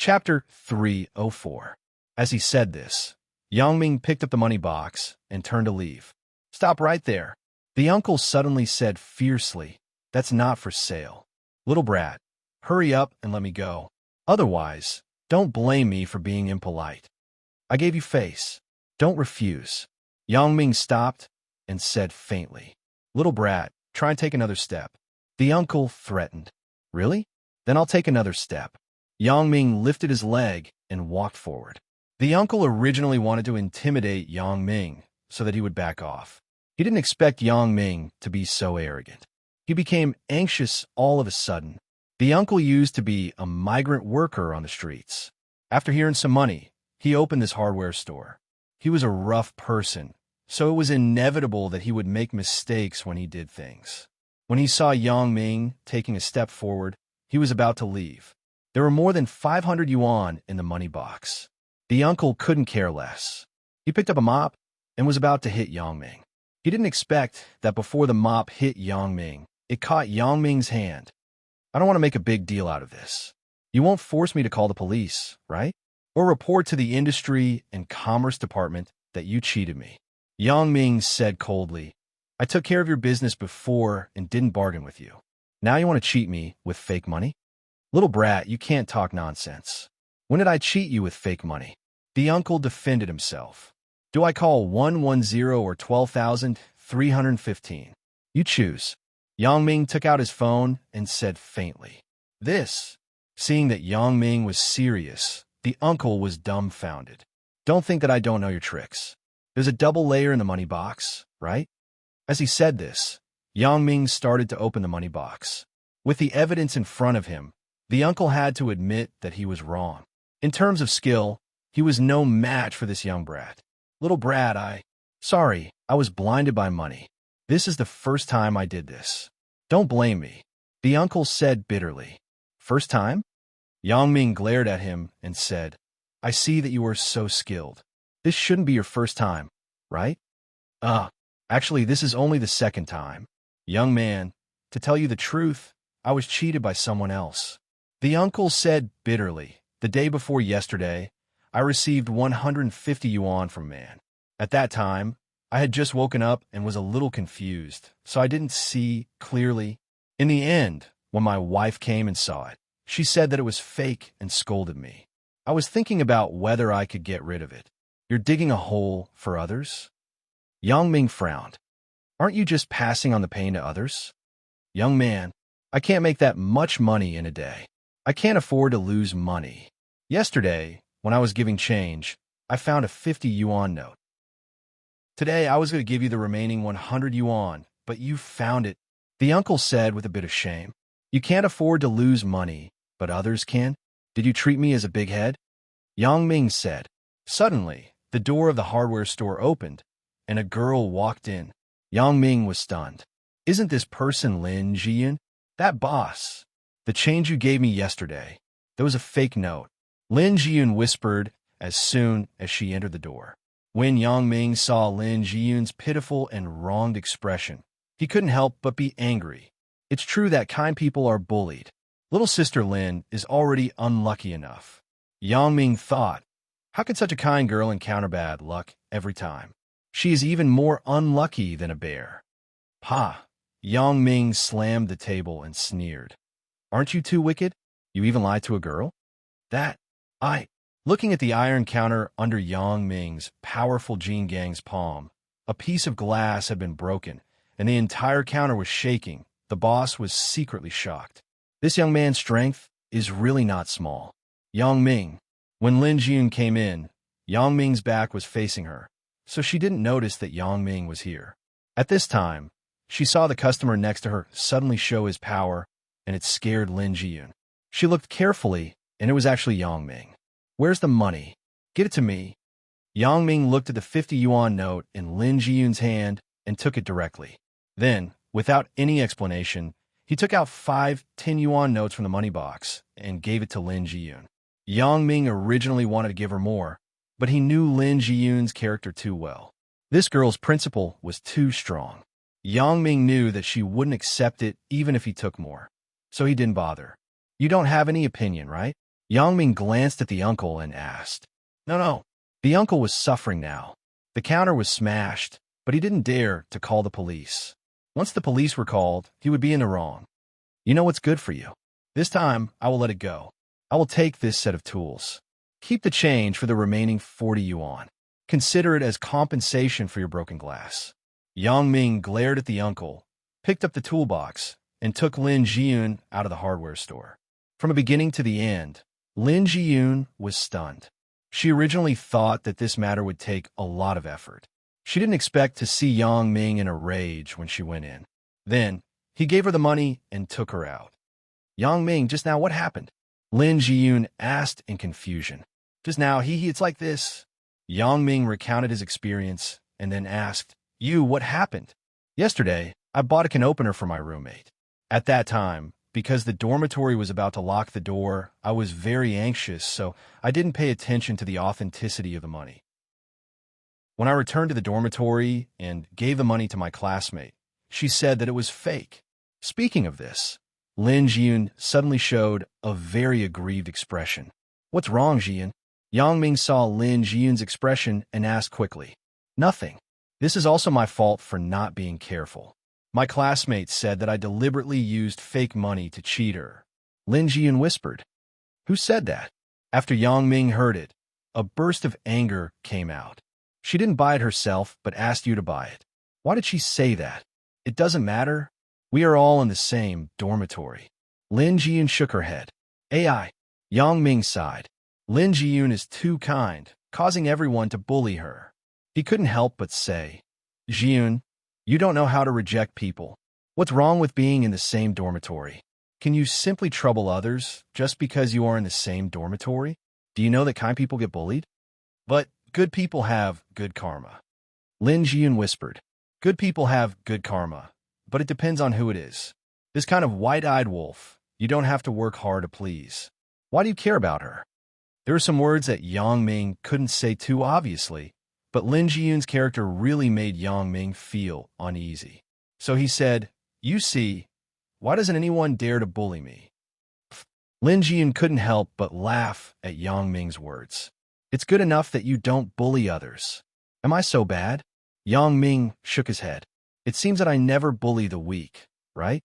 Chapter 304. As he said this, Yangming picked up the money box and turned to leave. "Stop right there," the uncle suddenly said fiercely. "That's not for sale. Little brat, hurry up and let me go. Otherwise, don't blame me for being impolite. I gave you face. Don't refuse." Yangming stopped and said faintly, "Little brat, try and take another step." The uncle threatened. "Really? Then I'll take another step." Yangming lifted his leg and walked forward. The uncle originally wanted to intimidate Yangming so that he would back off. He didn't expect Yangming to be so arrogant. He became anxious all of a sudden. The uncle used to be a migrant worker on the streets. After he earned some money, he opened this hardware store. He was a rough person, so it was inevitable that he would make mistakes when he did things. When he saw Yangming taking a step forward, he was about to leave. There were more than 500 yuan in the money box. The uncle couldn't care less. He picked up a mop and was about to hit Yangming. He didn't expect that before the mop hit Yangming, it caught Yangming's hand. "I don't want to make a big deal out of this. You won't force me to call the police, right? Or report to the Industry and Commerce Department that you cheated me." Yangming said coldly, "I took care of your business before and didn't bargain with you. Now you want to cheat me with fake money? Little brat, you can't talk nonsense. When did I cheat you with fake money?" The uncle defended himself. "Do I call 110 or 12,315? You choose." Yangming took out his phone and said faintly, "This." Seeing that Yangming was serious, the uncle was dumbfounded. "Don't think that I don't know your tricks. There's a double layer in the money box, right?" As he said this, Yangming started to open the money box. With the evidence in front of him, the uncle had to admit that he was wrong. In terms of skill, he was no match for this young brat. "Little brat, Sorry, I was blinded by money. This is the first time I did this. Don't blame me," the uncle said bitterly. "First time?" Yangming glared at him and said, "I see that you are so skilled. This shouldn't be your first time, right?" Actually, this is only the second time. Young man, to tell you the truth, I was cheated by someone else." The uncle said bitterly, "The day before yesterday, I received 150 yuan from man. At that time, I had just woken up and was a little confused, so I didn't see clearly. In the end, when my wife came and saw it, she said that it was fake and scolded me. I was thinking about whether I could get rid of it. You're digging a hole for others?" Yangming frowned. "Aren't you just passing on the pain to others?" "Young man, I can't make that much money in a day. I can't afford to lose money. Yesterday, when I was giving change, I found a 50 yuan note. Today, I was going to give you the remaining 100 yuan, but you found it," the uncle said with a bit of shame. "You can't afford to lose money, but others can. Did you treat me as a big head?" Yangming said. Suddenly, the door of the hardware store opened, and a girl walked in. Yangming was stunned. "Isn't this person Lin Jiyun? That boss? The change you gave me yesterday. There was a fake note," Lin Jiyun whispered as soon as she entered the door. When Yangming saw Lin Jiyun's pitiful and wronged expression, he couldn't help but be angry. It's true that kind people are bullied. Little sister Lin is already unlucky enough. Yangming thought, how could such a kind girl encounter bad luck every time? She is even more unlucky than a bear. "Ha!" Yangming slammed the table and sneered. "Aren't you too wicked? You even lied to a girl?" Looking at the iron counter under Yangming's powerful Jin Gang's palm, a piece of glass had been broken, and the entire counter was shaking. The boss was secretly shocked. This young man's strength is really not small. Yangming. When Lin Jiyun came in, Yangming's back was facing her, so she didn't notice that Yangming was here. At this time, she saw the customer next to her suddenly show his power, and it scared Lin Jiyun. She looked carefully, and it was actually Yangming. "Where's the money? Get it to me." Yangming looked at the 50 yuan note in Lin Jiyun's hand and took it directly. Then, without any explanation, he took out 5 10 yuan notes from the money box and gave it to Lin Jiyun. Yangming originally wanted to give her more, but he knew Lin Jiyun's character too well. This girl's principle was too strong. Yangming knew that she wouldn't accept it even if he took more, so he didn't bother. "You don't have any opinion, right? Yang Ming glanced at the uncle and asked, No, no. The uncle was suffering now. The counter was smashed, but he didn't dare to call the police. Once the police were called, he would be in the wrong. You know what's good for you. This time, I will let it go. I will take this set of tools. Keep the change for the remaining 40 yuan. Consider it as compensation for your broken glass. Yang Ming glared at the uncle, picked up the toolbox, and took Lin Jiyun out of the hardware store. From the beginning to the end, Lin Jiyun was stunned. She originally thought that this matter would take a lot of effort. She didn't expect to see Yang Ming in a rage when she went in. Then, he gave her the money and took her out. Yang Ming, just now what happened? Lin Jiyun asked in confusion. Just now, it's like this. Yang Ming recounted his experience and then asked, what happened? Yesterday, I bought a can opener for my roommate. At that time, because the dormitory was about to lock the door, I was very anxious, so I didn't pay attention to the authenticity of the money. When I returned to the dormitory and gave the money to my classmate, she said that it was fake. Speaking of this, Lin Jiyun suddenly showed a very aggrieved expression. What's wrong, Jiyun? Yang Ming saw Lin Jiyun's expression and asked quickly. Nothing. This is also my fault for not being careful. My classmate said that I deliberately used fake money to cheat her. Lin Jiyun whispered. Who said that? After Yang Ming heard it, a burst of anger came out. She didn't buy it herself, but asked you to buy it. Why did she say that? It doesn't matter. We are all in the same dormitory. Lin Jiyun shook her head. AI. Yang Ming sighed. Lin Jiyun is too kind, causing everyone to bully her. He couldn't help but say, Jiyun, you don't know how to reject people. What's wrong with being in the same dormitory? Can you simply trouble others just because you are in the same dormitory? Do you know that kind people get bullied? But good people have good karma. Lin Jiyun whispered. Good people have good karma, but it depends on who it is. This kind of white-eyed wolf, you don't have to work hard to please. Why do you care about her? There were some words that Yang Ming couldn't say too obviously, but Lin Jiyun's character really made Yang Ming feel uneasy. So he said, You see, why doesn't anyone dare to bully me? Lin Jiyun couldn't help but laugh at Yang Ming's words. It's good enough that you don't bully others. Am I so bad? Yang Ming shook his head. It seems that I never bully the weak, right?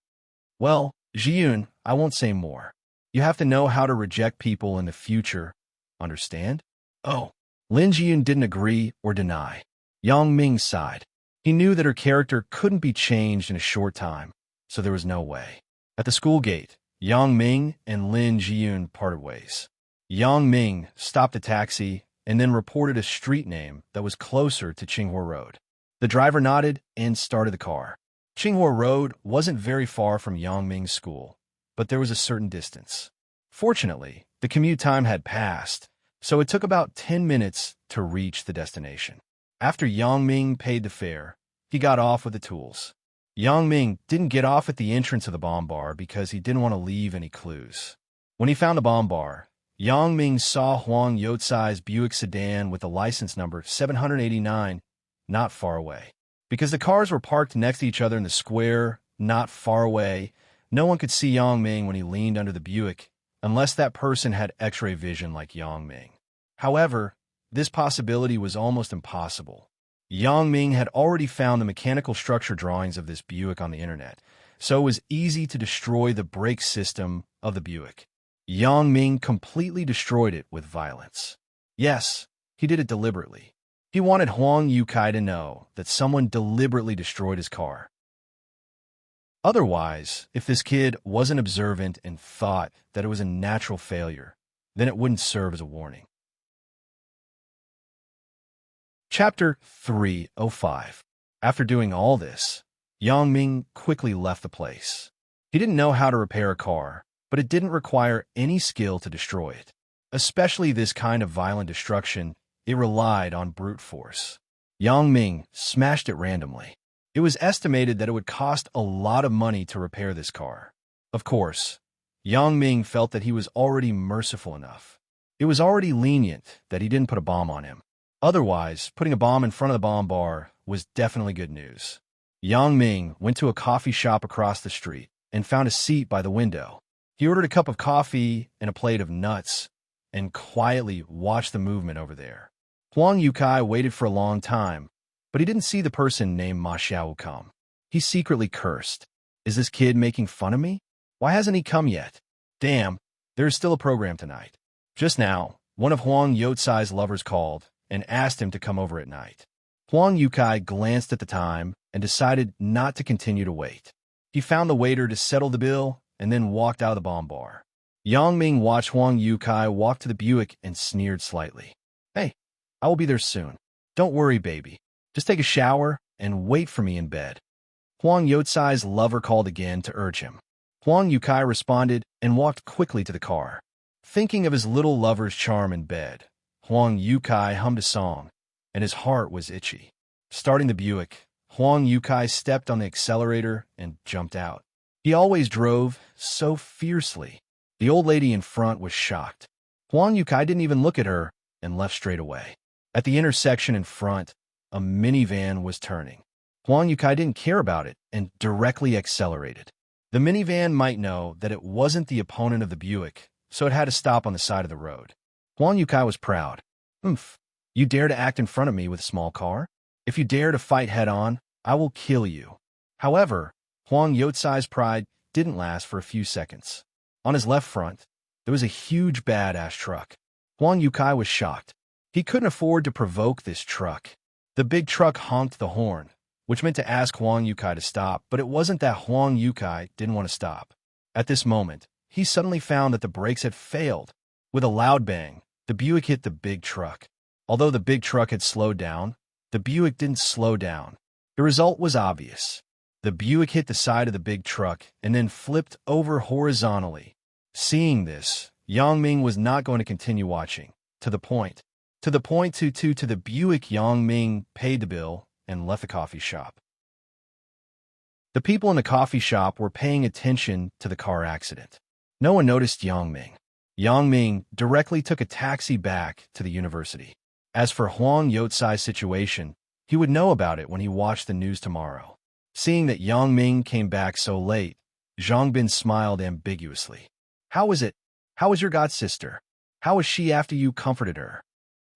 Well, Jiyun, I won't say more. You have to know how to reject people in the future. Understand? Oh. Lin Jiyun didn't agree or deny. Yang Ming sighed. He knew that her character couldn't be changed in a short time, so there was no way. At the school gate, Yang Ming and Lin Jiyun parted ways. Yang Ming stopped a taxi and then reported a street name that was closer to Qinghua Road. The driver nodded and started the car. Qinghua Road wasn't very far from Yang Ming's school, but there was a certain distance. Fortunately, the commute time had passed, so it took about 10 minutes to reach the destination. After Yang Ming paid the fare, he got off with the tools. Yang Ming didn't get off at the entrance of the bomb bar because he didn't want to leave any clues. When he found the bomb bar, Yang Ming saw Huang Youcai's Buick sedan with the license number 789 not far away. Because the cars were parked next to each other in the square, not far away, no one could see Yang Ming when he leaned under the Buick, unless that person had X-ray vision like Yang Ming. However, this possibility was almost impossible. Yang Ming had already found the mechanical structure drawings of this Buick on the internet, so it was easy to destroy the brake system of the Buick. Yang Ming completely destroyed it with violence. Yes, he did it deliberately. He wanted Huang Youcai to know that someone deliberately destroyed his car. Otherwise, if this kid wasn't observant and thought that it was a natural failure, then it wouldn't serve as a warning. Chapter 305. After doing all this, Yang Ming quickly left the place. He didn't know how to repair a car, but it didn't require any skill to destroy it. Especially this kind of violent destruction, it relied on brute force. Yang Ming smashed it randomly. It was estimated that it would cost a lot of money to repair this car. Of course, Yang Ming felt that he was already merciful enough. It was already lenient that he didn't put a bomb on him. Otherwise, putting a bomb in front of the bomb bar was definitely good news. Yang Ming went to a coffee shop across the street and found a seat by the window. He ordered a cup of coffee and a plate of nuts and quietly watched the movement over there. Huang Yukai waited for a long time, but he didn't see the person named Ma Xiao come. He secretly cursed. Is this kid making fun of me? Why hasn't he come yet? Damn, there is still a program tonight. Just now, one of Huang Youcai's lovers called and asked him to come over at night. Huang Yukai glanced at the time and decided not to continue to wait. He found the waiter to settle the bill and then walked out of the bomb bar. Yang Ming watched Huang Yukai walk to the Buick and sneered slightly. Hey, I will be there soon. Don't worry, baby. Just take a shower and wait for me in bed. Huang Youcai's lover called again to urge him. Huang Yukai responded and walked quickly to the car. Thinking of his little lover's charm in bed, Huang Yukai hummed a song, and his heart was itchy. Starting the Buick, Huang Yukai stepped on the accelerator and jumped out. He always drove so fiercely. The old lady in front was shocked. Huang Yukai didn't even look at her and left straight away. At the intersection in front, a minivan was turning. Huang Yukai didn't care about it and directly accelerated. The minivan might know that it wasn't the opponent of the Buick, so it had to stop on the side of the road. Huang Yukai was proud. Oomph, you dare to act in front of me with a small car? If you dare to fight head-on, I will kill you. However, Huang Youcai's pride didn't last for a few seconds. On his left front, there was a huge badass truck. Huang Yukai was shocked. He couldn't afford to provoke this truck. The big truck honked the horn, which meant to ask Huang Yukai to stop, but it wasn't that Huang Yukai didn't want to stop. At this moment, he suddenly found that the brakes had failed. With a loud bang, the Buick hit the big truck. Although the big truck had slowed down, the Buick didn't slow down. The result was obvious. The Buick hit the side of the big truck and then flipped over horizontally. Seeing this, Yang Ming was not going to continue watching. To the point, to the Buick, Yang Ming paid the bill and left the coffee shop. The people in the coffee shop were paying attention to the car accident. No one noticed Yang Ming. Yang Ming directly took a taxi back to the university. As for Huang Youcai's situation, he would know about it when he watched the news tomorrow. Seeing that Yang Ming came back so late, Zhang Bin smiled ambiguously. How is it? How was your god-sister? How was she after you comforted her?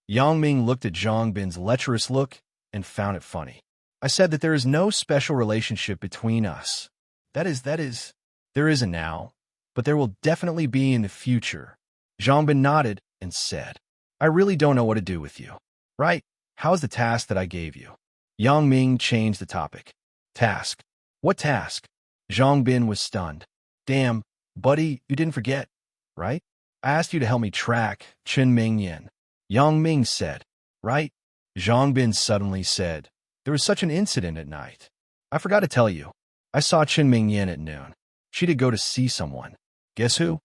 Yang Ming looked at Zhang Bin's lecherous look and found it funny. I said that there is no special relationship between us. That is, there isn't now, but there will definitely be in the future. Zhang Bin nodded and said, I really don't know what to do with you. Right? How's the task that I gave you? Yang Ming changed the topic. Task? What task? Zhang Bin was stunned. Damn, buddy, you didn't forget, right? I asked you to help me track Chen Mingyan. Yang Ming said, right? Zhang Bin suddenly said, there was such an incident at night. I forgot to tell you. I saw Chen Mingyan at noon. She did go to see someone. Guess who?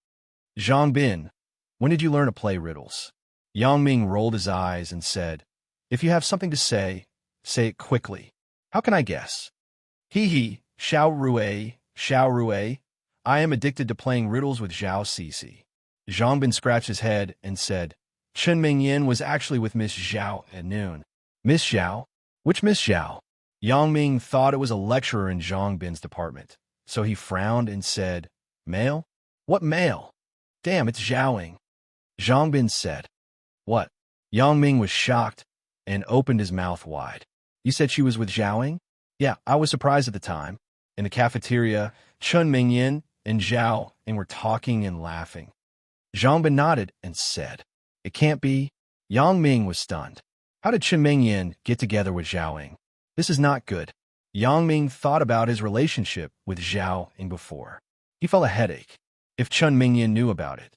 Zhang Bin, when did you learn to play riddles? Yang Ming rolled his eyes and said, if you have something to say it quickly. How can I guess? Hee, Xiao Rui. I am addicted to playing riddles with Zhao Cece. Zhang Bin scratched his head and said, Chen Mingyan was actually with Miss Zhao at noon. Miss Zhao? Which Miss Zhao? Yang Ming thought it was a lecturer in Zhang Bin's department, so he frowned and said, Male? What male? Damn, it's Zhaoing. Zhang Bin said, what? Yang Ming was shocked and opened his mouth wide. You said she was with Zhaoing? Yeah, I was surprised at the time. In the cafeteria, Chen Mingyan and Zhao were talking and laughing. Zhang Bin nodded and said, it can't be. Yang Ming was stunned. How did Chen Mingyan get together with Zhaoing? This is not good. Yang Ming thought about his relationship with Zhaoing before. He felt a headache. If Chen Mingyan knew about it,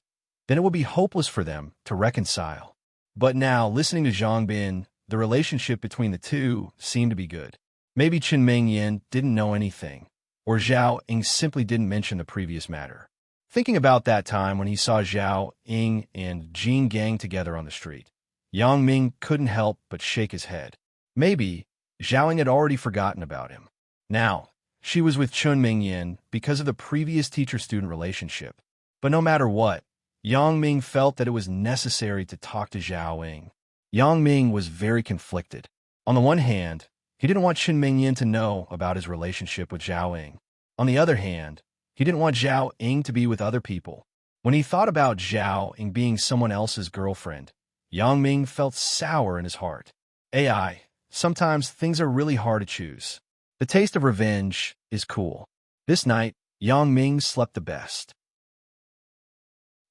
then it would be hopeless for them to reconcile. But now, listening to Zhang Bin, the relationship between the two seemed to be good. Maybe Chen Mingyan didn't know anything, or Zhao Ying simply didn't mention the previous matter. Thinking about that time when he saw Zhao Ying and Jing Gang together on the street, Yang Ming couldn't help but shake his head. Maybe Zhao Ying had already forgotten about him. Now, she was with Chen Mingyan because of the previous teacher-student relationship. But no matter what, Yang Ming felt that it was necessary to talk to Zhao Ying. Yang Ming was very conflicted. On the one hand, he didn't want Chen Mingyan to know about his relationship with Zhao Ying. On the other hand, He didn't want Zhao Ying to be with other people. When he thought about Zhao Ying being someone else's girlfriend, Yang Ming felt sour in his heart. AI, sometimes things are really hard to choose. The taste of revenge is cool. This night, Yang Ming slept the best.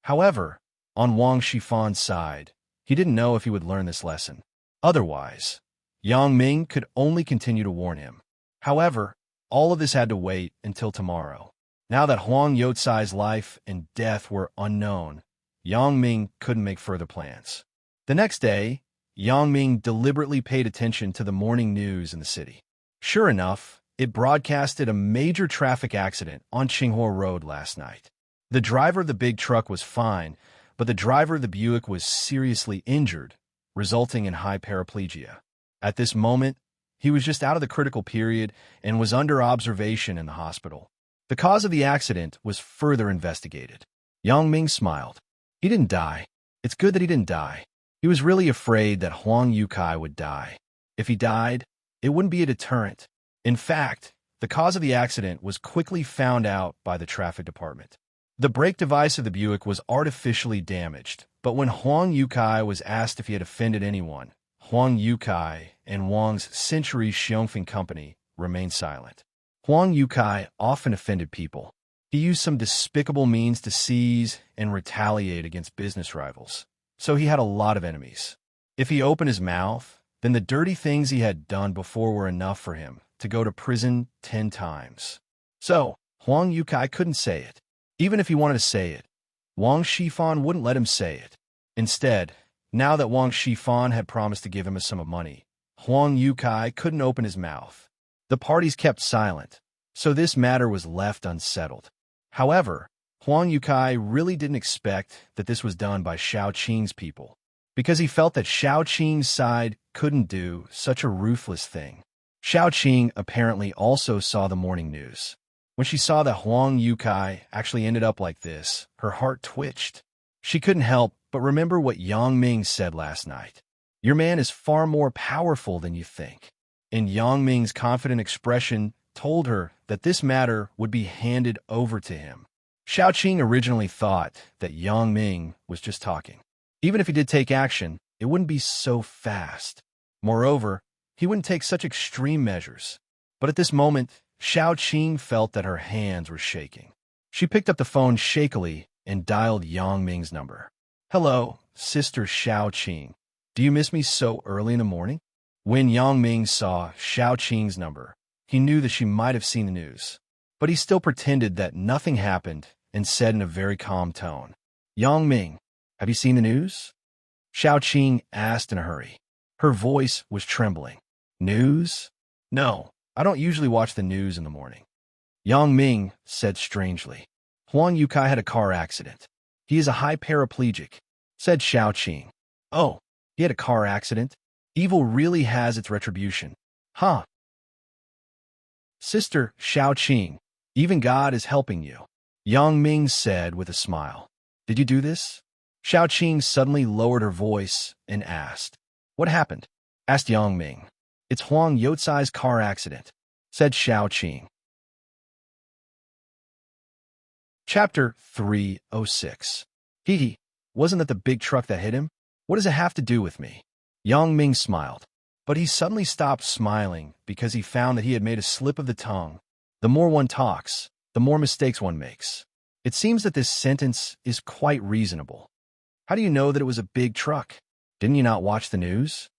However, on Wang Shifan's side, he didn't know if he would learn this lesson. Otherwise, Yang Ming could only continue to warn him. However, all of this had to wait until tomorrow. Now that Huang Youcai's life and death were unknown, Yang Ming couldn't make further plans. The next day, Yang Ming deliberately paid attention to the morning news in the city. Sure enough, it broadcasted a major traffic accident on Qinghua Road last night. The driver of the big truck was fine, but the driver of the Buick was seriously injured, resulting in high paraplegia. At this moment, he was just out of the critical period and was under observation in the hospital. The cause of the accident was further investigated. Yang Ming smiled. He didn't die. It's good that he didn't die. He was really afraid that Huang Youcai would die. If he died, it wouldn't be a deterrent. In fact, the cause of the accident was quickly found out by the traffic department. The brake device of the Buick was artificially damaged, but when Huang Youcai was asked if he had offended anyone, Huang Youcai and Wang's Century Xiongfeng Company remained silent. Huang Youcai often offended people. He used some despicable means to seize and retaliate against business rivals, so he had a lot of enemies. If he opened his mouth, then the dirty things he had done before were enough for him to go to prison 10 times. So, Huang Youcai couldn't say it. Even if he wanted to say it, Wang Shifan wouldn't let him say it. Instead, now that Wang Shifan had promised to give him a sum of money, Huang Youcai couldn't open his mouth. The parties kept silent, so this matter was left unsettled. However, Huang Youcai really didn't expect that this was done by Shao Qing's people, because he felt that Shao Qing's side couldn't do such a ruthless thing. Shao Qing apparently also saw the morning news. When she saw that Huang Youcai actually ended up like this, her heart twitched. She couldn't help but remember what Yang Ming said last night. Your man is far more powerful than you think. And Yang Ming's confident expression told her that this matter would be handed over to him. Shao Qing originally thought that Yang Ming was just talking. Even if he did take action, it wouldn't be so fast. Moreover, he wouldn't take such extreme measures. But at this moment, Shao Qing felt that her hands were shaking. She picked up the phone shakily and dialed Yang Ming's number. Hello, Sister Shao Qing. Do you miss me so early in the morning? When Yang Ming saw Shao Qing's number, he knew that she might have seen the news. But he still pretended that nothing happened and said in a very calm tone, Yang Ming, have you seen the news? Shao Qing asked in a hurry. Her voice was trembling. News? No, I don't usually watch the news in the morning. Yang Ming said strangely. Huang Youcai had a car accident. He is a high paraplegic, said Shao Qing. Oh, he had a car accident? Evil really has its retribution. Huh? Sister Shao Qing, even God is helping you, Yang Ming said with a smile. Did you do this? Shao Qing suddenly lowered her voice and asked. What happened? Asked Yang Ming. It's Huang Youcai's car accident, said Shao Qing. Chapter 306. Hee, wasn't that the big truck that hit him? What does it have to do with me? Yang Ming smiled, but he suddenly stopped smiling because he found that he had made a slip of the tongue. The more one talks, the more mistakes one makes. It seems that this sentence is quite reasonable. How do you know that it was a big truck? Didn't you not watch the news?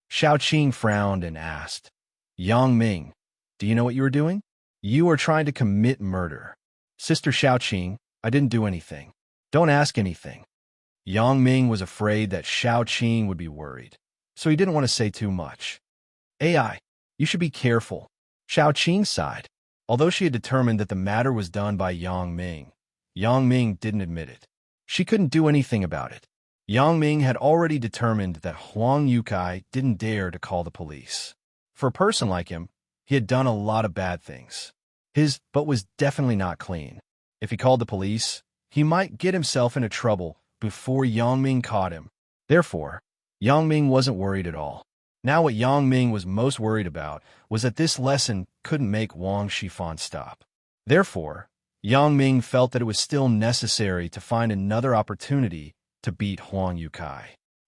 Shao Qing frowned and asked, Yang Ming, do you know what you were doing? You are trying to commit murder. Sister Shao Qing, I didn't do anything. Don't ask anything. Yang Ming was afraid that Shao Qing would be worried, so he didn't want to say too much. AI, you should be careful. Shao Qing sighed. Although she had determined that the matter was done by Yang Ming didn't admit it. She couldn't do anything about it. Yang Ming had already determined that Huang Youcai didn't dare to call the police. For a person like him, he had done a lot of bad things. His butt was definitely not clean. If he called the police, he might get himself into trouble before Yang Ming caught him. Therefore, Yang Ming wasn't worried at all. Now what Yang Ming was most worried about was that this lesson couldn't make Wang Shifan stop. Therefore, Yang Ming felt that it was still necessary to find another opportunity to beat Huang Yukai.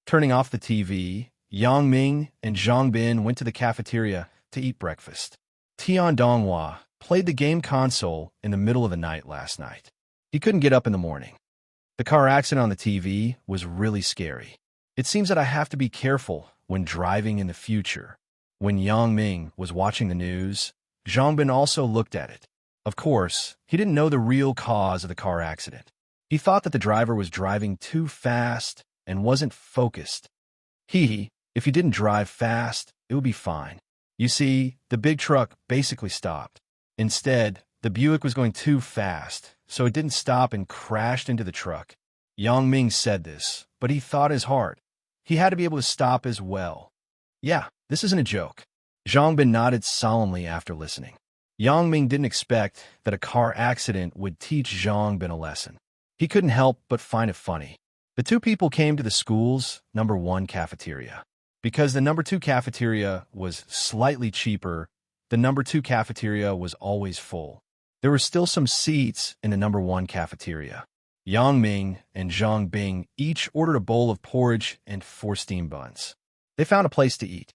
Turning off the TV, Yang Ming and Zhang Bin went to the cafeteria to eat breakfast. Tian Donghua played the game console in the middle of the night last night. He couldn't get up in the morning. The car accident on the TV was really scary. It seems that I have to be careful when driving in the future. When Yang Ming was watching the news, Zhang Bin also looked at it. Of course, he didn't know the real cause of the car accident. He thought that the driver was driving too fast and wasn't focused. If he didn't drive fast, it would be fine. You see, the big truck basically stopped. Instead, the Buick was going too fast, so it didn't stop and crashed into the truck. Yang Ming said this, but he thought his heart. He had to be able to stop as well. Yeah, this isn't a joke. Zhang Bin nodded solemnly after listening. Yang Ming didn't expect that a car accident would teach Zhang Bin a lesson. He couldn't help but find it funny. The two people came to the school's number 1 cafeteria. Because the number 2 cafeteria was slightly cheaper, the number 2 cafeteria was always full. There were still some seats in the number 1 cafeteria. Yang Ming and Zhang Bing each ordered a bowl of porridge and 4 steamed buns. They found a place to eat.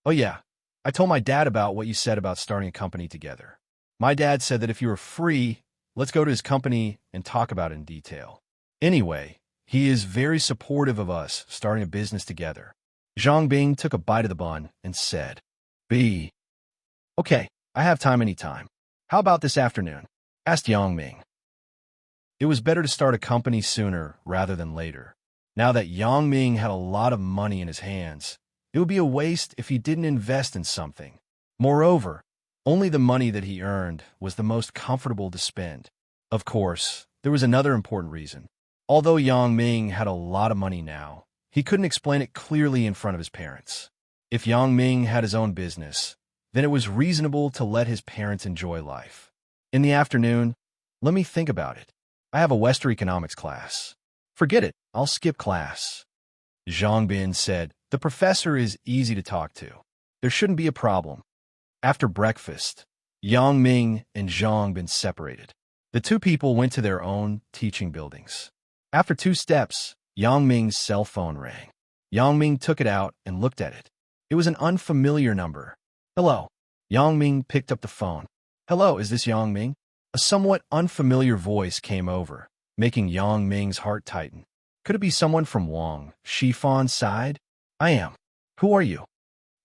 Oh yeah, I told my dad about what you said about starting a company together. My dad said that if you were free, let's go to his company and talk about it in detail. Anyway, he is very supportive of us starting a business together. Zhang Bing took a bite of the bun and said, Okay, I have time anytime. How about this afternoon? Asked Yang Ming. It was better to start a company sooner rather than later. Now that Yang Ming had a lot of money in his hands, it would be a waste if he didn't invest in something. Moreover, only the money that he earned was the most comfortable to spend. Of course, there was another important reason. Although Yang Ming had a lot of money now, he couldn't explain it clearly in front of his parents. If Yang Ming had his own business, then it was reasonable to let his parents enjoy life. In the afternoon, let me think about it. I have a Western economics class. Forget it, I'll skip class. Zhang Bin said, the professor is easy to talk to. There shouldn't be a problem. After breakfast, Yang Ming and Zhang Bin separated. The two people went to their own teaching buildings. After 2 steps, Yang Ming's cell phone rang. Yang Ming took it out and looked at it. It was an unfamiliar number. Hello. Yang Ming picked up the phone. Hello, is this Yang Ming? A somewhat unfamiliar voice came over, making Yang Ming's heart tighten. Could it be someone from Wang Shifan's side? I am. Who are you?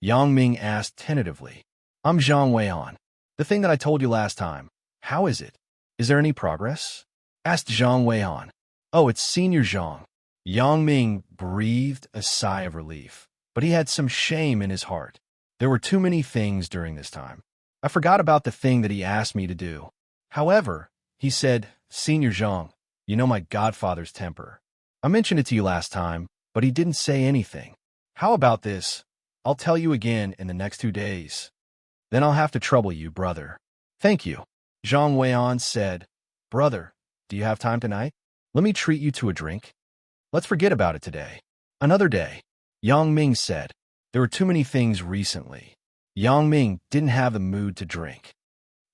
Yang Ming asked tentatively. I'm Zhang Weihan. The thing that I told you last time. How is it? Is there any progress? Asked Zhang Weihan. Oh, it's Senior Zhang. Yang Ming breathed a sigh of relief, but he had some shame in his heart. There were too many things during this time. I forgot about the thing that he asked me to do. However, he said, Senior Zhang, you know my godfather's temper. I mentioned it to you last time, but he didn't say anything. How about this? I'll tell you again in the next 2 days. Then I'll have to trouble you, brother. Thank you. Zhang Weihan said, Brother, do you have time tonight? Let me treat you to a drink. Let's forget about it today. Another day. Yang Ming said, there were too many things recently. Yang Ming didn't have the mood to drink.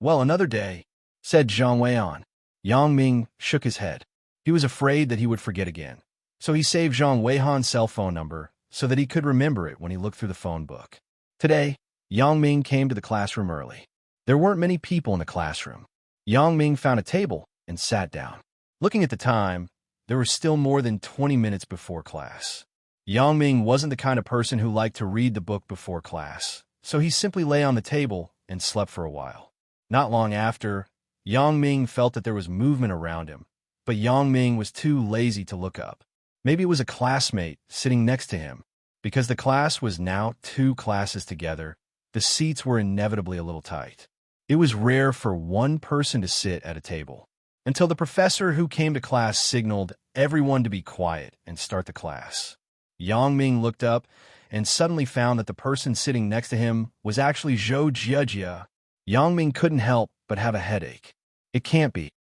Well, another day, said Zhang Weihan. Yang Ming shook his head. He was afraid that he would forget again. So he saved Zhang Weihan's cell phone number so that he could remember it when he looked through the phone book. Today, Yang Ming came to the classroom early. There weren't many people in the classroom. Yang Ming found a table and sat down. Looking at the time, there were still more than 20 minutes before class. Yang Ming wasn't the kind of person who liked to read the book before class, so he simply lay on the table and slept for a while. Not long after, Yang Ming felt that there was movement around him, but Yang Ming was too lazy to look up. Maybe it was a classmate sitting next to him. Because the class was now 2 classes together, the seats were inevitably a little tight. It was rare for one person to sit at a table, until the professor who came to class signaled everyone to be quiet and start the class. Yang Ming looked up and suddenly found that the person sitting next to him was actually Zhou Jiejia. Yang Ming couldn't help but have a headache. It can't be.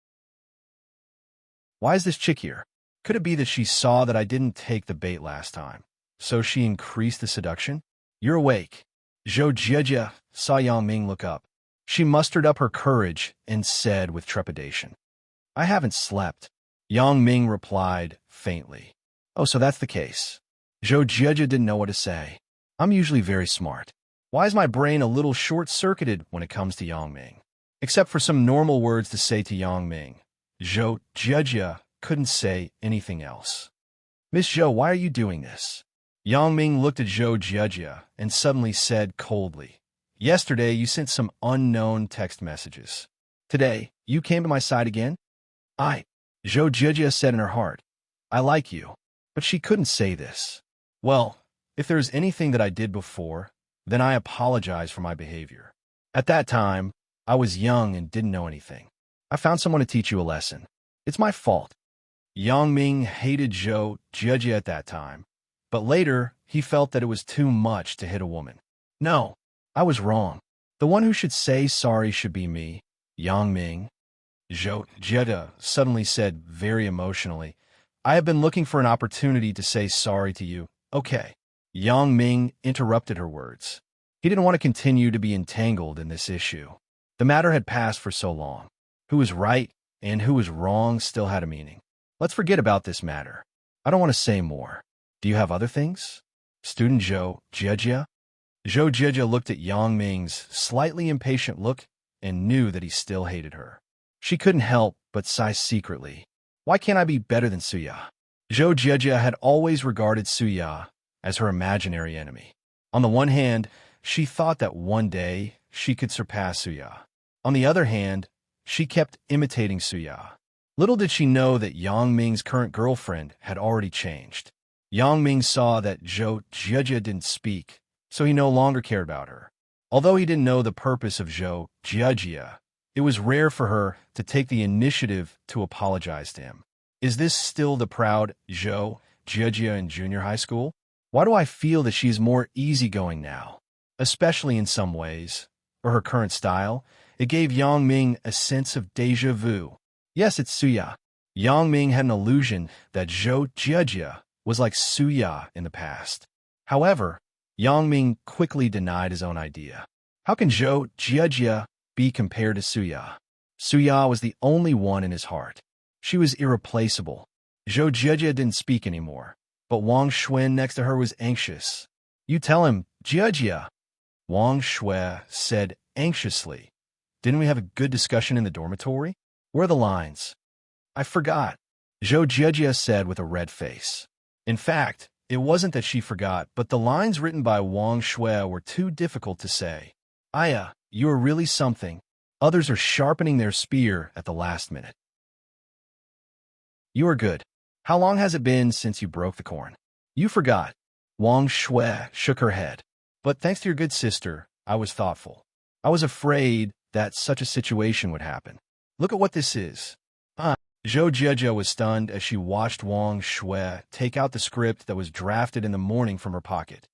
Why is this chick here? Could it be that she saw that I didn't take the bait last time, so she increased the seduction? You're awake. Zhou Jiejia saw Yang Ming look up. She mustered up her courage and said with trepidation, I haven't slept. Yang Ming replied faintly. Oh, so that's the case. Zhou Jieje didn't know what to say. I'm usually very smart. Why is my brain a little short-circuited when it comes to Yang Ming? Except for some normal words to say to Yang Ming, Zhou Jieje couldn't say anything else. Miss Zhou, why are you doing this? Yang Ming looked at Zhou Jieje and suddenly said coldly, Yesterday you sent some unknown text messages. Today, you came to my side again? Zhou Jieje said in her heart, I like you. But she couldn't say this. Well, if there's anything that I did before, then I apologize for my behavior. At that time, I was young and didn't know anything. I found someone to teach you a lesson. It's my fault. Yang Ming hated Zhou Jieje at that time, but later he felt that it was too much to hit a woman. No, I was wrong. The one who should say sorry should be me, Yang Ming. Zhou Jieje suddenly said very emotionally, I have been looking for an opportunity to say sorry to you. Okay. Yang Ming interrupted her words. He didn't want to continue to be entangled in this issue. The matter had passed for so long. Who was right and who was wrong still had a meaning. Let's forget about this matter. I don't want to say more. Do you have other things? Student Zhou Jieje? Zhou Jieje looked at Yang Ming's slightly impatient look and knew that he still hated her. She couldn't help but sigh secretly. Why can't I be better than Suya? Zhou Jieje had always regarded Suya as her imaginary enemy. On the one hand, she thought that one day she could surpass Suya. On the other hand, she kept imitating Suya. Little did she know that Yang Ming's current girlfriend had already changed. Yang Ming saw that Zhou Jieje didn't speak, so he no longer cared about her. Although he didn't know the purpose of Zhou Jieje, it was rare for her to take the initiative to apologize to him. Is this still the proud Zhou Jieje in junior high school? Why do I feel that she's more easygoing now? Especially in some ways. For her current style, it gave Yang Ming a sense of déjà vu. Yes, it's Suya. Yang Ming had an illusion that Zhou Jieje was like Suya in the past. However, Yang Ming quickly denied his own idea. How can Zhou Jieje be compared to Suya? Suya was the only one in his heart. She was irreplaceable. Zhou Jieje didn't speak anymore, but Wang Xuan next to her was anxious. You tell him, Jieje. Wang Shui said anxiously. Didn't we have a good discussion in the dormitory? Where are the lines? I forgot, Zhou Jieje said with a red face. In fact, it wasn't that she forgot, but the lines written by Wang Shui were too difficult to say. Aya, you are really something. Others are sharpening their spear at the last minute. You are good. How long has it been since you broke the corn? You forgot. Wang Shui shook her head. But thanks to your good sister, I was thoughtful. I was afraid that such a situation would happen. Look at what this is. Zhou Jieje was stunned as she watched Wang Shui take out the script that was drafted in the morning from her pocket.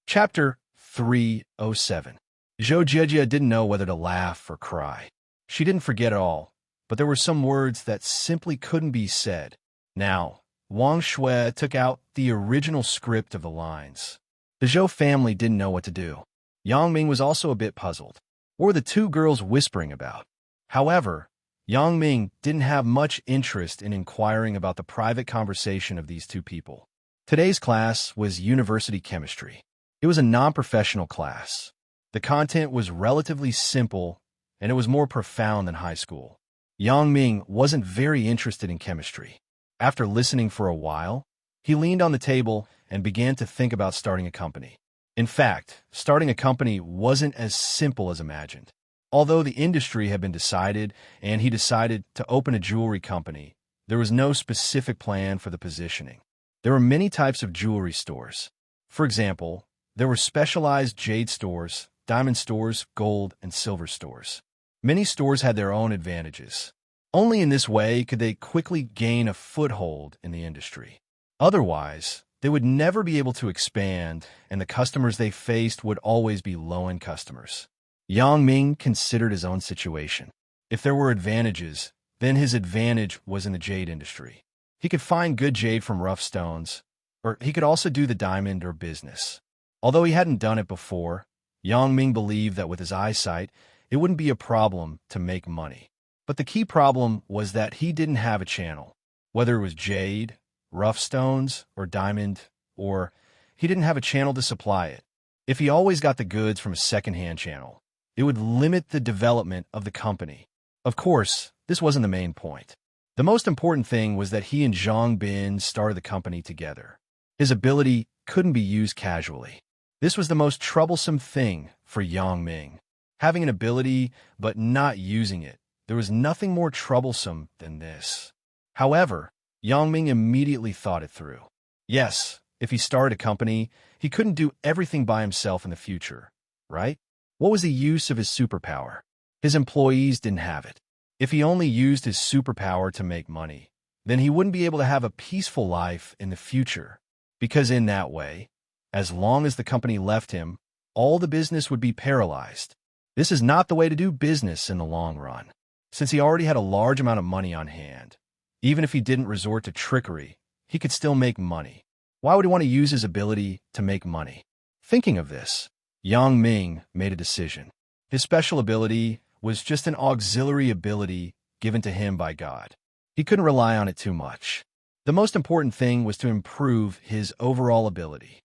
Chapter 307. Zhou Jieje didn't know whether to laugh or cry. She didn't forget it all, but there were some words that simply couldn't be said. Now, Wang Shui took out the original script of the lines. The Zhou family didn't know what to do. Yang Ming was also a bit puzzled. What were the two girls whispering about? However, Yang Ming didn't have much interest in inquiring about the private conversation of these two people. Today's class was university chemistry. It was a non-professional class. The content was relatively simple, and it was more profound than high school. Yang Ming wasn't very interested in chemistry. After listening for a while, he leaned on the table and began to think about starting a company. In fact, starting a company wasn't as simple as imagined. Although the industry had been decided and he decided to open a jewelry company, there was no specific plan for the positioning. There were many types of jewelry stores. For example, there were specialized jade stores, diamond stores, gold and silver stores. Many stores had their own advantages. Only in this way could they quickly gain a foothold in the industry. Otherwise, they would never be able to expand, and the customers they faced would always be low-end customers. Yang Ming considered his own situation. If there were advantages, then his advantage was in the jade industry. He could find good jade from rough stones, or he could also do the diamond or business. Although he hadn't done it before, Yang Ming believed that with his eyesight, it wouldn't be a problem to make money. But the key problem was that he didn't have a channel. Whether it was jade, rough stones, or diamond, or he didn't have a channel to supply it. If he always got the goods from a second-hand channel, it would limit the development of the company. Of course, this wasn't the main point. The most important thing was that he and Zhang Bin started the company together. His ability couldn't be used casually. This was the most troublesome thing for Yang Ming. Having an ability but not using it, there was nothing more troublesome than this. However, Yang Ming immediately thought it through. Yes, if he started a company, he couldn't do everything by himself in the future, right? What was the use of his superpower? His employees didn't have it. If he only used his superpower to make money, then he wouldn't be able to have a peaceful life in the future. Because in that way, as long as the company left him, all the business would be paralyzed. This is not the way to do business in the long run. Since he already had a large amount of money on hand, even if he didn't resort to trickery, he could still make money. Why would he want to use his ability to make money? Thinking of this, Yang Ming made a decision. His special ability was just an auxiliary ability given to him by God. He couldn't rely on it too much. The most important thing was to improve his overall ability.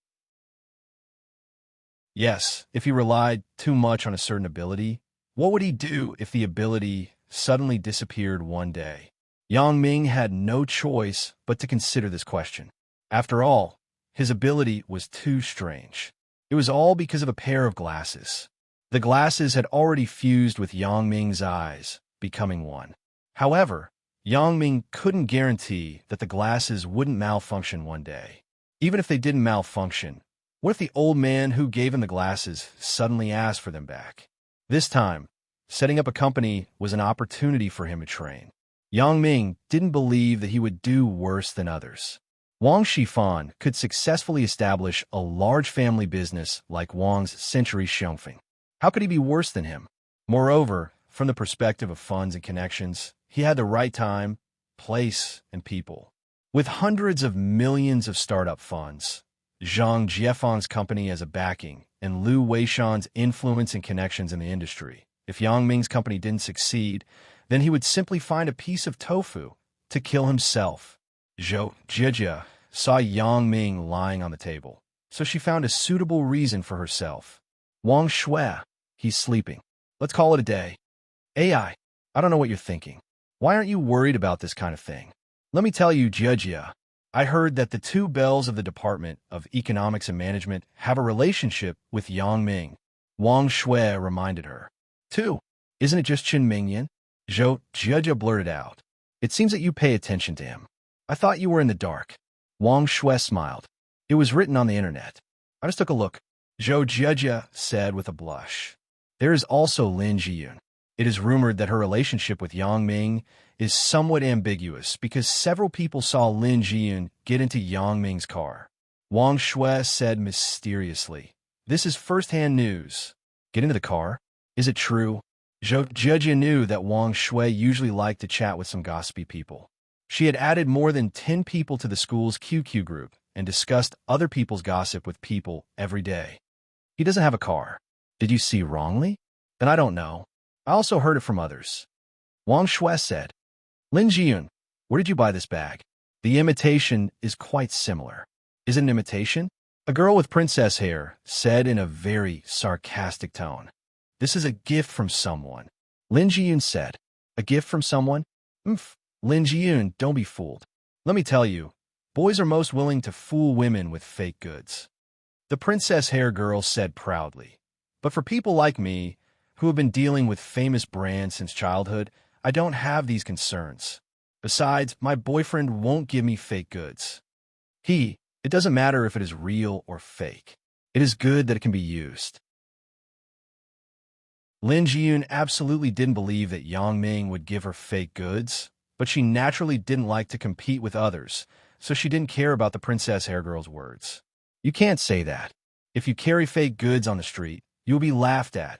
Yes, if he relied too much on a certain ability, what would he do if the ability suddenly disappeared one day? Yang Ming had no choice but to consider this question. After all, his ability was too strange. It was all because of a pair of glasses. The glasses had already fused with Yang Ming's eyes, becoming one. However, Yang Ming couldn't guarantee that the glasses wouldn't malfunction one day. Even if they didn't malfunction, what if the old man who gave him the glasses suddenly asked for them back? This time, setting up a company was an opportunity for him to train. Yang Ming didn't believe that he would do worse than others. Wang Shifan could successfully establish a large family business like Wang's Century Xiongfeng. How could he be worse than him? Moreover, from the perspective of funds and connections, he had the right time, place, and people. With hundreds of millions of startup funds, Zhang Jiefang's company as a backing, and Liu Weishan's influence and connections in the industry, if Yang Ming's company didn't succeed, then he would simply find a piece of tofu to kill himself. Zhou Jijia saw Yang Ming lying on the table, so she found a suitable reason for herself. Wang Shui, he's sleeping. Let's call it a day. AI, I don't know what you're thinking. Why aren't you worried about this kind of thing? Let me tell you, Jijia, I heard that the two bells of the Department of Economics and Management have a relationship with Yang Ming. Wang Shui reminded her. Two, isn't it just Qin Mingyan? Zhou Jijia blurted out. It seems that you pay attention to him. I thought you were in the dark. Wang Shui smiled. It was written on the internet. I just took a look. Zhou Jijia said with a blush. There is also Lin Jiyun. It is rumored that her relationship with Yang Ming is somewhat ambiguous because several people saw Lin Jiyun get into Yang Ming's car. Wang Shui said mysteriously, this is first-hand news. Get into the car? Is it true? Zhou Jijia knew that Wang Shui usually liked to chat with some gossipy people. She had added more than 10 people to the school's QQ group and discussed other people's gossip with people every day. He doesn't have a car. Did you see wrongly? Then I don't know. I also heard it from others. Wang Shui said, Lin Jiyun, where did you buy this bag? The imitation is quite similar. Is it an imitation? A girl with princess hair said in a very sarcastic tone. This is a gift from someone. Lin Jiyun said, a gift from someone? Lin Jiyun, don't be fooled. Let me tell you, boys are most willing to fool women with fake goods. The princess hair girl said proudly. But for people like me, who have been dealing with famous brands since childhood, I don't have these concerns. Besides, my boyfriend won't give me fake goods. It doesn't matter if it is real or fake. It is good that it can be used. Lin Jiyun absolutely didn't believe that Yang Ming would give her fake goods, but she naturally didn't like to compete with others, so she didn't care about the princess hair girl's words. You can't say that. If you carry fake goods on the street, you'll be laughed at.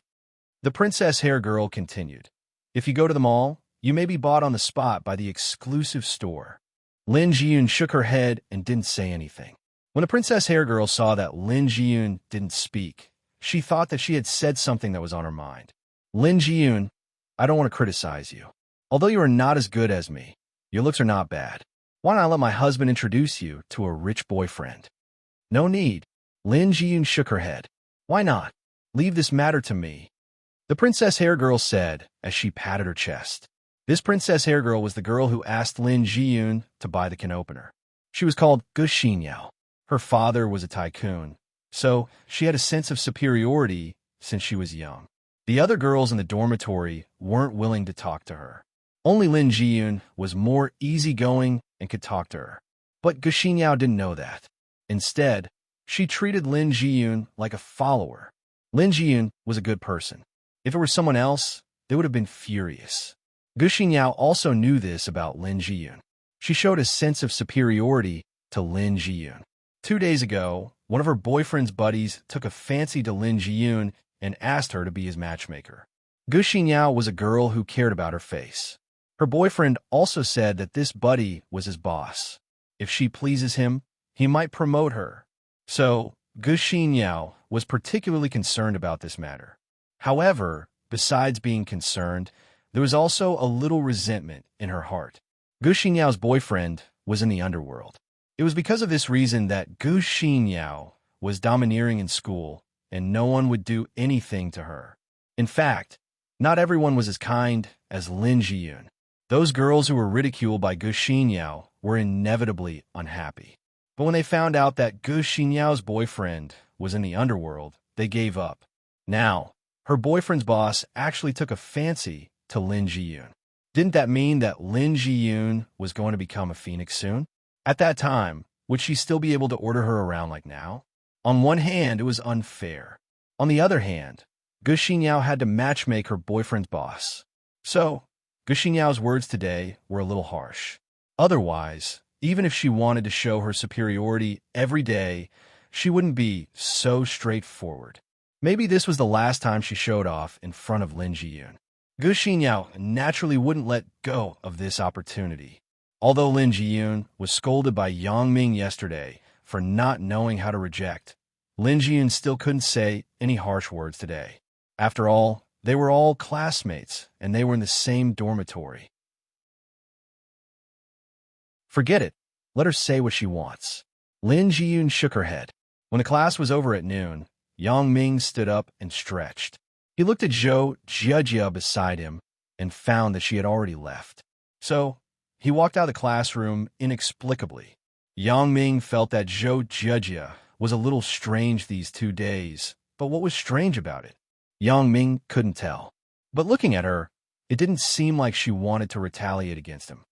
The princess hair girl continued. If you go to the mall, you may be bought on the spot by the exclusive store. Lin Jiyun shook her head and didn't say anything. When the princess hair girl saw that Lin Jiyun didn't speak, she thought that she had said something that was on her mind. Lin Jiyun, I don't want to criticize you. Although you are not as good as me, your looks are not bad. Why not let my husband introduce you to a rich boyfriend? No need. Lin Jiyun shook her head. Why not? Leave this matter to me. The princess hair girl said as she patted her chest. This princess hair girl was the girl who asked Lin Jiyun to buy the can opener. She was called Gu Xinyao. Her father was a tycoon, so she had a sense of superiority since she was young. The other girls in the dormitory weren't willing to talk to her. Only Lin Jiyun was more easygoing and could talk to her. But Gu Xinyao didn't know that. Instead, she treated Lin Jiyun like a follower. Lin Jiyun was a good person. If it were someone else, they would have been furious. Gu Xinyao also knew this about Lin Jiyun. She showed a sense of superiority to Lin Jiyun. 2 days ago, one of her boyfriend's buddies took a fancy to Lin Jiyun and asked her to be his matchmaker. Gu Xinyao was a girl who cared about her face. Her boyfriend also said that this buddy was his boss. If she pleases him, he might promote her. So, Gu Xinyao was particularly concerned about this matter. However, besides being concerned, there was also a little resentment in her heart. Gu Xinyao's boyfriend was in the underworld. It was because of this reason that Gu Xinyao was domineering in school, and no one would do anything to her. In fact, not everyone was as kind as Lin Jiyun. Those girls who were ridiculed by Gu Xinyao were inevitably unhappy. But when they found out that Gu Xinyao's boyfriend was in the underworld, they gave up. Now, her boyfriend's boss actually took a fancy to Lin Jiyun. Didn't that mean that Lin Jiyun was going to become a phoenix soon? At that time, would she still be able to order her around like now? On one hand, it was unfair. On the other hand, Gu Xinyao had to matchmake her boyfriend's boss. So, Gu Xinyao's words today were a little harsh. Otherwise, even if she wanted to show her superiority every day, she wouldn't be so straightforward. Maybe this was the last time she showed off in front of Lin Jiyun. Gu Xinyao naturally wouldn't let go of this opportunity. Although Lin Jiyun was scolded by Yang Ming yesterday for not knowing how to reject, Lin Jiyun still couldn't say any harsh words today. After all, they were all classmates, and they were in the same dormitory. Forget it. Let her say what she wants. Lin Jiyun shook her head. When the class was over at noon, Yang Ming stood up and stretched. He looked at Zhou Jiejia beside him and found that she had already left. So, he walked out of the classroom inexplicably. Yang Ming felt that Zhou Jiejia was a little strange these 2 days, but what was strange about it? Yang Ming couldn't tell. But looking at her, it didn't seem like she wanted to retaliate against him.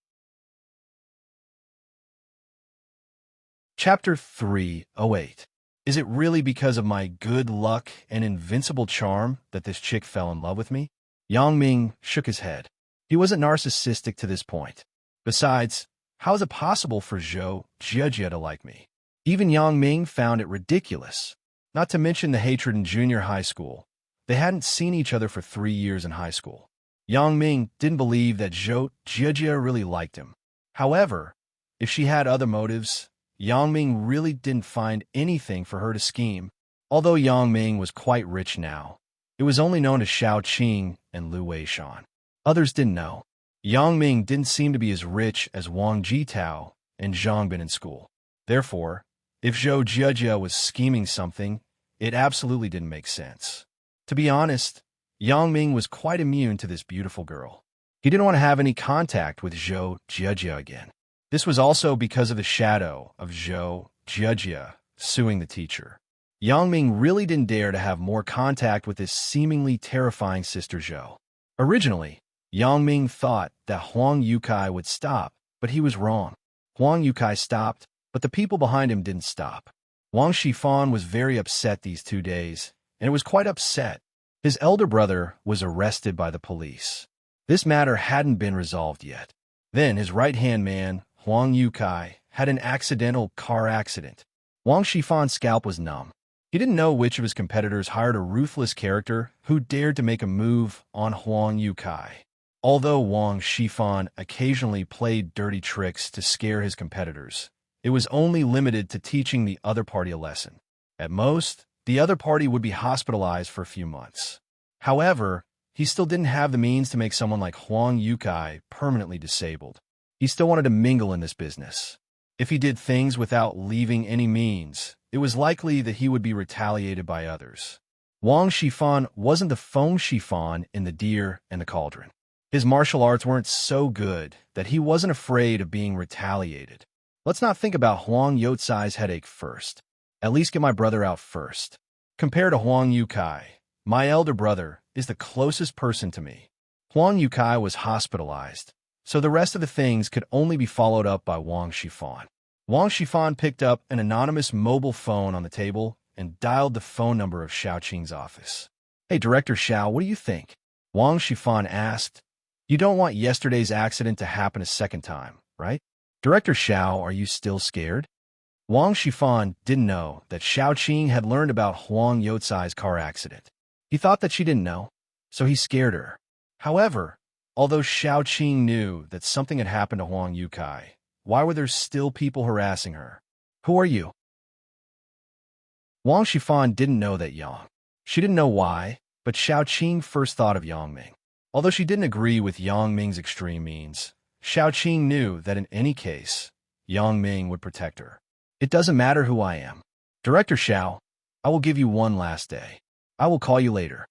Chapter 308. Is it really because of my good luck and invincible charm that this chick fell in love with me? Yang Ming shook his head. He wasn't narcissistic to this point. Besides, how is it possible for Zhou Jiejia to like me? Even Yang Ming found it ridiculous. Not to mention the hatred in junior high school. They hadn't seen each other for 3 years in high school. Yang Ming didn't believe that Zhou Jiejia really liked him. However, if she had other motives, Yang Ming really didn't find anything for her to scheme. Although Yang Ming was quite rich now, it was only known to Xiao Qing and Lu Weishan. Others didn't know. Yang Ming didn't seem to be as rich as Wang Jitao and Zhang Bin in school. Therefore, if Zhou Jiejia was scheming something, it absolutely didn't make sense. To be honest, Yang Ming was quite immune to this beautiful girl. He didn't want to have any contact with Zhou Jiejia again. This was also because of the shadow of Zhou Jiejia suing the teacher. Yang Ming really didn't dare to have more contact with this seemingly terrifying sister Zhou. Originally, Yang Ming thought that Huang Yukai would stop, but he was wrong. Huang Yukai stopped, but the people behind him didn't stop. Wang Shifan was very upset these 2 days, and was quite upset. His elder brother was arrested by the police. This matter hadn't been resolved yet. Then his right-hand man, Huang Yukai, had an accidental car accident. Wang Shifan's scalp was numb. He didn't know which of his competitors hired a ruthless character who dared to make a move on Huang Yukai. Although Wang Shifan occasionally played dirty tricks to scare his competitors, it was only limited to teaching the other party a lesson. At most, the other party would be hospitalized for a few months. However, he still didn't have the means to make someone like Huang Yukai permanently disabled. He still wanted to mingle in this business. If he did things without leaving any means, it was likely that he would be retaliated by others. Wang Shifan wasn't the Feng Shifan in The Deer and the Cauldron. His martial arts weren't so good that he wasn't afraid of being retaliated. Let's not think about Huang Youcai's headache first. At least get my brother out first. Compared to Huang Yukai, my elder brother is the closest person to me. Huang Yukai was hospitalized, so the rest of the things could only be followed up by Wang Shifan. Wang Shifan picked up an anonymous mobile phone on the table and dialed the phone number of Xiao Qing's office. "Hey, Director Xiao, what do you think?" Wang Shifan asked. "You don't want yesterday's accident to happen a second time, right?" "Director Xiao, are you still scared?" Wang Shifan didn't know that Xiao Qing had learned about Huang Youcai's car accident. He thought that she didn't know, so he scared her. However, although Xiao Qing knew that something had happened to Huang Yukai, why were there still people harassing her? "Who are you?" Wang Shifan didn't know that Yang. She didn't know why, but Xiao Qing first thought of Yang Ming. Although she didn't agree with Yang Ming's extreme means, Xiao Qing knew that in any case, Yang Ming would protect her. "It doesn't matter who I am. Director Xiao, I will give you one last day. I will call you later."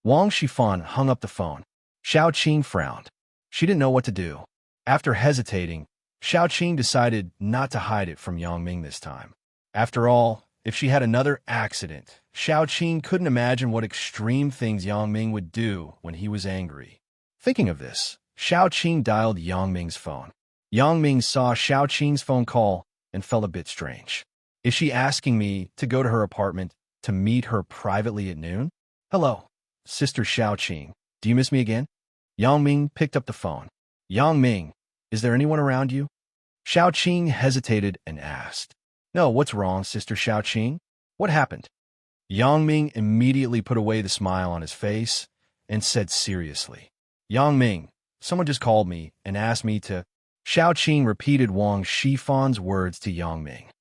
Wang Shifan hung up the phone. Xiao Qing frowned. She didn't know what to do. After hesitating, Xiao Qing decided not to hide it from Yang Ming this time. After all, if she had another accident, Xiao Qing couldn't imagine what extreme things Yang Ming would do when he was angry. Thinking of this, Xiao Qing dialed Yang Ming's phone. Yang Ming saw Xiao Qing's phone call and felt a bit strange. Is she asking me to go to her apartment to meet her privately at noon? "Hello, Sister Xiao Qing. Do you miss me again?" Yang Ming picked up the phone. "Yang Ming, is there anyone around you?" Xiao Qing hesitated and asked. "No, what's wrong, Sister Xiao Qing? What happened?" Yang Ming immediately put away the smile on his face and said seriously, "Yang Ming, someone just called me and asked me to—" Xiao Qing repeated Wang Shifan's words to Yang Ming.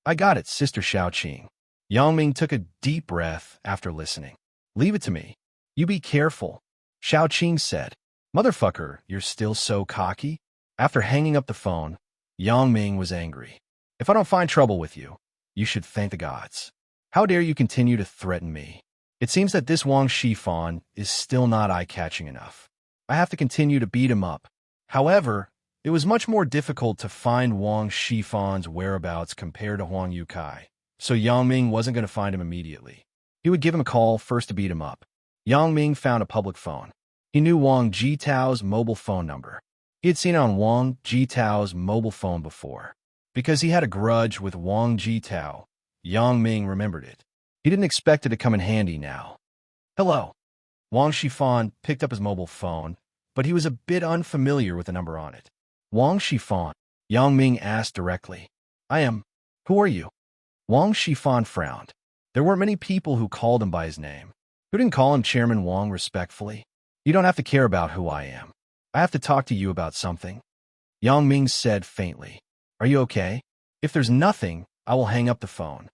"I got it, Sister Xiao Qing." Yang Ming took a deep breath after listening. "Leave it to me. You be careful," Xiao Qing said. "Motherfucker, you're still so cocky?" After hanging up the phone, Yang Ming was angry. "If I don't find trouble with you, you should thank the gods. How dare you continue to threaten me? It seems that this Wang Shifan is still not eye-catching enough. I have to continue to beat him up." However, it was much more difficult to find Wang Shifan's whereabouts compared to Huang Yukai, so Yang Ming wasn't going to find him immediately. He would give him a call first to beat him up. Yang Ming found a public phone. He knew Wang Jitao's mobile phone number. He had seen it on Wang Jitao's mobile phone before. Because he had a grudge with Wang Jitao, Yang Ming remembered it. He didn't expect it to come in handy now. "Hello." Wang Shifan picked up his mobile phone, but he was a bit unfamiliar with the number on it. "Wang Shifan?" Yang Ming asked directly. "I am. Who are you?" Wang Shifan frowned. There weren't many people who called him by his name. Who didn't call him Chairman Wang respectfully? "You don't have to care about who I am. I have to talk to you about something," Yang Ming said faintly. "Are you okay? If there's nothing, I will hang up the phone."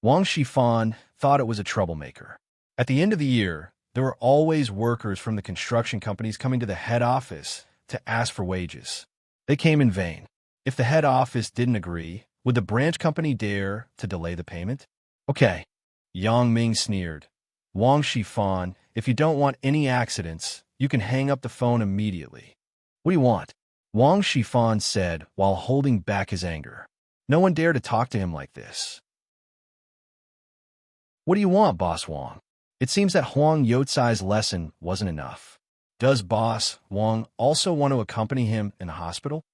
Wang Shifan thought it was a troublemaker. At the end of the year, there were always workers from the construction companies coming to the head office to ask for wages. They came in vain. If the head office didn't agree, would the branch company dare to delay the payment? "Okay," Yang Ming sneered. "Wang Shifan, if you don't want any accidents, you can hang up the phone immediately." "What do you want?" Wang Shifan said while holding back his anger. No one dared to talk to him like this. "What do you want, Boss Wang?" It seems that Huang Youcai's lesson wasn't enough. Does Boss Wang also want to accompany him in the hospital?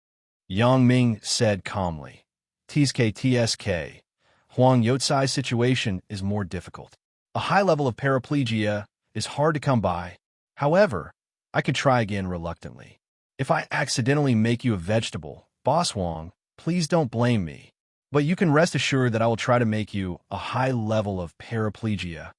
Yang Ming said calmly. TSK. Huang Youcai's situation is more difficult. A high level of paraplegia is hard to come by. However, I could try again reluctantly. If I accidentally make you a vegetable, Boss Wang, please don't blame me. But you can rest assured that I will try to make you a high level of paraplegia.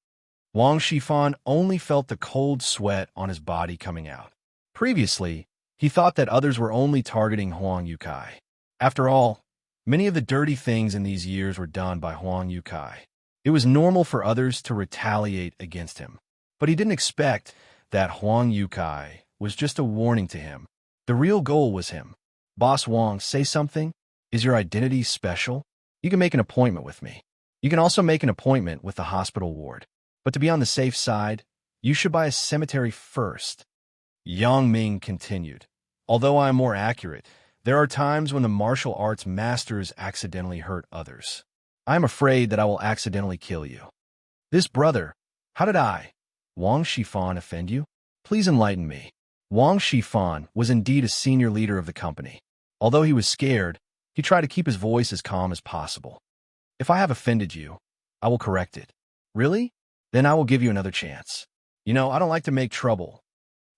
Wang Shifan only felt the cold sweat on his body coming out. Previously, he thought that others were only targeting Huang Yukai. After all, many of the dirty things in these years were done by Huang Yukai. It was normal for others to retaliate against him. But he didn't expect that Huang Yukai was just a warning to him. The real goal was him. Boss Wang, say something? Is your identity special? You can make an appointment with me. You can also make an appointment with the hospital ward. But to be on the safe side, you should buy a cemetery first. Yang Ming continued. Although I am more accurate, there are times when the martial arts masters accidentally hurt others. I am afraid that I will accidentally kill you. This brother, how did I, Wang Shifan, offend you? Please enlighten me. Wang Shifan was indeed a senior leader of the company. Although he was scared, he tried to keep his voice as calm as possible. If I have offended you, I will correct it. Really? Then I will give you another chance. You know, I don't like to make trouble.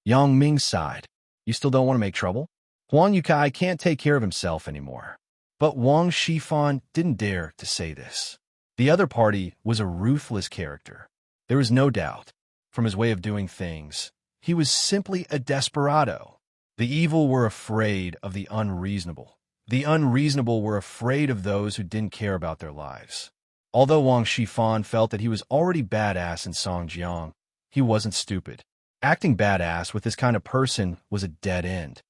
Yang Ming sighed. You still don't want to make trouble? Huang Yukai can't take care of himself anymore. But Wang Shifan didn't dare to say this. The other party was a ruthless character. There was no doubt, from his way of doing things, he was simply a desperado. The evil were afraid of the unreasonable. The unreasonable were afraid of those who didn't care about their lives. Although Wang Shifan felt that he was already badass in Songjiang, he wasn't stupid. Acting badass with this kind of person was a dead end.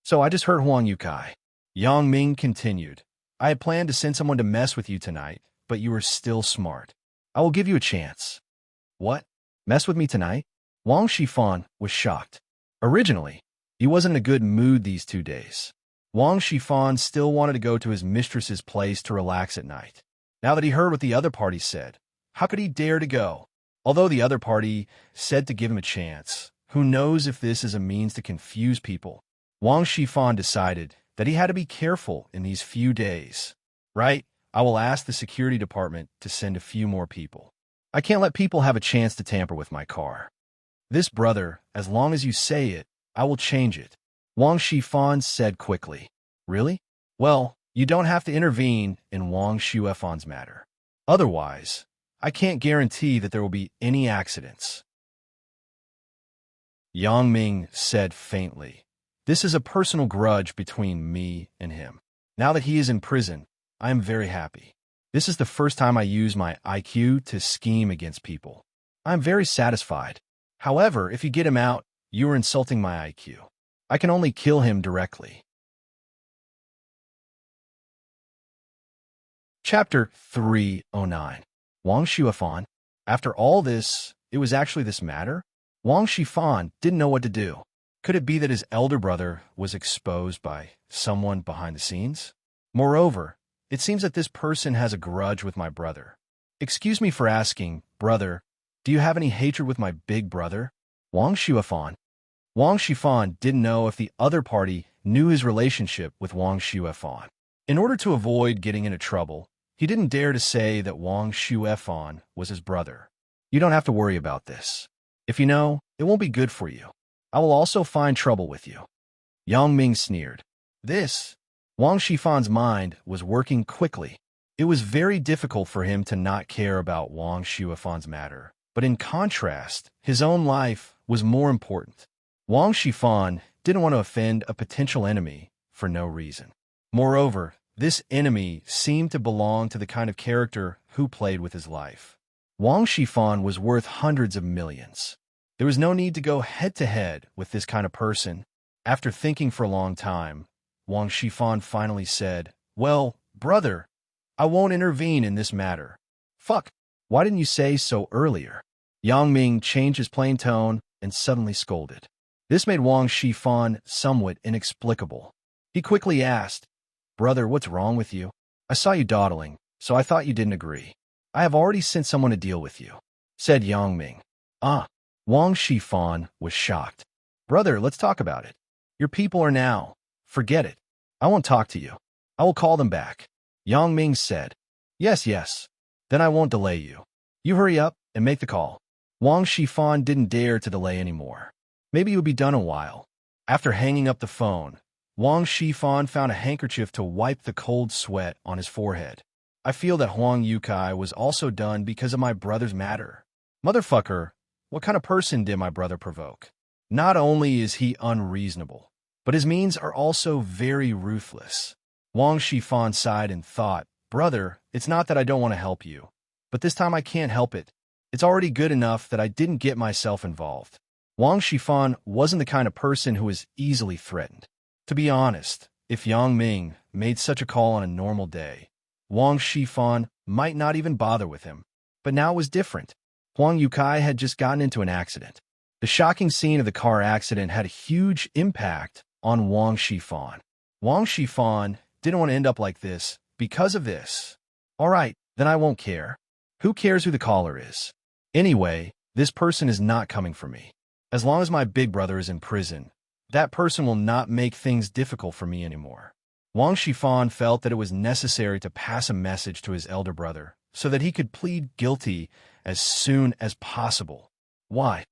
So I just hurt Huang Yukai. Yang Ming continued. I had planned to send someone to mess with you tonight, but you were still smart. I will give you a chance. What? Mess with me tonight? Wang Shifan was shocked. Originally, he wasn't in a good mood these 2 days. Wang Shifan still wanted to go to his mistress's place to relax at night. Now that he heard what the other party said, how could he dare to go? Although the other party said to give him a chance, who knows if this is a means to confuse people? Wang Shifan decided that he had to be careful in these few days. Right, I will ask the security department to send a few more people. I can't let people have a chance to tamper with my car. This brother, as long as you say it, I will change it. Wang Shifan said quickly. Really? Well, you don't have to intervene in Wang Shuefan's matter. Otherwise, I can't guarantee that there will be any accidents. Yang Ming said faintly. This is a personal grudge between me and him. Now that he is in prison, I am very happy. This is the first time I use my IQ to scheme against people. I am very satisfied. However, if you get him out, you are insulting my IQ. I can only kill him directly. Chapter 309. Wang Shuefan. After all this, it was actually this matter? Wang Shifan didn't know what to do. Could it be that his elder brother was exposed by someone behind the scenes? Moreover, it seems that this person has a grudge with my brother. Excuse me for asking, brother, do you have any hatred with my big brother? Wang Shuefan. Wang Shifan didn't know if the other party knew his relationship with Wang Shuefan. In order to avoid getting into trouble, he didn't dare to say that Wang Shuefan was his brother. You don't have to worry about this. If you know, it won't be good for you. I will also find trouble with you. Yang Ming sneered. Wang Shifan's mind was working quickly. It was very difficult for him to not care about Wang Shuefan's matter, but in contrast, his own life was more important. Wang Shifan didn't want to offend a potential enemy for no reason. Moreover, this enemy seemed to belong to the kind of character who played with his life. Wang Shifan was worth hundreds of millions. There was no need to go head-to-head with this kind of person. After thinking for a long time, Wang Shifan finally said, Well, brother, I won't intervene in this matter. Fuck, why didn't you say so earlier? Yang Ming changed his plain tone and suddenly scolded. This made Wang Shifan somewhat inexplicable. He quickly asked, Brother, what's wrong with you? I saw you dawdling, so I thought you didn't agree. I have already sent someone to deal with you, said Yang Ming. Wang Shifan was shocked. Brother, let's talk about it. Your people are now. Forget it. I won't talk to you. I will call them back. Yang Ming said. Yes. Then I won't delay you. You hurry up and make the call. Wang Shifan didn't dare to delay anymore. Maybe it would be done in a while. After hanging up the phone, Wang Shifan found a handkerchief to wipe the cold sweat on his forehead. I feel that Huang Yukai was also done because of my brother's matter. Motherfucker, what kind of person did my brother provoke? Not only is he unreasonable, but his means are also very ruthless. Wang Shifan sighed and thought, Brother, it's not that I don't want to help you, but this time I can't help it. It's already good enough that I didn't get myself involved. Wang Shifan wasn't the kind of person who was easily threatened. To be honest, if Yang Ming made such a call on a normal day, Wang Shifan might not even bother with him. But now it was different. Huang Yukai had just gotten into an accident. The shocking scene of the car accident had a huge impact on Wang Shifan. Wang Shifan didn't want to end up like this because of this. All right, then I won't care. Who cares who the caller is? Anyway, this person is not coming for me. As long as my big brother is in prison, that person will not make things difficult for me anymore. Wang Shifan felt that it was necessary to pass a message to his elder brother so that he could plead guilty as soon as possible. Why?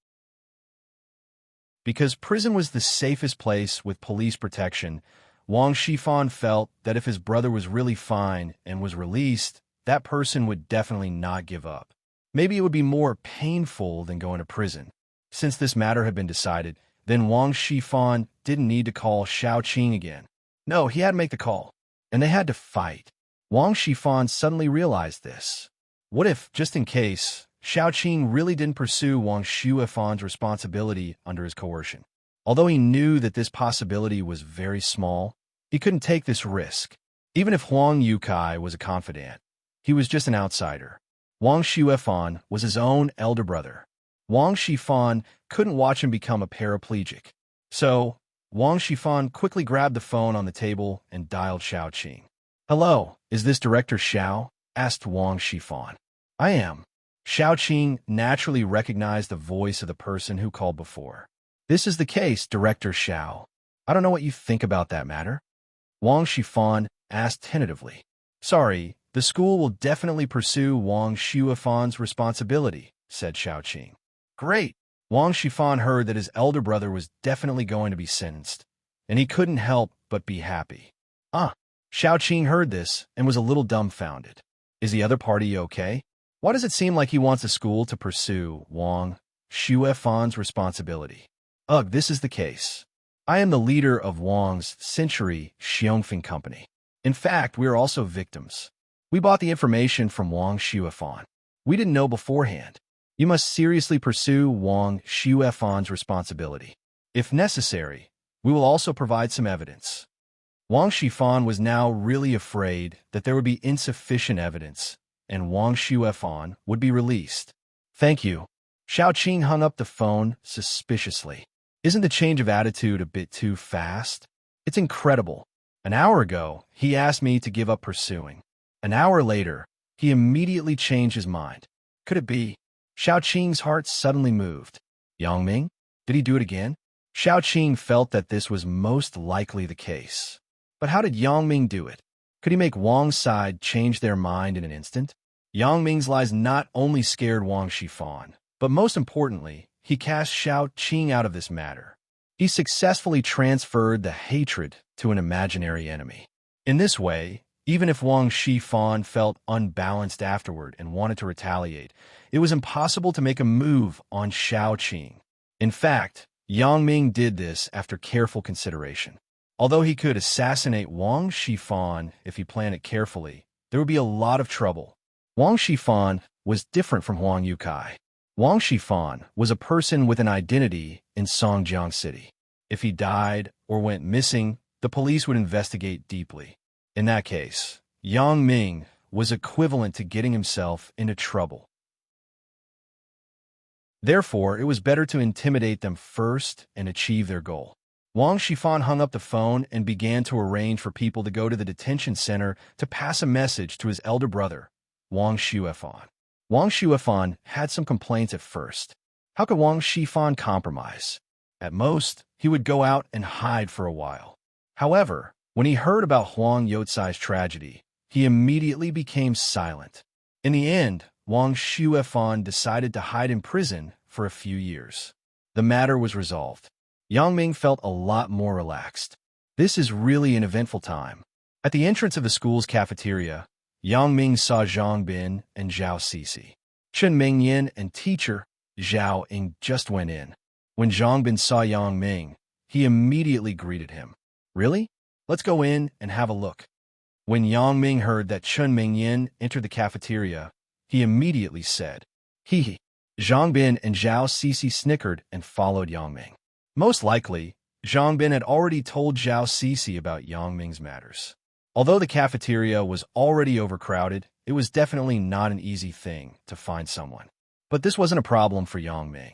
Because prison was the safest place with police protection, Wang Shifan felt that if his brother was really fine and was released, that person would definitely not give up. Maybe it would be more painful than going to prison. Since this matter had been decided, then Wang Shifan didn't need to call Xiao Qing again. No, he had to make the call, and they had to fight. Wang Shifan suddenly realized this. What if, just in case, Xiao Qing really didn't pursue Wang Shuifan's responsibility under his coercion? Although he knew that this possibility was very small, he couldn't take this risk. Even if Huang Yukai was a confidant, he was just an outsider. Wang Shuifan was his own elder brother. Wang Shifan couldn't watch him become a paraplegic. So, Wang Shifan quickly grabbed the phone on the table and dialed Xiao Qing. "Hello, is this Director Xiao?" asked Wang Shifan. "I am." Xiao Qing naturally recognized the voice of the person who called before. "This is the case, Director Xiao. I don't know what you think about that matter." Wang Shifan asked tentatively. "Sorry, the school will definitely pursue Wang Shuifan's responsibility," said Xiao Qing. "Great!" Wang Shifan heard that his elder brother was definitely going to be sentenced, and he couldn't help but be happy. Xiao Qing heard this and was a little dumbfounded. Is the other party okay? Why does it seem like he wants the school to pursue Wang Shuifan's responsibility? Ugh, this is the case. I am the leader of Wang's Century Xiongfeng Company. In fact, we are also victims. We bought the information from Wang Shuifan. We didn't know beforehand. You must seriously pursue Wang Shuifan's responsibility. If necessary, we will also provide some evidence. Wang Shifan was now really afraid that there would be insufficient evidence, and Wang Shuifan would be released. "Thank you." Xiao Qing hung up the phone suspiciously. Isn't the change of attitude a bit too fast? It's incredible. An hour ago, he asked me to give up pursuing. An hour later, he immediately changed his mind. Could it be? Xiao Qing's heart suddenly moved. Yang Ming? Did he do it again? Xiao Qing felt that this was most likely the case. But how did Yang Ming do it? Could he make Wang's side change their mind in an instant? Yang Ming's lies not only scared Wang Shifan, but most importantly, he cast Xiao Qing out of this matter. He successfully transferred the hatred to an imaginary enemy. In this way, even if Wang Shifan felt unbalanced afterward and wanted to retaliate, it was impossible to make a move on Xiao Qing. In fact, Yang Ming did this after careful consideration. Although he could assassinate Wang Shifan if he planned it carefully, there would be a lot of trouble. Wang Shifan was different from Huang Yukai. Wang Shifan was a person with an identity in Songjiang City. If he died or went missing, the police would investigate deeply. In that case, Yang Ming was equivalent to getting himself into trouble. Therefore, it was better to intimidate them first and achieve their goal. Wang Shifan hung up the phone and began to arrange for people to go to the detention center to pass a message to his elder brother, Wang Shuifan. Wang Shuifan had some complaints at first. How could Wang Shifan compromise? At most, he would go out and hide for a while. However, when he heard about Huang Youcai's tragedy, he immediately became silent. In the end, Wang Shuifan decided to hide in prison for a few years. The matter was resolved. Yang Ming felt a lot more relaxed. This is really an eventful time. At the entrance of the school's cafeteria, Yang Ming saw Zhang Bin and Zhao Sisi. Chen Mingyan and teacher Zhao Ying just went in. When Zhang Bin saw Yang Ming, he immediately greeted him. "Really? Let's go in and have a look." When Yang Ming heard that Chen Mingyan entered the cafeteria, he immediately said, "Hee." Zhang Bin and Zhao Cixi snickered and followed Yang Ming. Most likely, Zhang Bin had already told Zhao Cixi about Yang Ming's matters. Although the cafeteria was already overcrowded, it was definitely not an easy thing to find someone. But this wasn't a problem for Yang Ming.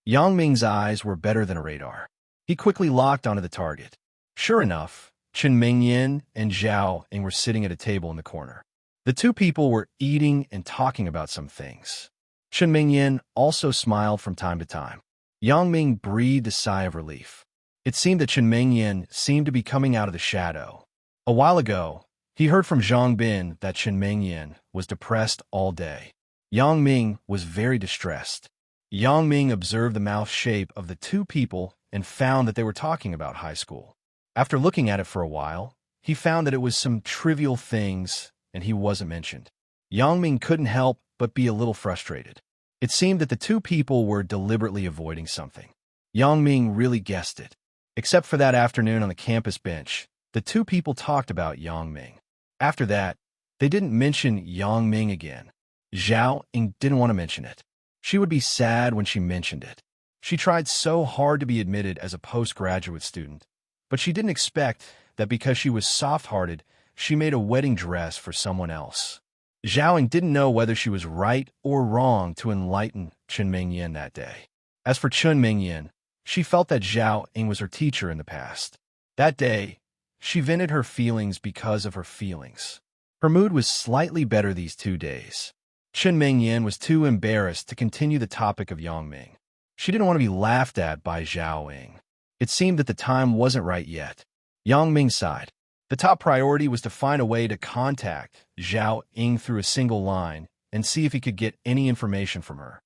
Yang Ming's eyes were better than a radar. He quickly locked onto the target. Sure enough, Chen Mingyan and Zhao Ying were sitting at a table in the corner. The two people were eating and talking about some things. Chen Mingyan also smiled from time to time. Yang Ming breathed a sigh of relief. It seemed that Chen Mingyan seemed to be coming out of the shadow. A while ago, he heard from Zhang Bin that Chen Mingyan was depressed all day. Yang Ming was very distressed. Yang Ming observed the mouth shape of the two people and found that they were talking about high school. After looking at it for a while, he found that it was some trivial things and he wasn't mentioned. Yang Ming couldn't help but be a little frustrated. It seemed that the two people were deliberately avoiding something. Yang Ming really guessed it. Except for that afternoon on the campus bench, the two people talked about Yang Ming. After that, they didn't mention Yang Ming again. Zhao Ying didn't want to mention it. She would be sad when she mentioned it. She tried so hard to be admitted as a postgraduate student, but she didn't expect that because she was soft-hearted, she made a wedding dress for someone else. Zhao Ying didn't know whether she was right or wrong to enlighten Chen Mingyan that day. As for Chen Mingyan, she felt that Zhao Ying was her teacher in the past. That day, she vented her feelings because of her feelings. Her mood was slightly better these 2 days. Chen Mingyan was too embarrassed to continue the topic of Yang Ming. She didn't want to be laughed at by Zhao Ying. It seemed that the time wasn't right yet. Yang Ming sighed. The top priority was to find a way to contact Zhao Ying through a single line and see if he could get any information from her.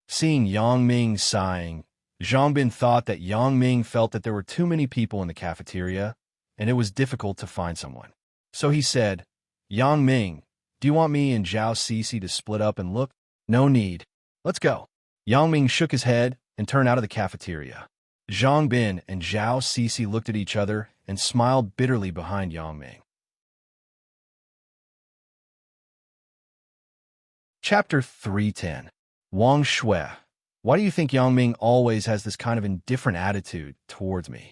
Seeing Yang Ming sighing, Zhang Bin thought that Yang Ming felt that there were too many people in the cafeteria and it was difficult to find someone. So he said, "Yang Ming, do you want me and Zhao Cixi to split up and look?" "No need. Let's go." Yang Ming shook his head and turned out of the cafeteria. Zhang Bin and Zhao Cixi looked at each other and smiled bitterly behind Yang Ming. Chapter 310. Wang Shui. Why do you think Yang Ming always has this kind of indifferent attitude towards me?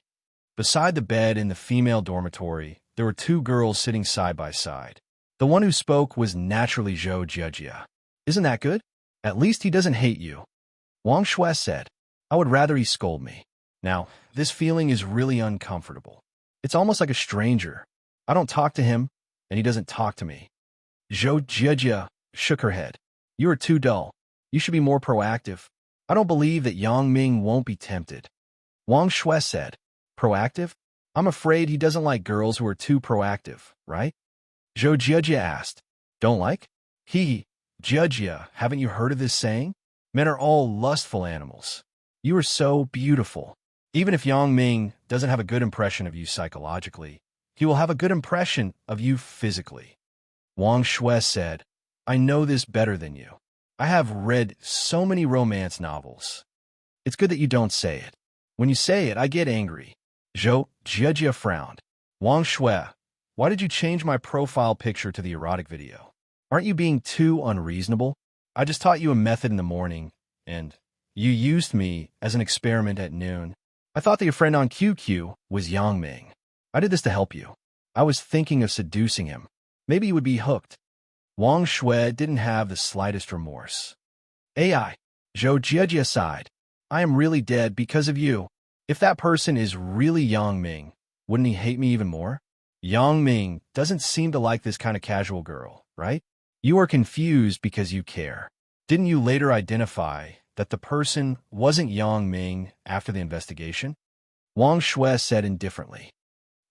Beside the bed in the female dormitory, there were two girls sitting side by side. The one who spoke was naturally Zhou Jejia. "Isn't that good? At least he doesn't hate you," Wang Shui said. "I would rather he scold me. Now, this feeling is really uncomfortable. It's almost like a stranger. I don't talk to him, and he doesn't talk to me." Zhou Jejia shook her head. "You are too dull. You should be more proactive. I don't believe that Yang Ming won't be tempted." Wang Shui said, "Proactive? I'm afraid he doesn't like girls who are too proactive, right?" Zhou Jejia asked. "Don't like?" Jejia, haven't you heard of this saying? Men are all lustful animals. You are so beautiful. Even if Yang Ming doesn't have a good impression of you psychologically, he will have a good impression of you physically. Wang Shui said, "I know this better than you. I have read so many romance novels. It's good that you don't say it. When you say it, I get angry." Zhou Jejia frowned. "Wang Shui, why did you change my profile picture to the erotic video? Aren't you being too unreasonable? I just taught you a method in the morning, and you used me as an experiment at noon. I thought that your friend on QQ was Yang Ming. I did this to help you. I was thinking of seducing him. Maybe you would be hooked." Wang Shui didn't have the slightest remorse. "AI," Zhou Jejia sighed. "I am really dead because of you. If that person is really Yang Ming, wouldn't he hate me even more? Yang Ming doesn't seem to like this kind of casual girl, right? You are confused because you care. Didn't you later identify that the person wasn't Yang Ming after the investigation?" Wang Shui said indifferently.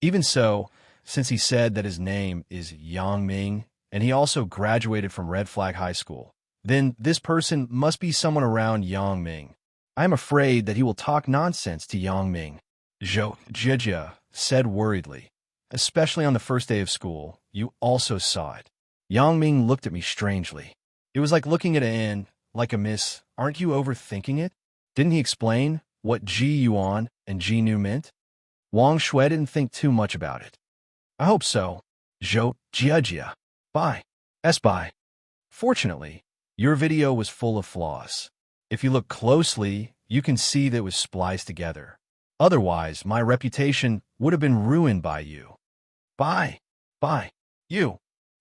"Even so, since he said that his name is Yang Ming, and he also graduated from Red Flag High School, then this person must be someone around Yang Ming. I am afraid that he will talk nonsense to Yang Ming," Zhou Jejia said worriedly. "Especially on the first day of school, you also saw it." Yang Ming looked at me strangely. It was like looking at like a miss, "Aren't you overthinking it?" Didn't he explain what Ji Yuan and Ji Nu meant? Wang Shui didn't think too much about it. "I hope so." Zhou Jejia. Bye. Bye. Fortunately, Your video was full of flaws. If you look closely, you can see that it was spliced together. Otherwise, my reputation would have been ruined by you. By you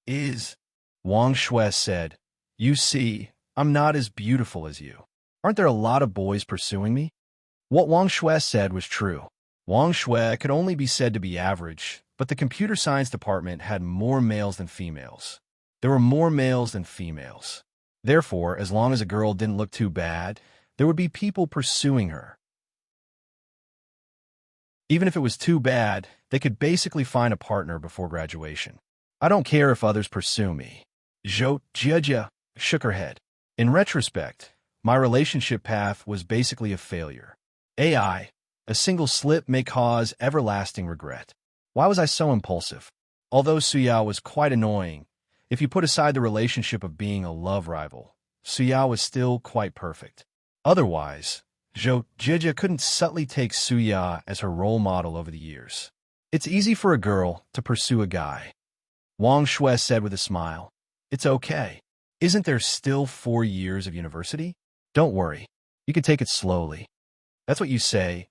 is, Wang Shui said. You see, I'm not as beautiful as you. Aren't there a lot of boys pursuing me? What Wang Shui said was true. Wang Shui could only be said to be average, but the computer science department had more males than females. There were more males than females. Therefore, as long as a girl didn't look too bad, there would be people pursuing her. Even if it was too bad, they could basically find a partner before graduation. I don't care if others pursue me. Zhou Jia shook her head. In retrospect, my relationship path was basically a failure. A single slip may cause everlasting regret. Why was I so impulsive? Although Suyao was quite annoying, if you put aside the relationship of being a love rival, Suyao was still quite perfect. Otherwise, Zhou Jia couldn't subtly take Suya as her role model over the years. It's easy for a girl to pursue a guy. Wang Shui said with a smile. It's okay. Isn't there still 4 years of university? Don't worry. You can take it slowly. That's what you say.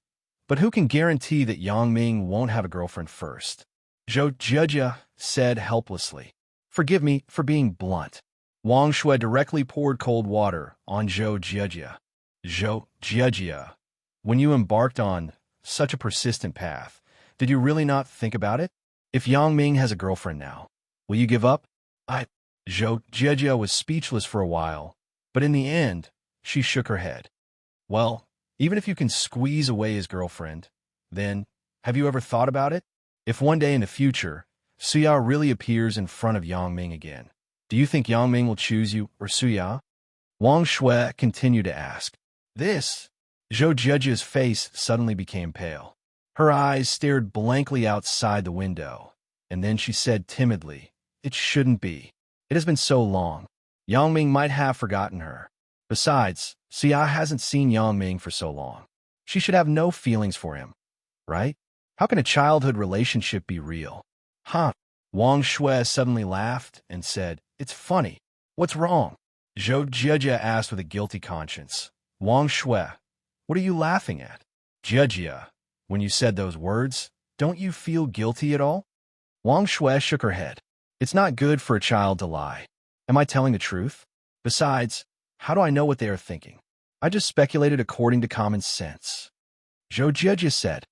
But who can guarantee that Yang Ming won't have a girlfriend first? Zhou Jia said helplessly. Forgive me for being blunt. Wang Shui directly poured cold water on Zhou Jia. Zhou Jia, when you embarked on such a persistent path, did you really not think about it? If Yang Ming has a girlfriend now, will you give up? Zhou Jia was speechless for a while, but in the end, she shook her head. Well, even if you can squeeze away his girlfriend, then, have you ever thought about it? If one day in the future, Suya really appears in front of Yang Ming again, do you think Yang Ming will choose you or Suya? Wang Shui continued to ask. This, Zhou Jia's face suddenly became pale. Her eyes stared blankly outside the window, and then she said timidly, It shouldn't be. It has been so long. Yang Ming might have forgotten her. Besides, Suya hasn't seen Yang Ming for so long. She should have no feelings for him, right? How can a childhood relationship be real? Huh? Wang Shui suddenly laughed and said, It's funny. What's wrong? Zhou Jia asked with a guilty conscience. Wang Shui, what are you laughing at? Jia, when you said those words, don't you feel guilty at all? Wang Shui shook her head. It's not good for a child to lie. Am I telling the truth? Besides, how do I know what they are thinking? I just speculated according to common sense. Zhou Jia said.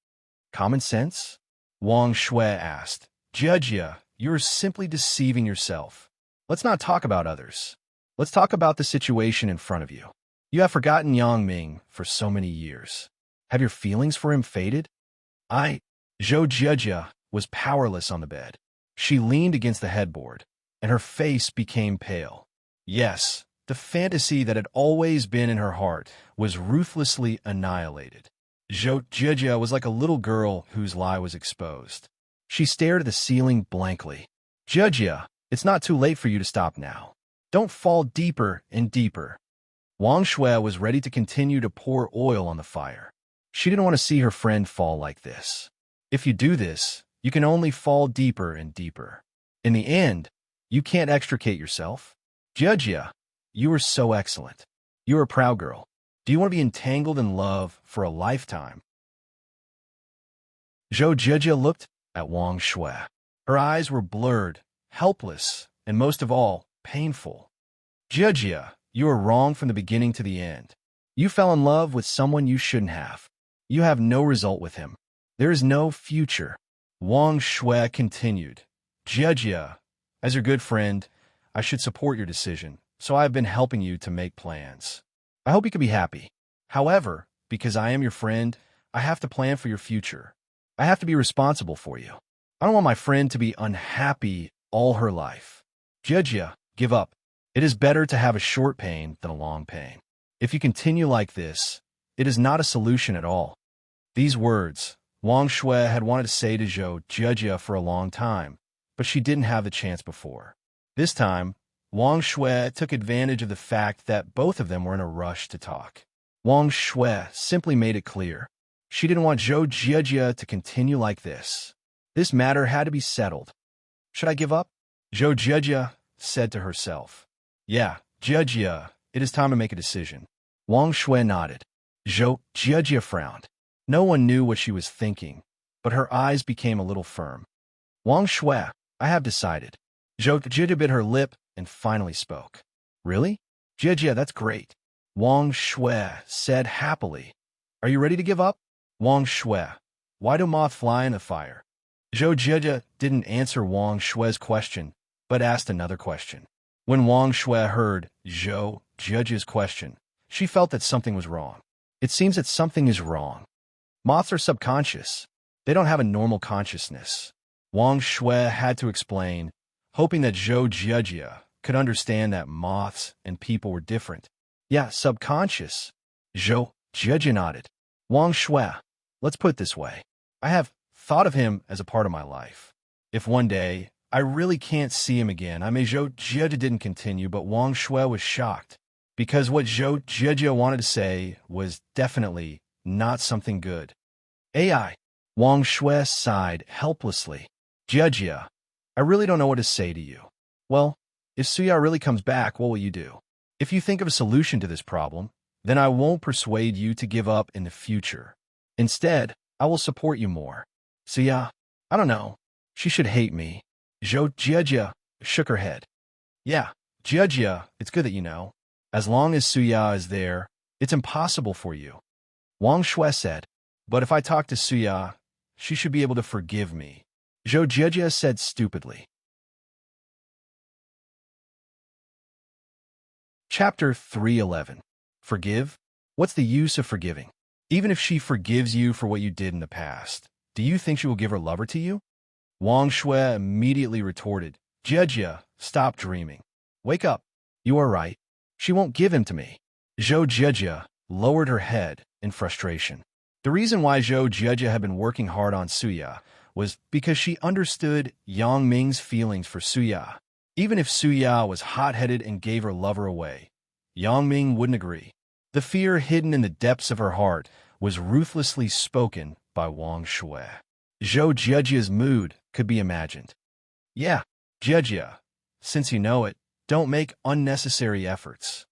Common sense? Wang Shui asked. Jia, you're simply deceiving yourself. Let's not talk about others. Let's talk about the situation in front of you. You have forgotten Yang Ming for so many years. Have your feelings for him faded? Zhou Jia was powerless on the bed. She leaned against the headboard, and her face became pale. Yes, the fantasy that had always been in her heart was ruthlessly annihilated. Zhou Jia was like a little girl whose lie was exposed. She stared at the ceiling blankly. Jia, it's not too late for you to stop now. Don't fall deeper and deeper. Wang Shui was ready to continue to pour oil on the fire. She didn't want to see her friend fall like this. If you do this, you can only fall deeper and deeper. In the end, you can't extricate yourself. Jia, you are so excellent. You're a proud girl. Do you want to be entangled in love for a lifetime? Zhou Jia looked at Wang Shui. Her eyes were blurred, helpless, and most of all, painful. Jia, you are wrong from the beginning to the end. You fell in love with someone you shouldn't have. You have no result with him. There is no future. Wang Shui continued. Jia, as your good friend, I should support your decision, so I have been helping you to make plans. I hope you can be happy. However, because I am your friend, I have to plan for your future. I have to be responsible for you. I don't want my friend to be unhappy all her life. Jia, give up. It is better to have a short pain than a long pain. If you continue like this, it is not a solution at all. These words, Wang Shui had wanted to say to Zhou Jia for a long time, but she didn't have the chance before. This time, Wang Shui took advantage of the fact that both of them were in a rush to talk. Wang Shui simply made it clear. She didn't want Zhou Jia to continue like this. This matter had to be settled. Should I give up? Zhou Jia said to herself. Yeah, Jia, it is time to make a decision. Wang Shui nodded. Zhou Jia frowned. No one knew what she was thinking, but her eyes became a little firm. Wang Shui, I have decided. Zhou Jia bit her lip and finally spoke. Really? Jia, that's great. Wang Shui said happily. Are you ready to give up? Wang Shui, why do moths fly in the fire? Zhou Jia didn't answer Wang Shui's question, but asked another question. When Wang Shui heard Zhou Jia's question, she felt that something was wrong. It seems that something is wrong. Moths are subconscious. They don't have a normal consciousness. Wang Shui had to explain, hoping that Zhou Jia could understand that moths and people were different. Yeah, subconscious. Zhou Jia nodded. Wang Shui, let's put it this way. I have thought of him as a part of my life. If one day I really can't see him again, I may. Zhou Jia didn't continue, but Wang Shui was shocked, because what Zhou Jia wanted to say was definitely not something good. AI. Wang Shui sighed helplessly. Jia, I really don't know what to say to you. Well, if Suya really comes back, what will you do? If you think of a solution to this problem, then I won't persuade you to give up in the future. Instead, I will support you more. Suya, I don't know. She should hate me. Zhou Jia shook her head. Yeah, Jia, it's good that you know. As long as Suya is there, it's impossible for you. Wang Shui said, but if I talk to Suya, she should be able to forgive me. Zhou Jia said stupidly. Chapter 311. Forgive? What's the use of forgiving? Even if she forgives you for what you did in the past, do you think she will give her lover to you? Wang Shui immediately retorted, Jia, stop dreaming. Wake up. You are right. She won't give him to me. Zhou Jia lowered her head in frustration. The reason why Zhou Jia had been working hard on Suya was because she understood Yang Ming's feelings for Suya. Even if Suya was hot-headed and gave her lover away, Yang Ming wouldn't agree. The fear hidden in the depths of her heart was ruthlessly spoken by Wang Shui. Zhou Jia's mood could be imagined. Yeah, Jia, since you know it, don't make unnecessary efforts.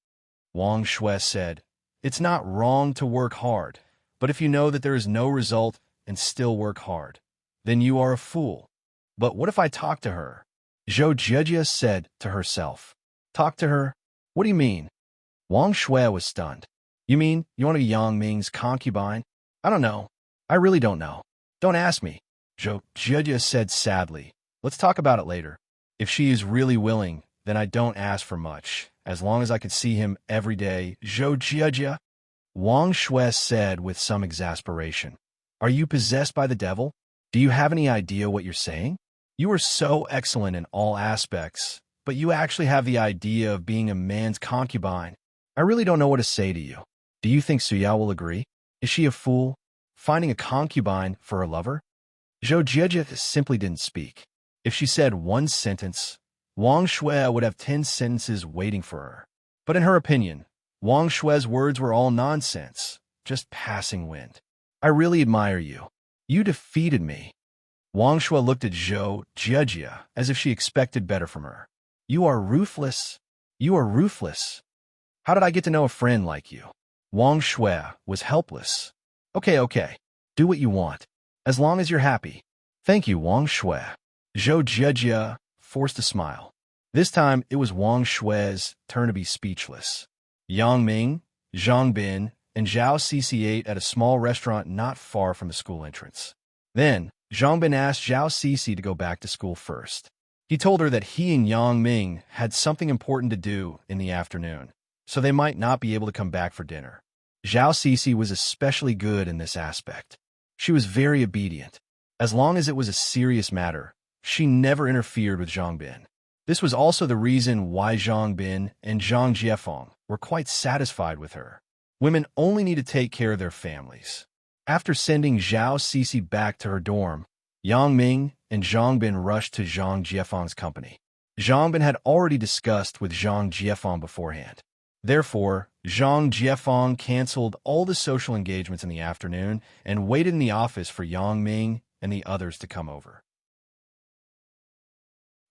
Wang Shui said, it's not wrong to work hard, but if you know that there is no result and still work hard, then you are a fool. But what if I talk to her? Zhou Jia said to herself. Talk to her? What do you mean? Wang Shui was stunned. You mean you want to be Yang Ming's concubine? I don't know. I really don't know. Don't ask me. Zhou Jia said sadly. Let's talk about it later. If she is really willing, then I don't ask for much, as long as I could see him every day. Zhou Jia. Wang Shui said with some exasperation. Are you possessed by the devil? Do you have any idea what you're saying? You are so excellent in all aspects, but you actually have the idea of being a man's concubine. I really don't know what to say to you. Do you think Suya will agree? Is she a fool, finding a concubine for her lover? Zhou Jia simply didn't speak. If she said one sentence, Wang Shui would have 10 sentences waiting for her. But in her opinion, Wang Shui's words were all nonsense, just passing wind. I really admire you. You defeated me. Wang Shui looked at Zhou Jia as if she expected better from her. You are ruthless. You are ruthless. How did I get to know a friend like you? Wang Shui was helpless. Okay. Do what you want, as long as you're happy. Thank you, Wang Shui. Zhou Jia forced a smile. This time, it was Wang Shui's turn to be speechless. Yang Ming, Zhang Bin, and Zhao Cixi ate at a small restaurant not far from the school entrance. Then, Zhang Bin asked Zhao Cixi to go back to school first. He told her that he and Yang Ming had something important to do in the afternoon, so they might not be able to come back for dinner. Zhao Cixi was especially good in this aspect. She was very obedient. As long as it was a serious matter, she never interfered with Zhang Bin. This was also the reason why Zhang Bin and Zhang Jiefeng were quite satisfied with her. Women only need to take care of their families. After sending Zhao Cixi back to her dorm, Yang Ming and Zhang Bin rushed to Zhang Jiefeng's company. Zhang Bin had already discussed with Zhang Jiefeng beforehand. Therefore, Zhang Jiefeng canceled all the social engagements in the afternoon and waited in the office for Yang Ming and the others to come over.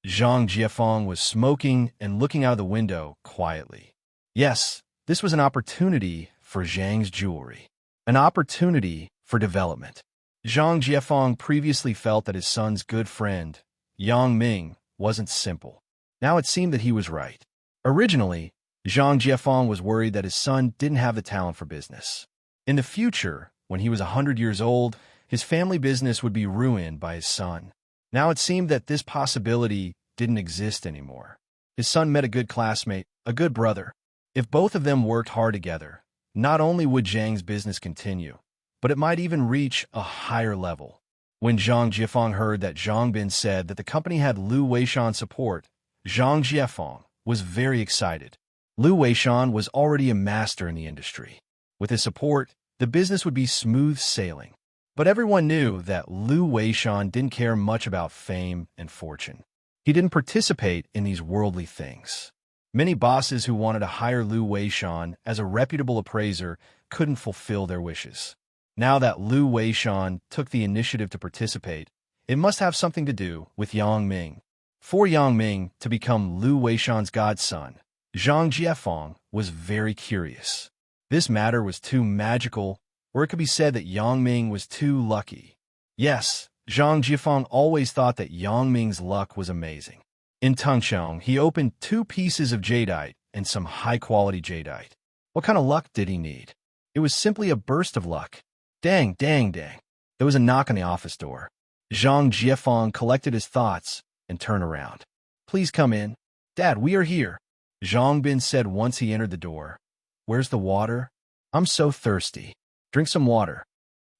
Zhang Jiefeng was smoking and looking out of the window quietly. Yes, this was an opportunity for Zhang's jewelry. An opportunity for development. Zhang Jiefeng previously felt that his son's good friend, Yang Ming, wasn't simple. Now it seemed that he was right. Originally, Zhang Jiefeng was worried that his son didn't have the talent for business. In the future, when he was 100 years old, his family business would be ruined by his son. Now it seemed that this possibility didn't exist anymore. His son met a good classmate, a good brother. If both of them worked hard together, not only would Zhang's business continue, but it might even reach a higher level. When Zhang Jiefeng heard that Zhang Bin said that the company had Lu Weishan's support, Zhang Jiefeng was very excited. Lu Weishan was already a master in the industry. With his support, the business would be smooth sailing. But everyone knew that Lu Weishan didn't care much about fame and fortune. He didn't participate in these worldly things. Many bosses who wanted to hire Lu Weishan as a reputable appraiser couldn't fulfill their wishes. Now that Lu Weishan took the initiative to participate, it must have something to do with Yang Ming. For Yang Ming to become Lu Weishan's godson, Zhang Jiefeng was very curious. This matter was too magical, or it could be said that Yang Ming was too lucky. Yes, Zhang Jiefeng always thought that Yang Ming's luck was amazing. In Tengchong, he opened 2 pieces of jadeite and some high-quality jadeite. What kind of luck did he need? It was simply a burst of luck. Dang, dang, dang. There was a knock on the office door. Zhang Jiefeng collected his thoughts and turned around. Please come in. Dad, we are here. Zhang Bin said once he entered the door. Where's the water? I'm so thirsty. Drink some water.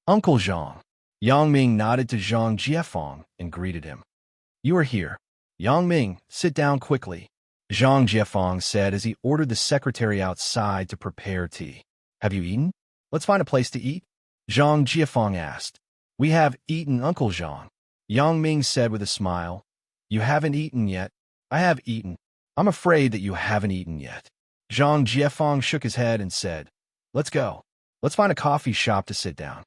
Uncle Zhang. Yang Ming nodded to Zhang Jiefeng and greeted him. You are here. Yang Ming, sit down quickly. Zhang Jiefeng said as he ordered the secretary outside to prepare tea. Have you eaten? Let's find a place to eat. Zhang Jiefeng asked. We have eaten, Uncle Zhang. Yang Ming said with a smile. You haven't eaten yet. I have eaten. I'm afraid that you haven't eaten yet. Zhang Jiefeng shook his head and said, Let's go. Let's find a coffee shop to sit down.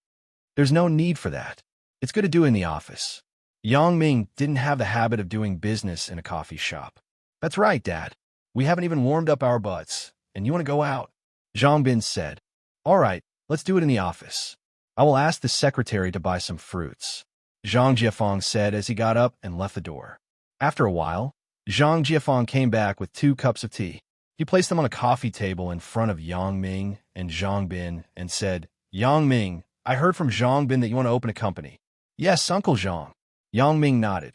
There's no need for that. It's good to do in the office. Yang Ming didn't have the habit of doing business in a coffee shop. That's right, Dad. We haven't even warmed up our butts, and you want to go out? Zhang Bin said. All right, let's do it in the office. I will ask the secretary to buy some fruits. Zhang Jiefeng said as he got up and left the door. After a while, Zhang Jiefeng came back with 2 cups of tea. He placed them on a coffee table in front of Yang Ming and Zhang Bin and said, Yang Ming, I heard from Zhang Bin that you want to open a company. Yes, Uncle Zhang. Yang Ming nodded.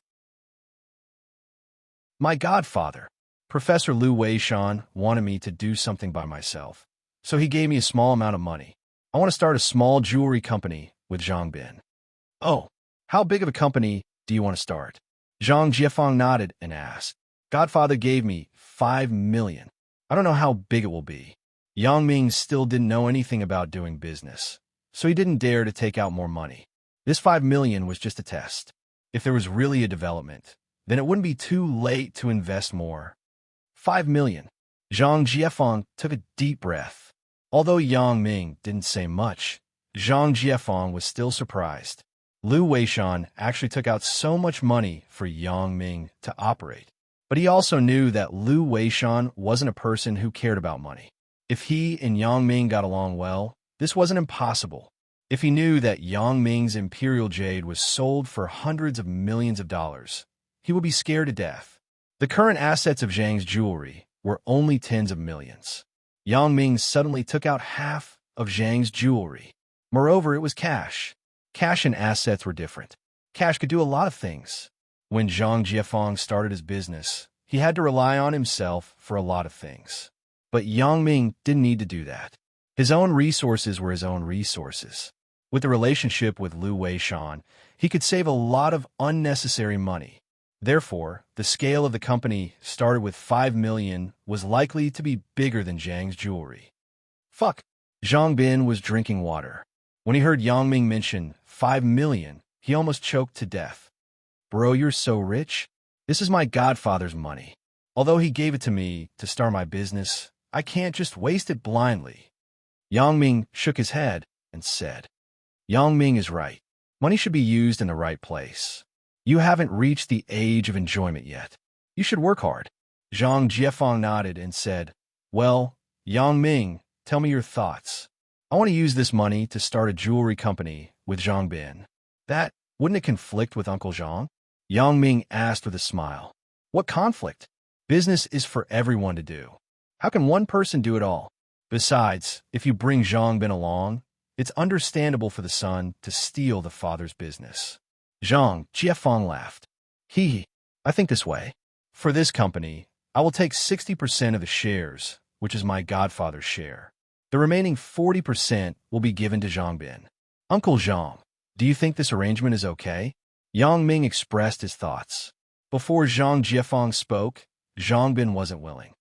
My godfather, Professor Lu Weishan, wanted me to do something by myself, so he gave me a small amount of money. I want to start a small jewelry company with Zhang Bin. Oh, how big of a company do you want to start? Zhang Jiefeng nodded and asked. Godfather gave me 5 million. I don't know how big it will be. Yang Ming still didn't know anything about doing business, so he didn't dare to take out more money. This 5 million was just a test. If there was really a development, then it wouldn't be too late to invest more. 5 million. Zhang Jiefeng took a deep breath. Although Yang Ming didn't say much, Zhang Jiefeng was still surprised. Lu Weishan actually took out so much money for Yang Ming to operate. But he also knew that Lu Weishan wasn't a person who cared about money. If he and Yang Ming got along well, this wasn't impossible. If he knew that Yang Ming's imperial jade was sold for hundreds of millions of dollars, he would be scared to death. The current assets of Zhang's jewelry were only tens of millions. Yang Ming suddenly took out half of Zhang's jewelry. Moreover, it was cash. Cash and assets were different. Cash could do a lot of things. When Zhang Jiefeng started his business, he had to rely on himself for a lot of things. But Yang Ming didn't need to do that. His own resources were his own resources. With the relationship with Lu Weishan, he could save a lot of unnecessary money. Therefore, the scale of the company started with 5 million was likely to be bigger than Zhang's jewelry. Fuck. Zhang Bin was drinking water. When he heard Yang Ming mention 5 million, he almost choked to death. Bro, you're so rich. This is my godfather's money. Although he gave it to me to start my business, I can't just waste it blindly. Yang Ming shook his head and said, Yang Ming is right. Money should be used in the right place. You haven't reached the age of enjoyment yet. You should work hard. Zhang Jiefang nodded and said, Well, Yang Ming, tell me your thoughts. I want to use this money to start a jewelry company with Zhang Bin. Wouldn't it conflict with Uncle Zhang? Yang Ming asked with a smile. What conflict? Business is for everyone to do. How can one person do it all? Besides, if you bring Zhang Bin along, it's understandable for the son to steal the father's business. Zhang Jiefang laughed. I think this way. For this company, I will take 60% of the shares, which is my godfather's share. The remaining 40% will be given to Zhang Bin. Uncle Zhang, do you think this arrangement is okay? Yang Ming expressed his thoughts. Before Zhang Jiefang spoke, Zhang Bin wasn't willing.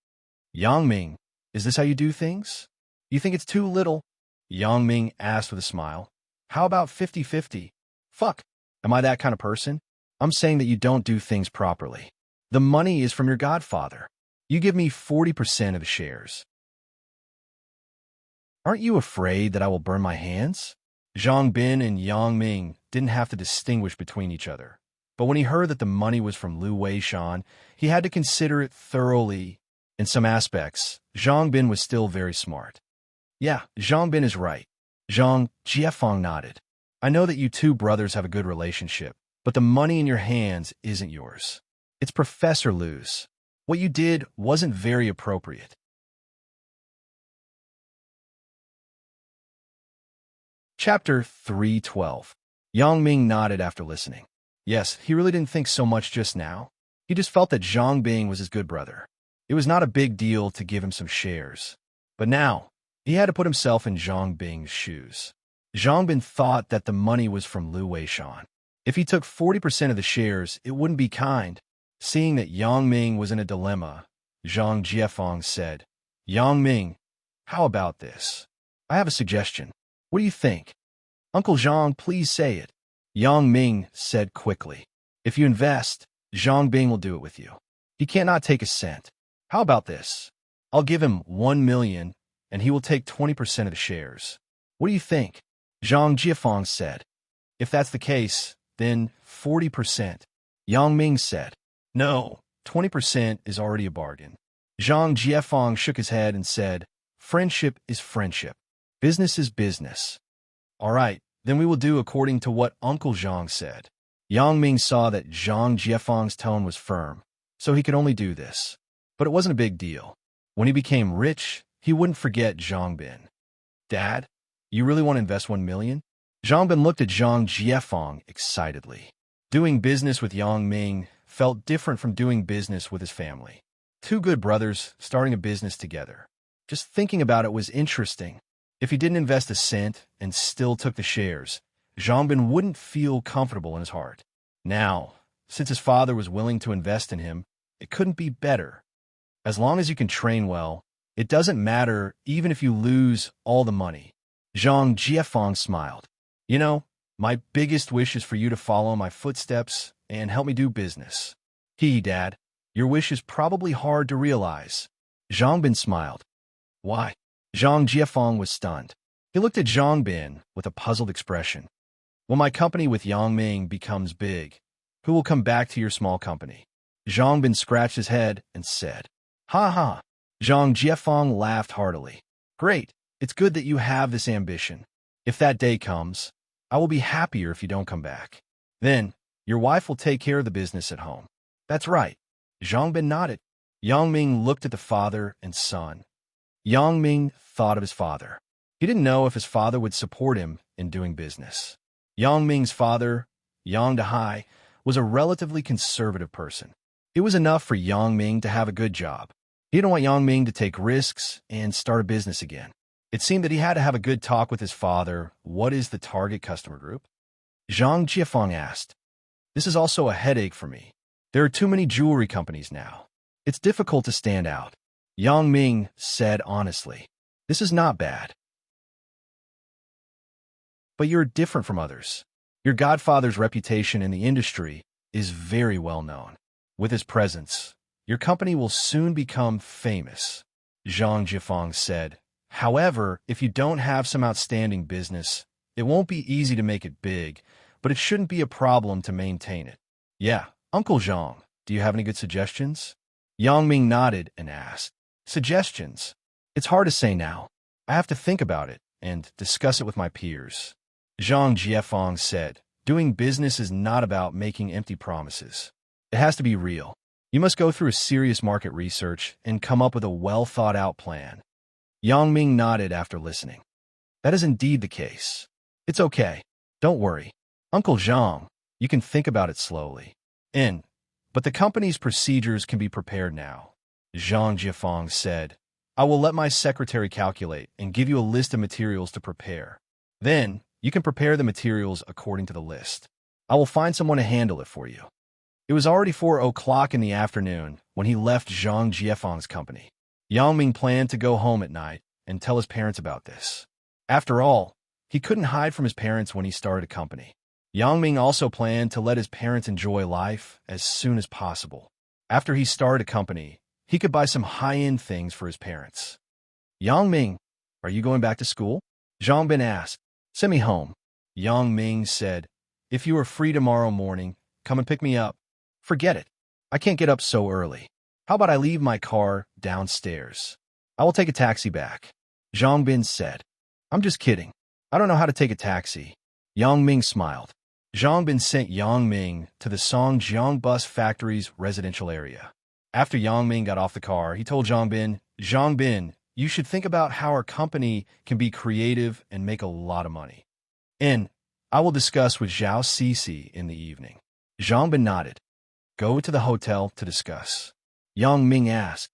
Yang Ming, is this how you do things? You think it's too little? Yang Ming asked with a smile. How about 50-50? Fuck, am I that kind of person? I'm saying that you don't do things properly. The money is from your godfather. You give me 40% of the shares. Aren't you afraid that I will burn my hands? Zhang Bin and Yang Ming didn't have to distinguish between each other. But when he heard that the money was from Lu Weishan, he had to consider it thoroughly. In some aspects, Zhang Bin was still very smart. Yeah, Zhang Bin is right. Zhang Jiefang nodded. I know that you two brothers have a good relationship, but the money in your hands isn't yours. It's Professor Lu's. What you did wasn't very appropriate. Chapter 312. Yang Ming nodded after listening. Yes, he really didn't think so much just now. He just felt that Zhang Bin was his good brother. It was not a big deal to give him some shares. But now, he had to put himself in Zhang Bin's shoes. Zhang Bin thought that the money was from Lu Weishan. If he took 40% of the shares, it wouldn't be kind. Seeing that Yang Ming was in a dilemma, Zhang Jiefang said, Yang Ming, how about this? I have a suggestion. What do you think? Uncle Zhang, please say it. Yang Ming said quickly. If you invest, Zhang Bin will do it with you. He cannot take a cent. How about this? I'll give him 1 million, and he will take 20% of the shares. What do you think? Zhang Jiefang said. If that's the case, then 40%. Yang Ming said. No, 20% is already a bargain. Zhang Jiefang shook his head and said, Friendship is friendship. Business is business. All right, then we will do according to what Uncle Zhang said. Yang Ming saw that Zhang Jiefang's tone was firm, so he could only do this. But it wasn't a big deal. When he became rich, he wouldn't forget Zhang Bin. Dad, you really want to invest 1 million? Zhang Bin looked at Zhang Jiefang excitedly. Doing business with Yang Ming felt different from doing business with his family. Two good brothers starting a business together. Just thinking about it was interesting. If he didn't invest a cent and still took the shares, Zhang Bin wouldn't feel comfortable in his heart. Now, since his father was willing to invest in him, it couldn't be better. As long as you can train well, it doesn't matter even if you lose all the money. Zhang Jiefang smiled. You know, my biggest wish is for you to follow my footsteps and help me do business. Dad, your wish is probably hard to realize. Zhang Bin smiled. Why? Zhang Jiefang was stunned. He looked at Zhang Bin with a puzzled expression. When my company with Yang Ming becomes big, who will come back to your small company? Zhang Bin scratched his head and said, Ha ha. Zhang Jiefang laughed heartily. Great, it's good that you have this ambition. If that day comes, I will be happier if you don't come back. Then, your wife will take care of the business at home. That's right. Zhang Bin nodded. Yang Ming looked at the father and son. Yang Ming thought of his father. He didn't know if his father would support him in doing business. Yang Ming's father, Yang Dehai, was a relatively conservative person. It was enough for Yang Ming to have a good job. He didn't want Yang Ming to take risks and start a business again. It seemed that he had to have a good talk with his father. What is the target customer group? Zhang Jiefang asked. This is also a headache for me. There are too many jewelry companies now. It's difficult to stand out. Yang Ming said honestly. This is not bad. But you're different from others. Your godfather's reputation in the industry is very well known. With his presence, your company will soon become famous, Zhang Jiefang said. However, if you don't have some outstanding business, it won't be easy to make it big, but it shouldn't be a problem to maintain it. Yeah, Uncle Zhang, Do you have any good suggestions? Yang Ming nodded and asked. Suggestions? It's hard to say now. I have to think about it and discuss it with my peers. Zhang Jiefeng said, doing business is not about making empty promises. It has to be real. You must go through a serious market research and come up with a well-thought-out plan. Yang Ming nodded after listening. That is indeed the case. It's okay. Don't worry. Uncle Zhang, you can think about it slowly. But the company's procedures can be prepared now. Zhang Jiefeng said, I will let my secretary calculate and give you a list of materials to prepare. Then, you can prepare the materials according to the list. I will find someone to handle it for you. It was already 4 o'clock in the afternoon when he left Zhang Jiefeng's company. Yang Ming planned to go home at night and tell his parents about this. After all, he couldn't hide from his parents when he started a company. Yang Ming also planned to let his parents enjoy life as soon as possible. After he started a company, he could buy some high-end things for his parents. Yang Ming, are you going back to school? Zhang Bin asked. Send me home. Yang Ming said, if you are free tomorrow morning, come and pick me up. Forget it. I can't get up so early. How about I leave my car downstairs? I will take a taxi back. Zhang Bin said. I'm just kidding. I don't know how to take a taxi. Yang Ming smiled. Zhang Bin sent Yang Ming to the Songjiang Bus Factory's residential area. After Yang Ming got off the car, he told Zhang Bin, you should think about how our company can be creative and make a lot of money. And I will discuss with Zhao Cici in the evening. Zhang Bin nodded. Go to the hotel to discuss. Yang Ming asked,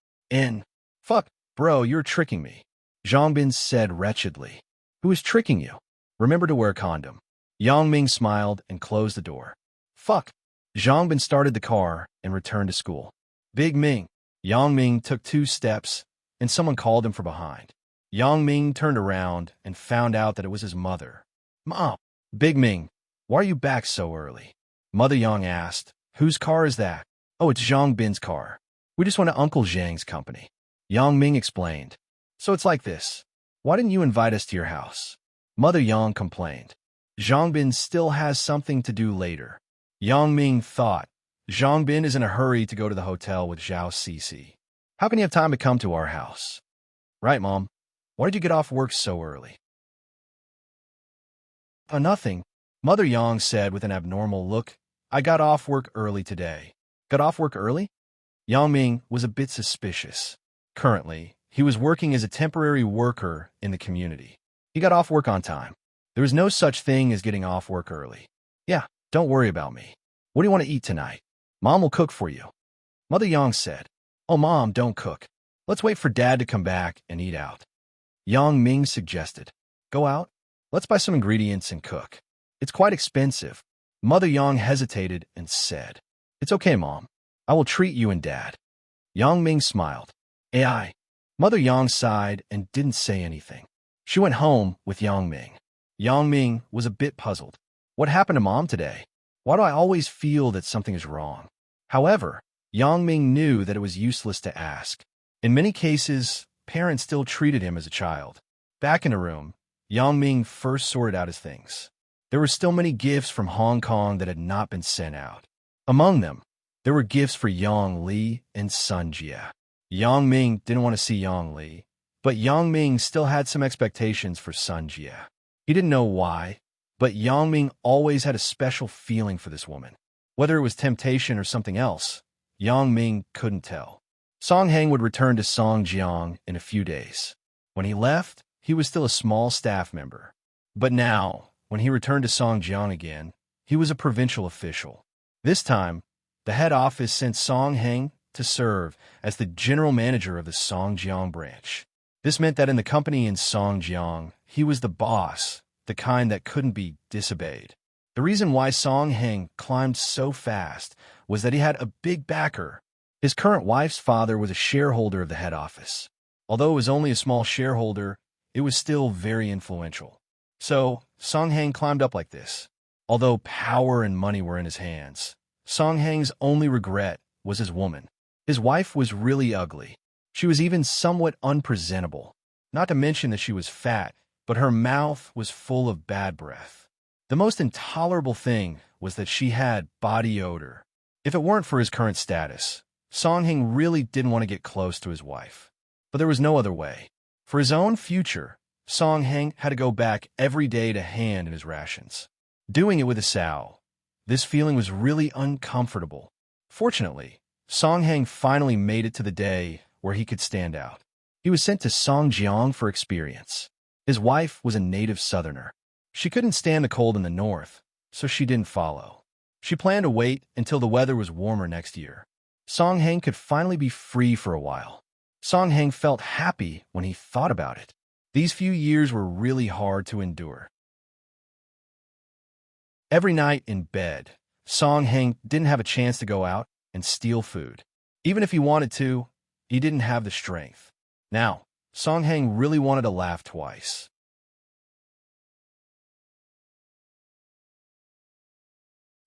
fuck, bro, you're tricking me. Zhang Bin said wretchedly. Who is tricking you? Remember to wear a condom. Yang Ming smiled and closed the door. Fuck. Zhang Bin started the car and returned to school. Big Ming. Yang Ming took 2 steps, and someone called him from behind. Yang Ming turned around and found out that it was his mother. Mom. Big Ming, why are you back so early? Mother Yang asked, whose car is that? Oh, it's Zhang Bin's car. We just went to Uncle Zhang's company. Yang Ming explained. So it's like this. Why didn't you invite us to your house? Mother Yang complained. Zhang Bin still has something to do later. Yang Ming thought, Zhang Bin is in a hurry to go to the hotel with Zhao Cici. How can he have time to come to our house? Right, Mom. Why did you get off work so early? Nothing. Mother Yang said with an abnormal look. I got off work early today. Got off work early? Yang Ming was a bit suspicious. Currently, he was working as a temporary worker in the community. He got off work on time. There is no such thing as getting off work early. Yeah, don't worry about me. What do you want to eat tonight? Mom will cook for you. Mother Yang said, Oh, Mom, don't cook. Let's wait for Dad to come back and eat out. Yang Ming suggested, Go out? Let's buy some ingredients and cook. It's quite expensive. Mother Yang hesitated and said, It's okay, Mom. I will treat you and Dad. Yang Ming smiled. AI. Mother Yang sighed and didn't say anything. She went home with Yang Ming. Yang Ming was a bit puzzled. What happened to Mom today? Why do I always feel that something is wrong? However, Yang Ming knew that it was useless to ask. In many cases, parents still treated him as a child. Back in a room, Yang Ming first sorted out his things. There were still many gifts from Hong Kong that had not been sent out. Among them, there were gifts for Yang Li and Sun Jie. Yang Ming didn't want to see Yang Li, but Yang Ming still had some expectations for Sun Jie. He didn't know why, but Yang Ming always had a special feeling for this woman. Whether it was temptation or something else, Yang Ming couldn't tell. Song Heng would return to Songjiang in a few days. When he left, he was still a small staff member. But now, when he returned to Songjiang again, he was a provincial official. This time, the head office sent Song Heng to serve as the general manager of the Songjiang branch. This meant that in the company in Songjiang, he was the boss, the kind that couldn't be disobeyed. The reason why Song Heng climbed so fast was that he had a big backer. His current wife's father was a shareholder of the head office. Although it was only a small shareholder, it was still very influential. So, Song Heng climbed up like this. Although power and money were in his hands, Song Heng's only regret was his woman. His wife was really ugly. She was even somewhat unpresentable. Not to mention that she was fat, but her mouth was full of bad breath. The most intolerable thing was that she had body odor. If it weren't for his current status, Song Heng really didn't want to get close to his wife. But there was no other way. For his own future, Song Heng had to go back every day to hand in his rations. Doing it with a sow, this feeling was really uncomfortable. Fortunately, Song Heng finally made it to the day where he could stand out. He was sent to Songjiang for experience. His wife was a native southerner. She couldn't stand the cold in the north, so she didn't follow. She planned to wait until the weather was warmer next year. Song Heng could finally be free for a while. Song Heng felt happy when he thought about it. These few years were really hard to endure. Every night in bed, Song Heng didn't have a chance to go out and steal food. Even if he wanted to, he didn't have the strength. Now, Song Heng really wanted to laugh twice.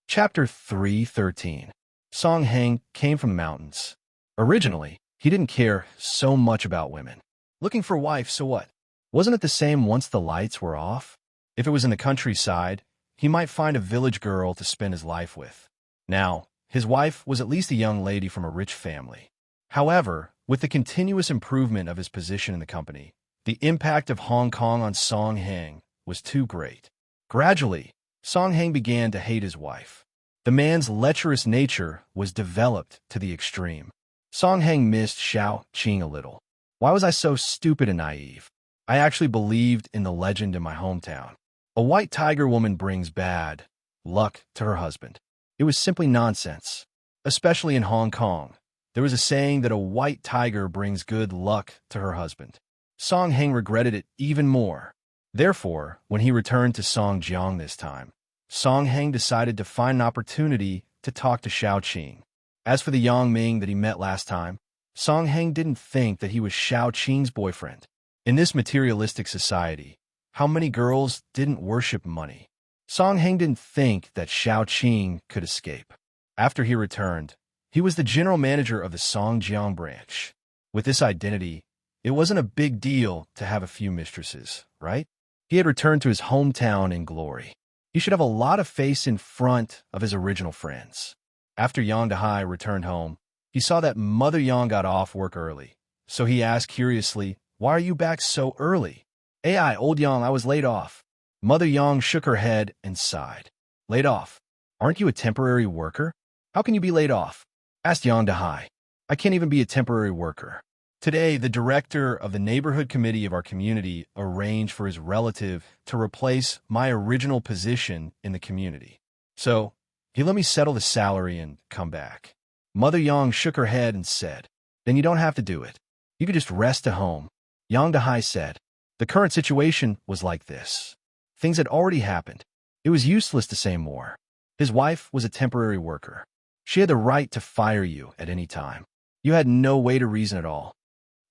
Chapter 3:13. Song Heng came from the mountains. Originally, he didn't care so much about women. Looking for a wife, so what? Wasn't it the same once the lights were off? If it was in the countryside, he might find a village girl to spend his life with. Now, his wife was at least a young lady from a rich family. However, with the continuous improvement of his position in the company, the impact of Hong Kong on Song Heng was too great. Gradually, Song Heng began to hate his wife. The man's lecherous nature was developed to the extreme. Song Heng missed Xiao Qing a little. Why was I so stupid and naive? I actually believed in the legend in my hometown. A white tiger woman brings bad luck to her husband. It was simply nonsense. Especially in Hong Kong, there was a saying that a white tiger brings good luck to her husband. Song Heng regretted it even more. Therefore, when he returned to Songjiang this time, Song Heng decided to find an opportunity to talk to Xiao Qing. As for the Yang Ming that he met last time, Song Heng didn't think that he was Xiao Qing's boyfriend. In this materialistic society, how many girls didn't worship money? Song Heng didn't think that Xiao Qing could escape. After he returned, he was the general manager of the Songjiang branch. With this identity, it wasn't a big deal to have a few mistresses, right? He had returned to his hometown in glory. He should have a lot of face in front of his original friends. After Yang Dehai returned home, he saw that Mother Yang got off work early. So he asked curiously, "Why are you back so early?" "Ai, old Yang, I was laid off." Mother Yang shook her head and sighed. "Laid off? Aren't you a temporary worker? How can you be laid off?" asked Yang Dehai. "I can't even be a temporary worker." Today, the director of the neighborhood committee of our community arranged for his relative to replace my original position in the community. So, he let me settle the salary and come back. Mother Yang shook her head and said, "Then you don't have to do it. You could just rest at home." Yang Dehai said, "The current situation was like this. Things had already happened. It was useless to say more. His wife was a temporary worker. She had the right to fire you at any time. You had no way to reason at all.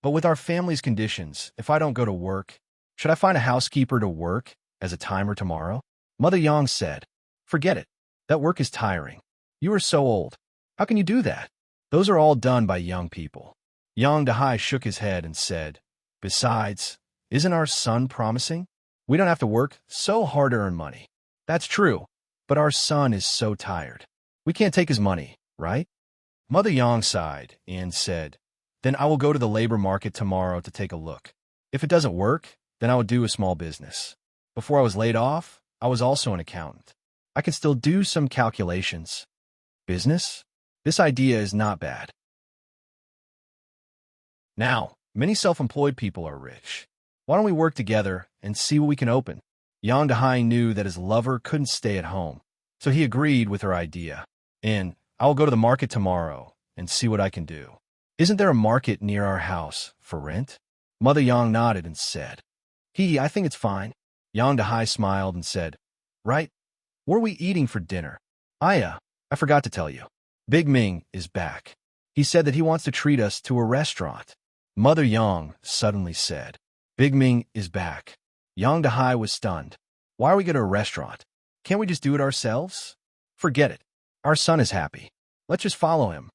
But with our family's conditions, if I don't go to work, should I find a housekeeper to work as a timer tomorrow?" Mother Yang said, "Forget it. That work is tiring. You are so old. How can you do that? Those are all done by young people." Yang Dehai shook his head and said, "Besides, isn't our son promising? We don't have to work so hard to earn money." "That's true, but our son is so tired. We can't take his money, right?" Mother Yang sighed and said, "Then I will go to the labor market tomorrow to take a look. If it doesn't work, then I will do a small business. Before I was laid off, I was also an accountant. I can still do some calculations." Business? This idea is not bad. Now, many self-employed people are rich. Why don't we work together and see what we can open? Yang Dehai knew that his lover couldn't stay at home, so he agreed with her idea. "And I will go to the market tomorrow and see what I can do." "Isn't there a market near our house for rent?" Mother Yang nodded and said, I think it's fine." Yang Dehai smiled and said, "Right, what are we eating for dinner?" I forgot to tell you. Big Ming is back. He said that he wants to treat us to a restaurant." Mother Yang suddenly said, "Big Ming is back." Yang Dehai was stunned. "Why are we going to a restaurant? Can't we just do it ourselves?" "Forget it. Our son is happy. Let's just follow him."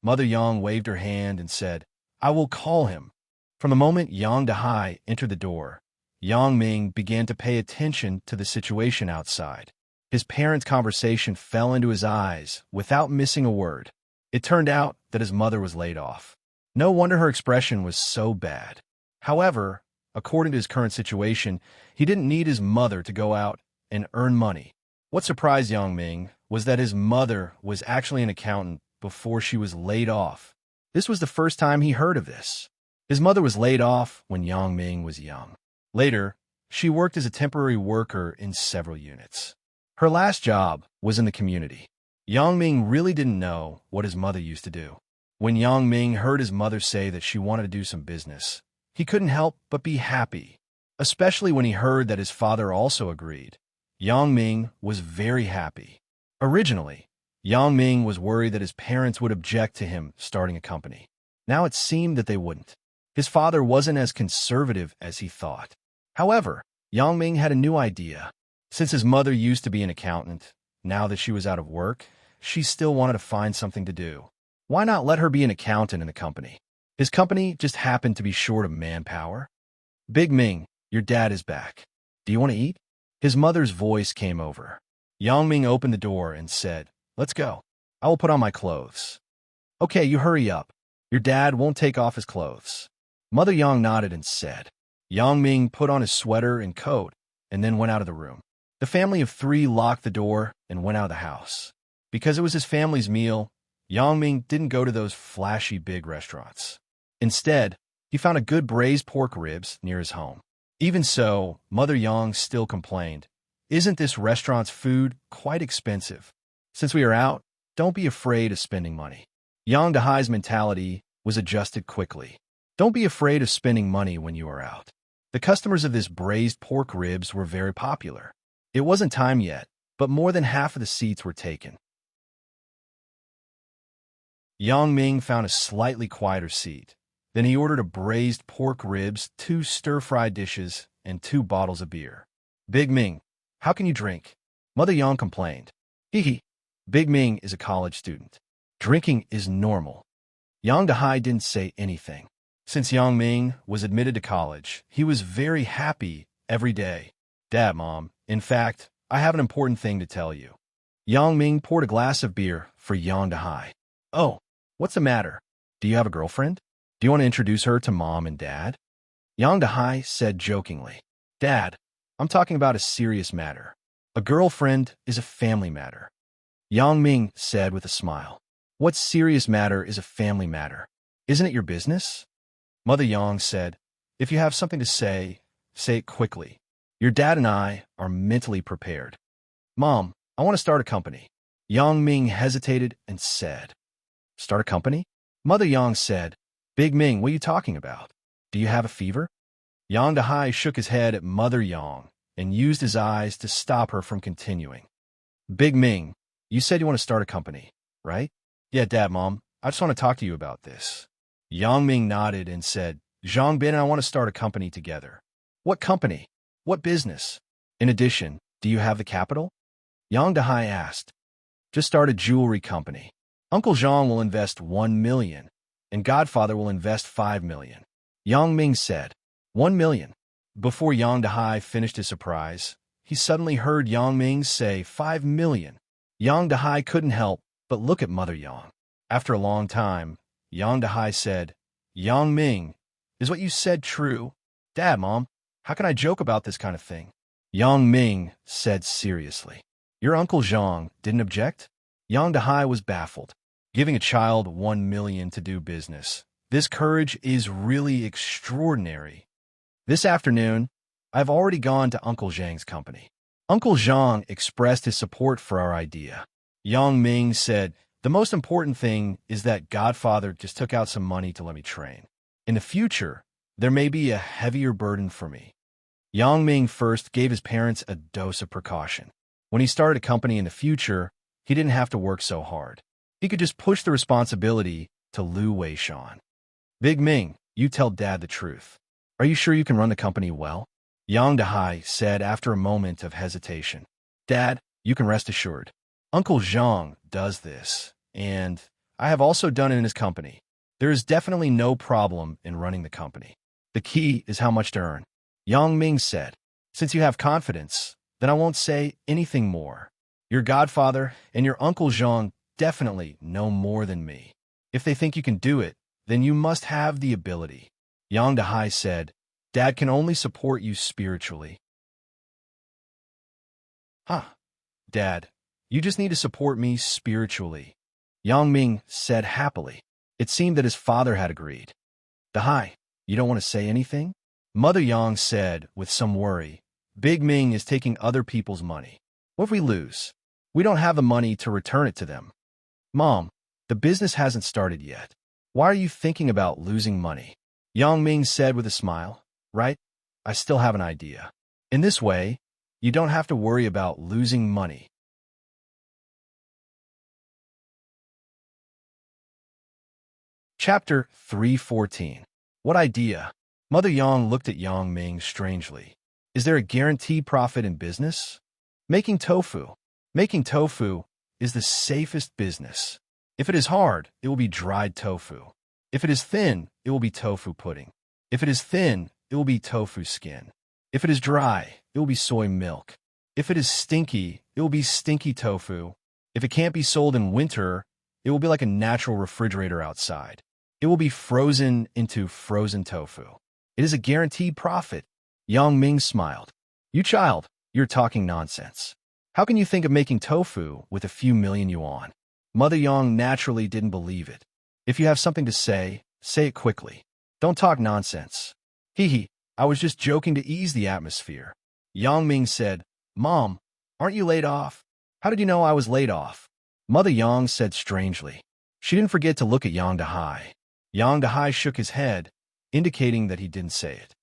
Mother Yang waved her hand and said, "I will call him." From the moment Yang Dehai entered the door, Yang Ming began to pay attention to the situation outside. His parents' conversation fell into his eyes without missing a word. It turned out that his mother was laid off. No wonder her expression was so bad. However, according to his current situation, he didn't need his mother to go out and earn money. What surprised Yang Ming was that his mother was actually an accountant before she was laid off. This was the first time he heard of this. His mother was laid off when Yang Ming was young. Later, she worked as a temporary worker in several units. Her last job was in the community. Yang Ming really didn't know what his mother used to do. When Yang Ming heard his mother say that she wanted to do some business, he couldn't help but be happy, especially when he heard that his father also agreed. Yang Ming was very happy. Originally, Yang Ming was worried that his parents would object to him starting a company. Now it seemed that they wouldn't. His father wasn't as conservative as he thought. However, Yang Ming had a new idea. Since his mother used to be an accountant, now that she was out of work, she still wanted to find something to do. Why not let her be an accountant in the company? His company just happened to be short of manpower. Big Ming, your dad is back. Do you want to eat? His mother's voice came over. Yang Ming opened the door and said, "Let's go. I will put on my clothes." "Okay, you hurry up. Your dad won't take off his clothes." Mother Yang nodded and said. Yang Ming put on his sweater and coat and then went out of the room. The family of three locked the door and went out of the house. Because it was his family's meal, Yang Ming didn't go to those flashy big restaurants. Instead, he found a good braised pork ribs near his home. Even so, Mother Yang still complained, "Isn't this restaurant's food quite expensive? Since we are out, don't be afraid of spending money." Yang Dahai's mentality was adjusted quickly. Don't be afraid of spending money when you are out. The customers of this braised pork ribs were very popular. It wasn't time yet, but more than half of the seats were taken. Yang Ming found a slightly quieter seat. Then he ordered a braised pork ribs, 2 stir-fried dishes, and 2 bottles of beer. "Big Ming, how can you drink?" Mother Yang complained. Hee. Big Ming is a college student. Drinking is normal. Yang Dahai didn't say anything. Since Yang Ming was admitted to college, he was very happy every day. "Dad, Mom, in fact, I have an important thing to tell you." Yang Ming poured a glass of beer for Yang Dahai. "Oh, what's the matter? Do you have a girlfriend? Do you want to introduce her to Mom and Dad?" Yang Dahai said jokingly. "Dad, I'm talking about a serious matter. A girlfriend is a family matter." Yang Ming said with a smile. "What serious matter is a family matter? Isn't it your business?" Mother Yang said, "If you have something to say it quickly. Your dad and I are mentally prepared." "Mom, I want to start a company." Yang Ming hesitated and said, "Start a company?" Mother Yang said, "Big Ming, what are you talking about? Do you have a fever?" Yang Dahai shook his head at Mother Yang and used his eyes to stop her from continuing. "Big Ming, you said you want to start a company, right?" "Yeah, Dad, Mom, I just want to talk to you about this." Yang Ming nodded and said, "Zhang Bin and I want to start a company together." "What company? What business? In addition, do you have the capital?" Yang Dahai asked. "Just start a jewelry company. Uncle Zhang will invest 1 million, and Godfather will invest 5 million. Yang Ming said, 1 million. Before Yang Dahai finished his surprise, he suddenly heard Yang Ming say 5 million. Yang Dahai couldn't help but look at Mother Yang. After a long time, Yang Dahai said, "Yang Ming, is what you said true?" "Dad, Mom, how can I joke about this kind of thing?" Yang Ming said seriously. "Your Uncle Zhang didn't object?" Yang Dahai was baffled. Giving a child 1 million to do business. This courage is really extraordinary. This afternoon, I've already gone to Uncle Zhang's company. Uncle Zhang expressed his support for our idea. Yang Ming said, "The most important thing is that Godfather just took out some money to let me train. In the future, there may be a heavier burden for me." Yang Ming first gave his parents a dose of precaution. When he started a company in the future, he didn't have to work so hard. He could just push the responsibility to Lu Weishan. "Big Ming, you tell Dad the truth. Are you sure you can run the company well?" Yang Dahai said after a moment of hesitation. "Dad, you can rest assured. Uncle Zhang does this, and I have also done it in his company. There is definitely no problem in running the company. The key is how much to earn." Yang Ming said, "Since you have confidence, then I won't say anything more." Your godfather and your Uncle Zhang definitely know more than me. If they think you can do it, then you must have the ability. Yang Dahai said, Dad can only support you spiritually. Huh, Dad, you just need to support me spiritually. Yang Ming said happily. It seemed that his father had agreed. Dahai, you don't want to say anything? Mother Yang said with some worry. Big Ming is taking other people's money. What if we lose? We don't have the money to return it to them. Mom, the business hasn't started yet. Why are you thinking about losing money? Yang Ming said with a smile. Right? I still have an idea. In this way, you don't have to worry about losing money. Chapter 314. What idea? Mother Yang looked at Yang Ming strangely. Is there a guaranteed profit in business? Making tofu. Making tofu is the safest business. If it is hard, it will be dried tofu. If it is thin, it will be tofu pudding. If it is thin, it will be tofu skin. If it is dry, it will be soy milk. If it is stinky, it will be stinky tofu. If it can't be sold in winter, it will be like a natural refrigerator outside. It will be frozen into frozen tofu. It is a guaranteed profit. Yang Ming smiled. You child, you're talking nonsense. How can you think of making tofu with a few million yuan? Mother Yang naturally didn't believe it. If you have something to say it quickly. Don't talk nonsense. Hee, I was just joking to ease the atmosphere. Yang Ming said, Mom, aren't you laid off? How did you know I was laid off? Mother Yang said strangely. She didn't forget to look at Yang Dahai. Yang Dahai shook his head, indicating that he didn't say it.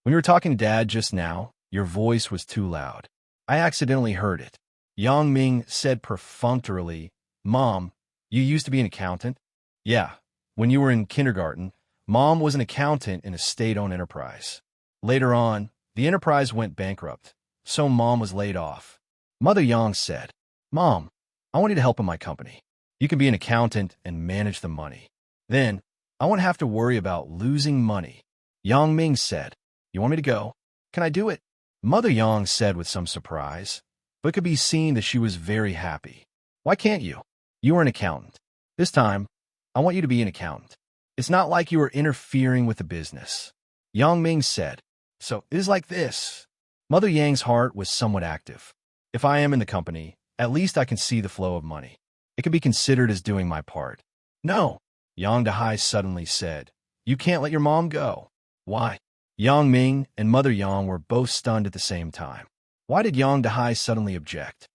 When you were talking to Dad just now, your voice was too loud. I accidentally heard it. Yang Ming said perfunctorily, Mom, you used to be an accountant? Yeah, when you were in kindergarten, Mom was an accountant in a state-owned enterprise. Later on, the enterprise went bankrupt, so Mom was laid off. Mother Yang said, Mom, I want you to help in my company. You can be an accountant and manage the money. Then, I won't have to worry about losing money. Yang Ming said, You want me to go? Can I do it? Mother Yang said with some surprise, but it could be seen that she was very happy. Why can't you? You are an accountant. This time, I want you to be an accountant. It's not like you are interfering with the business. Yang Ming said, So it is like this. Mother Yang's heart was somewhat active. If I am in the company, at least I can see the flow of money. It can be considered as doing my part. No, Yang Dahai suddenly said, You can't let your mom go. Why? Yang Ming and Mother Yang were both stunned at the same time. Why did Yang Dahai suddenly object?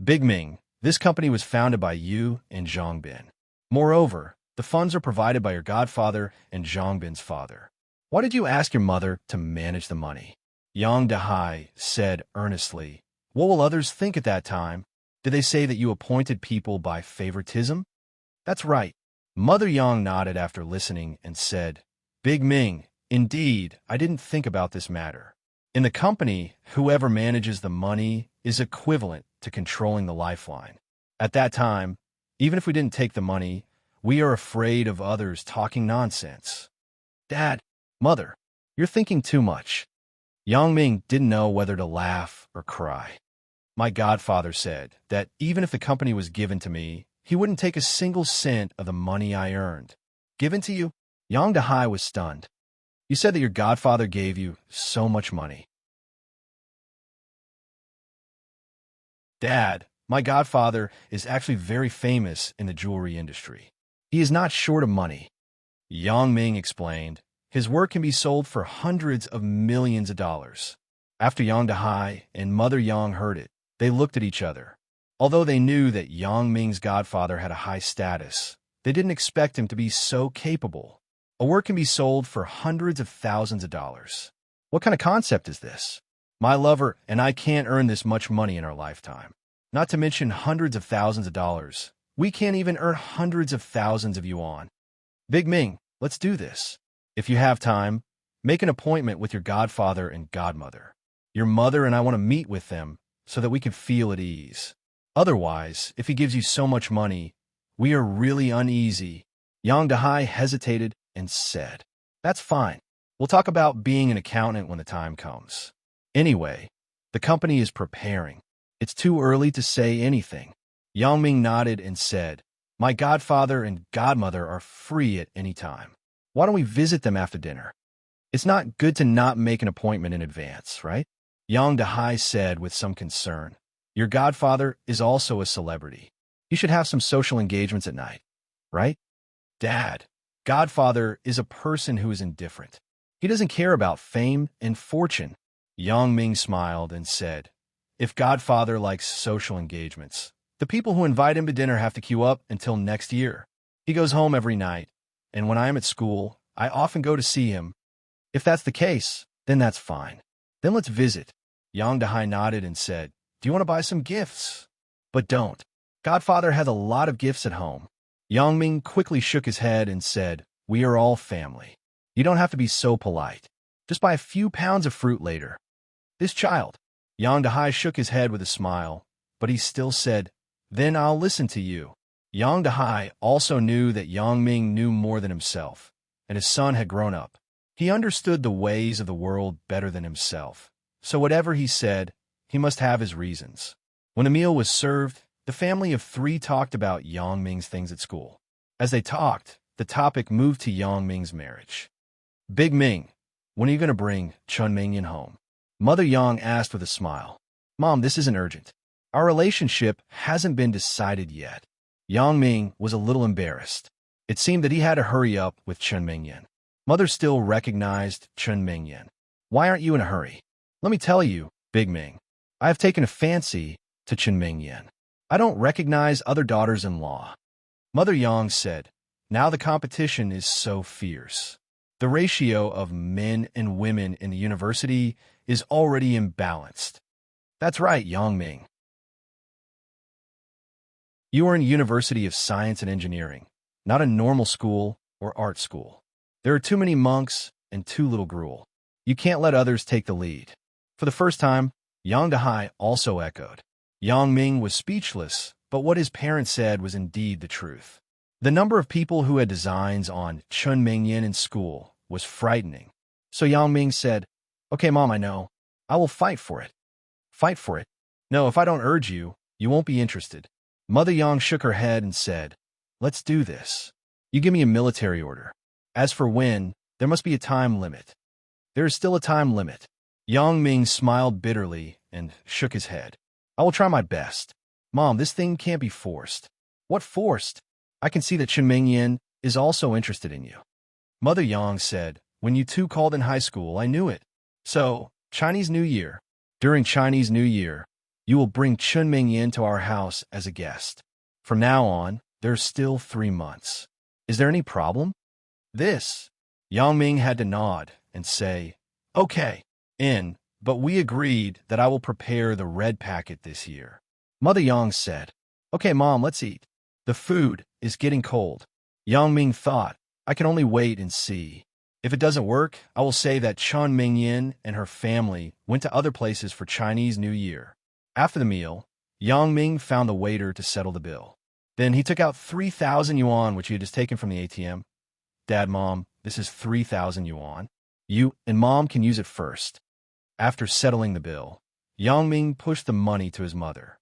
Big Ming, this company was founded by you and Zhang Bin. Moreover, the funds are provided by your godfather and Zhang Bin's father. Why did you ask your mother to manage the money? Yang Dahai said earnestly, What will others think at that time? Did they say that you appointed people by favoritism? That's right. Mother Yang nodded after listening and said, Big Ming, indeed, I didn't think about this matter. In the company, whoever manages the money is equivalent to controlling the lifeline. At that time, even if we didn't take the money, we are afraid of others talking nonsense. Dad, Mother, you're thinking too much. Yang Ming didn't know whether to laugh or cry. My godfather said that even if the company was given to me, he wouldn't take a single cent of the money I earned. Given to you? Yang Dahai was stunned. You said that your godfather gave you so much money. Dad, my godfather is actually very famous in the jewelry industry. He is not short of money. Yang Ming explained. His work can be sold for hundreds of millions of dollars. After Yang Dahai and Mother Yang heard it, they looked at each other. Although they knew that Yang Ming's godfather had a high status, they didn't expect him to be so capable. A work can be sold for hundreds of thousands of dollars. What kind of concept is this? My lover and I can't earn this much money in our lifetime. Not to mention hundreds of thousands of dollars. We can't even earn hundreds of thousands of yuan. Big Ming, let's do this. If you have time, make an appointment with your godfather and godmother. Your mother and I want to meet with them so that we can feel at ease. Otherwise, if he gives you so much money, we are really uneasy. Yang Dahai hesitated and said, That's fine. We'll talk about being an accountant when the time comes. Anyway, the company is preparing. It's too early to say anything. Yang Ming nodded and said, my godfather and godmother are free at any time. Why don't we visit them after dinner? It's not good to not make an appointment in advance, right? Yang Dahai said with some concern. Your godfather is also a celebrity. You should have some social engagements at night, right? Dad, godfather is a person who is indifferent. He doesn't care about fame and fortune. Yang Ming smiled and said, if godfather likes social engagements, the people who invite him to dinner have to queue up until next year. He goes home every night, and when I am at school, I often go to see him. If that's the case, then that's fine. Then let's visit. Yang Dahai nodded and said, do you want to buy some gifts? But don't. Godfather has a lot of gifts at home. Yang Ming quickly shook his head and said, we are all family. You don't have to be so polite. Just buy a few pounds of fruit later. This child. Yang Dahai shook his head with a smile, but he still said, then I'll listen to you. Yang Dahai also knew that Yang Ming knew more than himself, and his son had grown up. He understood the ways of the world better than himself, so whatever he said, he must have his reasons. When the meal was served, the family of three talked about Yang Ming's things at school. As they talked, the topic moved to Yang Ming's marriage. Big Ming, when are you going to bring Chun Mingyan home? Mother Yang asked with a smile. Mom, this isn't urgent. Our relationship hasn't been decided yet. Yang Ming was a little embarrassed. It seemed that he had to hurry up with Chun Mingyan. Mother still recognized Chun Mingyan. Why aren't you in a hurry? Let me tell you, Big Ming, I have taken a fancy to Chun Mingyan. I don't recognize other daughters-in-law. Mother Yang said, now the competition is so fierce. The ratio of men and women in the university is already imbalanced. That's right, Yang Ming. You are in University of Science and Engineering, not a normal school or art school. There are too many monks and too little gruel. You can't let others take the lead. For the first time, Yang Dahai also echoed. Yang Ming was speechless, but what his parents said was indeed the truth. The number of people who had designs on Chun Mingyan in school was frightening. So Yang Ming said, okay, Mom, I know. I will fight for it. Fight for it? No, if I don't urge you, you won't be interested. Mother Yang shook her head and said, let's do this. You give me a military order. As for when, there must be a time limit. There is still a time limit. Yang Ming smiled bitterly and shook his head. I will try my best. Mom, this thing can't be forced. What forced? I can see that Chun Mingyan is also interested in you. Mother Yang said, when you two called in high school, I knew it. So, Chinese New Year. During Chinese New Year, you will bring Chun Mingyan to our house as a guest. From now on, there's still 3 months. Is there any problem? This. Yang Ming had to nod and say, okay, but we agreed that I will prepare the red packet this year. Mother Yang said, okay, Mom, let's eat. The food is getting cold. Yang Ming thought, I can only wait and see. If it doesn't work, I will say that Chun Mingyan and her family went to other places for Chinese New Year. After the meal, Yang Ming found the waiter to settle the bill. Then he took out 3,000 yuan, which he had just taken from the ATM. Dad, Mom, this is 3,000 yuan. You and Mom can use it first. After settling the bill, Yang Ming pushed the money to his mother.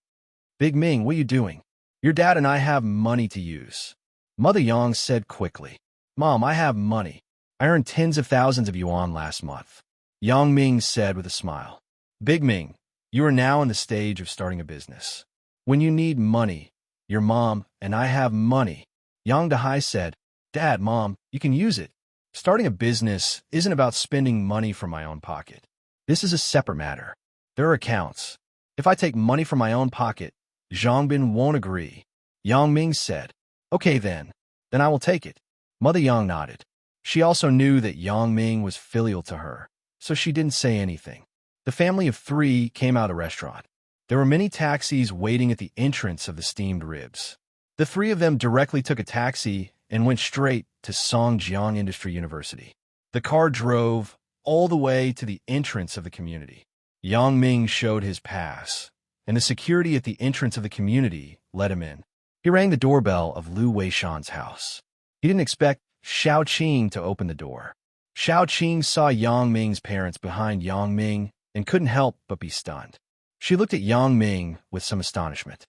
Big Ming, what are you doing? Your dad and I have money to use. Mother Yang said quickly. Mom, I have money. I earned tens of thousands of yuan last month. Yang Ming said with a smile. Big Ming, you are now in the stage of starting a business. When you need money, your mom and I have money. Yang Dahai said, Dad, Mom, you can use it. Starting a business isn't about spending money from my own pocket. This is a separate matter. There are accounts. If I take money from my own pocket, Zhangbin won't agree. Yang Ming said, okay then I will take it. Mother Yang nodded. She also knew that Yang Ming was filial to her, so she didn't say anything. The family of 3 came out of the restaurant. There were many taxis waiting at the entrance of the steamed ribs. The 3 of them directly took a taxi and went straight to Songjiang Industry University. The car drove all the way to the entrance of the community. Yang Ming showed his pass, and the security at the entrance of the community let him in. He rang the doorbell of Lu Weishan's house. He didn't expect Xiao Qing to open the door. Xiao Qing saw Yang Ming's parents behind Yang Ming and couldn't help but be stunned. She looked at Yang Ming with some astonishment.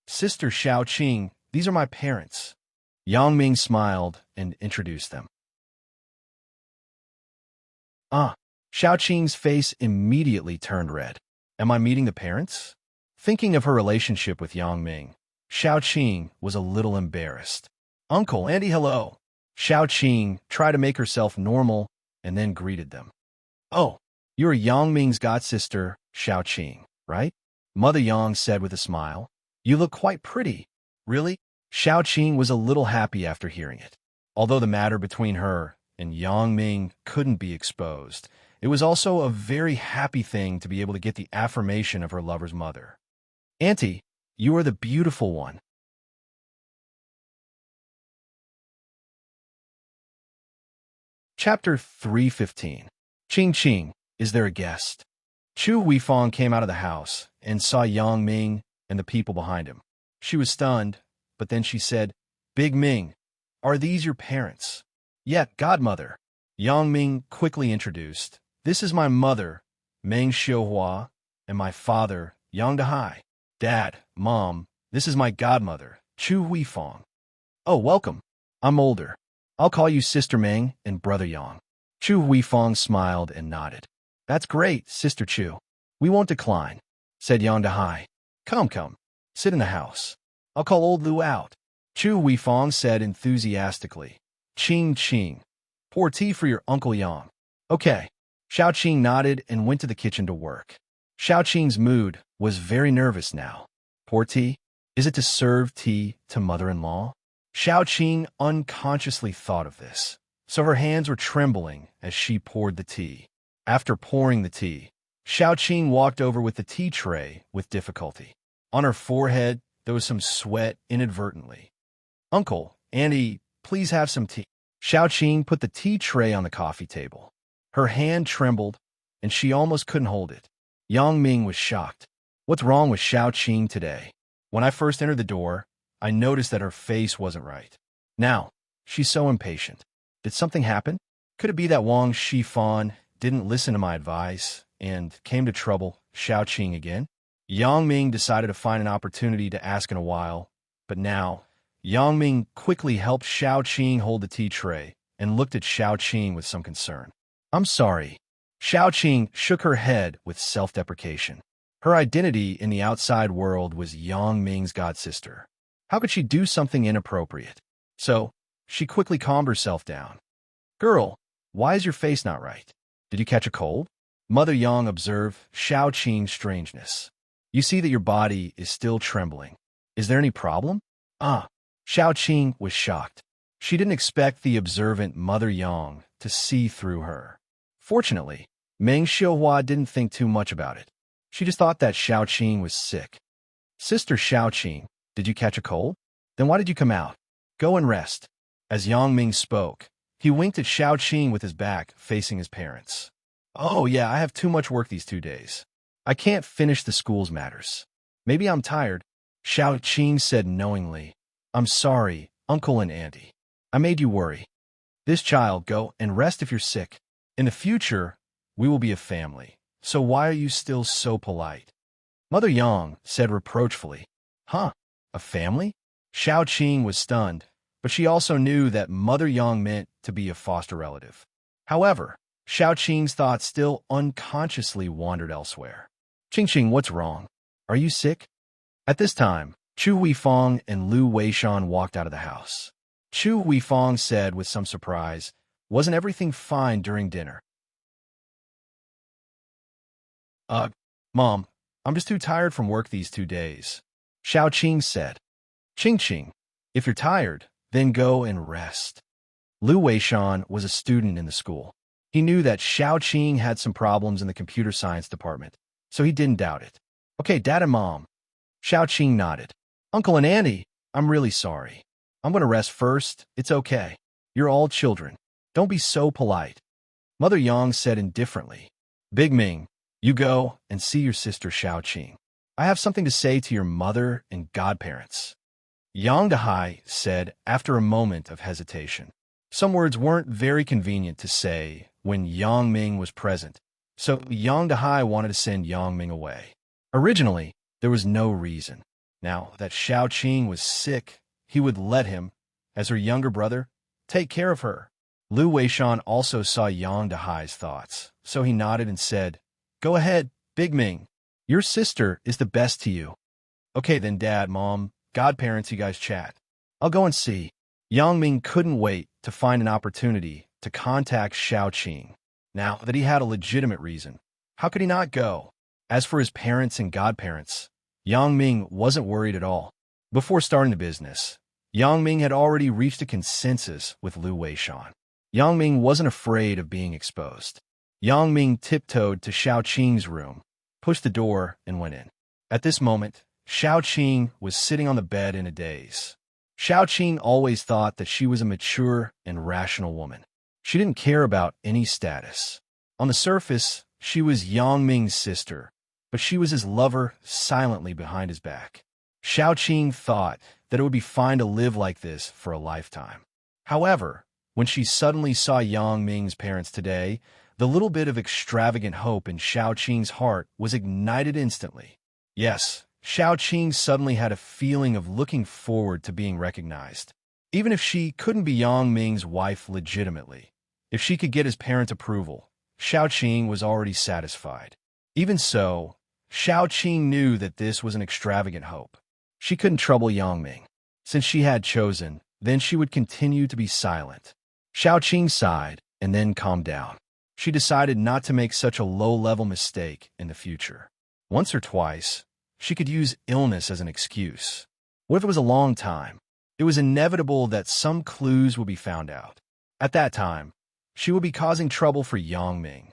Sister Xiao Qing, these are my parents. Yang Ming smiled and introduced them. Ah, Xiao Qing's face immediately turned red. Am I meeting the parents? Thinking of her relationship with Yang Ming, Xiao Qing was a little embarrassed. Uncle, Auntie, hello. Xiao Qing tried to make herself normal and then greeted them. Oh, you're Yang Ming's godsister, Xiao Qing, right? Mother Yang said with a smile. You look quite pretty. Really? Xiao Qing was a little happy after hearing it. Although the matter between her and Yang Ming couldn't be exposed, it was also a very happy thing to be able to get the affirmation of her lover's mother. Auntie, you are the beautiful one. Chapter 315. Qing Qing, is there a guest? Chu Huifang came out of the house and saw Yang Ming and the people behind him. She was stunned, but then she said, Big Ming, are these your parents? Yet, godmother. Yang Ming quickly introduced, This is my mother, Meng Xiuhua, and my father, Yang Dehai. Dad, Mom, this is my godmother, Chu Huifang. Oh, welcome. I'm older. I'll call you Sister Meng and Brother Yang. Chu Huifang smiled and nodded. That's great, Sister Chu. We won't decline, said Yang Dehai. Come, sit in the house. I'll call old Lu out. Chu Huifang said enthusiastically. Qing Qing. Pour tea for your Uncle Yang. Okay. Xiao Qing nodded and went to the kitchen to work. Xiao Qing's mood was very nervous now. Pour tea? Is it to serve tea to mother-in-law? Xiao Qing unconsciously thought of this, so her hands were trembling as she poured the tea. After pouring the tea, Xiao Qing walked over with the tea tray with difficulty. On her forehead, there was some sweat inadvertently. Uncle, Auntie, please have some tea. Xiao Qing put the tea tray on the coffee table. Her hand trembled, and she almost couldn't hold it. Yang Ming was shocked. What's wrong with Xiao Qing today? When I first entered the door, I noticed that her face wasn't right. Now, she's so impatient. Did something happen? Could it be that Wang Shifan didn't listen to my advice and came to trouble Xiao Qing again? Yang Ming decided to find an opportunity to ask in a while, but now, Yang Ming quickly helped Xiao Qing hold the tea tray and looked at Xiao Qing with some concern. I'm sorry. Xiao Qing shook her head with self-deprecation. Her identity in the outside world was Yang Ming's godsister. How could she do something inappropriate? So, she quickly calmed herself down. Girl, why is your face not right? Did you catch a cold? Mother Yang observed Xiao Qing's strangeness. You see that your body is still trembling. Is there any problem? Xiao Qing was shocked. She didn't expect the observant Mother Yang to see through her. Fortunately, Meng Xiuhua didn't think too much about it. She just thought that Xiao Qing was sick. Sister Xiao Qing, did you catch a cold? Then why did you come out? Go and rest. As Yang Ming spoke, he winked at Xiao Qing with his back facing his parents. Oh yeah, I have too much work these 2 days. I can't finish the school's matters. Maybe I'm tired. Xiao Qing said knowingly. I'm sorry, Uncle and Auntie. I made you worry. This child, go and rest if you're sick. In the future, we will be a family. So why are you still so polite? Mother Yang said reproachfully. Huh? A family? Xiao Qing was stunned, but she also knew that Mother Yang meant to be a foster relative. However, Xiao Qing's thoughts still unconsciously wandered elsewhere. Qing, what's wrong? Are you sick? At this time, Chu Huifang and Lu Weishan walked out of the house. Chu Huifang said with some surprise, Wasn't everything fine during dinner? Mom, I'm just too tired from work these 2 days. Xiao Qing said. Qing, if you're tired, then go and rest. Lu Weishan was a student in the school. He knew that Xiao Qing had some problems in the computer science department, so he didn't doubt it. Okay, Dad and Mom. Xiao Qing nodded. Uncle and Auntie, I'm really sorry. I'm going to rest first. It's okay. You're all children. Don't be so polite. Mother Yang said indifferently. Big Ming, you go and see your sister Xiao Qing. I have something to say to your mother and godparents. Yang Dehai said after a moment of hesitation. Some words weren't very convenient to say when Yang Ming was present, so Yang Dehai wanted to send Yang Ming away. Originally, there was no reason. Now that Xiao Qing was sick, he would let him, as her younger brother, take care of her. Lu Weishan also saw Yang Dehai's thoughts, so he nodded and said, "Go ahead, Big Ming. Your sister is the best to you." "Okay then, Dad, Mom, godparents, you guys chat. I'll go and see." Yang Ming couldn't wait to find an opportunity to contact Xiao Qing. Now that he had a legitimate reason, how could he not go? As for his parents and godparents, Yang Ming wasn't worried at all. Before starting the business, Yang Ming had already reached a consensus with Lu Weishan. Yang Ming wasn't afraid of being exposed. Yang Ming tiptoed to Xiao Qing's room, pushed the door, and went in. At this moment, Xiao Qing was sitting on the bed in a daze. Xiao Qing always thought that she was a mature and rational woman. She didn't care about any status. On the surface, she was Yang Ming's sister, but she was his lover silently behind his back. Xiao Qing thought that it would be fine to live like this for a lifetime. However, when she suddenly saw Yang Ming's parents today, the little bit of extravagant hope in Xiao Qing's heart was ignited instantly. Yes, Xiao Qing suddenly had a feeling of looking forward to being recognized. Even if she couldn't be Yang Ming's wife legitimately, if she could get his parents' approval, Xiao Qing was already satisfied. Even so, Xiao Qing knew that this was an extravagant hope. She couldn't trouble Yang Ming. Since she had chosen, then she would continue to be silent. Xiao Qing sighed and then calmed down. She decided not to make such a low-level mistake in the future. Once or twice, she could use illness as an excuse. What if it was a long time? It was inevitable that some clues would be found out. At that time, she would be causing trouble for Yang Ming.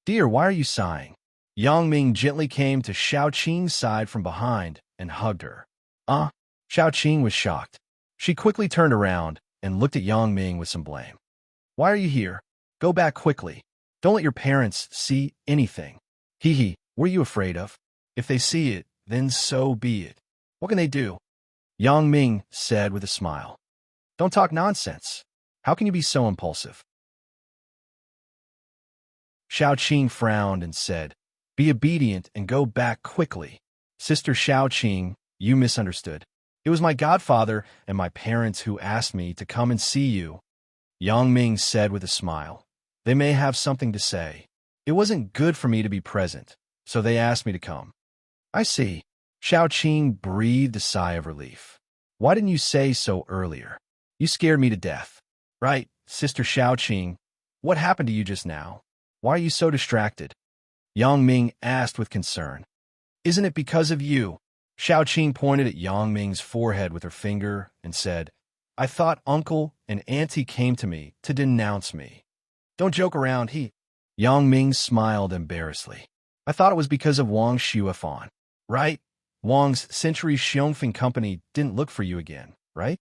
"Dear, why are you sighing?" Yang Ming gently came to Xiao Qing's side from behind and hugged her. Xiao Qing was shocked. She quickly turned around and looked at Yang Ming with some blame. "Why are you here? Go back quickly. Don't let your parents see anything." "Hee, what are you afraid of? If they see it, then so be it. What can they do?" Yang Ming said with a smile. "Don't talk nonsense. How can you be so impulsive?" Xiao Qing frowned and said, "Be obedient and go back quickly." "Sister Xiao Qing, you misunderstood. It was my godfather and my parents who asked me to come and see you," Yang Ming said with a smile. "They may have something to say. It wasn't good for me to be present, so they asked me to come." "I see." Xiao Qing breathed a sigh of relief. "Why didn't you say so earlier? You scared me to death." "Right, Sister Xiao Qing. What happened to you just now? Why are you so distracted?" Yang Ming asked with concern. "Isn't it because of you?" Xiao Qing pointed at Yang Ming's forehead with her finger and said, "I thought Uncle and Auntie came to me to denounce me." "Don't joke around, Yang Ming smiled embarrassedly. "I thought it was because of Wang Xuefan, right? Wang's Century Xiongfeng Company didn't look for you again, right?"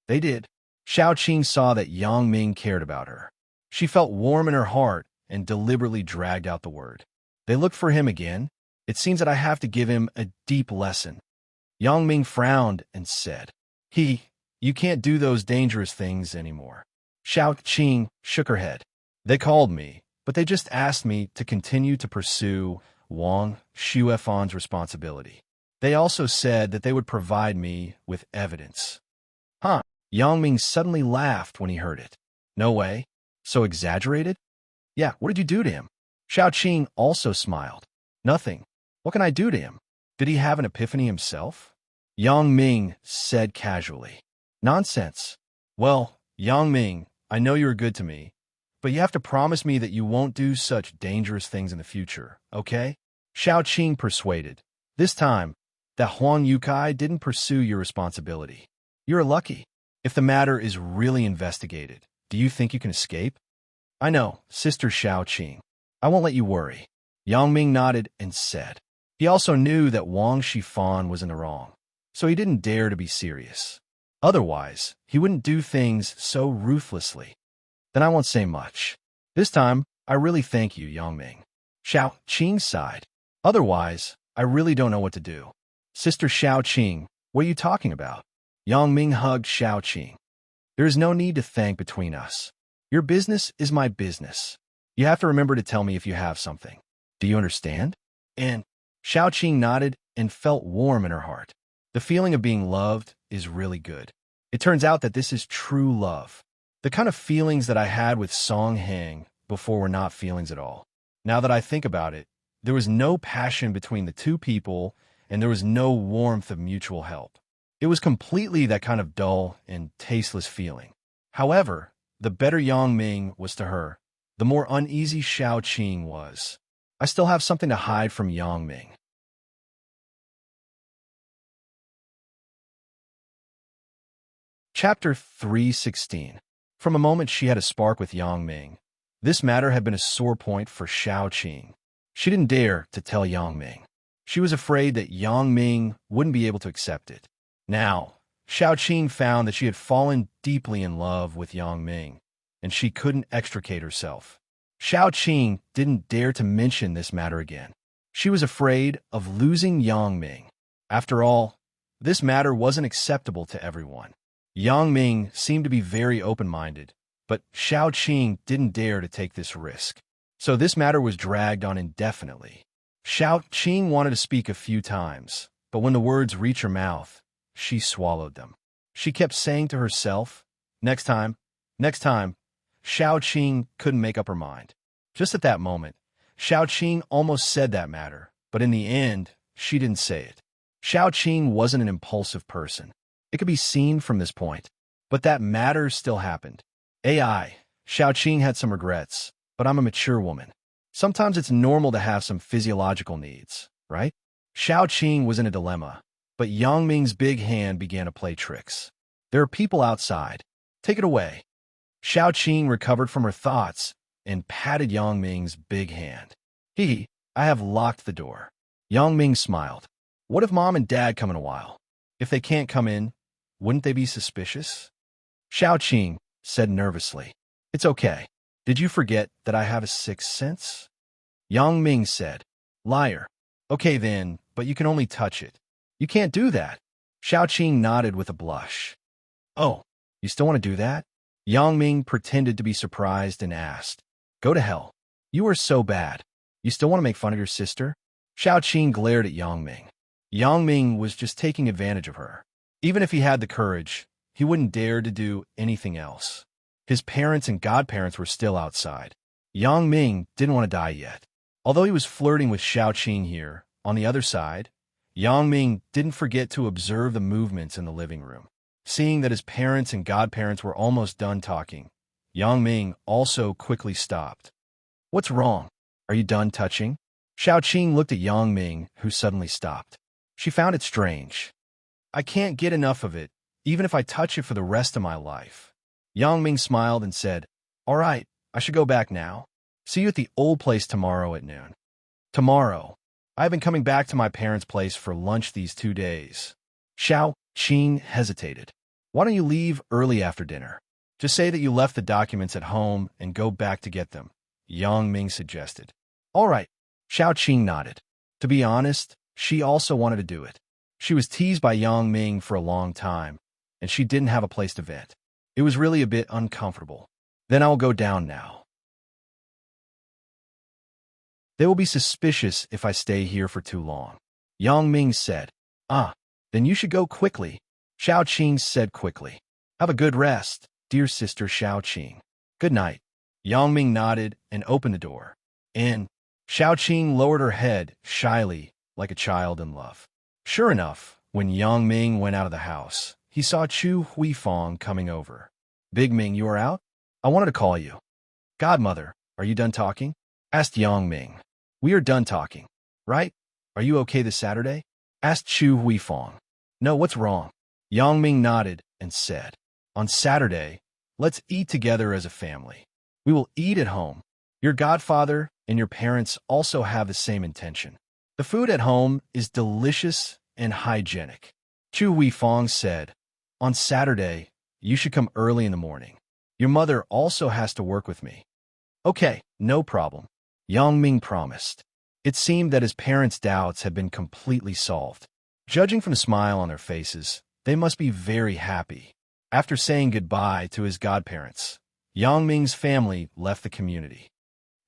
"They did." Xiao Qing saw that Yang Ming cared about her. She felt warm in her heart and deliberately dragged out the word. "They looked for him again? It seems that I have to give him a deep lesson." Yang Ming frowned and said, You can't do those dangerous things anymore." Xiao Qing shook her head. "They called me, but they just asked me to continue to pursue Wang Xuefan's responsibility. They also said that they would provide me with evidence." "Huh?" Yang Ming suddenly laughed when he heard it. "No way. So exaggerated?" "Yeah, what did you do to him?" Xiao Qing also smiled. "Nothing. What can I do to him? Did he have an epiphany himself?" Yang Ming said casually. "Nonsense." "Well, Yang Ming, I know you're good to me, but you have to promise me that you won't do such dangerous things in the future, okay?" Xiao Qing persuaded. "This time, that Huang Yukai didn't pursue your responsibility. You're lucky. If the matter is really investigated, do you think you can escape?" "I know, Sister Xiao Qing. I won't let you worry." Yang Ming nodded and said. He also knew that Wang Shifan was in the wrong, so he didn't dare to be serious. Otherwise, he wouldn't do things so ruthlessly. "Then I won't say much. This time, I really thank you, Yang Ming." Xiao Qing sighed. "Otherwise, I really don't know what to do." "Sister Xiao Qing, what are you talking about?" Yang Ming hugged Xiao Qing. "There is no need to thank between us. Your business is my business. You have to remember to tell me if you have something. Do you understand?" And Xiaoqing nodded and felt warm in her heart. The feeling of being loved is really good. It turns out that this is true love. The kind of feelings that I had with Song Heng before were not feelings at all. Now that I think about it, there was no passion between the two people, and there was no warmth of mutual help. It was completely that kind of dull and tasteless feeling. However, the better Yang Ming was to her, the more uneasy Xiaoqing was. I still have something to hide from Yang Ming. Chapter 316. From a moment she had a spark with Yang Ming. This matter had been a sore point for Xiaoqing. She didn't dare to tell Yang Ming. She was afraid that Yang Ming wouldn't be able to accept it. Now, Xiaoqing found that she had fallen deeply in love with Yang Ming, and she couldn't extricate herself. Xiaoqing didn't dare to mention this matter again. She was afraid of losing Yang Ming. After all, this matter wasn't acceptable to everyone. Yang Ming seemed to be very open-minded, but Xiaoqing didn't dare to take this risk. So this matter was dragged on indefinitely. Xiaoqing wanted to speak a few times, but when the words reached her mouth, she swallowed them. She kept saying to herself, next time, next time. Xiaoqing couldn't make up her mind. Just at that moment, Xiaoqing almost said that matter, but in the end, she didn't say it. Xiaoqing wasn't an impulsive person. It could be seen from this point. But that matter still happened. Xiaoqing had some regrets, but I'm a mature woman. Sometimes it's normal to have some physiological needs, right? Xiaoqing was in a dilemma, but Yang Ming's big hand began to play tricks. There are people outside. Take it away. Xiaoqing recovered from her thoughts and patted Yang Ming's big hand. I have locked the door. Yang Ming smiled. What if Mom and Dad come in a while? If they can't come in, wouldn't they be suspicious? Xiaoqing said nervously. It's okay. Did you forget that I have a sixth sense? Yang Ming said. Liar. Okay then, but you can only touch it. You can't do that. Xiaoqing nodded with a blush. Oh, you still want to do that? Yang Ming pretended to be surprised and asked. Go to hell. You are so bad. You still want to make fun of your sister? Xiaoqing glared at Yang Ming. Yang Ming was just taking advantage of her. Even if he had the courage, he wouldn't dare to do anything else. His parents and godparents were still outside. Yang Ming didn't want to die yet. Although he was flirting with Xiaoqing here, on the other side, Yang Ming didn't forget to observe the movements in the living room. Seeing that his parents and godparents were almost done talking, Yang Ming also quickly stopped. What's wrong? Are you done touching? Xiaoqing looked at Yang Ming, who suddenly stopped. She found it strange. I can't get enough of it, even if I touch it for the rest of my life. Yang Ming smiled and said, All right, I should go back now. See you at the old place tomorrow at noon. Tomorrow. I've been coming back to my parents' place for lunch these 2 days. Xiaoqing hesitated. Why don't you leave early after dinner? Just say that you left the documents at home and go back to get them, Yang Ming suggested. All right. Xiaoqing nodded. To be honest, she also wanted to do it. She was teased by Yang Ming for a long time, and she didn't have a place to vent. It was really a bit uncomfortable. Then I will go down now. They will be suspicious if I stay here for too long. Yang Ming said. Then you should go quickly. Xiaoqing said quickly. Have a good rest, dear sister Xiaoqing. Good night. Yang Ming nodded and opened the door. In. Xiaoqing lowered her head shyly, like a child in love. Sure enough, when Yang Ming went out of the house, he saw Chu Huifang coming over. Big Ming, you are out? I wanted to call you. Godmother, are you done talking? Asked Yang Ming. We are done talking, right? Are you okay this Saturday? Asked Chu Huifang. No, what's wrong? Yang Ming nodded and said, On Saturday, let's eat together as a family. We will eat at home. Your godfather and your parents also have the same intention. The food at home is delicious and hygienic. Chu Huifang said, On Saturday, you should come early in the morning. Your mother also has to work with me. Okay, no problem. Yang Ming promised. It seemed that his parents' doubts had been completely solved. Judging from the smile on their faces, they must be very happy. After saying goodbye to his godparents, Yang Ming's family left the community.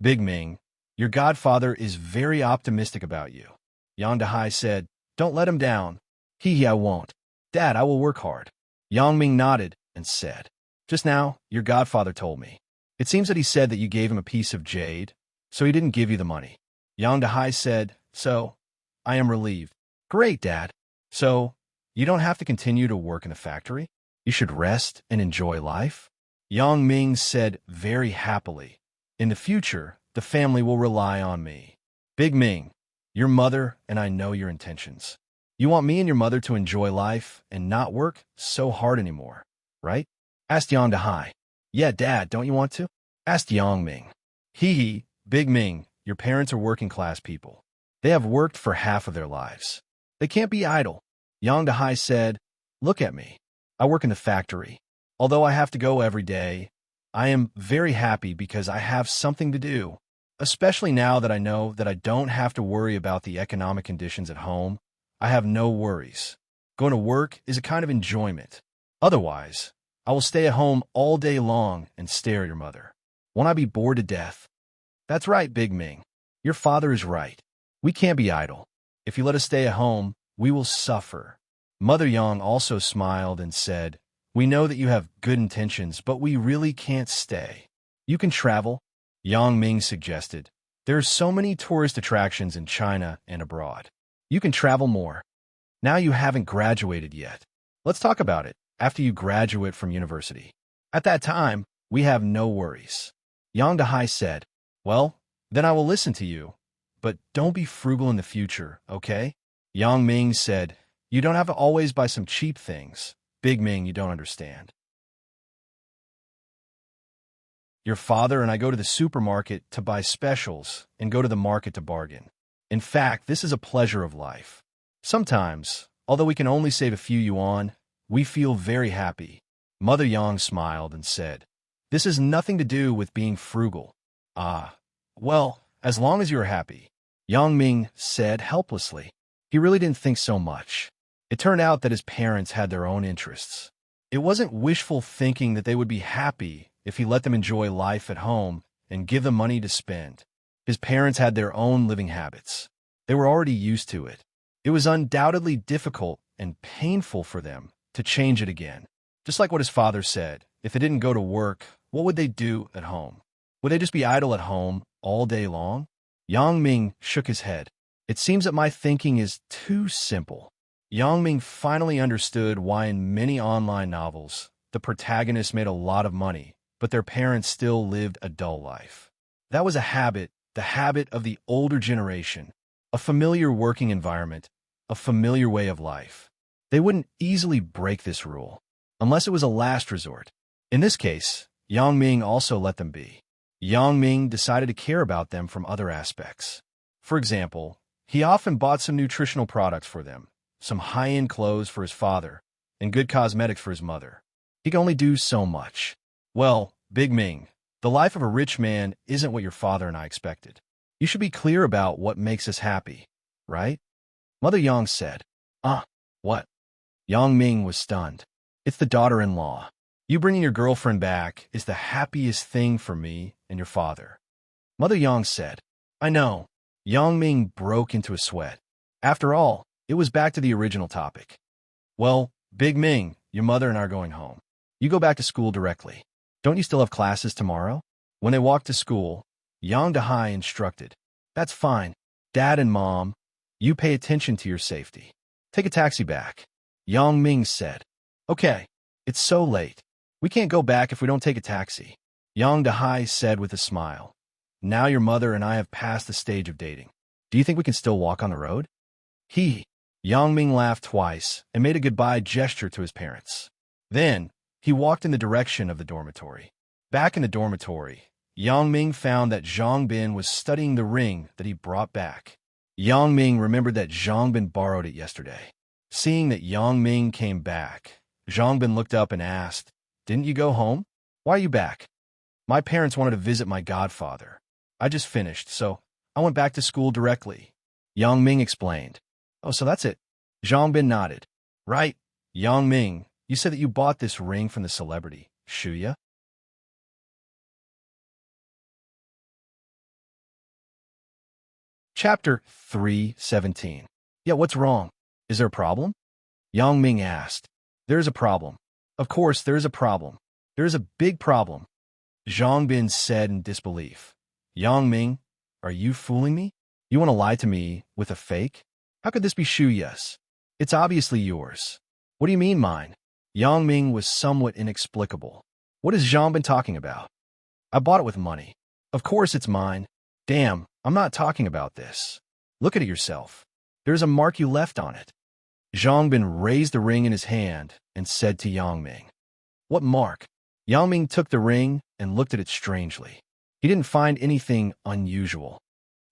Big Ming, your godfather is very optimistic about you. Yang Dahai said, "Don't let him down." "Hee, I won't. Dad, I will work hard." Yang Ming nodded and said, "Just now, your godfather told me. It seems that he said that you gave him a piece of jade, so he didn't give you the money." Yang Dahai said, "So, I am relieved." "Great, Dad. So, you don't have to continue to work in the factory? You should rest and enjoy life?" Yang Ming said very happily, "In the future, the family will rely on me." "Big Ming, your mother and I know your intentions. You want me and your mother to enjoy life and not work so hard anymore, right?" asked Yang Dahai. "Yeah, Dad, don't you want to?" asked Yang Ming. "Hee, Big Ming, your parents are working-class people. They have worked for half of their lives. They can't be idle." Yang Dahai said, "Look at me. I work in the factory. Although I have to go every day, I am very happy because I have something to do, especially now that I know that I don't have to worry about the economic conditions at home. I have no worries. Going to work is a kind of enjoyment. Otherwise, I will stay at home all day long and stare at your mother. Won't I be bored to death?" "That's right, Big Ming. Your father is right. We can't be idle. If you let us stay at home, we will suffer." Mother Yang also smiled and said, "We know that you have good intentions, but we really can't stay. You can travel," Yang Ming suggested. "There are so many tourist attractions in China and abroad. You can travel more. Now you haven't graduated yet. Let's talk about it after you graduate from university. At that time, we have no worries." Yang Dahai said, "Well, then I will listen to you, but don't be frugal in the future, okay?" Yang Ming said, "You don't have to always buy some cheap things. Big Ming, you don't understand. Your father and I go to the supermarket to buy specials and go to the market to bargain. In fact, this is a pleasure of life. Sometimes, although we can only save a few yuan, we feel very happy." Mother Yang smiled and said, "This has nothing to do with being frugal." "Ah, well, as long as you are happy," Yang Ming said helplessly. He really didn't think so much. It turned out that his parents had their own interests. It wasn't wishful thinking that they would be happy if he let them enjoy life at home and give them money to spend. His parents had their own living habits. They were already used to it. It was undoubtedly difficult and painful for them to change it again. Just like what his father said, if they didn't go to work, what would they do at home? Would they just be idle at home all day long? Yang Ming shook his head. "It seems that my thinking is too simple." Yang Ming finally understood why in many online novels, the protagonists made a lot of money, but their parents still lived a dull life. That was a habit, the habit of the older generation, a familiar working environment, a familiar way of life. They wouldn't easily break this rule, unless it was a last resort. In this case, Yang Ming also let them be. Yang Ming decided to care about them from other aspects. For example, he often bought some nutritional products for them, some high-end clothes for his father, and good cosmetics for his mother. He could only do so much. "Well, Big Ming, the life of a rich man isn't what your father and I expected. You should be clear about what makes us happy, right?" Mother Yang said. What?" Yang Ming was stunned. "It's the daughter-in-law. You bringing your girlfriend back is the happiest thing for me and your father." Mother Yang said. "I know." Yang Ming broke into a sweat. After all, it was back to the original topic. "Well, Big Ming, your mother and I are going home. You go back to school directly. Don't you still have classes tomorrow?" When they walked to school, Yang Dahai instructed, "That's fine. Dad and Mom, you pay attention to your safety. Take a taxi back." Yang Ming said, "Okay, it's so late. We can't go back if we don't take a taxi." Yang Dahai said with a smile, "Now your mother and I have passed the stage of dating. Do you think we can still walk on the road?" Yang Ming laughed twice and made a goodbye gesture to his parents. Then, he walked in the direction of the dormitory. Back in the dormitory, Yang Ming found that Zhang Bin was studying the ring that he brought back. Yang Ming remembered that Zhang Bin borrowed it yesterday. Seeing that Yang Ming came back, Zhang Bin looked up and asked, "Didn't you go home? Why are you back?" "My parents wanted to visit my godfather. I just finished, so I went back to school directly," Yang Ming explained. "Oh, so that's it." Zhang Bin nodded. "Right. Yang Ming, you said that you bought this ring from the celebrity, Shuya?" Chapter 3:17. Yeah, what's wrong? Is there a problem? Yang Ming asked. There's a problem. Of course, there's a problem. There's a big problem, Zhang Bin said in disbelief. Yang Ming, are you fooling me? You want to lie to me with a fake? How could this be Shu Ya's? It's obviously yours. What do you mean mine? Yang Ming was somewhat inexplicable. What is Zhang Bin talking about? I bought it with money. Of course it's mine. Damn, I'm not talking about this. Look at it yourself. There's a mark you left on it. Zhang Bin raised the ring in his hand and said to Yang Ming. What mark? Yang Ming took the ring and looked at it strangely. He didn't find anything unusual.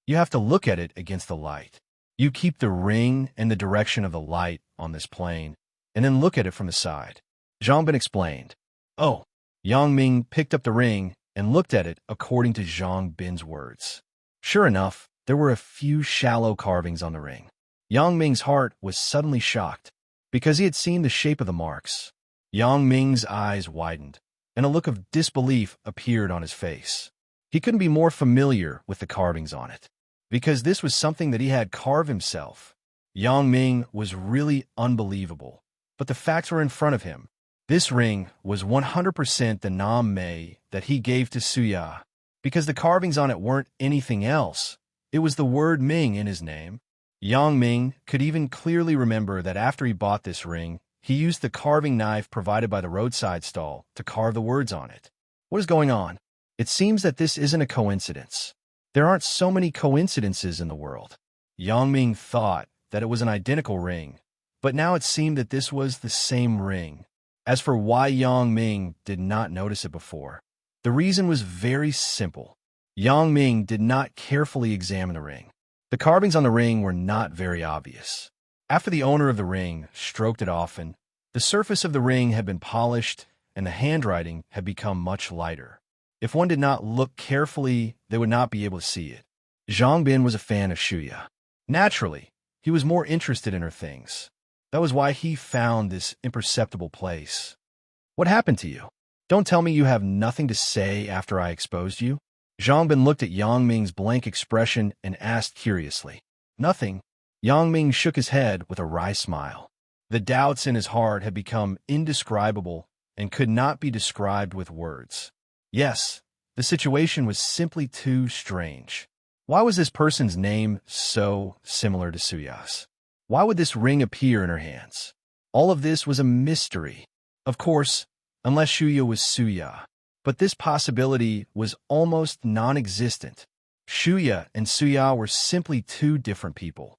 You have to look at it against the light. You keep the ring and the direction of the light on this plane, and then look at it from the side. Zhang Bin explained. Oh, Yang Ming picked up the ring and looked at it according to Zhang Bin's words. Sure enough, there were a few shallow carvings on the ring. Yang Ming's heart was suddenly shocked because he had seen the shape of the marks. Yang Ming's eyes widened, and a look of disbelief appeared on his face. He couldn't be more familiar with the carvings on it, because this was something that he had carved himself. Yang Ming was really unbelievable, but the facts were in front of him. This ring was 100% the Nam Mei that he gave to Suya, because the carvings on it weren't anything else. It was the word Ming in his name. Yang Ming could even clearly remember that after he bought this ring, he used the carving knife provided by the roadside stall to carve the words on it. What is going on? It seems that this isn't a coincidence. There aren't so many coincidences in the world. Yang Ming thought that it was an identical ring, but now it seemed that this was the same ring. As for why Yang Ming did not notice it before, the reason was very simple. Yang Ming did not carefully examine the ring. The carvings on the ring were not very obvious. After the owner of the ring stroked it often, the surface of the ring had been polished and the handwriting had become much lighter. If one did not look carefully, they would not be able to see it. Zhang Bin was a fan of Shuya. Naturally, he was more interested in her things. That was why he found this imperceptible place. What happened to you? Don't tell me you have nothing to say after I exposed you? Zhang Bin looked at Yang Ming's blank expression and asked curiously. Nothing. Yang Ming shook his head with a wry smile. The doubts in his heart had become indescribable and could not be described with words. Yes, the situation was simply too strange. Why was this person's name so similar to Suya's? Why would this ring appear in her hands? All of this was a mystery. Of course, unless Shuya was Suya. But this possibility was almost non-existent. Shuya and Suya were simply two different people.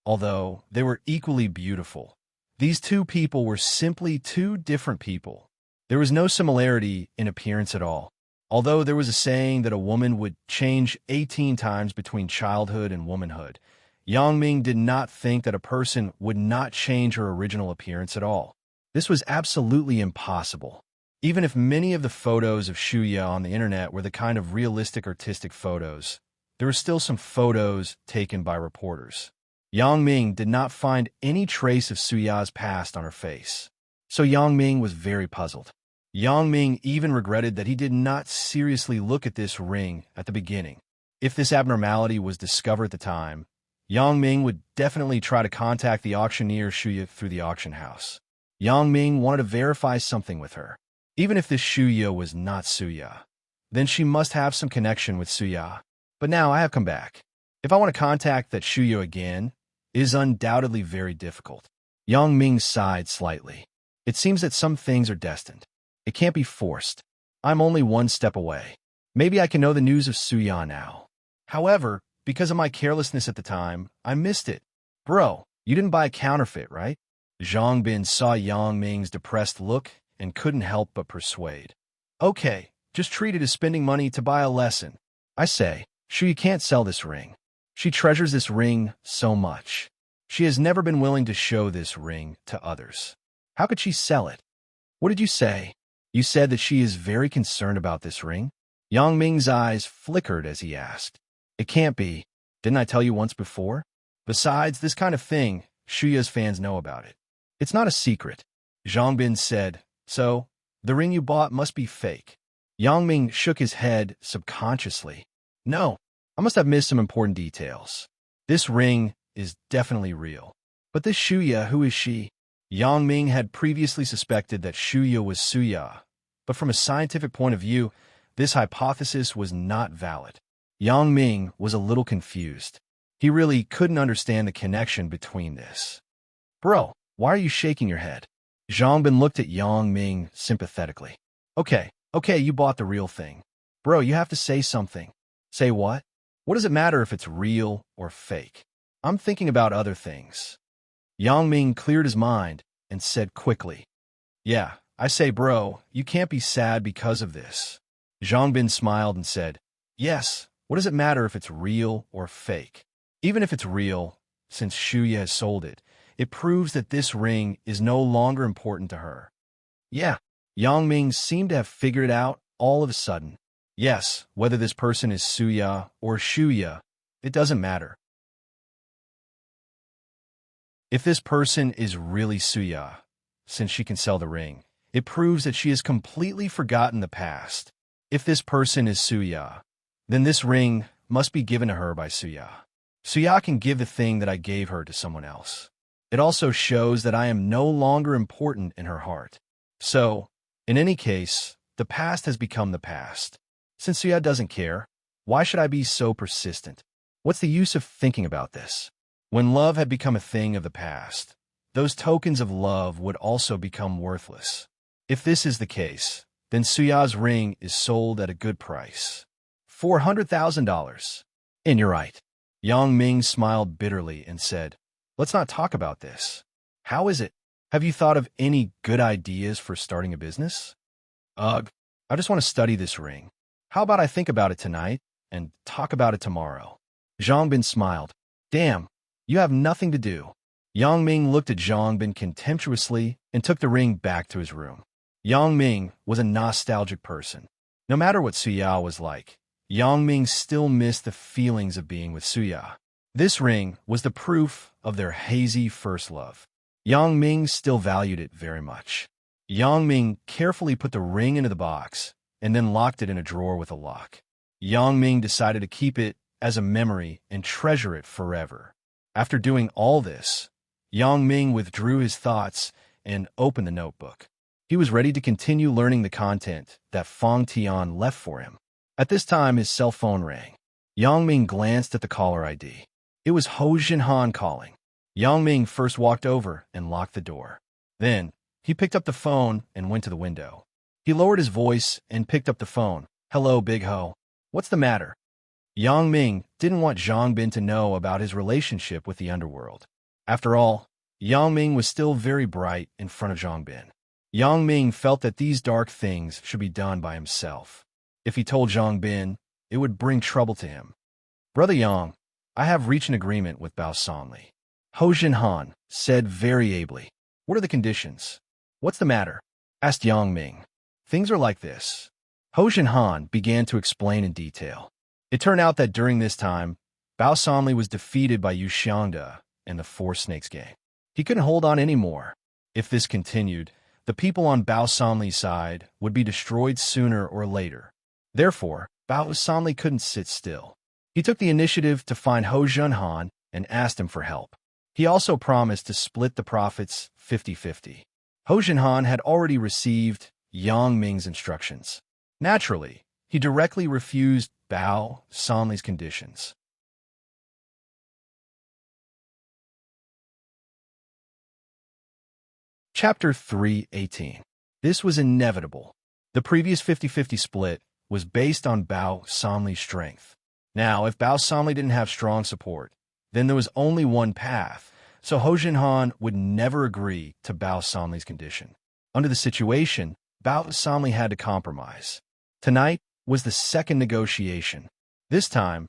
Although they were equally beautiful, these two people were simply two different people. There was no similarity in appearance at all. Although there was a saying that a woman would change 18 times between childhood and womanhood, Yang Ming did not think that a person would not change her original appearance at all. This was absolutely impossible. Even if many of the photos of Shuya on the internet were the kind of realistic artistic photos, there were still some photos taken by reporters. Yang Ming did not find any trace of Suya's past on her face. So Yang Ming was very puzzled. Yang Ming even regretted that he did not seriously look at this ring at the beginning. If this abnormality was discovered at the time, Yang Ming would definitely try to contact the auctioneer Shuya through the auction house. Yang Ming wanted to verify something with her. Even if this Shuya was not Suya, then she must have some connection with Suya. But now I have come back. If I want to contact that Shuya again, it is undoubtedly very difficult. Yang Ming sighed slightly. It seems that some things are destined. It can't be forced. I'm only one step away. Maybe I can know the news of Suya now. However, because of my carelessness at the time, I missed it. Bro, you didn't buy a counterfeit, right? Zhang Bin saw Yang Ming's depressed look and couldn't help but persuade. Okay, just treat it as spending money to buy a lesson. I say, Shuya can't sell this ring. She treasures this ring so much. She has never been willing to show this ring to others. How could she sell it? What did you say? You said that she is very concerned about this ring? Yang Ming's eyes flickered as he asked. It can't be. Didn't I tell you once before? Besides, this kind of thing, Shuya's fans know about it. It's not a secret. Zhang Bin said, so, the ring you bought must be fake. Yang Ming shook his head subconsciously. No, I must have missed some important details. This ring is definitely real. But this Shuya, who is she? Yang Ming had previously suspected that Shuya was Suya, but from a scientific point of view, this hypothesis was not valid. Yang Ming was a little confused. He really couldn't understand the connection between this. Bro, why are you shaking your head? Zhang Bin looked at Yang Ming sympathetically. Okay, you bought the real thing. Bro, you have to say something. Say what? What does it matter if it's real or fake? I'm thinking about other things. Yang Ming cleared his mind and said quickly, Yeah, I say, bro, you can't be sad because of this. Zhang Bin smiled and said, Yes, what does it matter if it's real or fake? Even if it's real, since Shuya has sold it, it proves that this ring is no longer important to her. Yeah, Yang Ming seemed to have figured it out all of a sudden. Yes, whether this person is Suya or Shuya, it doesn't matter. If this person is really Suya, since she can sell the ring, it proves that she has completely forgotten the past. If this person is Suya, then this ring must be given to her by Suya. Suya can give the thing that I gave her to someone else. It also shows that I am no longer important in her heart. So, in any case, the past has become the past. Since Suya doesn't care, why should I be so persistent? What's the use of thinking about this? When love had become a thing of the past, those tokens of love would also become worthless. If this is the case, then Suya's ring is sold at a good price. $400,000. And you're right. Yang Ming smiled bitterly and said, Let's not talk about this. How is it? Have you thought of any good ideas for starting a business? Ugh, I just want to study this ring. How about I think about it tonight and talk about it tomorrow? Zhang Bin smiled. Damn, you have nothing to do. Yang Ming looked at Zhang Bin contemptuously and took the ring back to his room. Yang Ming was a nostalgic person. No matter what Suya was like, Yang Ming still missed the feelings of being with Suya. This ring was the proof of their hazy first love. Yang Ming still valued it very much. Yang Ming carefully put the ring into the box and then locked it in a drawer with a lock. Yang Ming decided to keep it as a memory and treasure it forever. After doing all this, Yang Ming withdrew his thoughts and opened the notebook. He was ready to continue learning the content that Fang Tian left for him. At this time, his cell phone rang. Yang Ming glanced at the caller ID. It was Ho Jinhan calling. Yang Ming first walked over and locked the door. Then, he picked up the phone and went to the window. He lowered his voice and picked up the phone. Hello, Big Ho. What's the matter? Yang Ming didn't want Zhang Bin to know about his relationship with the underworld. After all, Yang Ming was still very bright in front of Zhang Bin. Yang Ming felt that these dark things should be done by himself. If he told Zhang Bin, it would bring trouble to him. Brother Yang, I have reached an agreement with Bao Sanli. Ho Jinhan said very ably. What are the conditions? What's the matter? Asked Yang Ming. Things are like this. Ho Jinhan began to explain in detail. It turned out that during this time, Bao Sanli was defeated by Yu Xiangda and the Four Snakes gang. He couldn't hold on anymore. If this continued, the people on Bao Sanli's side would be destroyed sooner or later. Therefore, Bao Sanli couldn't sit still. He took the initiative to find Ho Jinhan and asked him for help. He also promised to split the profits 50-50. Ho Jinhan had already received Yang Ming's instructions. Naturally, he directly refused Bao Sanli's conditions. Chapter 3:18. This was inevitable. The previous 50-50 split was based on Bao Sanli's strength. Now, if Bao Sanli didn't have strong support, then there was only one path, so Ho Jinhan would never agree to Bao Sanli's condition. Under the situation, Bao Sanli had to compromise. Tonight was the second negotiation. This time,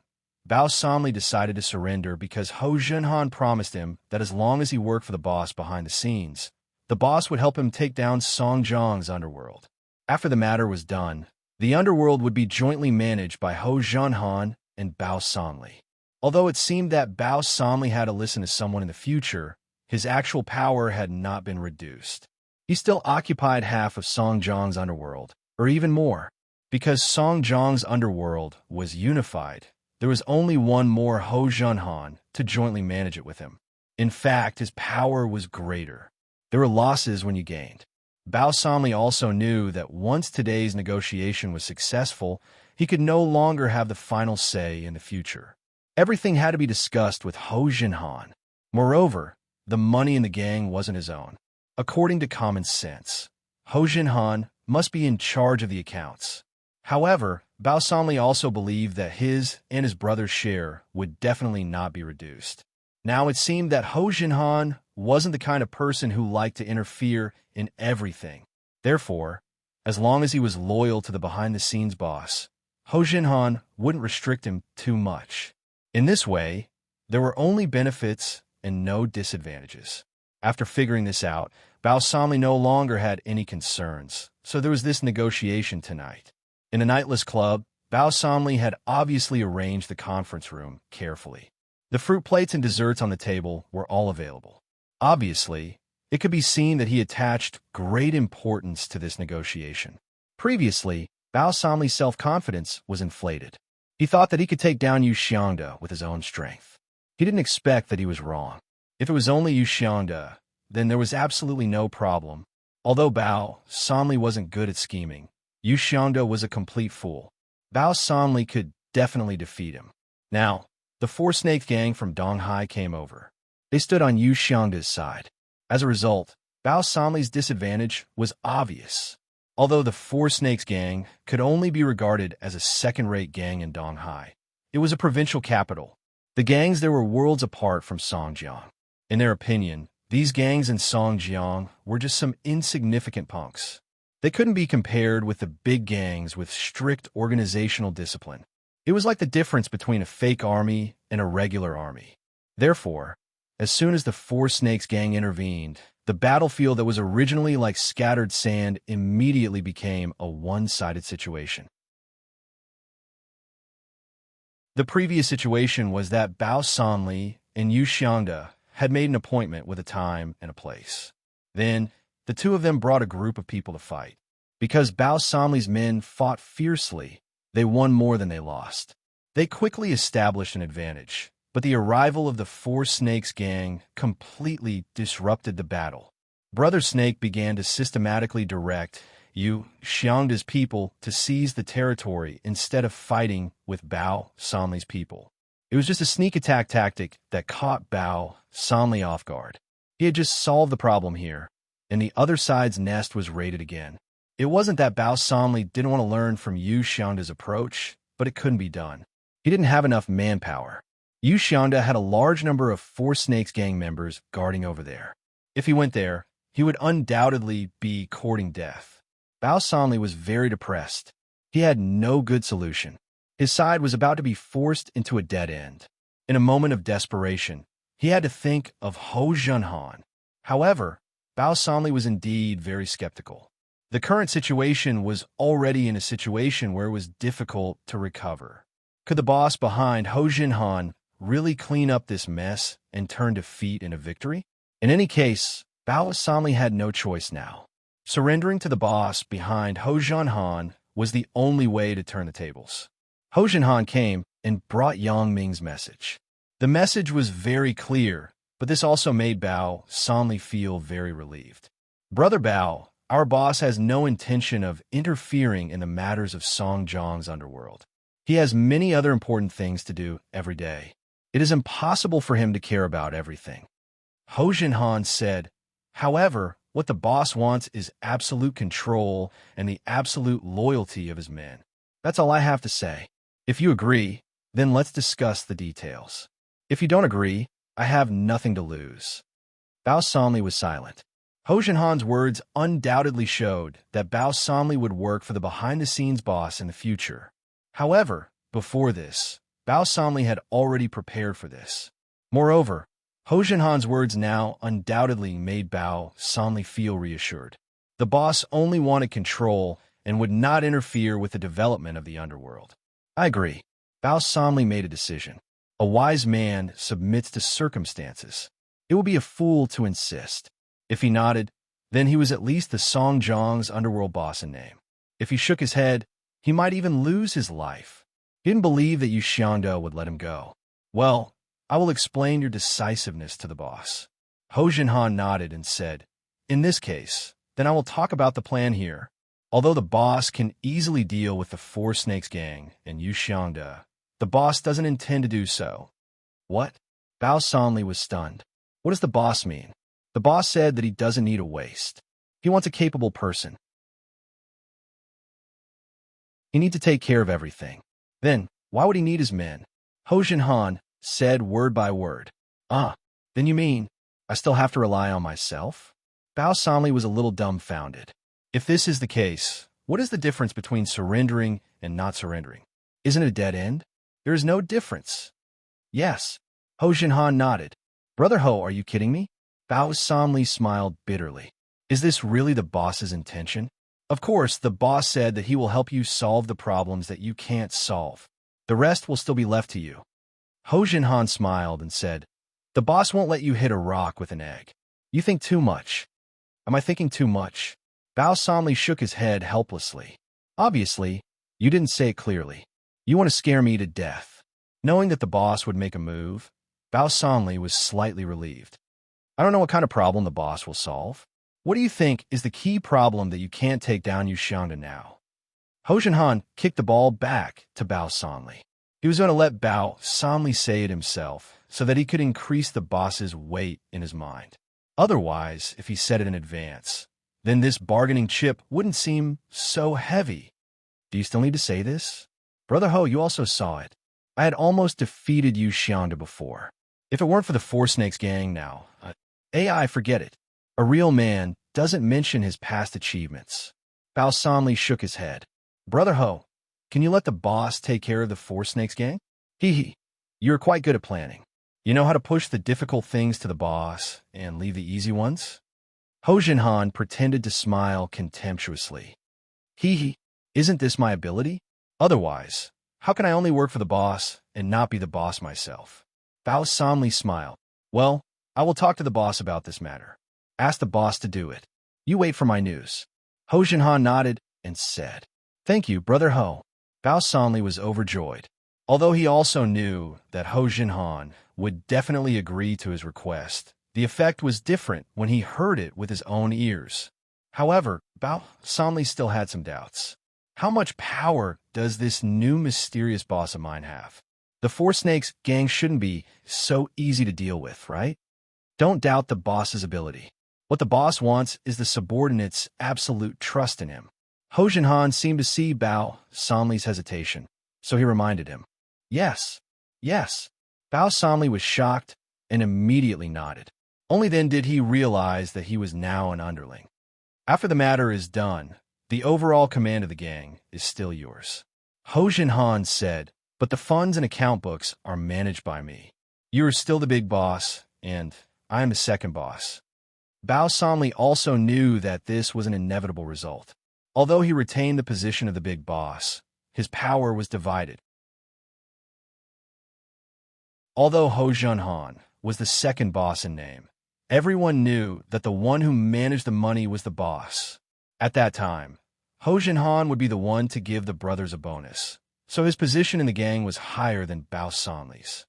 Bao Sanli decided to surrender because Ho Jinhan promised him that as long as he worked for the boss behind the scenes, the boss would help him take down Song Jiang's underworld. After the matter was done, the underworld would be jointly managed by Ho Jinhan and Bao Sanli. Although it seemed that Bao Sanli had to listen to someone in the future, his actual power had not been reduced. He still occupied half of Song Jiang's underworld, or even more. Because Song Jiang's underworld was unified, there was only one more Ho Junhan to jointly manage it with him. In fact, his power was greater. There were losses when you gained. Bao Samli also knew that once today's negotiation was successful, he could no longer have the final say in the future. Everything had to be discussed with Ho Junhan. Moreover, the money in the gang wasn't his own. According to common sense, Ho Junhan must be in charge of the accounts. However, Bao Samli also believed that his and his brother's share would definitely not be reduced. Now it seemed that Ho Junhan wasn't the kind of person who liked to interfere in everything. Therefore, as long as he was loyal to the behind-the-scenes boss, Ho Junhan wouldn't restrict him too much. In this way, there were only benefits and no disadvantages. After figuring this out, Bao Samli no longer had any concerns, so there was this negotiation tonight. In a nightless club, Bao Samli had obviously arranged the conference room carefully. The fruit plates and desserts on the table were all available. Obviously, it could be seen that he attached great importance to this negotiation. Previously, Bao Samli's self-confidence was inflated. He thought that he could take down Yu Xiangda with his own strength. He didn't expect that he was wrong. If it was only Yu Xiangda, then there was absolutely no problem. Although Bao Samli wasn't good at scheming, Yu Xiangda was a complete fool. Bao Samli could definitely defeat him. Now, the Four Snake Gang from Donghai came over. They stood on Yu Xiangda's side. As a result, Bao Samli's disadvantage was obvious. Although the Four Snakes Gang could only be regarded as a second-rate gang in Donghai, it was a provincial capital. The gangs there were worlds apart from Songjiang. In their opinion, these gangs in Songjiang were just some insignificant punks. They couldn't be compared with the big gangs with strict organizational discipline. It was like the difference between a fake army and a regular army. Therefore, as soon as the Four Snakes Gang intervened, the battlefield that was originally like scattered sand immediately became a one-sided situation. The previous situation was that Bao Samli and Yu Xiangda had made an appointment with a time and a place. Then, the two of them brought a group of people to fight. Because Bao Samli's men fought fiercely, they won more than they lost. They quickly established an advantage, but the arrival of the Four Snakes Gang completely disrupted the battle. Brother Snake began to systematically direct Yu Xiangda's people to seize the territory instead of fighting with Bao Samli's people. It was just a sneak attack tactic that caught Bao Samli off guard. He had just solved the problem here, and the other side's nest was raided again. It wasn't that Bao Samli didn't want to learn from Yu Xiangda's approach, but it couldn't be done. He didn't have enough manpower. Yu Xiangda had a large number of Four Snakes Gang members guarding over there. If he went there, he would undoubtedly be courting death. Bao Samli was very depressed. He had no good solution. His side was about to be forced into a dead end. In a moment of desperation, he had to think of Ho Junhan. However, Bao Samli was indeed very skeptical. The current situation was already in a situation where it was difficult to recover. Could the boss behind Ho Junhan really clean up this mess and turn defeat into victory? In any case, Bao Samli had no choice now. Surrendering to the boss behind Ho Junhan was the only way to turn the tables. Ho Junhan came and brought Yang Ming's message. The message was very clear, but this also made Bao Samli feel very relieved. Brother Bao, our boss has no intention of interfering in the matters of Songjiang's underworld. He has many other important things to do every day. It is impossible for him to care about everything. Ho Junhan said, however, what the boss wants is absolute control and the absolute loyalty of his men. That's all I have to say. If you agree, then let's discuss the details. If you don't agree, I have nothing to lose. Bao Samli was silent. Ho Junhan's words undoubtedly showed that Bao Samli would work for the behind-the-scenes boss in the future. However, before this, Bao Samli had already prepared for this. Moreover, Ho Junhan's words now undoubtedly made Bao Samli feel reassured. The boss only wanted control and would not interfere with the development of the underworld. I agree. Bao Samli made a decision. A wise man submits to circumstances. It would be a fool to insist. If he nodded, then he was at least the Songjiang's underworld boss in name. If he shook his head, he might even lose his life. He didn't believe that Yu Xiangde would let him go. Well, I will explain your decisiveness to the boss. Ho Jinhan nodded and said, in this case, then I will talk about the plan here. Although the boss can easily deal with the Four Snakes gang and Yu Xiangde, the boss doesn't intend to do so. What? Bao Sanli was stunned. What does the boss mean? The boss said that he doesn't need a waste. He wants a capable person. He needs to take care of everything. Then, why would he need his men? Ho Jinhan said word by word. Then you mean I still have to rely on myself? Bao Sanli was a little dumbfounded. If this is the case, what is the difference between surrendering and not surrendering? Isn't it a dead end? There is no difference. Yes. Ho Jinhan nodded. Brother Ho, are you kidding me? Bao Sanli smiled bitterly. Is this really the boss's intention? Of course, the boss said that he will help you solve the problems that you can't solve. The rest will still be left to you. Ho Jinhan smiled and said, the boss won't let you hit a rock with an egg. You think too much. Am I thinking too much? Bao Sanli shook his head helplessly. Obviously, you didn't say it clearly. You want to scare me to death. Knowing that the boss would make a move, Bao Sanli was slightly relieved. I don't know what kind of problem the boss will solve. What do you think is the key problem that you can't take down Yu Xiangde now? Ho Jinhan kicked the ball back to Bao Sanli. He was going to let Bao Sanli say it himself so that he could increase the boss's weight in his mind. Otherwise, if he said it in advance, then this bargaining chip wouldn't seem so heavy. Do you still need to say this? Brother Ho, you also saw it. I had almost defeated Yu Xiangde before. If it weren't for the Four Snakes gang now, AI, forget it. A real man doesn't mention his past achievements. Bao Sanli shook his head. Brother Ho, can you let the boss take care of the Four Snakes gang? Hee. You're quite good at planning. You know how to push the difficult things to the boss and leave the easy ones? Ho Jinhan pretended to smile contemptuously. Hee. Isn't this my ability? Otherwise, how can I only work for the boss and not be the boss myself? Bao Sanli smiled. Well, I will talk to the boss about this matter. Ask the boss to do it. You wait for my news. Ho Jinhan nodded and said, thank you, Brother Ho. Bao Sanli was overjoyed. Although he also knew that Ho Jinhan would definitely agree to his request, the effect was different when he heard it with his own ears. However, Bao Sanli still had some doubts. How much power does this new mysterious boss of mine have? The Four Snakes gang shouldn't be so easy to deal with, right? Don't doubt the boss's ability. What the boss wants is the subordinate's absolute trust in him. Ho Jinhan seemed to see Bao Sanli's hesitation, so he reminded him. Yes. Bao Sanli was shocked and immediately nodded. Only then did he realize that he was now an underling. After the matter is done, the overall command of the gang is still yours. Ho Jinhan said, but the funds and account books are managed by me. You are still the big boss, and I am the second boss. Bao Sanli also knew that this was an inevitable result. Although he retained the position of the big boss, his power was divided. Although Ho Jinhan was the second boss in name, everyone knew that the one who managed the money was the boss. At that time, Ho Jinhan would be the one to give the brothers a bonus, so his position in the gang was higher than Bao Sanli's.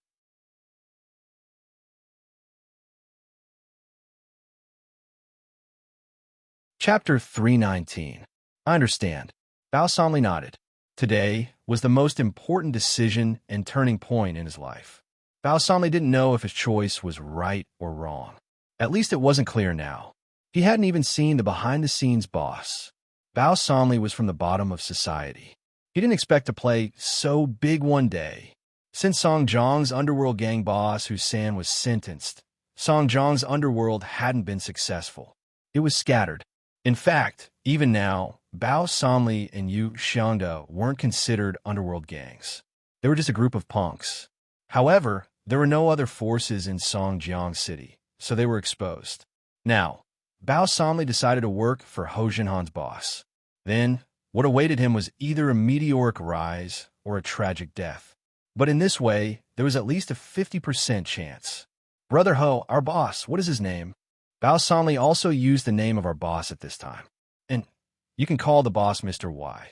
Chapter 319. I understand. Bao Sanli nodded. Today was the most important decision and turning point in his life. Bao Sanli didn't know if his choice was right or wrong. At least it wasn't clear now. He hadn't even seen the behind-the-scenes boss. Bao Sanli was from the bottom of society. He didn't expect to play so big one day. Since Song Jiang's underworld gang boss Hussein was sentenced, Song Jiang's underworld hadn't been successful. It was scattered. In fact, even now, Bao Sanli and Yu Xiangde weren't considered underworld gangs. They were just a group of punks. However, there were no other forces in Songjiang City, so they were exposed. Now, Bao Sanli decided to work for Ho Jinhan's boss. Then, what awaited him was either a meteoric rise or a tragic death. But in this way, there was at least a 50% chance. Brother Ho, our boss, what is his name? Bao Sanli also used the name of our boss at this time. And you can call the boss Mr. Y.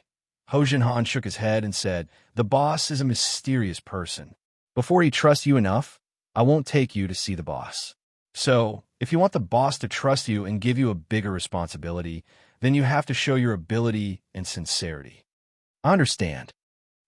Ho Jinhan shook his head and said, "The boss is a mysterious person. Before he trusts you enough, I won't take you to see the boss. So, if you want the boss to trust you and give you a bigger responsibility, then you have to show your ability and sincerity." "I understand."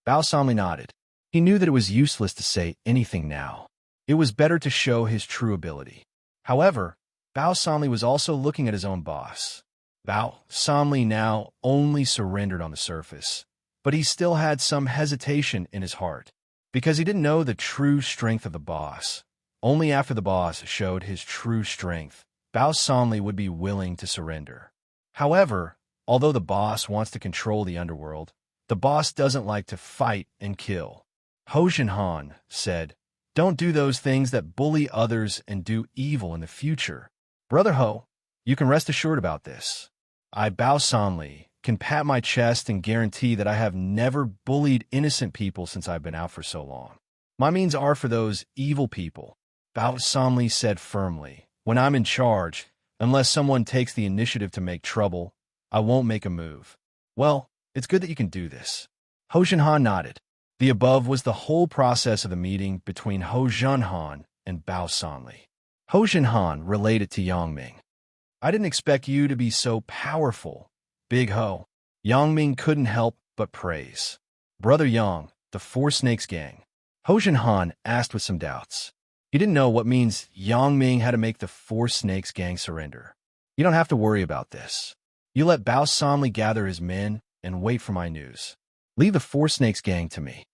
Bao Sanli nodded. He knew that it was useless to say anything now. It was better to show his true ability. However, Bao Sanli was also looking at his own boss. Bao Sanli now only surrendered on the surface, but he still had some hesitation in his heart, because he didn't know the true strength of the boss. Only after the boss showed his true strength, Bao Sanli would be willing to surrender. However, although the boss wants to control the underworld, the boss doesn't like to fight and kill. Ho Jinhan said, "Don't do those things that bully others and do evil in the future." "Brother Ho, you can rest assured about this. I, Bao Sanli, can pat my chest and guarantee that I have never bullied innocent people since I've been out for so long. My means are for those evil people," Bao Sanli said firmly. "When I'm in charge, unless someone takes the initiative to make trouble, I won't make a move." "Well, it's good that you can do this." Ho Jinhan nodded. The above was the whole process of the meeting between Ho Jinhan and Bao Sanli. Ho Jinhan related to Yang Ming. "I didn't expect you to be so powerful, Big Ho." Yang Ming couldn't help but praise. "Brother Yang, the Four Snakes Gang." Ho Jinhan asked with some doubts. He didn't know what means Yang Ming had to make the Four Snakes Gang surrender. "You don't have to worry about this. You let Bao Sanli gather his men and wait for my news. Leave the Four Snakes Gang to me,"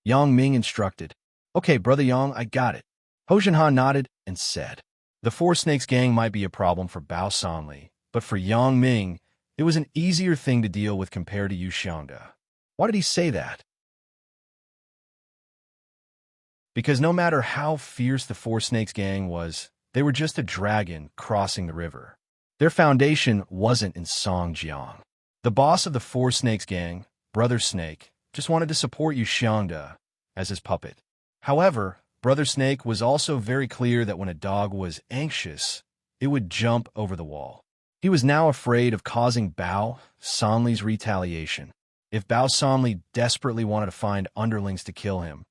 Yang Ming instructed. "Okay, Brother Yang, I got it." Ho Jinhan nodded and said, "The Four Snakes Gang might be a problem for Bao Sanli, but for Yang Ming, it was an easier thing to deal with compared to Yu Xiangda." Why did he say that? Because no matter how fierce the Four Snakes Gang was, they were just a dragon crossing the river. Their foundation wasn't in Songjiang. The boss of the Four Snakes Gang, Brother Snake, just wanted to support Yu Xiangda as his puppet. However, Brother Snake was also very clear that when a dog was anxious, it would jump over the wall. He was now afraid of causing Bao Sanli's retaliation. If Bao Sanli desperately wanted to find underlings to kill him,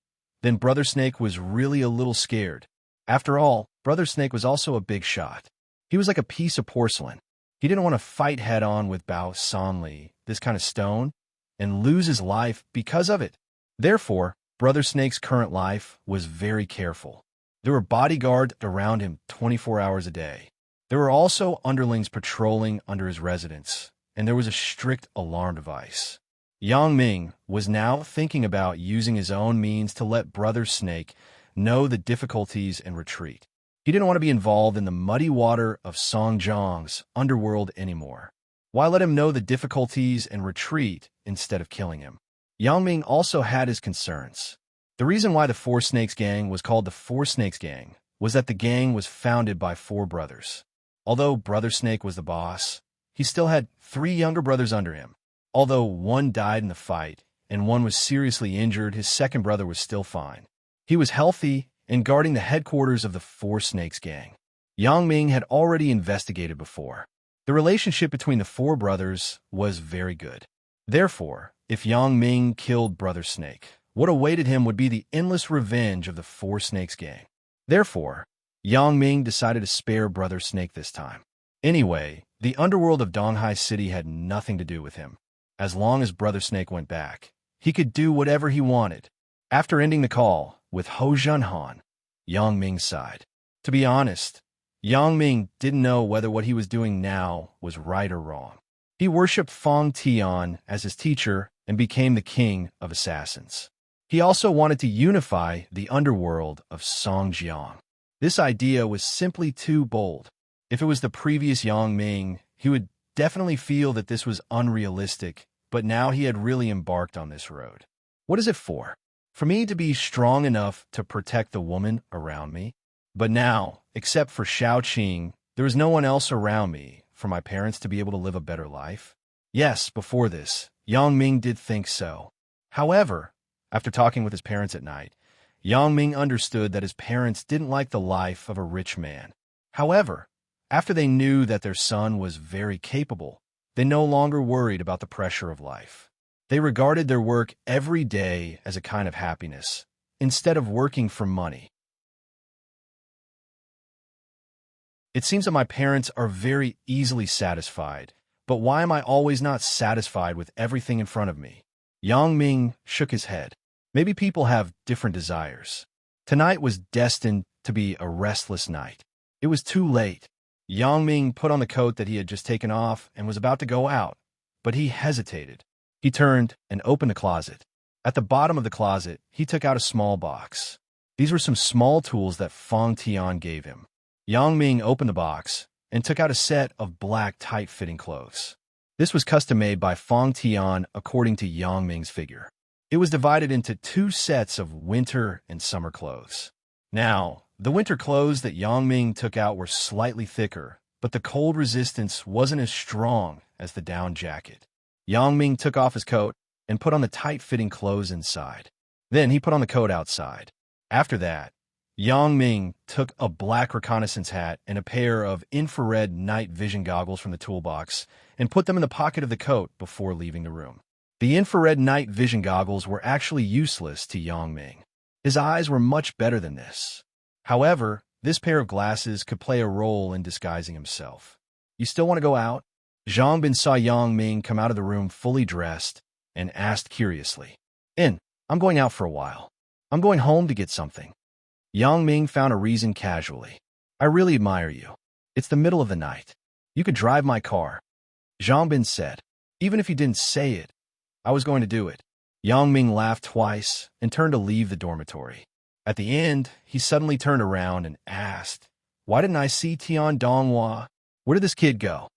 then Brother Snake was really a little scared. After all, Brother Snake was also a big shot. He was like a piece of porcelain. He didn't want to fight head-on with Bao Sanli, this kind of stone, and lose his life because of it. Therefore, Brother Snake's current life was very careful. There were bodyguards around him 24 hours a day. There were also underlings patrolling under his residence, and there was a strict alarm device. Yang Ming was now thinking about using his own means to let Brother Snake know the difficulties and retreat. He didn't want to be involved in the muddy water of Songjiang's underworld anymore. Why let him know the difficulties and retreat instead of killing him? Yang Ming also had his concerns. The reason why the Four Snakes Gang was called the Four Snakes Gang was that the gang was founded by four brothers. Although Brother Snake was the boss, he still had three younger brothers under him. Although one died in the fight and one was seriously injured, his second brother was still fine. He was healthy and guarding the headquarters of the Four Snakes Gang. Yang Ming had already investigated before. The relationship between the four brothers was very good. Therefore, if Yang Ming killed Brother Snake, what awaited him would be the endless revenge of the Four Snakes Gang. Therefore, Yang Ming decided to spare Brother Snake this time. Anyway, the underworld of Donghai City had nothing to do with him. As long as Brother Snake went back, he could do whatever he wanted. After ending the call with Ho Jinhan, Yang Ming sighed. To be honest, Yang Ming didn't know whether what he was doing now was right or wrong. He worshipped Feng Tian as his teacher and became the king of assassins. He also wanted to unify the underworld of Songjiang. This idea was simply too bold. If it was the previous Yang Ming, he would definitely feel that this was unrealistic, but now he had really embarked on this road. What is it for? For me to be strong enough to protect the woman around me? But now, except for Xiaoqing, there is no one else around me for my parents to be able to live a better life? Yes, before this, Yang Ming did think so. However, after talking with his parents at night, Yang Ming understood that his parents didn't like the life of a rich man. However, after they knew that their son was very capable, they no longer worried about the pressure of life. They regarded their work every day as a kind of happiness, instead of working for money. It seems that my parents are very easily satisfied, but why am I always not satisfied with everything in front of me? Yang Ming shook his head. Maybe people have different desires. Tonight was destined to be a restless night. It was too late. Yang Ming put on the coat that he had just taken off and was about to go out, but he hesitated. He turned and opened the closet. At the bottom of the closet, he took out a small box. These were some small tools that Fong Tian gave him. Yang Ming opened the box and took out a set of black tight-fitting clothes. This was custom-made by Fong Tian according to Yang Ming's figure. It was divided into 2 sets of winter and summer clothes. Now, the winter clothes that Yang Ming took out were slightly thicker, but the cold resistance wasn't as strong as the down jacket. Yang Ming took off his coat and put on the tight-fitting clothes inside. Then he put on the coat outside. After that, Yang Ming took a black reconnaissance hat and a pair of infrared night vision goggles from the toolbox and put them in the pocket of the coat before leaving the room. The infrared night vision goggles were actually useless to Yang Ming. His eyes were much better than this. However, this pair of glasses could play a role in disguising himself. You still want to go out? Zhang Bin saw Yang Ming come out of the room fully dressed and asked curiously, I'm going out for a while. I'm going home to get something. Yang Ming found a reason casually. I really admire you. It's the middle of the night. You could drive my car. Zhang Bin said, even if you didn't say it, I was going to do it. Yang Ming laughed twice and turned to leave the dormitory. At the end, he suddenly turned around and asked, why didn't I see Tian Donghua? Where did this kid go?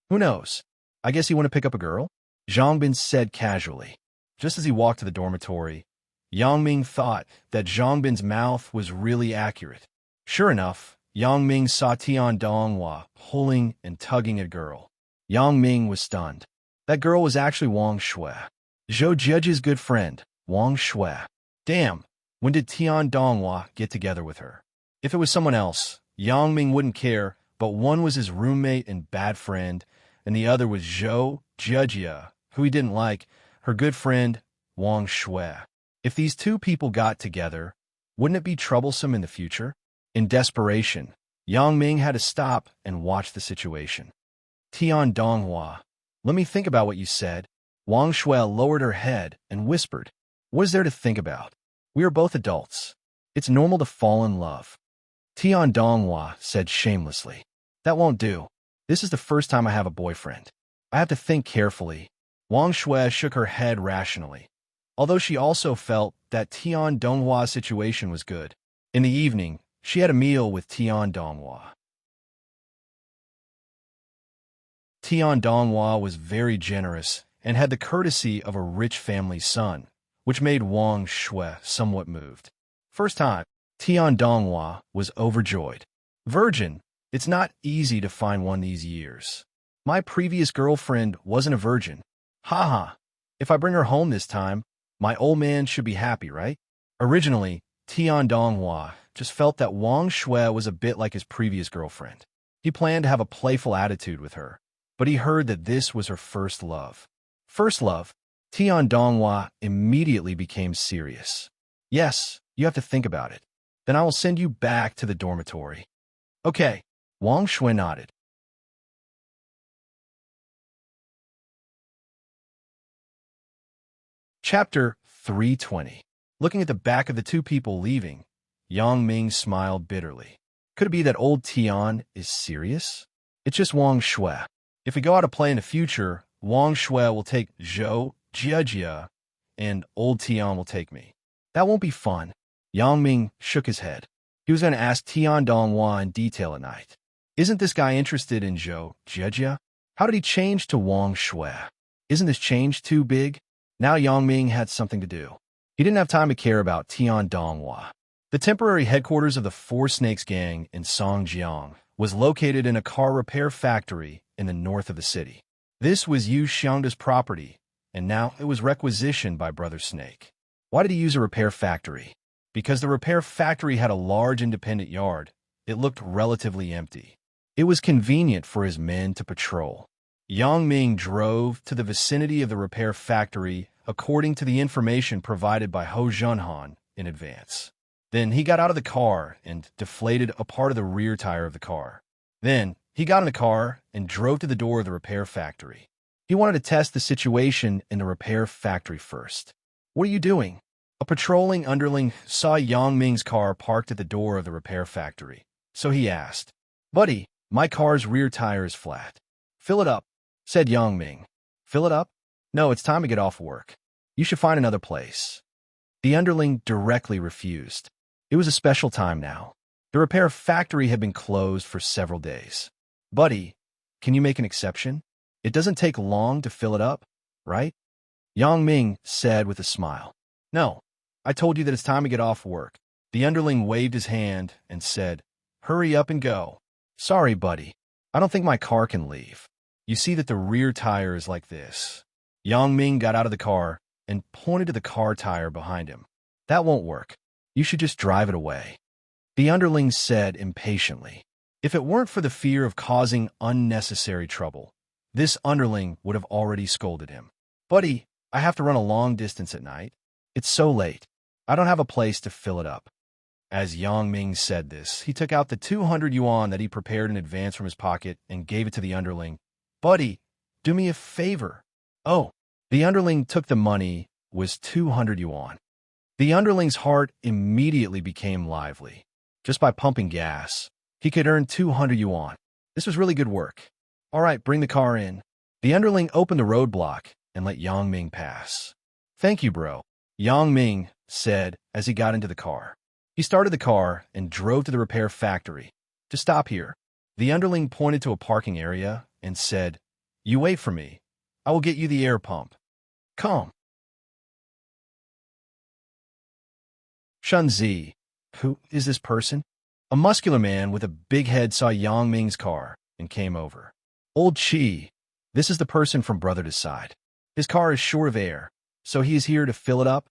Who knows? I guess you want to pick up a girl? Zhang Bin said casually. Just as he walked to the dormitory, Yang Ming thought that Zhang Bin's mouth was really accurate. Sure enough, Yang Ming saw Tian Donghua pulling and tugging at a girl. Yang Ming was stunned. That girl was actually Wang Shui, Zhou Jieji's good friend, Wang Shui. Damn, when did Tian Donghua get together with her? If it was someone else, Yang Ming wouldn't care, but one was his roommate and bad friend, and the other was Zhou Jieji, who he didn't like, her good friend, Wang Shui. If these 2 people got together, wouldn't it be troublesome in the future? In desperation, Yang Ming had to stop and watch the situation. Tian Donghua, let me think about what you said. Wang Shui lowered her head and whispered, what is there to think about? We are both adults. It's normal to fall in love. Tian Donghua said shamelessly, that won't do. This is the first time I have a boyfriend. I have to think carefully. Wang Shui shook her head rationally, although she also felt that Tian Donghua's situation was good. In the evening, she had a meal with Tian Donghua. Tian Donghua was very generous and had the courtesy of a rich family's son, which made Wang Shui somewhat moved. First time, Tian Donghua was overjoyed. Virgin, it's not easy to find one these years. My previous girlfriend wasn't a virgin. Haha, if I bring her home this time, my old man should be happy, right? Originally, Tian Donghua just felt that Wang Shui was a bit like his previous girlfriend. He planned to have a playful attitude with her, but he heard that this was her first love. First love, Tian Donghua immediately became serious. Yes, you have to think about it. Then I will send you back to the dormitory. Okay, Wang Shui nodded. Chapter 320. Looking at the back of the 2 people leaving, Yang Ming smiled bitterly. Could it be that old Tian is serious? It's just Wang Shui. If we go out to play in the future, Wang Shui will take Zhou Jieji, and old Tian will take me. That won't be fun. Yang Ming shook his head. He was going to ask Tian Donghua in detail at night. Isn't this guy interested in Zhou Jieji? How did he change to Wang Shui? Isn't this change too big? Now Yang Ming had something to do. He didn't have time to care about Tian Donghua. The temporary headquarters of the Four Snakes Gang in Songjiang was located in a car repair factory in the north of the city. This was Yu Xiangda's property, and now it was requisitioned by Brother Snake. Why did he use a repair factory? Because the repair factory had a large independent yard. It looked relatively empty. It was convenient for his men to patrol. Yang Ming drove to the vicinity of the repair factory according to the information provided by Ho Junhan in advance. Then he got out of the car and deflated a part of the rear tire of the car. Then he got in the car and drove to the door of the repair factory. He wanted to test the situation in the repair factory first. "What are you doing?" A patrolling underling saw Yang Ming's car parked at the door of the repair factory. So he asked, "Buddy, my car's rear tire is flat." "Fill it up," said Yang Ming. "Fill it up? No, it's time to get off work. You should find another place." The underling directly refused. It was a special time now. The repair factory had been closed for several days. "Buddy, can you make an exception? It doesn't take long to fill it up, right?" Yang Ming said with a smile. "No, I told you that it's time to get off work." The underling waved his hand and said, "Hurry up and go." "Sorry, buddy. I don't think my car can leave. You see that the rear tire is like this." Yang Ming got out of the car and pointed to the car tire behind him. "That won't work. You should just drive it away." The underling said impatiently. If it weren't for the fear of causing unnecessary trouble, this underling would have already scolded him. "Buddy, I have to run a long distance at night. It's so late. I don't have a place to fill it up." As Yang Ming said this, he took out the 200 yuan that he prepared in advance from his pocket and gave it to the underling. "Buddy, do me a favor." "Oh." The underling took the money, was 200 yuan. The underling's heart immediately became lively. Just by pumping gas, he could earn 200 yuan. This was really good work. "All right, bring the car in." The underling opened the roadblock and let Yang Ming pass. "Thank you, bro," Yang Ming said as he got into the car. He started the car and drove to the repair factory. "To stop here." The underling pointed to a parking area and said, "You wait for me. I will get you the air pump. Come." Shunzi, who is this person? A muscular man with a big head saw Yang Ming's car and came over. "Old Chi, this is the person from brother to side. His car is short of air, so he is here to fill it up."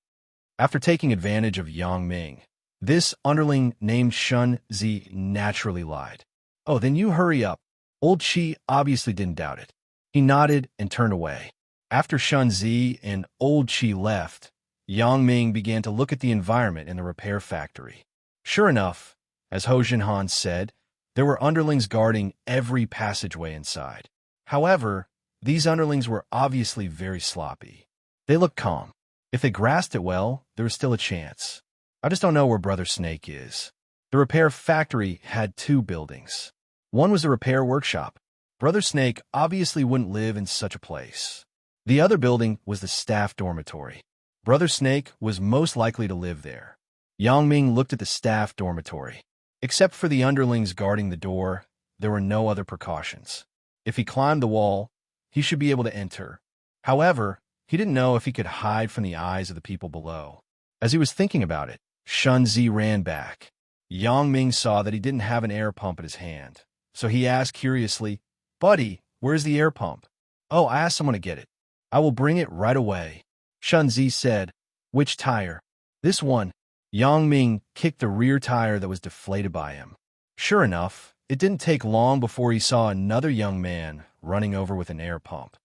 After taking advantage of Yang Ming, this underling named Shun Zi naturally lied. "Oh, then you hurry up." Old Chi obviously didn't doubt it. He nodded and turned away. After Shun Zi and Old Chi left, Yang Ming began to look at the environment in the repair factory. Sure enough, as Ho Jinhan said, there were underlings guarding every passageway inside. However, these underlings were obviously very sloppy. They looked calm. If they grasped it well, there was still a chance. I just don't know where Brother Snake is. The repair factory had two buildings. One was the repair workshop. Brother Snake obviously wouldn't live in such a place. The other building was the staff dormitory. Brother Snake was most likely to live there. Yang Ming looked at the staff dormitory. Except for the underlings guarding the door, there were no other precautions. If he climbed the wall, he should be able to enter. However, he didn't know if he could hide from the eyes of the people below. As he was thinking about it, Shun Zi ran back. Yang Ming saw that he didn't have an air pump in his hand, so he asked curiously, "Buddy, where's the air pump?" "Oh, I asked someone to get it. I will bring it right away." Shun Zi said, "Which tire?" "This one." Yang Ming kicked the rear tire that was deflated by him. Sure enough, it didn't take long before he saw another young man running over with an air pump.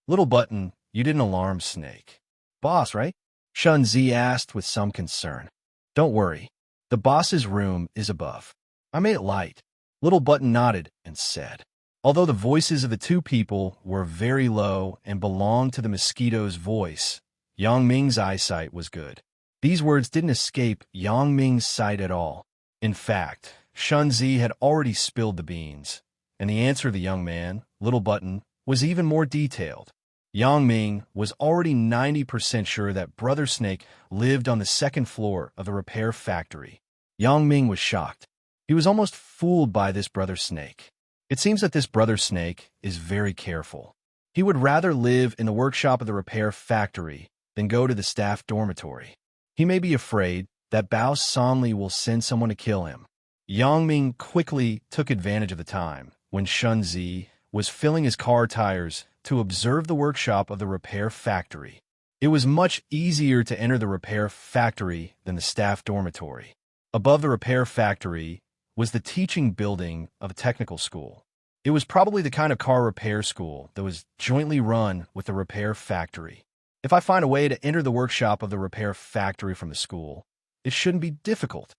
"Little button, you didn't alarm Snake." "Boss, right?" Shun Zi asked with some concern. "Don't worry. The boss's room is above. I made it light." Little Button nodded and said. Although the voices of the two people were very low and belonged to the mosquito's voice, Yang Ming's eyesight was good. These words didn't escape Yang Ming's sight at all. In fact, Shun Zi had already spilled the beans, and the answer of the young man, Little Button, was even more detailed. Yang Ming was already 90% sure that Brother Snake lived on the second floor of the repair factory. Yang Ming was shocked. He was almost fooled by this Brother Snake. It seems that this Brother Snake is very careful. He would rather live in the workshop of the repair factory than go to the staff dormitory. He may be afraid that Bao Sanli will send someone to kill him. Yang Ming quickly took advantage of the time when Shun Zi was filling his car tires to observe the workshop of the repair factory. It was much easier to enter the repair factory than the staff dormitory. Above the repair factory was the teaching building of a technical school. It was probably the kind of car repair school that was jointly run with the repair factory. If I find a way to enter the workshop of the repair factory from the school, it shouldn't be difficult.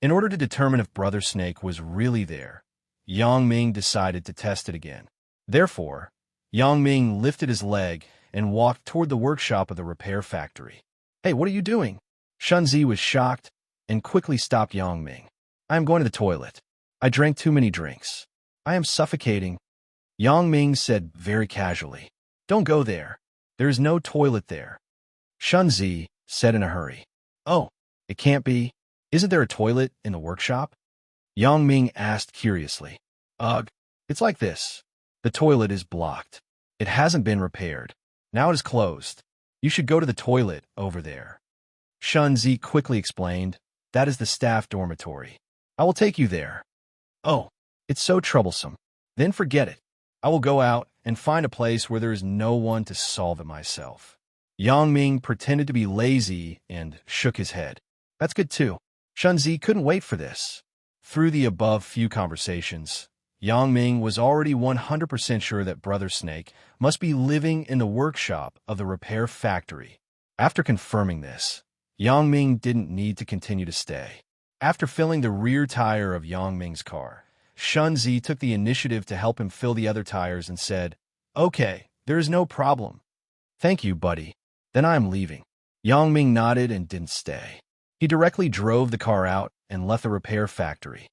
In order to determine if Brother Snake was really there, Yang Ming decided to test it again. Therefore, Yang Ming lifted his leg and walked toward the workshop of the repair factory. Hey, what are you doing? Shunzi was shocked and quickly stopped Yang Ming. I am going to the toilet. I drank too many drinks. I am suffocating. Yang Ming said very casually. Don't go there. There is no toilet there. Shunzi said in a hurry. Oh, it can't be. Isn't there a toilet in the workshop? Yang Ming asked curiously. Ugh, it's like this. The toilet is blocked. It hasn't been repaired. Now it is closed. You should go to the toilet over there. Shunzi quickly explained. That is the staff dormitory. I will take you there. Oh, it's so troublesome. Then forget it. I will go out and find a place where there is no one to solve it myself. Yang Ming pretended to be lazy and shook his head. That's good too. Shunzi couldn't wait for this. Through the above few conversations, Yang Ming was already 100% sure that Brother Snake must be living in the workshop of the repair factory. After confirming this, Yang Ming didn't need to continue to stay. After filling the rear tire of Yang Ming's car, Shunzi took the initiative to help him fill the other tires and said, Okay, there is no problem. Thank you, buddy. Then I am leaving. Yang Ming nodded and didn't stay. He directly drove the car out and left the repair factory.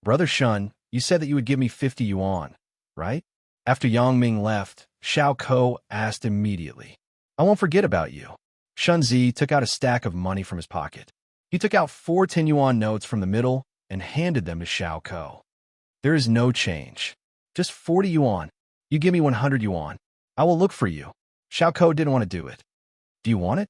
Brother Shun, you said that you would give me 50 yuan, right? After Yang Ming left, Xiao Ko asked immediately. I won't forget about you. Shunzi took out a stack of money from his pocket. He took out 4 10-yuan notes from the middle and handed them to Xiao Ko. There is no change. Just 40 yuan. You give me 100 yuan. I will look for you. Xiao Ko didn't want to do it. Do you want it?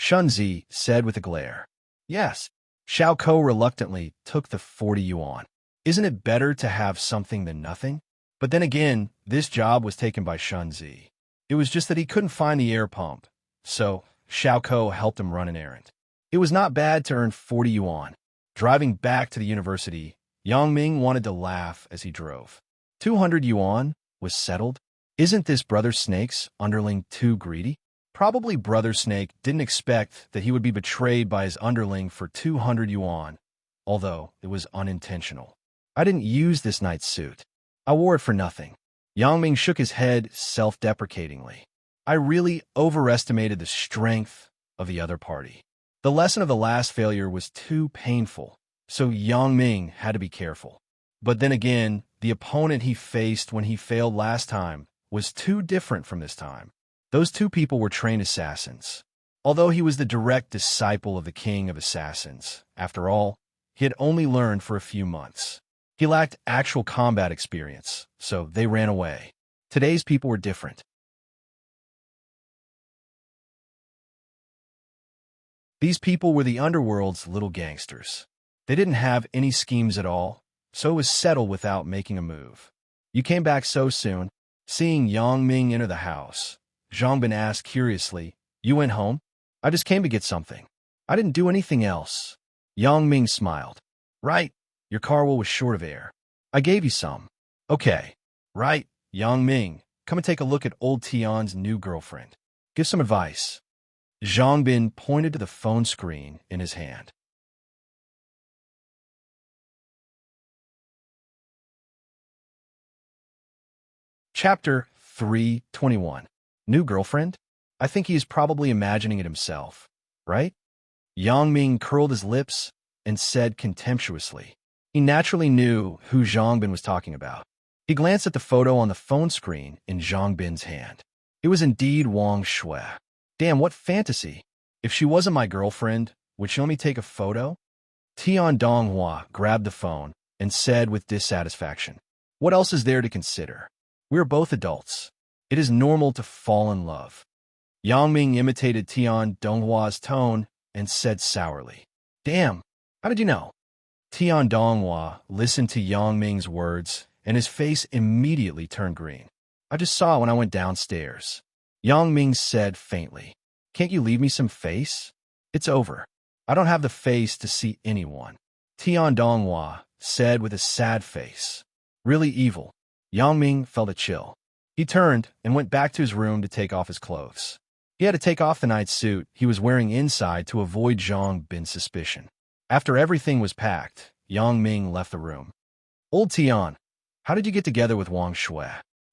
Shunzi said with a glare. Yes. Xiao Ko reluctantly took the 40 yuan. Isn't it better to have something than nothing? But then again, this job was taken by Shunzi. It was just that he couldn't find the air pump. So, Xiao Ko helped him run an errand. It was not bad to earn 40 yuan. Driving back to the university, Yang Ming wanted to laugh as he drove. 200 yuan was settled? Isn't this Brother Snake's underling too greedy? Probably Brother Snake didn't expect that he would be betrayed by his underling for 200 yuan, although it was unintentional. I didn't use this night's suit. I wore it for nothing. Yang Ming shook his head self-deprecatingly. I really overestimated the strength of the other party. The lesson of the last failure was too painful, so Yang Ming had to be careful. But then again, the opponent he faced when he failed last time was too different from this time. Those two people were trained assassins. Although he was the direct disciple of the king of assassins, after all, he had only learned for a few months. He lacked actual combat experience, so they ran away. Today's people were different. These people were the underworld's little gangsters. They didn't have any schemes at all, so it was settled without making a move. You came back so soon. Seeing Yang Ming enter the house, Zhang Bin asked curiously, You went home? I just came to get something. I didn't do anything else. Yang Ming smiled. Right, your car was short of air. I gave you some. Okay, right, Yang Ming, come and take a look at old Tian's new girlfriend. Give some advice. Zhang Bin pointed to the phone screen in his hand. Chapter 321. New girlfriend? I think he is probably imagining it himself, right? Yang Ming curled his lips and said contemptuously. He naturally knew who Zhang Bin was talking about. He glanced at the photo on the phone screen in Zhang Bin's hand. It was indeed Wang Shui. Damn, what fantasy. If she wasn't my girlfriend, would she let me take a photo? Tian Donghua grabbed the phone and said with dissatisfaction, What else is there to consider? We are both adults. It is normal to fall in love. Yang Ming imitated Tian Donghua's tone and said sourly, Damn, how did you know? Tian Donghua listened to Yang Ming's words, and his face immediately turned green. I just saw it when I went downstairs. Yang Ming said faintly, Can't you leave me some face? It's over. I don't have the face to see anyone. Tian Donghua said with a sad face. Really evil. Yang Ming felt a chill. He turned and went back to his room to take off his clothes. He had to take off the night suit he was wearing inside to avoid Zhang Bin's suspicion. After everything was packed, Yang Ming left the room. Old Tian, how did you get together with Wang Shui?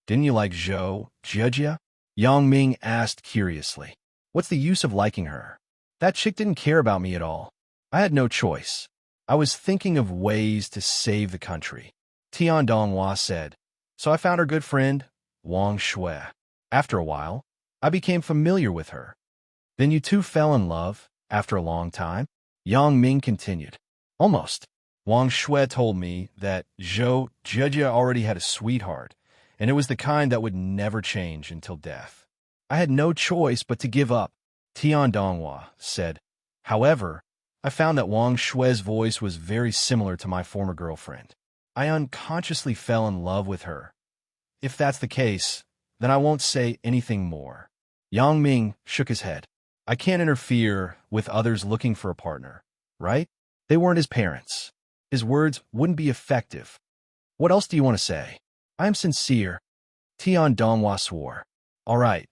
Didn't you like Zhou Jia? Yang Ming asked curiously. What's the use of liking her? That chick didn't care about me at all. I had no choice. I was thinking of ways to save the country. Tian Donghua said. So I found her good friend, Wang Shui. After a while, I became familiar with her. Then you two fell in love, after a long time? Yang Ming continued. Almost. Wang Shui told me that Zhou Jia already had a sweetheart, and it was the kind that would never change until death. I had no choice but to give up, Tian Donghua said. However, I found that Wang Shui's voice was very similar to my former girlfriend. I unconsciously fell in love with her. If that's the case, then I won't say anything more. Yang Ming shook his head. I can't interfere with others looking for a partner, right? They weren't his parents. His words wouldn't be effective. What else do you want to say? I am sincere. Tian Donghua swore. All right,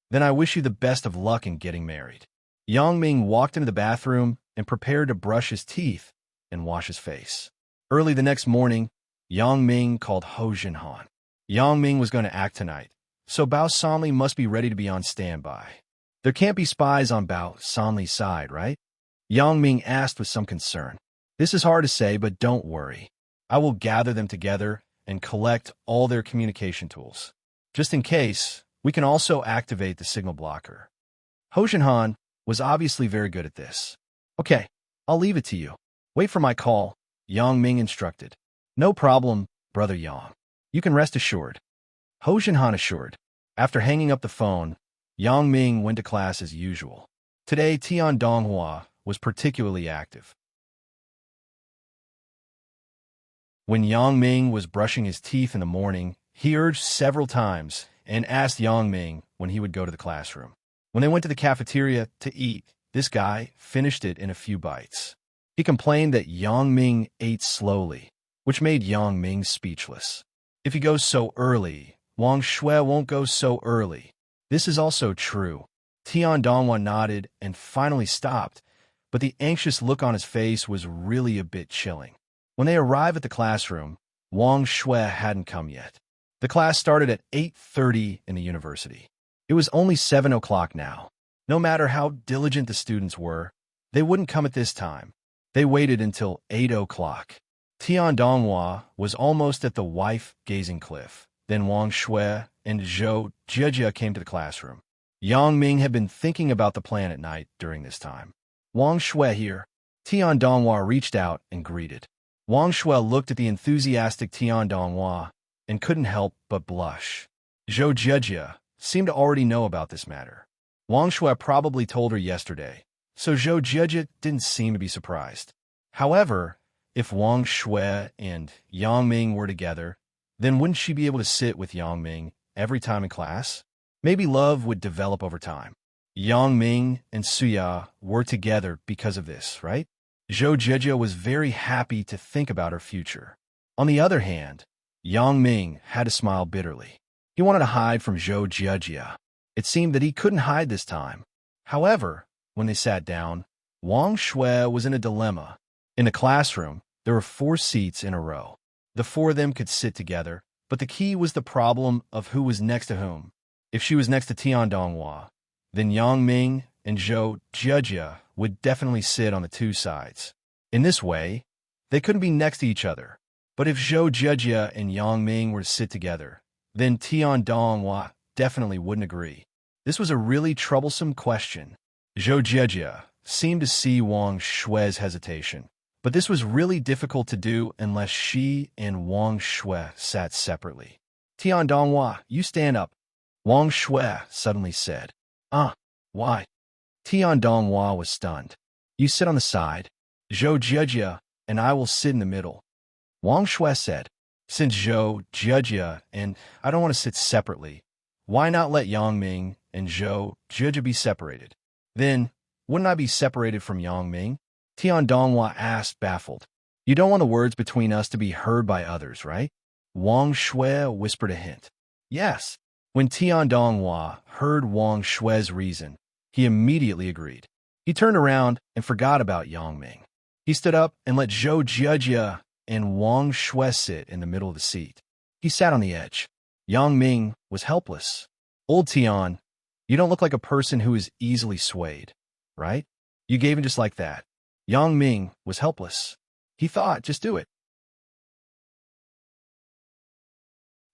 then I wish you the best of luck in getting married. Yang Ming walked into the bathroom and prepared to brush his teeth and wash his face. Early the next morning, Yang Ming called Ho Jinhan. Yang Ming was going to act tonight, so Bao Sanli must be ready to be on standby. There can't be spies on Bao Sanli's side, right? Yang Ming asked with some concern. This is hard to say, but don't worry. I will gather them together and collect all their communication tools. Just in case, we can also activate the signal blocker. Ho Jinhan was obviously very good at this. Okay, I'll leave it to you. Wait for my call, Yang Ming instructed. No problem, Brother Yang. You can rest assured. Ho Jinhan assured. After hanging up the phone, Yang Ming went to class as usual. Today, Tian Donghua was particularly active. When Yang Ming was brushing his teeth in the morning, he urged several times and asked Yang Ming when he would go to the classroom. When they went to the cafeteria to eat, this guy finished it in a few bites. He complained that Yang Ming ate slowly, which made Yang Ming speechless. If he goes so early, Wang Shui won't go so early. This is also true. Tian Donghua nodded and finally stopped, but the anxious look on his face was really a bit chilling. When they arrived at the classroom, Wang Shui hadn't come yet. The class started at 8:30 in the university. It was only 7 o'clock now. No matter how diligent the students were, they wouldn't come at this time. They waited until 8 o'clock. Tian Donghua was almost at the wife-gazing cliff. Then Wang Shui and Zhou Jia came to the classroom. Yang Ming had been thinking about the plan at night during this time. Wang Shui here. Tian Donghua reached out and greeted. Wang Shui looked at the enthusiastic Tian Donghua and couldn't help but blush. Zhou Jia seemed to already know about this matter. Wang Shui probably told her yesterday, so Zhou Jia didn't seem to be surprised. However, if Wang Shui and Yang Ming were together, then wouldn't she be able to sit with Yang Ming every time in class? Maybe love would develop over time. Yang Ming and Suya were together because of this, right? Zhou Jia was very happy to think about her future. On the other hand, Yang Ming had to smile bitterly. He wanted to hide from Zhou Jia. It seemed that he couldn't hide this time. However, when they sat down, Wang Shui was in a dilemma. In the classroom, there were 4 seats in a row. The 4 of them could sit together, but the key was the problem of who was next to whom. If she was next to Tian Donghua, then Yang Ming and Zhou Jia would definitely sit on the 2 sides. In this way, they couldn't be next to each other. But if Zhou Jia and Yang Ming were to sit together, then Tian Donghua definitely wouldn't agree. This was a really troublesome question. Zhou Jia seemed to see Wang Shui's hesitation, but this was really difficult to do unless she and Wang Shui sat separately. Tian Donghua, you stand up, Wang Shui suddenly said. Why? Tian Donghua was stunned. You sit on the side. Zhou Jia and I will sit in the middle. Wang Shui said. Since Zhou Jia and I don't want to sit separately, why not let Yang Ming and Zhou Jia be separated? Then, wouldn't I be separated from Yang Ming? Tian Donghua asked, baffled. You don't want the words between us to be heard by others, right? Wang Shui whispered a hint. Yes. When Tian Donghua heard Wang Shui's reason, he immediately agreed. He turned around and forgot about Yang Ming. He stood up and let Zhou Jiejie and Wang Shui sit in the middle of the seat. He sat on the edge. Yang Ming was helpless. Old Tian, you don't look like a person who is easily swayed, right? You gave in just like that. Yang Ming was helpless. He thought, just do it.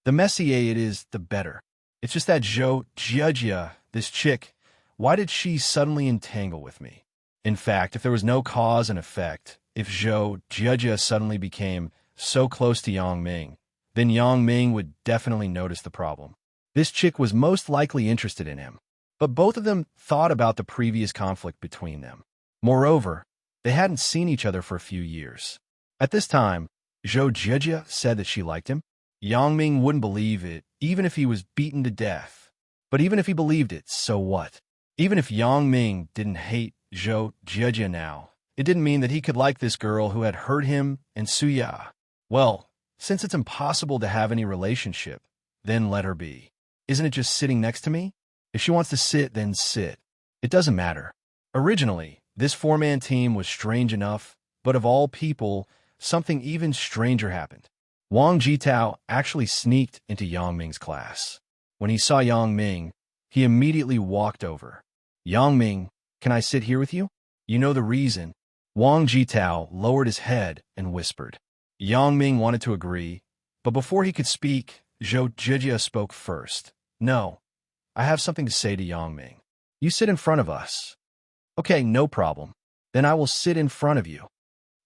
The messier it is, the better. It's just that Zhou Jiejie, this chick, why did she suddenly entangle with me? In fact, if there was no cause and effect, if Zhou Jiejie suddenly became so close to Yang Ming, then Yang Ming would definitely notice the problem. This chick was most likely interested in him, but both of them thought about the previous conflict between them. Moreover, they hadn't seen each other for a few years. At this time, Zhou Jiejie said that she liked him. Yang Ming wouldn't believe it, even if he was beaten to death. But even if he believed it, so what? Even if Yang Ming didn't hate Zhou Jiejie now, it didn't mean that he could like this girl who had hurt him and Suya. Well, since it's impossible to have any relationship, then let her be. Isn't it just sitting next to me? If she wants to sit, then sit. It doesn't matter. Originally, this four-man team was strange enough, but of all people, something even stranger happened. Wang Jitao actually sneaked into Yang Ming's class. When he saw Yang Ming, he immediately walked over. Yang Ming, can I sit here with you? You know the reason. Wang Jitao lowered his head and whispered. Yang Ming wanted to agree, but before he could speak, Zhou Jiejie spoke first. No, I have something to say to Yang Ming. You sit in front of us. Okay, no problem. Then I will sit in front of you.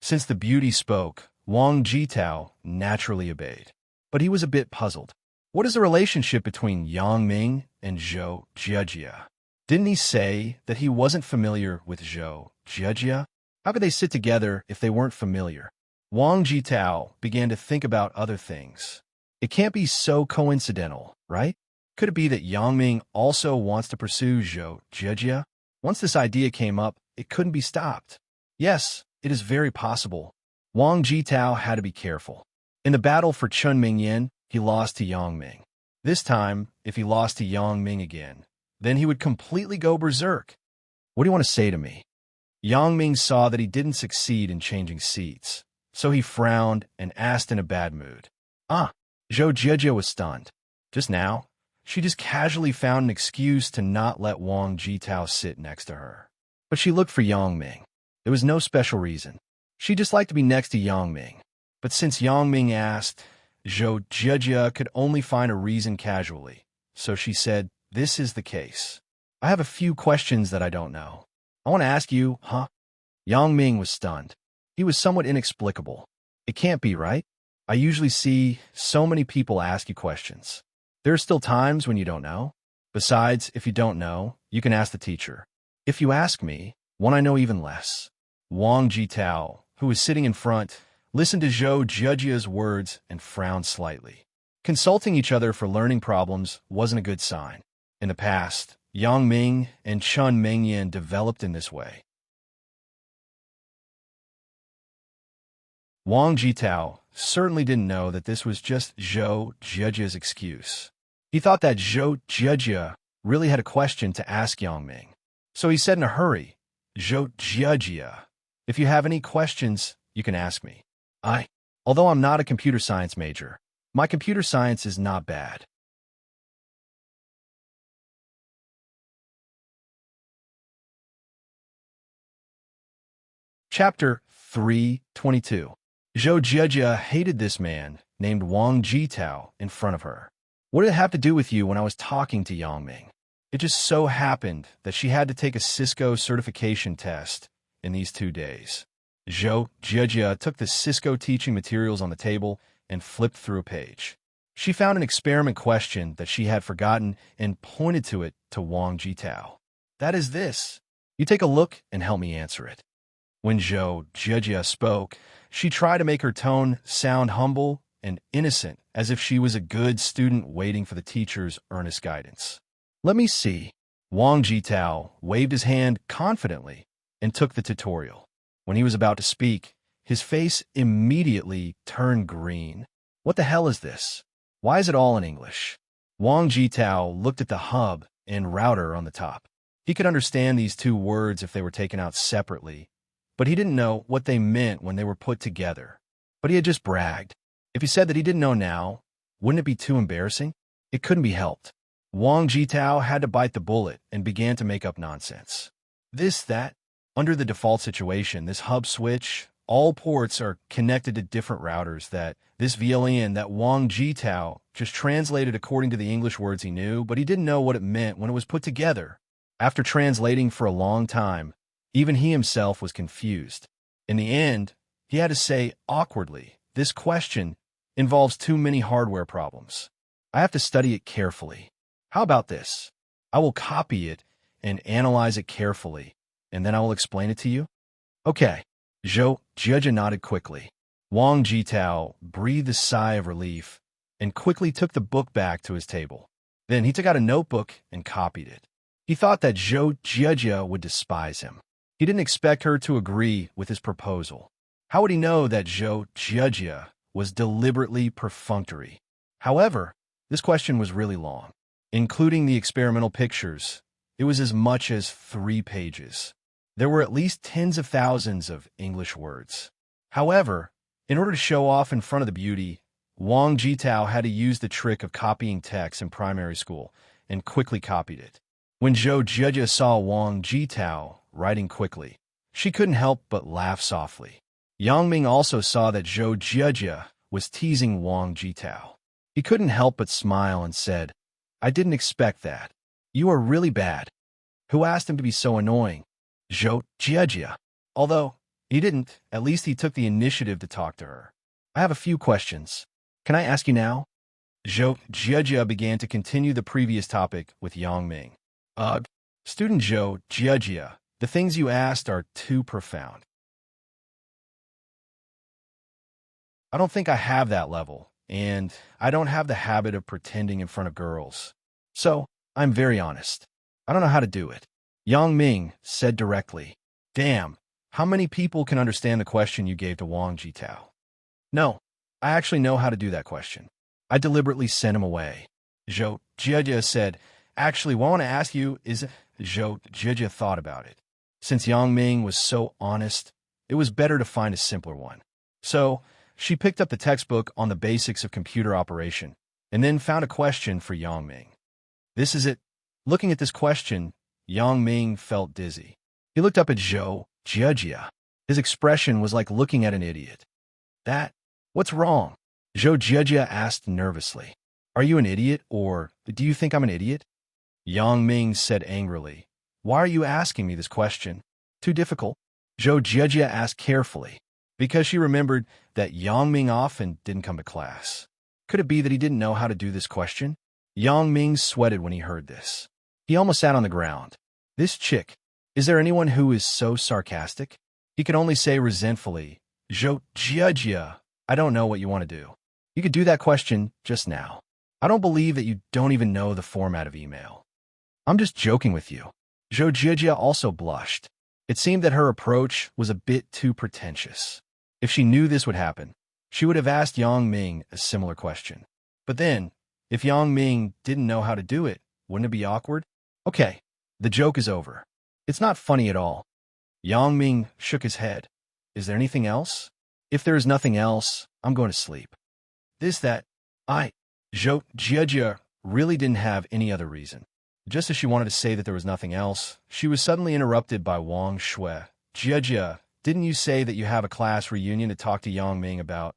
Since the beauty spoke, Wang Jitao naturally obeyed. But he was a bit puzzled. What is the relationship between Yang Ming and Zhou Jiejie? Didn't he say that he wasn't familiar with Zhou Jiejie? How could they sit together if they weren't familiar? Wang Jitao began to think about other things. It can't be so coincidental, right? Could it be that Yang Ming also wants to pursue Zhou Jiejie? Once this idea came up, it couldn't be stopped. Yes, it is very possible. Wang Jitao had to be careful. In the battle for Chun Mingyan, he lost to Yang Ming. This time, if he lost to Yang Ming again, then he would completely go berserk. What do you want to say to me? Yang Ming saw that he didn't succeed in changing seats, so he frowned and asked in a bad mood. Zhou Jiejie was stunned. Just now, she just casually found an excuse to not let Wang Jitao sit next to her. But she looked for Yang Ming. There was no special reason. She just liked to be next to Yang Ming. But since Yang Ming asked, Zhou Jiejie could only find a reason casually. So she said, this is the case. I have a few questions that I don't know. I want to ask you, huh? Yang Ming was stunned. He was somewhat inexplicable. It can't be, right? I usually see so many people ask you questions. There are still times when you don't know. Besides, if you don't know, you can ask the teacher. If you ask me, one I know even less. Wang Jitao, who was sitting in front, listened to Zhou Jiejie's words and frowned slightly. Consulting each other for learning problems wasn't a good sign. In the past, Yang Ming and Chun Mingyan developed in this way. Wang Jitao certainly didn't know that this was just Zhou Jiejie's excuse. He thought that Zhou Jiejie really had a question to ask Yang Ming. So he said in a hurry, Zhou Jiejie, if you have any questions, you can ask me. Although I'm not a computer science major, my computer science is not bad. Chapter 322. Zhou Jiejie hated this man named Wang Jitao in front of her. What did it have to do with you when I was talking to Yang Ming? It just so happened that she had to take a Cisco certification test in these 2 days. Zhou Jiejie took the Cisco teaching materials on the table and flipped through a page. She found an experiment question that she had forgotten and pointed to it to Wang Jitao. That is this. You take a look and help me answer it. When Zhou Jiejie spoke, she tried to make her tone sound humble and innocent, as if she was a good student waiting for the teacher's earnest guidance. Let me see. Wang Jitao waved his hand confidently and took the tutorial. When he was about to speak, his face immediately turned green. What the hell is this? Why is it all in English? Wang Jitao looked at the hub and router on the top. He could understand these two words if they were taken out separately, but he didn't know what they meant when they were put together. But he had just bragged. If he said that he didn't know now, wouldn't it be too embarrassing? It couldn't be helped. Wang Jitao had to bite the bullet and began to make up nonsense. That. Under the default situation, this hub switch, all ports are connected to different routers this VLAN that Wang Jitao just translated according to the English words he knew, but he didn't know what it meant when it was put together. After translating for a long time, even he himself was confused. In the end, he had to say awkwardly, "This question involves too many hardware problems. I have to study it carefully. How about this? I will copy it and analyze it carefully, and then I will explain it to you." Okay. Zhou Jia nodded quickly. Wang Jitao breathed a sigh of relief and quickly took the book back to his table. Then he took out a notebook and copied it. He thought that Zhou Jia would despise him. He didn't expect her to agree with his proposal. How would he know that Zhou Jia was deliberately perfunctory? However, this question was really long. Including the experimental pictures, it was as much as 3 pages. There were at least tens of thousands of English words. However, in order to show off in front of the beauty, Wang Jitao had to use the trick of copying text in primary school and quickly copied it. When Zhou Jia saw Wang Jitao writing quickly, she couldn't help but laugh softly. Yang Ming also saw that Zhou Jia was teasing Wang Jitao. He couldn't help but smile and said, "I didn't expect that. You are really bad." Who asked him to be so annoying? Zhou Jia. Although he didn't, at least he took the initiative to talk to her. "I have a few questions. Can I ask you now?" Zhou Jia began to continue the previous topic with Yang Ming. Student Zhou Jia, the things you asked are too profound. I don't think I have that level, and I don't have the habit of pretending in front of girls. So, I'm very honest. I don't know how to do it. Yang Ming said directly. Damn, how many people can understand the question you gave to Wang Jitao? No, I actually know how to do that question. I deliberately sent him away. Zhou Jia said, actually, what I want to ask you is, Zhou Jia thought about it. Since Yang Ming was so honest, it was better to find a simpler one. So, she picked up the textbook on the basics of computer operation, and then found a question for Yang Ming. This is it. Looking at this question, Yang Ming felt dizzy. He looked up at Zhou Jia. His expression was like looking at an idiot. What's wrong? Zhou Jia asked nervously. Are you an idiot, or do you think I'm an idiot? Yang Ming said angrily. Why are you asking me this question? Too difficult? Zhou Jia asked carefully, because she remembered that Yang Ming often didn't come to class. Could it be that he didn't know how to do this question? Yang Ming sweated when he heard this. He almost sat on the ground. This chick, is there anyone who is so sarcastic? He could only say resentfully, Zhou Jia, I don't know what you want to do. You could do that question just now. I don't believe that you don't even know the format of email. I'm just joking with you. Zhou Jia also blushed. It seemed that her approach was a bit too pretentious. If she knew this would happen, she would have asked Yang Ming a similar question. But then, if Yang Ming didn't know how to do it, wouldn't it be awkward? Okay, the joke is over. It's not funny at all. Yang Ming shook his head. Is there anything else? If there is nothing else, I'm going to sleep. Zhou Jia really didn't have any other reason. Just as she wanted to say that there was nothing else, she was suddenly interrupted by Wang Shui. Jia, didn't you say that you have a class reunion to talk to Yang Ming about?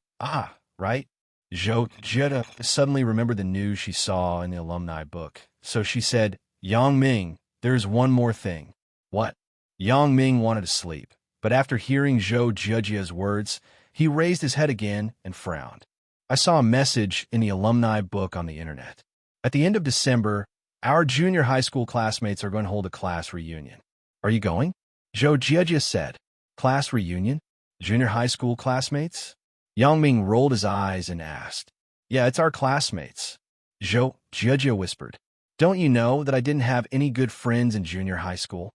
Right? Zhou Jia suddenly remembered the news she saw in the alumni book. So she said, Yang Ming, there's one more thing. What? Yang Ming wanted to sleep, but after hearing Zhou Jia's words, he raised his head again and frowned. I saw a message in the alumni book on the internet. At the end of December, our junior high school classmates are going to hold a class reunion. Are you going? Zhou Jia said. Class reunion? Junior high school classmates? Yang Ming rolled his eyes and asked. Yeah, it's our classmates. Zhou Jia whispered. Don't you know that I didn't have any good friends in junior high school?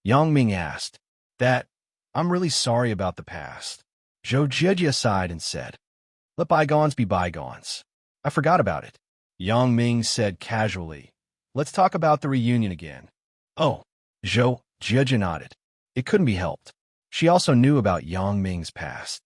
Yang Ming asked. I'm really sorry about the past. Zhou Jia sighed and said. Let bygones be bygones. I forgot about it. Yang Ming said casually. Let's talk about the reunion again. Oh, Zhou Jia nodded. It couldn't be helped. She also knew about Yang Ming's past.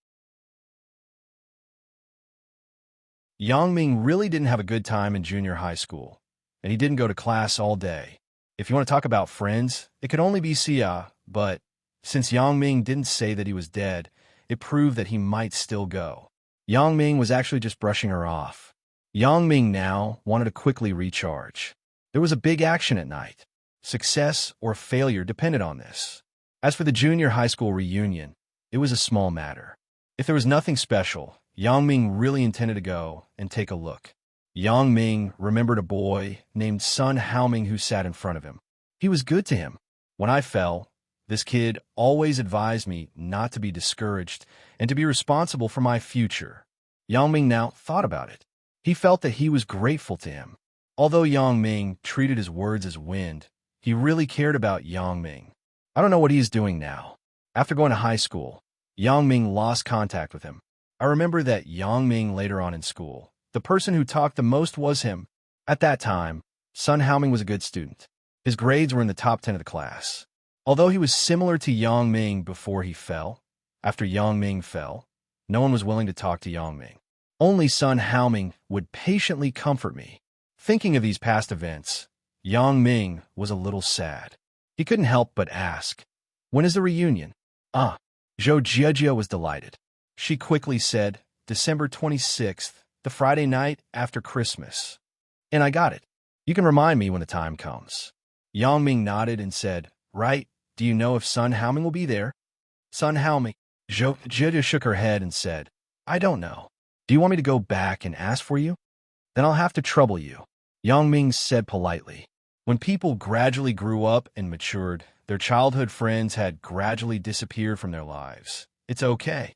Yang Ming really didn't have a good time in junior high school, and he didn't go to class all day. If you want to talk about friends, it could only be Xia, but since Yang Ming didn't say that he was dead, it proved that he might still go. Yang Ming was actually just brushing her off. Yang Ming now wanted to quickly recharge. There was a big action at night. Success or failure depended on this. As for the junior high school reunion, it was a small matter. If there was nothing special, Yang Ming really intended to go and take a look. Yang Ming remembered a boy named Sun Haoming who sat in front of him. He was good to him. When I fell, this kid always advised me not to be discouraged and to be responsible for my future. Yang Ming now thought about it. He felt that he was grateful to him. Although Yang Ming treated his words as wind, he really cared about Yang Ming. I don't know what he is doing now. After going to high school, Yang Ming lost contact with him. I remember that Yang Ming later on in school, the person who talked the most was him. At that time, Sun Haoming was a good student. His grades were in the top 10 of the class. Although he was similar to Yang Ming before he fell, after Yang Ming fell, no one was willing to talk to Yang Ming. Only Sun Haoming would patiently comfort me. Thinking of these past events, Yang Ming was a little sad. He couldn't help but ask, "When is the reunion?" Zhou Jiajia was delighted. She quickly said, "December 26th, the Friday night after Christmas." And I got it. "You can remind me when the time comes." Yang Ming nodded and said, "Right, do you know if Sun Haoming will be there?" Sun Haoming. Zhou Jiajia shook her head and said, "I don't know. Do you want me to go back and ask for you?" "Then I'll have to trouble you," Yang Ming said politely. When people gradually grew up and matured, their childhood friends had gradually disappeared from their lives. It's okay.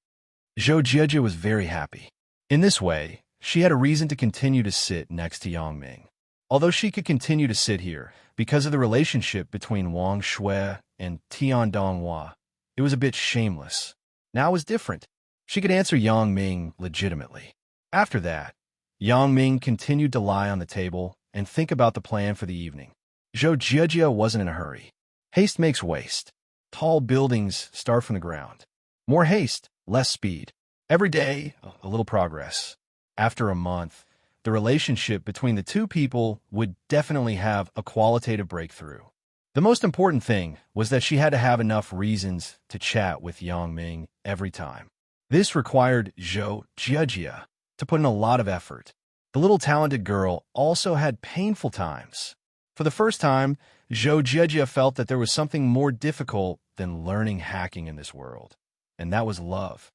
Zhou Jiajia was very happy. In this way, she had a reason to continue to sit next to Yang Ming. Although she could continue to sit here because of the relationship between Wang Shui and Tian Donghua, it was a bit shameless. Now it was different. She could answer Yang Ming legitimately. After that, Yang Ming continued to lie on the table and think about the plan for the evening. Zhou Jiajia wasn't in a hurry. Haste makes waste. Tall buildings start from the ground. More haste, less speed. Every day, a little progress. After a month, the relationship between the two people would definitely have a qualitative breakthrough. The most important thing was that she had to have enough reasons to chat with Yang Ming every time. This required Zhou Jiajia to put in a lot of effort. The little talented girl also had painful times. For the first time, Zhou Jiajia felt that there was something more difficult than learning hacking in this world, and that was love.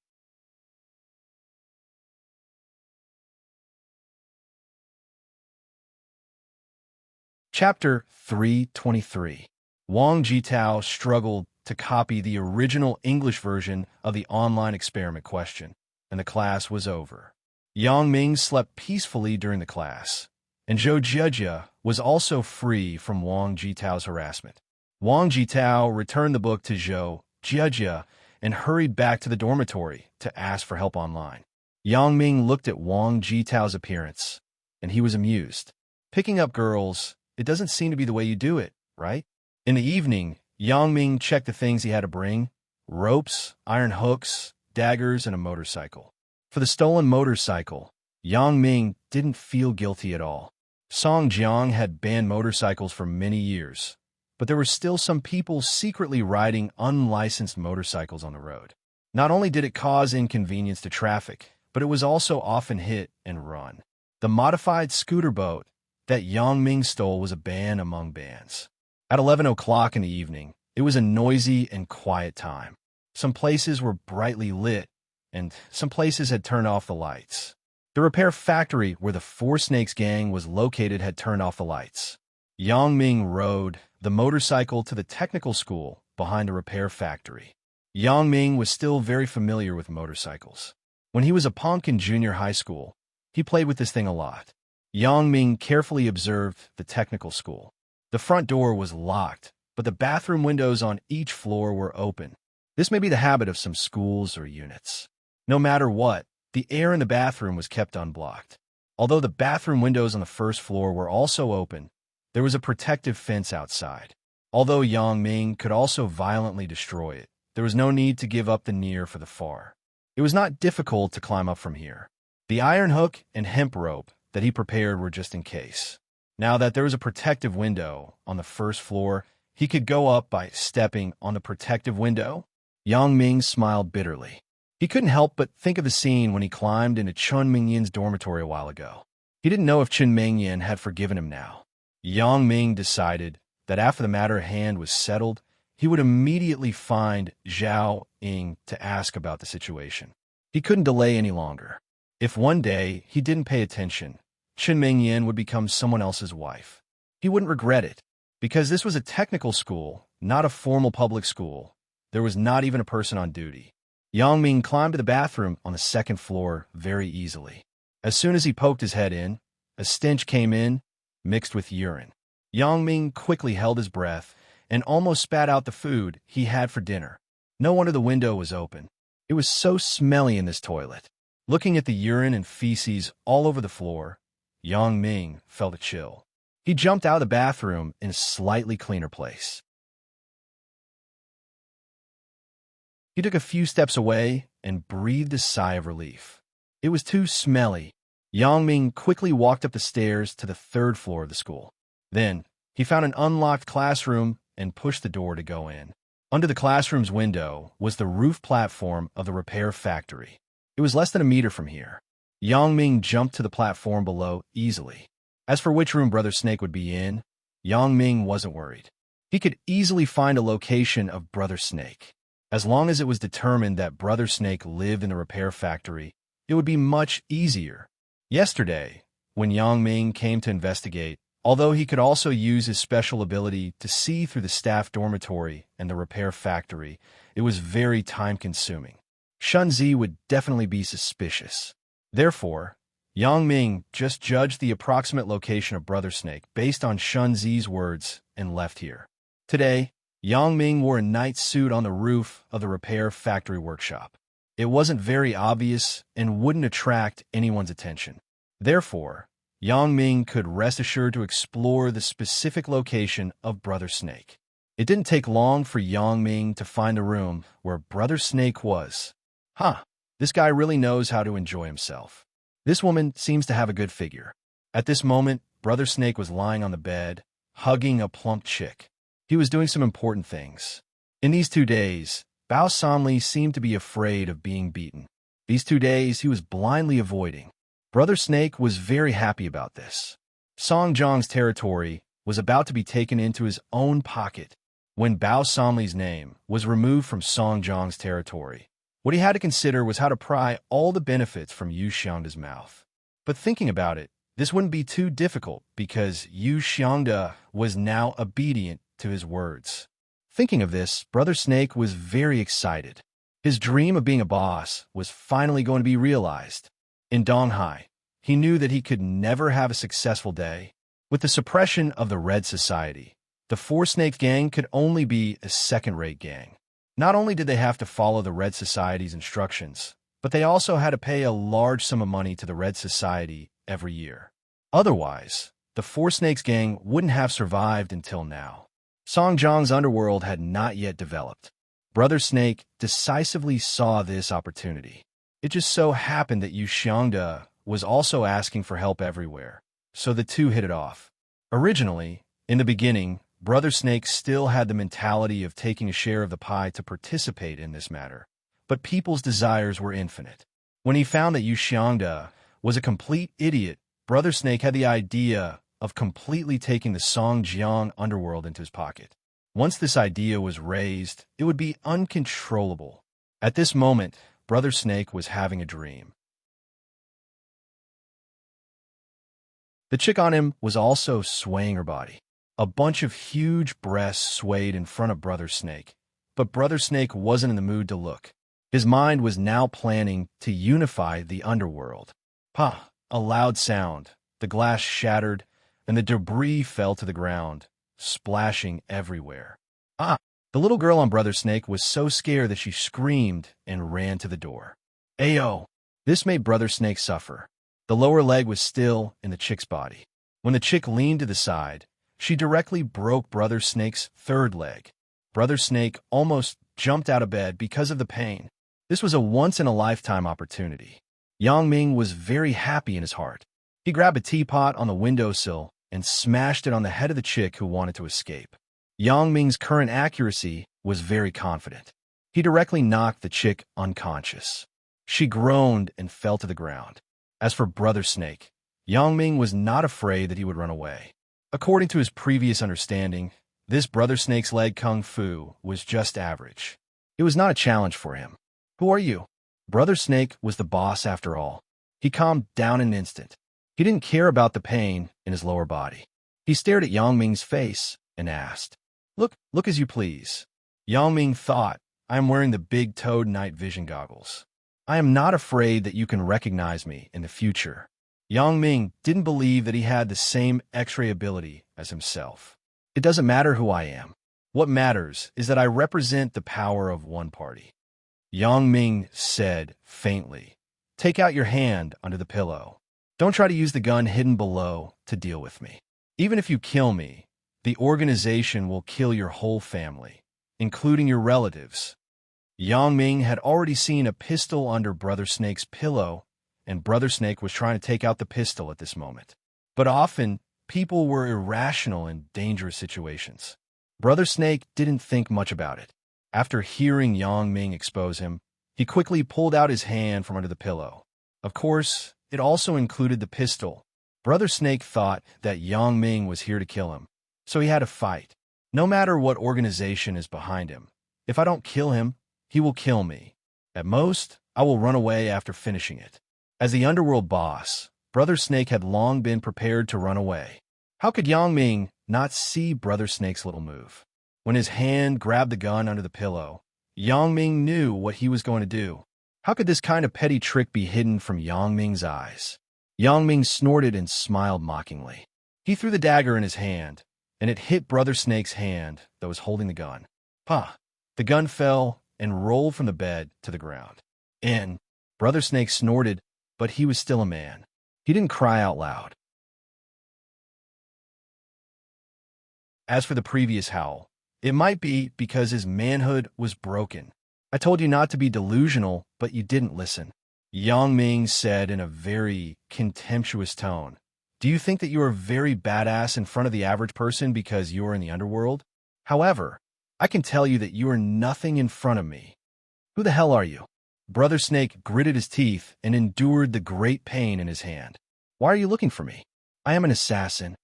Chapter 323. Wang Jitao struggled to copy the original English version of the online experiment question, and the class was over. Yang Ming slept peacefully during the class, and Zhou Jiajia was also free from Wang Jitao's harassment. Wang Jitao returned the book to Zhou Jiajia and hurried back to the dormitory to ask for help online. Yang Ming looked at Wang Jitao's appearance, and he was amused. Picking up girls, it doesn't seem to be the way you do it, right? In the evening, Yang Ming checked the things he had to bring: ropes, iron hooks, daggers, and a motorcycle. For the stolen motorcycle, Yang Ming didn't feel guilty at all. Song Jiang had banned motorcycles for many years, but there were still some people secretly riding unlicensed motorcycles on the road. Not only did it cause inconvenience to traffic, but it was also often hit and run. The modified scooter boat that Yang Ming stole was a ban among bans. At 11 o'clock in the evening, it was a noisy and quiet time. Some places were brightly lit, and some places had turned off the lights. The repair factory where the Four Snakes gang was located had turned off the lights. Yang Ming rode the motorcycle to the technical school behind a repair factory. Yang Ming was still very familiar with motorcycles. When he was a punk in junior high school, he played with this thing a lot. Yang Ming carefully observed the technical school. The front door was locked, but the bathroom windows on each floor were open. This may be the habit of some schools or units. No matter what, the air in the bathroom was kept unblocked. Although the bathroom windows on the first floor were also open, there was a protective fence outside. Although Yang Ming could also violently destroy it, there was no need to give up the near for the far. It was not difficult to climb up from here. The iron hook and hemp rope that he prepared were just in case. Now that there was a protective window on the first floor, he could go up by stepping on the protective window. Yang Ming smiled bitterly. He couldn't help but think of the scene when he climbed into Chun Mingyin's dormitory a while ago. He didn't know if Chun Mingyin had forgiven him now. Yang Ming decided that after the matter at hand was settled, he would immediately find Zhao Ying to ask about the situation. He couldn't delay any longer. If one day he didn't pay attention, Chun Mingyin would become someone else's wife. He wouldn't regret it, because this was a technical school, not a formal public school. There was not even a person on duty. Yang Ming climbed to the bathroom on the second floor very easily. As soon as he poked his head in, a stench came in, mixed with urine. Yang Ming quickly held his breath and almost spat out the food he had for dinner. No wonder the window was open. It was so smelly in this toilet. Looking at the urine and feces all over the floor, Yang Ming felt a chill. He jumped out of the bathroom in a slightly cleaner place. He took a few steps away and breathed a sigh of relief. It was too smelly. Yang Ming quickly walked up the stairs to the third floor of the school. Then, he found an unlocked classroom and pushed the door to go in. Under the classroom's window was the roof platform of the repair factory. It was less than a meter from here. Yang Ming jumped to the platform below easily. As for which room Brother Snake would be in, Yang Ming wasn't worried. He could easily find a location of Brother Snake. As long as it was determined that Brother Snake lived in the repair factory, it would be much easier. Yesterday, when Yang Ming came to investigate, although he could also use his special ability to see through the staff dormitory and the repair factory, it was very time-consuming. Shunzi would definitely be suspicious. Therefore, Yang Ming just judged the approximate location of Brother Snake based on Shunzi's words and left here. Today, Yang Ming wore a night suit on the roof of the repair factory workshop. It wasn't very obvious and wouldn't attract anyone's attention. Therefore, Yang Ming could rest assured to explore the specific location of Brother Snake. It didn't take long for Yang Ming to find the room where Brother Snake was. This guy really knows how to enjoy himself. This woman seems to have a good figure. At this moment, Brother Snake was lying on the bed, hugging a plump chick. He was doing some important things. In these 2 days, Bao Sanli seemed to be afraid of being beaten. These 2 days he was blindly avoiding. Brother Snake was very happy about this. Song Jiang's territory was about to be taken into his own pocket when Bao Sanli's name was removed from Song Jiang's territory. What he had to consider was how to pry all the benefits from Yu Xiangda's mouth. But thinking about it, this wouldn't be too difficult because Yu Xiangda was now obedient to his words. Thinking of this, Brother Snake was very excited. His dream of being a boss was finally going to be realized. In Donghai, he knew that he could never have a successful day. With the suppression of the Red Society, the Four Snakes gang could only be a second-rate gang. Not only did they have to follow the Red Society's instructions, but they also had to pay a large sum of money to the Red Society every year. Otherwise, the Four Snakes gang wouldn't have survived until now. Song Jiang's underworld had not yet developed. Brother Snake decisively saw this opportunity. It just so happened that Yu Xiangda was also asking for help everywhere, so the two hit it off. Originally, in the beginning, Brother Snake still had the mentality of taking a share of the pie to participate in this matter, but people's desires were infinite. When he found that Yu Xiangda was a complete idiot, Brother Snake had the idea of completely taking the Song Jiang underworld into his pocket. Once this idea was raised, it would be uncontrollable. At this moment, Brother Snake was having a dream. The chick on him was also swaying her body. A bunch of huge breasts swayed in front of Brother Snake, but Brother Snake wasn't in the mood to look. His mind was now planning to unify the underworld. A loud sound. The glass shattered, and the debris fell to the ground, splashing everywhere. The little girl on Brother Snake was so scared that she screamed and ran to the door. Ayo! This made Brother Snake suffer. The lower leg was still in the chick's body. When the chick leaned to the side, she directly broke Brother Snake's third leg. Brother Snake almost jumped out of bed because of the pain. This was a once-in-a-lifetime opportunity. Yang Ming was very happy in his heart. He grabbed a teapot on the windowsill and smashed it on the head of the chick who wanted to escape. Yang Ming's current accuracy was very confident. He directly knocked the chick unconscious. She groaned and fell to the ground. As for Brother Snake, Yang Ming was not afraid that he would run away. According to his previous understanding, this Brother Snake's leg kung fu was just average. It was not a challenge for him. Who are you? Brother Snake was the boss after all. He calmed down in an instant. He didn't care about the pain in his lower body. He stared at Yang Ming's face and asked, Look as you please. Yang Ming thought, I am wearing the big toad night vision goggles. I am not afraid that you can recognize me in the future. Yang Ming didn't believe that he had the same X-ray ability as himself. It doesn't matter who I am. What matters is that I represent the power of one party. Yang Ming said faintly, Take out your hand under the pillow. Don't try to use the gun hidden below to deal with me. Even if you kill me, the organization will kill your whole family, including your relatives. Yang Ming had already seen a pistol under Brother Snake's pillow, and Brother Snake was trying to take out the pistol at this moment. But often, people were irrational in dangerous situations. Brother Snake didn't think much about it. After hearing Yang Ming expose him, he quickly pulled out his hand from under the pillow. Of course, it also included the pistol. Brother Snake thought that Yang Ming was here to kill him, so he had to fight. No matter what organization is behind him, if I don't kill him, he will kill me. At most, I will run away after finishing it. As the underworld boss, Brother Snake had long been prepared to run away. How could Yang Ming not see Brother Snake's little move? When his hand grabbed the gun under the pillow, Yang Ming knew what he was going to do. How could this kind of petty trick be hidden from Yang Ming's eyes? Yang Ming snorted and smiled mockingly. He threw the dagger in his hand, and it hit Brother Snake's hand that was holding the gun. Pah! The gun fell and rolled from the bed to the ground. And Brother Snake snorted, but he was still a man. He didn't cry out loud. As for the previous howl, it might be because his manhood was broken. I told you not to be delusional, but you didn't listen. Yang Ming said in a very contemptuous tone, Do you think that you are very badass in front of the average person because you are in the underworld? However, I can tell you that you are nothing in front of me. Who the hell are you? Brother Snake gritted his teeth and endured the great pain in his hand. Why are you looking for me? I am an assassin,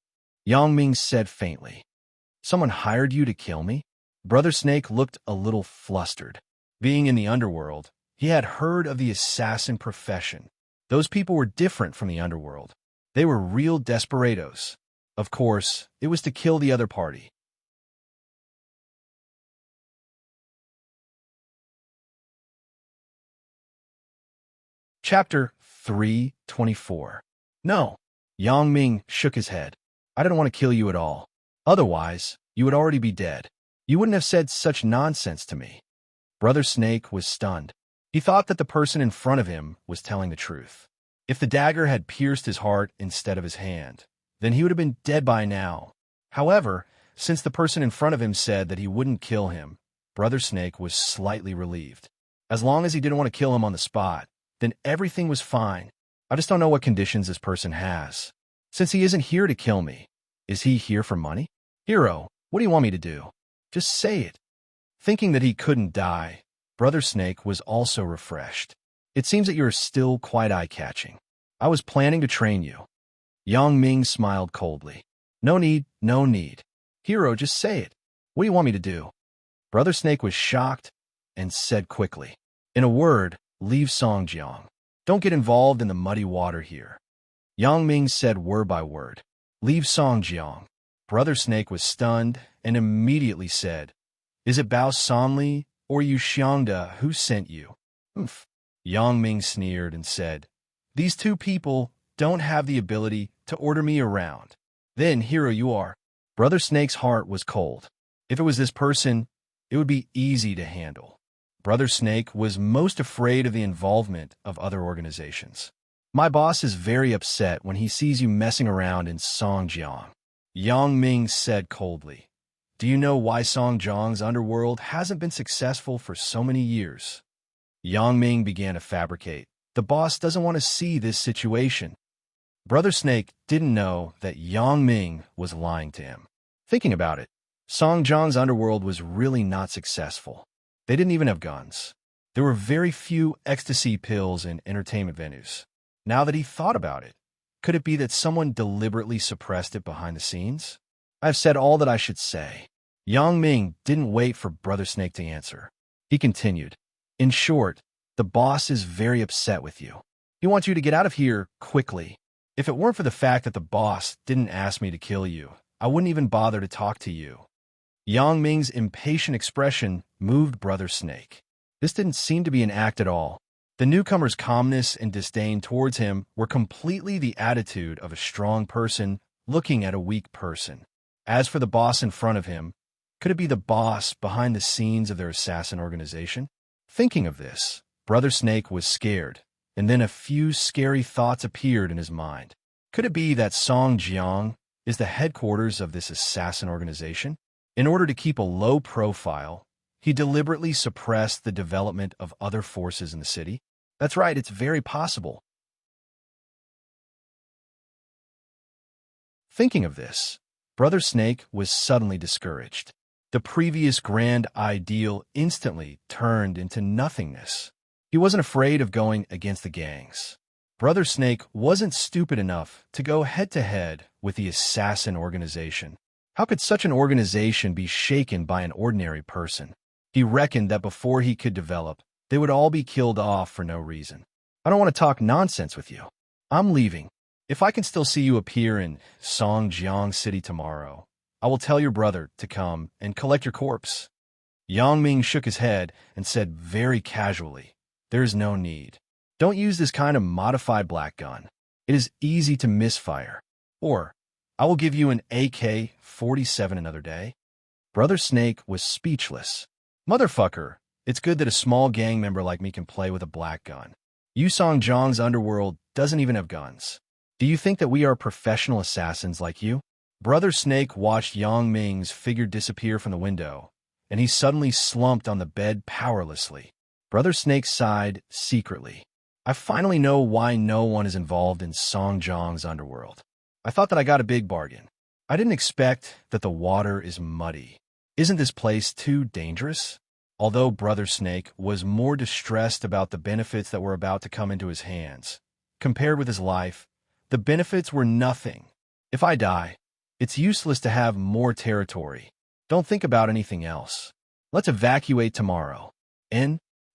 Yang Ming said faintly. Someone hired you to kill me? Brother Snake looked a little flustered. Being in the underworld, he had heard of the assassin profession. Those people were different from the underworld. They were real desperados. Of course, it was to kill the other party. Chapter 324. No. Yang Ming shook his head. I didn't want to kill you at all. Otherwise, you would already be dead. You wouldn't have said such nonsense to me. Brother Snake was stunned. He thought that the person in front of him was telling the truth. If the dagger had pierced his heart instead of his hand, then he would have been dead by now. However, since the person in front of him said that he wouldn't kill him, Brother Snake was slightly relieved. As long as he didn't want to kill him on the spot, then everything was fine. I just don't know what conditions this person has. Since he isn't here to kill me, is he here for money? Hero, what do you want me to do? Just say it. Thinking that he couldn't die, Brother Snake was also refreshed. It seems that you are still quite eye-catching. I was planning to train you. Yang Ming smiled coldly. No need, no need. Hero, just say it. What do you want me to do? Brother Snake was shocked and said quickly, In a word, leave Songjiang. Don't get involved in the muddy water here. Yang Ming said word by word, Leave Songjiang. Brother Snake was stunned and immediately said, Is it Bao Sanli or Yu Xiangda who sent you? Oomph. Yang Ming sneered and said, These two people don't have the ability to order me around. Then, hero you are. Brother Snake's heart was cold. If it was this person, it would be easy to handle. Brother Snake was most afraid of the involvement of other organizations. My boss is very upset when he sees you messing around in Songjiang. Yang Ming said coldly. Do you know why Songjiang's underworld hasn't been successful for so many years? Yang Ming began to fabricate. The boss doesn't want to see this situation. Brother Snake didn't know that Yang Ming was lying to him. Thinking about it, Songjiang's underworld was really not successful. They didn't even have guns. There were very few ecstasy pills in entertainment venues. Now that he thought about it, could it be that someone deliberately suppressed it behind the scenes? I've said all that I should say. Yang Ming didn't wait for Brother Snake to answer. He continued, in short, the boss is very upset with you. He wants you to get out of here quickly. If it weren't for the fact that the boss didn't ask me to kill you, I wouldn't even bother to talk to you. Yang Ming's impatient expression moved Brother Snake. This didn't seem to be an act at all. The newcomer's calmness and disdain towards him were completely the attitude of a strong person looking at a weak person. As for the boss in front of him, could it be the boss behind the scenes of their assassin organization? Thinking of this, Brother Snake was scared, and then a few scary thoughts appeared in his mind. Could it be that Songjiang is the headquarters of this assassin organization? In order to keep a low profile, he deliberately suppressed the development of other forces in the city? That's right, it's very possible. Thinking of this, Brother Snake was suddenly discouraged. The previous grand ideal instantly turned into nothingness. He wasn't afraid of going against the gangs. Brother Snake wasn't stupid enough to go head-to-head with the assassin organization. How could such an organization be shaken by an ordinary person? He reckoned that before he could develop, they would all be killed off for no reason. I don't want to talk nonsense with you. I'm leaving. If I can still see you appear in Songjiang City tomorrow, I will tell your brother to come and collect your corpse. Yang Ming shook his head and said very casually, there is no need. Don't use this kind of modified black gun. It is easy to misfire. Or, I will give you an AK-47 another day. Brother Snake was speechless. Motherfucker, it's good that a small gang member like me can play with a black gun. Songjiang's underworld doesn't even have guns. Do you think that we are professional assassins like you? Brother Snake watched Yang Ming's figure disappear from the window, and he suddenly slumped on the bed powerlessly. Brother Snake sighed secretly. I finally know why no one is involved in Songjiang's underworld. I thought that I got a big bargain. I didn't expect that the water is muddy. Isn't this place too dangerous? Although Brother Snake was more distressed about the benefits that were about to come into his hands, compared with his life, the benefits were nothing. If I die, it's useless to have more territory. Don't think about anything else. Let's evacuate tomorrow.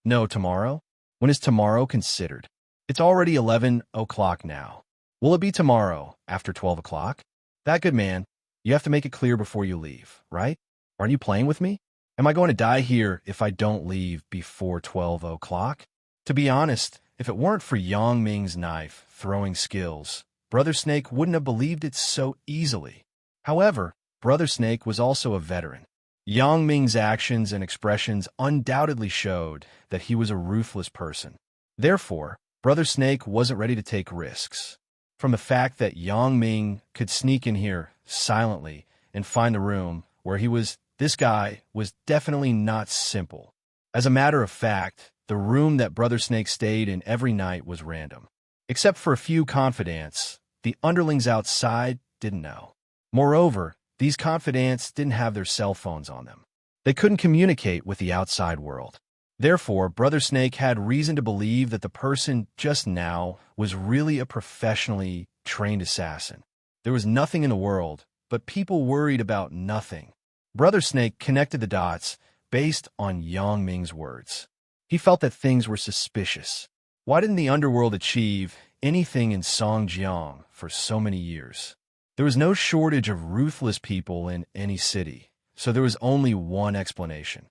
No, tomorrow? When is tomorrow considered? It's already 11 o'clock now. Will it be tomorrow after 12 o'clock? That good man, you have to make it clear before you leave, right? Aren't you playing with me? Am I going to die here if I don't leave before 12 o'clock? To be honest, if it weren't for Yang Ming's knife-throwing skills, Brother Snake wouldn't have believed it so easily. However, Brother Snake was also a veteran. Yang Ming's actions and expressions undoubtedly showed that he was a ruthless person. Therefore, Brother Snake wasn't ready to take risks. From the fact that Yang Ming could sneak in here silently and find the room where he was, this guy was definitely not simple. As a matter of fact, the room that Brother Snake stayed in every night was random. Except for a few confidants, the underlings outside didn't know. Moreover, these confidants didn't have their cell phones on them. They couldn't communicate with the outside world. Therefore, Brother Snake had reason to believe that the person just now was really a professionally trained assassin. There was nothing in the world, but people worried about nothing. Brother Snake connected the dots based on Yang Ming's words. He felt that things were suspicious. Why didn't the underworld achieve anything in Songjiang for so many years? There was no shortage of ruthless people in any city, so there was only one explanation.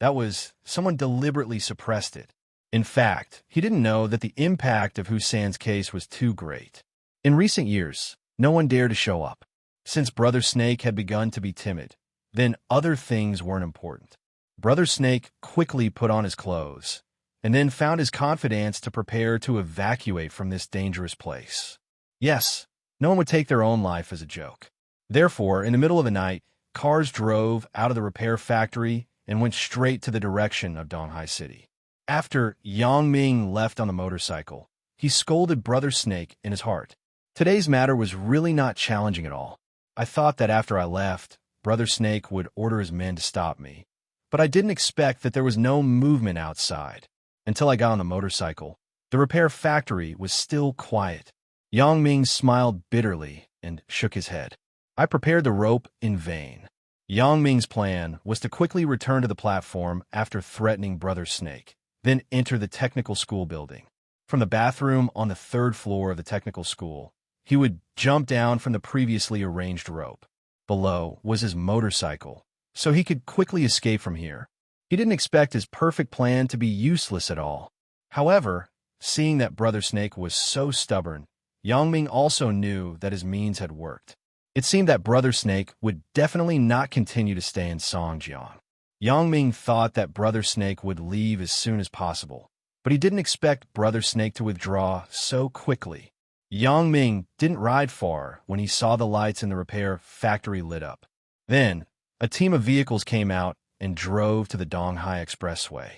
That was, someone deliberately suppressed it. In fact, he didn't know that the impact of Hussein's case was too great. In recent years, no one dared to show up. Since Brother Snake had begun to be timid, then other things weren't important. Brother Snake quickly put on his clothes, and then found his confidence to prepare to evacuate from this dangerous place. Yes, no one would take their own life as a joke. Therefore, in the middle of the night, cars drove out of the repair factory and went straight to the direction of Donghai City. After Yang Ming left on the motorcycle, he scolded Brother Snake in his heart. Today's matter was really not challenging at all. I thought that after I left, Brother Snake would order his men to stop me, but I didn't expect that there was no movement outside. Until I got on the motorcycle, the repair factory was still quiet. Yang Ming smiled bitterly and shook his head. I prepared the rope in vain. Yang Ming's plan was to quickly return to the platform after threatening Brother Snake, then enter the technical school building. From the bathroom on the 3rd floor of the technical school, he would jump down from the previously arranged rope. Below was his motorcycle, so he could quickly escape from here. He didn't expect his perfect plan to be useless at all. However, seeing that Brother Snake was so stubborn, Yang Ming also knew that his means had worked. It seemed that Brother Snake would definitely not continue to stay in Songjiang. Yang Ming thought that Brother Snake would leave as soon as possible, but he didn't expect Brother Snake to withdraw so quickly. Yang Ming didn't ride far when he saw the lights in the repair factory lit up. Then, a team of vehicles came out and drove to the Donghai Expressway.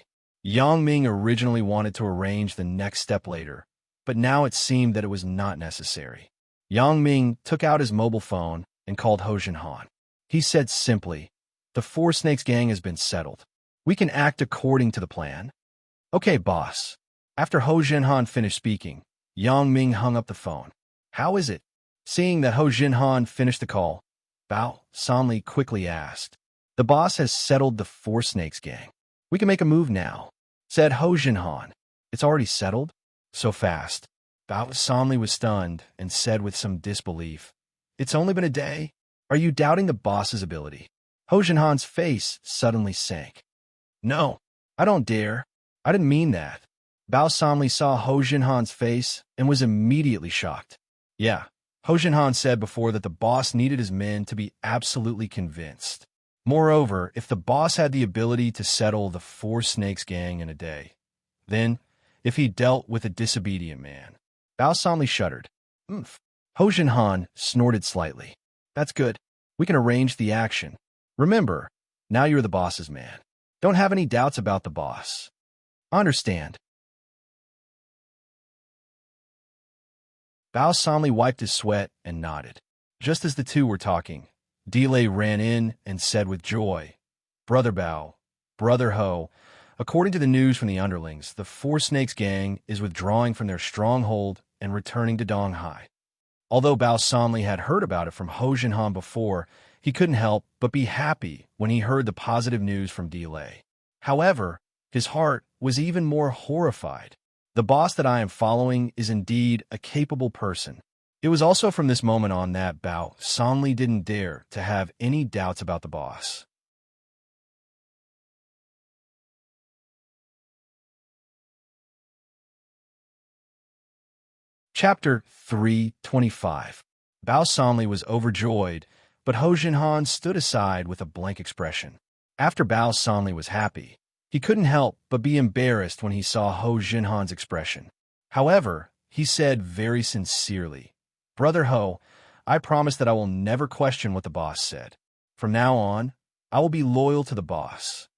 Yang Ming originally wanted to arrange the next step later, but now it seemed that it was not necessary. Yang Ming took out his mobile phone and called Ho Jinhan. He said simply, "The Four Snakes gang has been settled. We can act according to the plan." "Okay, boss." After Ho Jinhan finished speaking, Yang Ming hung up the phone. "How is it?" Seeing that Ho Jinhan finished the call, Bao Sanli quickly asked. "The boss has settled the Four Snakes gang. We can make a move now," said Ho Jinhan. "It's already settled? So fast?" Bao Sanli was stunned and said with some disbelief, "It's only been a day? Are you doubting the boss's ability?" Ho Jinhan's face suddenly sank. "No, I don't dare. I didn't mean that." Bao Sanli saw Ho Jinhan's face and was immediately shocked. "Yeah," Ho Jinhan said before that the boss needed his men to be absolutely convinced. Moreover, if the boss had the ability to settle the Four Snakes gang in a day, then if he dealt with a disobedient man. Bao Sanli shuddered. "Oomph." Ho Jinhan snorted slightly. "That's good. We can arrange the action. Remember, now you're the boss's man. Don't have any doubts about the boss." "I understand." Bao Sanli wiped his sweat and nodded. Just as the two were talking, Delay ran in and said with joy, "Brother Bao, Brother Ho, according to the news from the underlings, the Four Snakes gang is withdrawing from their stronghold and returning to Donghai." Although Bao Sanli had heard about it from Ho Jinhan before, he couldn't help but be happy when he heard the positive news from Delay. However, his heart was even more horrified. The boss that I am following is indeed a capable person. It was also from this moment on that Bao Sanli didn't dare to have any doubts about the boss. Chapter 325. Bao Sanli was overjoyed, but Ho Jinhan stood aside with a blank expression. After Bao Sanli was happy, he couldn't help but be embarrassed when he saw Ho Jinhan's expression. However, he said very sincerely, "Brother Ho, I promise that I will never question what the boss said. From now on, I will be loyal to the boss.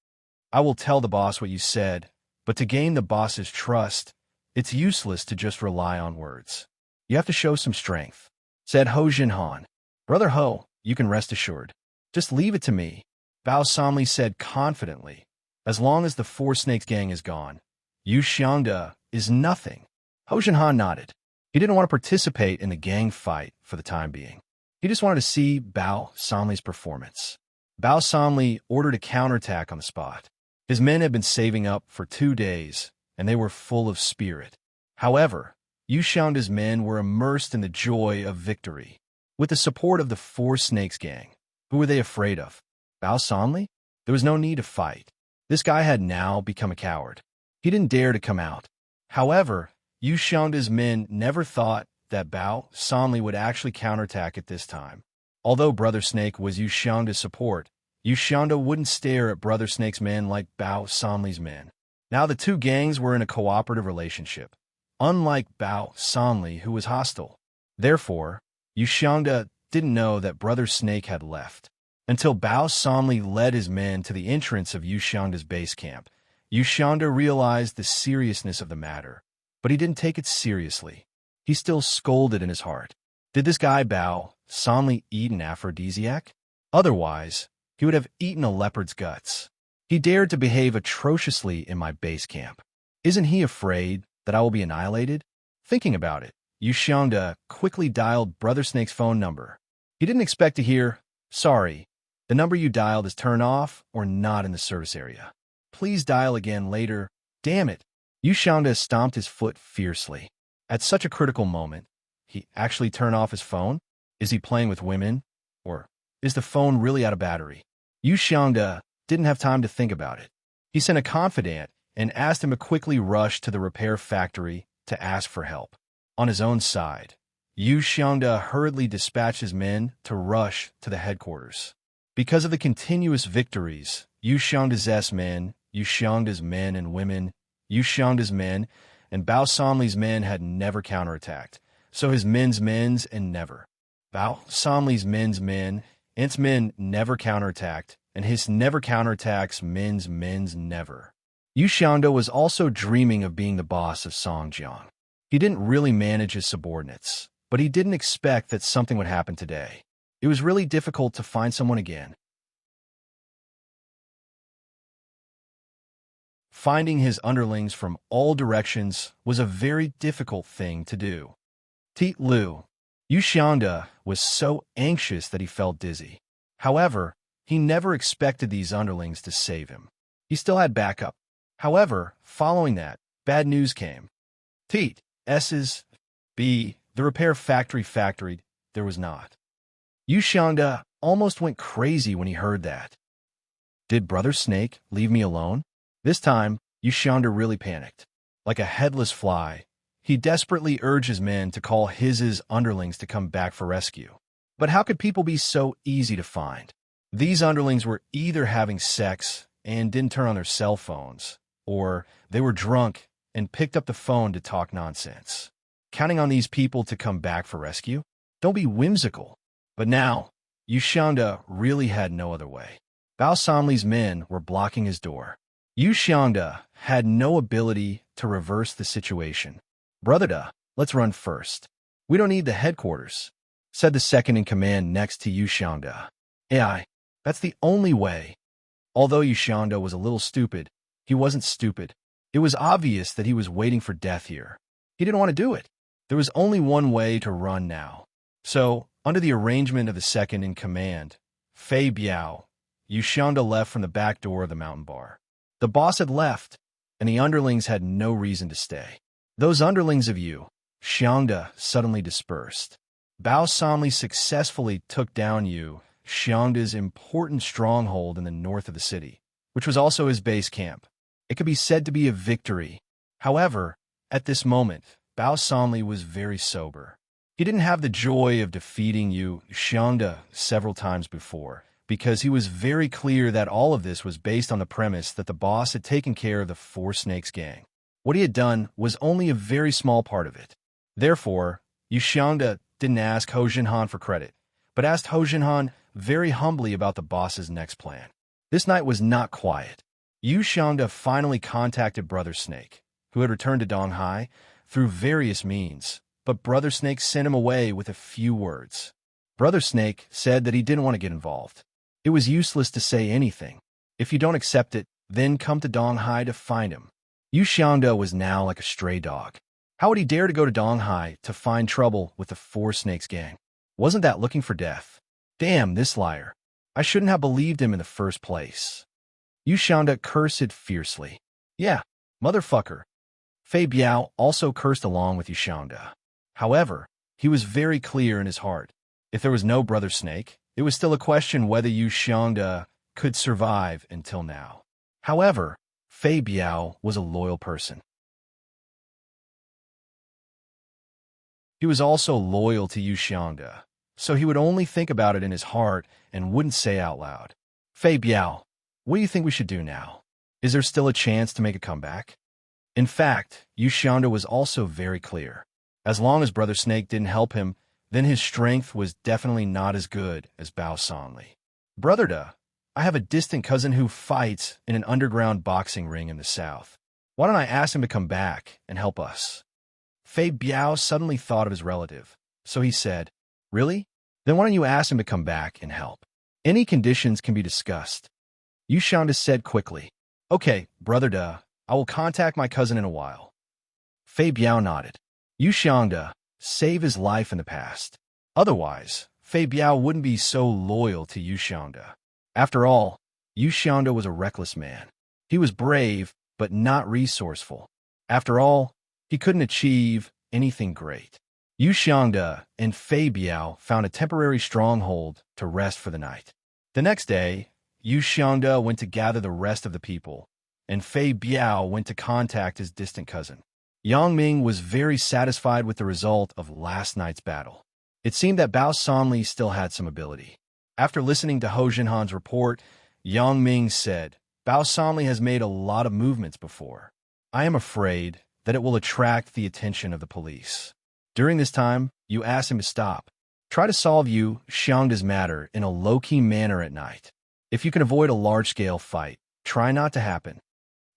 I will tell the boss what you said, but to gain the boss's trust, it's useless to just rely on words. You have to show some strength," said Ho Jinhan. "Brother Ho, you can rest assured. Just leave it to me," Bao Sanli said confidently. "As long as the Four Snakes gang is gone, Yu Xiangda is nothing." Ho Jinhan nodded. He didn't want to participate in the gang fight for the time being. He just wanted to see Bao Sanli's performance. Bao Sanli ordered a counterattack on the spot. His men had been saving up for 2 days, and they were full of spirit. However, Yu Xiangda's men were immersed in the joy of victory. With the support of the Four Snakes gang, who were they afraid of? Bao Sanli? There was no need to fight. This guy had now become a coward. He didn't dare to come out. However, Yu Xiangda's men never thought that Bao Sanli would actually counterattack at this time. Although Brother Snake was Yu Xiangda's support, Yu Xiangda wouldn't stare at Brother Snake's men like Bao Sanli's men. Now the two gangs were in a cooperative relationship, unlike Bao Sanli, who was hostile. Therefore, Yuxiangda didn't know that Brother Snake had left. Until Bao Sanli led his men to the entrance of Yuxiangda's base camp, Yuxiangda realized the seriousness of the matter, but he didn't take it seriously. He still scolded in his heart. Did this guy Bao Sanli eat an aphrodisiac? Otherwise, he would have eaten a leopard's guts. He dared to behave atrociously in my base camp. Isn't he afraid that I will be annihilated? Thinking about it, Yuxiangda quickly dialed Brother Snake's phone number. He didn't expect to hear, "Sorry, the number you dialed is turned off or not in the service area. Please dial again later." Damn it! Yuxiangda stomped his foot fiercely. At such a critical moment, he actually turned off his phone? Is he playing with women? Or is the phone really out of battery? Yuxiangda didn't have time to think about it. He sent a confidant and asked him to quickly rush to the repair factory to ask for help. On his own side, Yuxiangda hurriedly dispatched his men to rush to the headquarters. Because of the continuous victories, Yuxiangda's men, Yuxiangda's men and women, Yuxiangda's men, and Bao Sanli's men had never counterattacked, so his men's and never. Bao Sanli's men's men, its men never counterattacked, and his never counterattacks men's never. Yuxiangda was also dreaming of being the boss of Songjiang. He didn't really manage his subordinates, but he didn't expect that something would happen today. It was really difficult to find someone again. Finding his underlings from all directions was a very difficult thing to do. Teet Lu. Yuxiangda was so anxious that he felt dizzy. However, he never expected these underlings to save him. He still had backup. However, following that, bad news came. Teet S's B. The repair factory there was not. Yuxiangda almost went crazy when he heard that. Did Brother Snake leave me alone? This time, Yuxiangda really panicked. Like a headless fly, he desperately urged his men to call his underlings to come back for rescue. But how could people be so easy to find? These underlings were either having sex and didn't turn on their cell phones, or they were drunk and picked up the phone to talk nonsense. Counting on these people to come back for rescue? Don't be whimsical. But now, Yuxiangda really had no other way. Bao Sanli's men were blocking his door. Yuxiangda had no ability to reverse the situation. "Brother Da, let's run first. We don't need the headquarters," said the second-in-command next to Yuxiangda. "AI, that's the only way." Although Yuxiangda was a little stupid, he wasn't stupid. It was obvious that he was waiting for death here. He didn't want to do it. There was only one way to run now. So, under the arrangement of the second-in-command, Fei Biao, Yuxiangda left from the back door of the mountain bar. The boss had left, and the underlings had no reason to stay. Those underlings of Yuxiangda suddenly dispersed. Bao Sanli successfully took down Yuxiangda's important stronghold in the north of the city, which was also his base camp. It could be said to be a victory. However, at this moment, Bao Sanli was very sober. He didn't have the joy of defeating Yuxiangda several times before, because he was very clear that all of this was based on the premise that the boss had taken care of the Four Snakes gang. What he had done was only a very small part of it. Therefore, Yuxiangda didn't ask Ho Jinhan for credit, but asked Ho Jinhan very humbly about the boss's next plan. This night was not quiet. Yuxiangda finally contacted Brother Snake, who had returned to Donghai, through various means, but Brother Snake sent him away with a few words. Brother Snake said that he didn't want to get involved. It was useless to say anything. If you don't accept it, then come to Donghai to find him. Yuxiangda was now like a stray dog. How would he dare to go to Donghai to find trouble with the Four Snakes gang? Wasn't that looking for death? Damn, this liar. I shouldn't have believed him in the first place. Yuxiangda cursed fiercely. Yeah, motherfucker. Fei Biao also cursed along with Yuxiangda. However, he was very clear in his heart. If there was no Brother Snake, it was still a question whether Yuxiangda could survive until now. However, Fei Biao was a loyal person. He was also loyal to Yuxiangda, so he would only think about it in his heart and wouldn't say out loud. Fei Biao, what do you think we should do now? Is there still a chance to make a comeback? In fact, Yushanda was also very clear. As long as Brother Snake didn't help him, then his strength was definitely not as good as Bao Sanli. Brother Da, I have a distant cousin who fights in an underground boxing ring in the south. Why don't I ask him to come back and help us? Fei Biao suddenly thought of his relative, so he said, Really? Then why don't you ask him to come back and help? Any conditions can be discussed. Yushanda said quickly, Okay, Brother Da, I will contact my cousin in a while. Fei Biao nodded. Yushanda saved his life in the past. Otherwise, Fei Biao wouldn't be so loyal to Yushanda. After all, Yushanda was a reckless man. He was brave, but not resourceful. After all, he couldn't achieve anything great. Yushanda and Fei Biao found a temporary stronghold to rest for the night. The next day, Yushanda went to gather the rest of the people, and Fei Biao went to contact his distant cousin. Yang Ming was very satisfied with the result of last night's battle. It seemed that Bao Sanli still had some ability. After listening to Ho Jinhan's report, Yang Ming said, Bao Sanli has made a lot of movements before. I am afraid that it will attract the attention of the police. During this time, you ask him to stop. Try to solve Xiangda's matter in a low-key manner at night. If you can avoid a large-scale fight, try not to happen.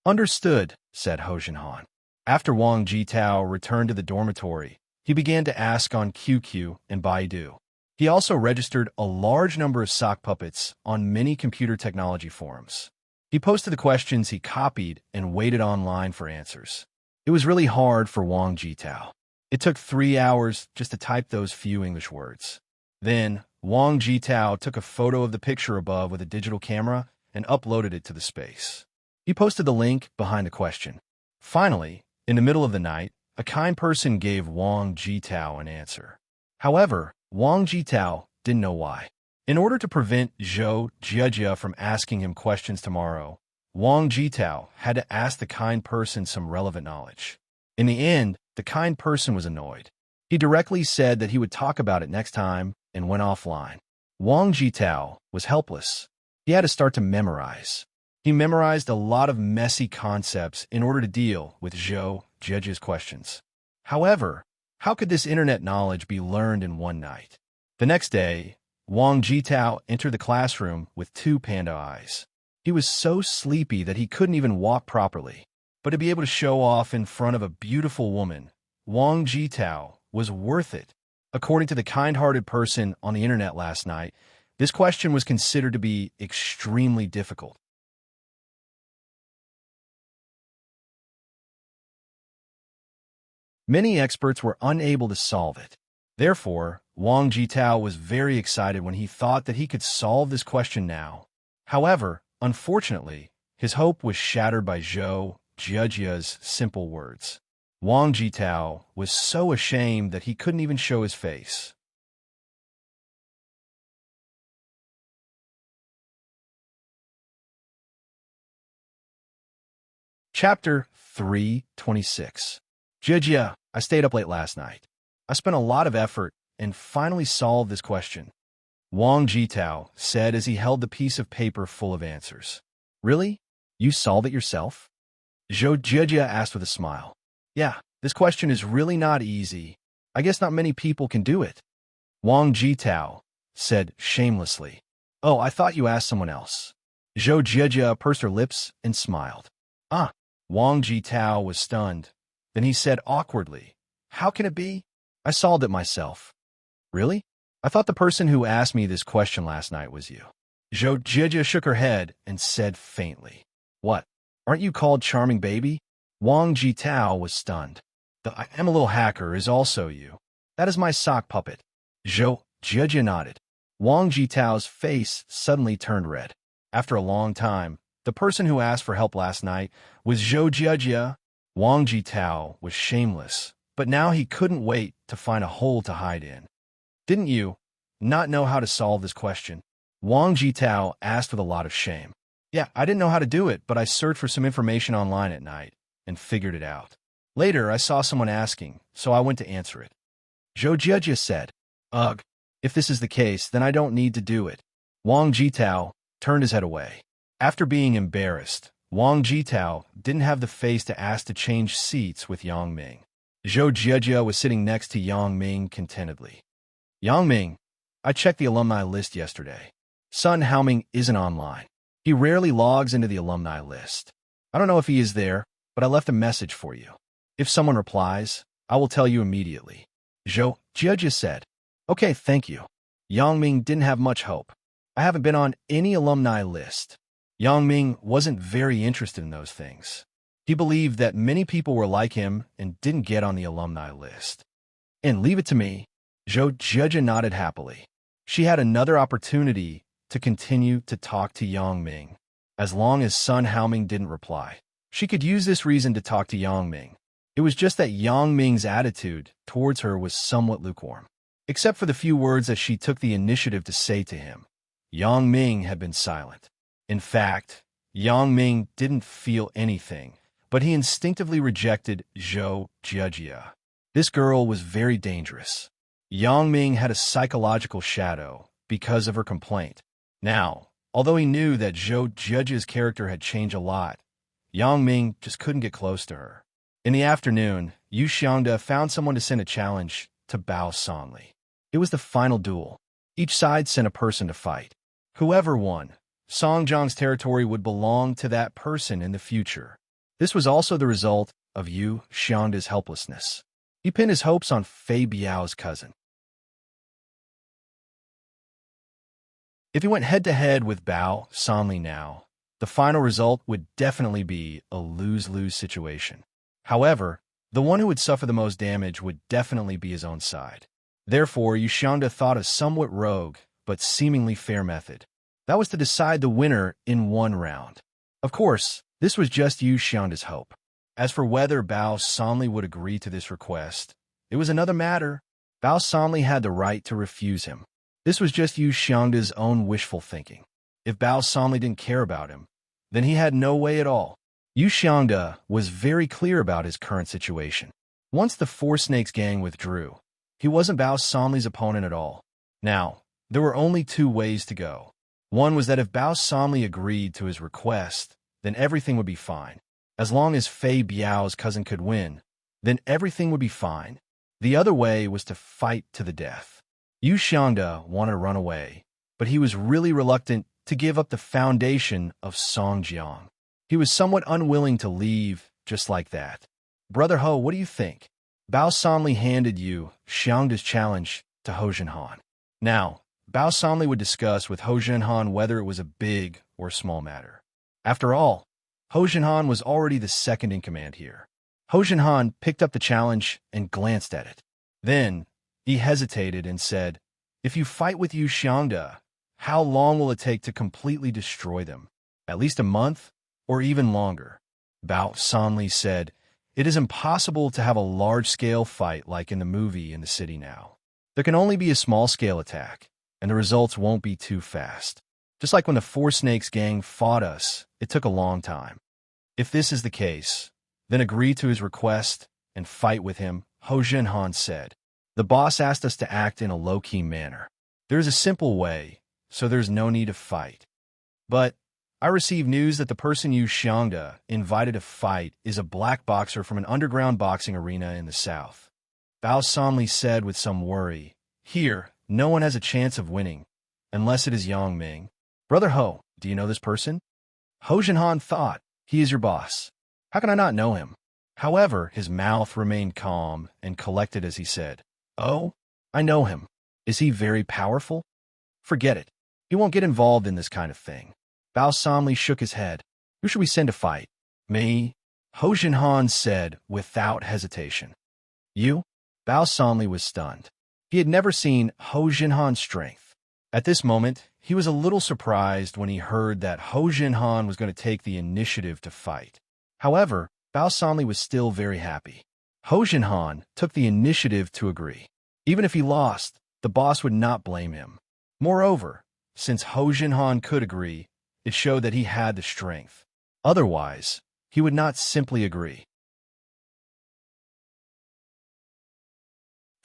Understood, said Ho Jinhan. After Wang Jitao returned to the dormitory, he began to ask on QQ and Baidu. He also registered a large number of sock puppets on many computer technology forums. He posted the questions he copied and waited online for answers. It was really hard for Wang Jitao. It took 3 hours just to type those few English words. Then, Wang Jitao took a photo of the picture above with a digital camera and uploaded it to the space. He posted the link behind the question. Finally, in the middle of the night, a kind person gave Wang Jitao an answer. However, Wang Jitao didn't know why. In order to prevent Zhou Jiajia from asking him questions tomorrow, Wang Jitao had to ask the kind person some relevant knowledge. In the end, the kind person was annoyed. He directly said that he would talk about it next time and went offline. Wang Jitao was helpless. He had to start to memorize. He memorized a lot of messy concepts in order to deal with Zhou Jiajia's questions. However, how could this internet knowledge be learned in one night? The next day, Wang Jitao entered the classroom with 2 panda eyes. He was so sleepy that he couldn't even walk properly. But to be able to show off in front of a beautiful woman, Wang Jitao was worth it. According to the kind-hearted person on the internet last night, this question was considered to be extremely difficult. Many experts were unable to solve it. Therefore, Wang Jitao was very excited when he thought that he could solve this question now. However, unfortunately, his hope was shattered by Zhou Jiajia's simple words. Wang Jitao was so ashamed that he couldn't even show his face. Chapter 326. Jiajia, I stayed up late last night. I spent a lot of effort and finally solved this question. Wang Jitao said as he held the piece of paper full of answers. Really? You solved it yourself? Zhou Jiajia asked with a smile. Yeah, this question is really not easy. I guess not many people can do it. Wang Jitao said shamelessly. Oh, I thought you asked someone else. Zhou Jiajia pursed her lips and smiled. Ah, Wang Jitao was stunned. Then he said awkwardly, How can it be? I solved it myself. Really? I thought the person who asked me this question last night was you. Zhou Jiajia shook her head and said faintly. What? Aren't you called Charming Baby? Wang Jitao was stunned. The I am a little hacker is also you. That is my sock puppet. Zhou Jiajia nodded. Wang Jitao's face suddenly turned red. After a long time, the person who asked for help last night was Zhou Jiajia. Wang Jitao was shameless, but now he couldn't wait to find a hole to hide in. Didn't you not know how to solve this question? Wang Jitao asked with a lot of shame. Yeah, I didn't know how to do it, but I searched for some information online at night and figured it out. Later, I saw someone asking, so I went to answer it. Zhou Jiajia said, Ugh, if this is the case, then I don't need to do it. Wang Jitao turned his head away. After being embarrassed, Wang Jitao didn't have the face to ask to change seats with Yang Ming. Zhou Jiejia was sitting next to Yang Ming contentedly. Yang Ming, I checked the alumni list yesterday. Sun Haoming isn't online. He rarely logs into the alumni list. I don't know if he is there, but I left a message for you. If someone replies, I will tell you immediately. Zhou Jiejia said. Okay, thank you. Yang Ming didn't have much hope. I haven't been on any alumni list. Yang Ming wasn't very interested in those things. He believed that many people were like him and didn't get on the alumni list. And leave it to me, Zhou Jiejia nodded happily. She had another opportunity to continue to talk to Yang Ming. As long as Sun Haoming didn't reply, she could use this reason to talk to Yang Ming. It was just that Yang Ming's attitude towards her was somewhat lukewarm. Except for the few words that she took the initiative to say to him, Yang Ming had been silent. In fact, Yang Ming didn't feel anything, but he instinctively rejected Zhou Jiejia. This girl was very dangerous. Yang Ming had a psychological shadow because of her complaint. Now, although he knew that Zhou Jiejia's character had changed a lot, Yang Ming just couldn't get close to her. In the afternoon, Yu Xiangda found someone to send a challenge to Bao Sanli. It was the final duel. Each side sent a person to fight. Whoever won, Song Jiang's territory would belong to that person in the future. This was also the result of Yu Xiangda's helplessness. He pinned his hopes on Fei Biao's cousin. If he went head-to-head with Bao Sanli now, the final result would definitely be a lose-lose situation. However, the one who would suffer the most damage would definitely be his own side. Therefore, Yu Xiangda thought a somewhat rogue but seemingly fair method. That was to decide the winner in one round. Of course, this was just Yu Xiangda's hope. As for whether Bao Sanli would agree to this request, it was another matter. Bao Sanli had the right to refuse him. This was just Yu Xiangda's own wishful thinking. If Bao Sanli didn't care about him, then he had no way at all. Yu Xiangda was very clear about his current situation. Once the Four Snakes gang withdrew, he wasn't Bao Sanli's opponent at all. Now, there were only two ways to go. One was that if Bao Sanli agreed to his request, then everything would be fine. As long as Fei Biao's cousin could win, then everything would be fine. The other way was to fight to the death. Yu Xiangda wanted to run away, but he was really reluctant to give up the foundation of Songjiang. He was somewhat unwilling to leave just like that. Brother Ho, what do you think? Bao Sanli handed Yu Xiangda's challenge to Ho Jinhan. Now, Bao Sanli would discuss with Ho Jinhan whether it was a big or small matter. After all, Ho Jinhan was already the second in command here. Ho Jinhan picked up the challenge and glanced at it. Then, he hesitated and said, If you fight with Yu Xiangda, how long will it take to completely destroy them? At least a month, or even longer? Bao Sanli said, It is impossible to have a large-scale fight like in the movie in the city now. There can only be a small-scale attack, and the results won't be too fast. Just like when the Four Snakes gang fought us, it took a long time. If this is the case, then agree to his request and fight with him, Ho Jinhan said. The boss asked us to act in a low-key manner. There is a simple way, so there's no need to fight. But I received news that the person Yu Xiangda invited to fight is a black boxer from an underground boxing arena in the south. Bao Sanli said with some worry, Here, no one has a chance of winning, unless it is Yang Ming. Brother Ho, do you know this person? Ho Jinhan thought, He is your boss. How can I not know him? However, his mouth remained calm and collected as he said, Oh, I know him. Is he very powerful? Forget it. He won't get involved in this kind of thing. Bao Sanli shook his head. Who should we send to fight? Me? Ho Jinhan said without hesitation. You? Bao Sanli was stunned. He had never seen Ho Jinhan's strength. At this moment, he was a little surprised when he heard that Ho Jinhan was going to take the initiative to fight. However, Bao Sanli was still very happy. Ho Jinhan took the initiative to agree. Even if he lost, the boss would not blame him. Moreover, since Ho Jinhan could agree, it showed that he had the strength. Otherwise, he would not simply agree.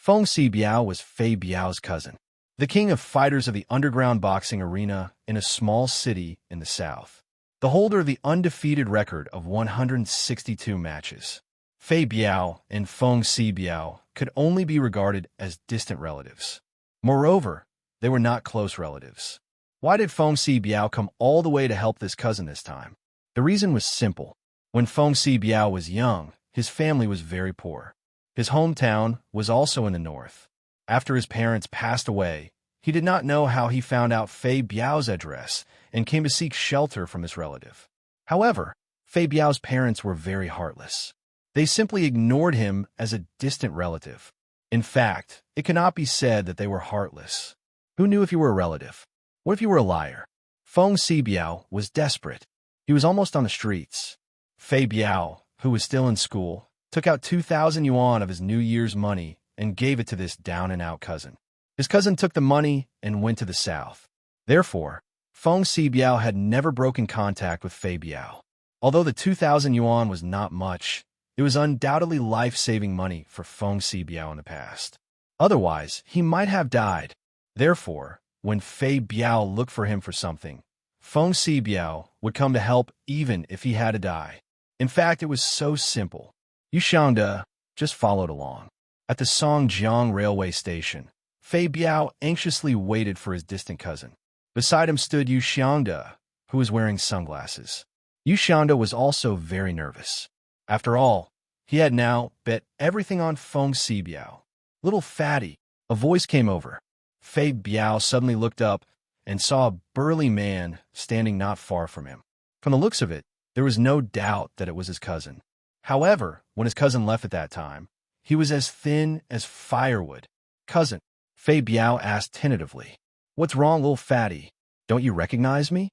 Feng Si Biao was Fei Biao's cousin, the king of fighters of the underground boxing arena in a small city in the south. the holder of the undefeated record of 162 matches. Fei Biao and Feng Si Biao could only be regarded as distant relatives. Moreover, they were not close relatives. Why did Feng Si Biao come all the way to help this cousin this time? The reason was simple. When Feng Si Biao was young, his family was very poor. His hometown was also in the north. After his parents passed away, he did not know how he found out Fei Biao's address and came to seek shelter from this relative. However, Fei Biao's parents were very heartless. They simply ignored him as a distant relative. In fact, it cannot be said that they were heartless. Who knew if you were a relative? What if you were a liar? Feng Si Biao was desperate. He was almost on the streets. Fei Biao, who was still in school, took out 2,000 yuan of his New Year's money and gave it to this down-and-out cousin. His cousin took the money and went to the south. Therefore, Feng Si Biao had never broken contact with Fei Biao. Although the 2,000 yuan was not much, it was undoubtedly life-saving money for Feng Si Biao in the past. Otherwise, he might have died. Therefore, when Fei Biao looked for him for something, Feng Si Biao would come to help even if he had to die. In fact, it was so simple. Yu Xiangde just followed along. At the Songjiang railway station, Fei Biao anxiously waited for his distant cousin. Beside him stood Yu Xiangde, who was wearing sunglasses. Yu Xiangde was also very nervous. After all, he had now bet everything on Feng Si Biao. Little fatty, a voice came over. Fei Biao suddenly looked up and saw a burly man standing not far from him. From the looks of it, there was no doubt that it was his cousin. However, when his cousin left at that time, he was as thin as firewood. "Cousin," Fei Biao asked tentatively. "What's wrong, little fatty? Don't you recognize me?"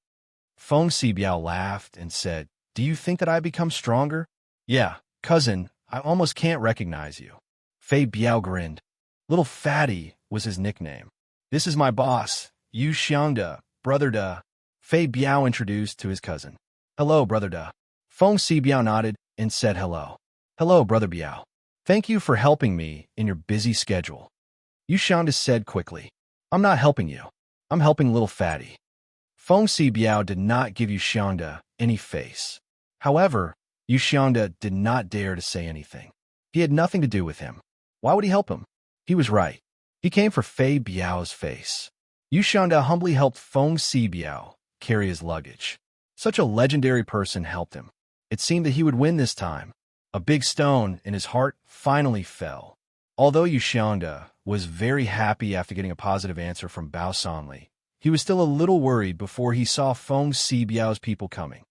Feng Si Biao laughed and said, "Do you think that I become stronger?" "Yeah, cousin, I almost can't recognize you." Fei Biao grinned. Little Fatty was his nickname. "This is my boss, Yu Xiangde, Brother De." Fei Biao introduced to his cousin. "Hello, Brother De." Feng Si Biao nodded and said hello. "Hello, Brother Biao. Thank you for helping me in your busy schedule." Yu Xiangde said quickly, "I'm not helping you. I'm helping little Fatty." Feng Si Biao did not give Yu Xiangde any face. However, Yu Xiangde did not dare to say anything. He had nothing to do with him. Why would he help him? He was right. He came for Fei Biao's face. Yu Xiangde humbly helped Feng Si Biao carry his luggage. Such a legendary person helped him. It seemed that he would win this time. A big stone in his heart finally fell. Although Yu Xiangde was very happy after getting a positive answer from Bao Sanli, he was still a little worried before he saw Feng Si Biao's people coming.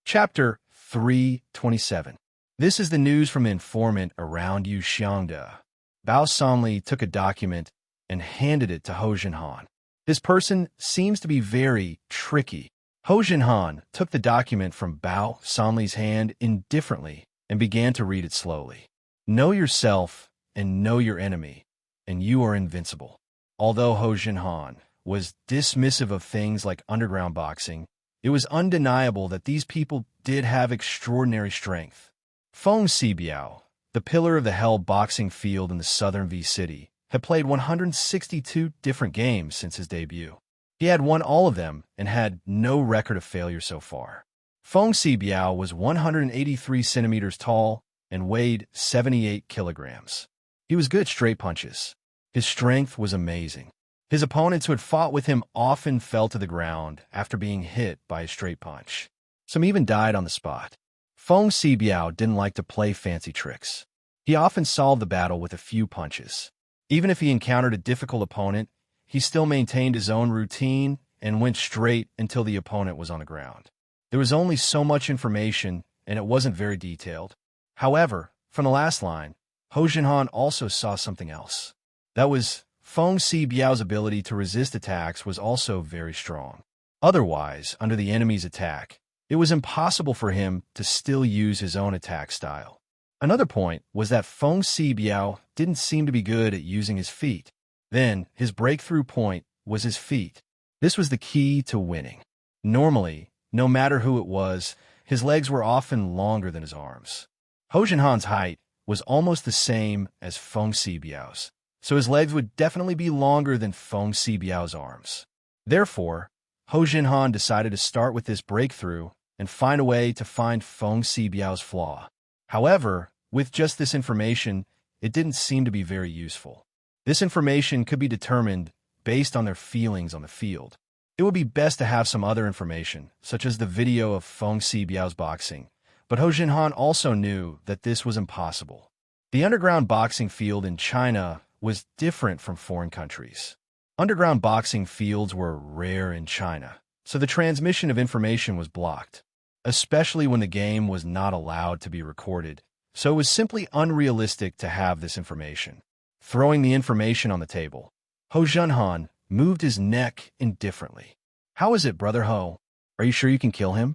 Chapter 327. This is the news from an informant around Yu Xiangde. Bao Sanli took a document and handed it to Ho Jinhan. This person seems to be very tricky. Ho Jinhan took the document from Bao Sanli's hand indifferently and began to read it slowly. "Know yourself and know your enemy, and you are invincible." Although Ho Jinhan was dismissive of things like underground boxing, it was undeniable that these people did have extraordinary strength. Feng Si Biao, the pillar of the Hell boxing field in the southern V City, had played 162 different games since his debut. He had won all of them and had no record of failure so far. Feng Si Biao was 183 centimeters tall and weighed 78 kilograms. He was good at straight punches. His strength was amazing. His opponents who had fought with him often fell to the ground after being hit by a straight punch. Some even died on the spot. Feng Si Biao didn't like to play fancy tricks. He often solved the battle with a few punches. Even if he encountered a difficult opponent, he still maintained his own routine and went straight until the opponent was on the ground. There was only so much information, and it wasn't very detailed. However, from the last line, Ho Jinhan also saw something else. That was, Feng Si Biao's ability to resist attacks was also very strong. Otherwise, under the enemy's attack, it was impossible for him to still use his own attack style. Another point was that Feng Si Biao didn't seem to be good at using his feet. Then, his breakthrough point was his feet. This was the key to winning. Normally, no matter who it was, his legs were often longer than his arms. Ho Jinhan's height was almost the same as Feng Xibiao's, so his legs would definitely be longer than Feng Xibiao's arms. Therefore, Hou Jinhan decided to start with this breakthrough and find a way to find Feng Xibiao's flaw. However, with just this information, it didn't seem to be very useful. This information could be determined based on their feelings on the field. It would be best to have some other information, such as the video of Feng Xibiao's boxing, but Hou Jinhan also knew that this was impossible. The underground boxing field in China was different from foreign countries. Underground boxing fields were rare in China, so the transmission of information was blocked, especially when the game was not allowed to be recorded, so it was simply unrealistic to have this information. Throwing the information on the table, Hou Jinhan moved his neck indifferently. "How is it, Brother Hou? Are you sure you can kill him?"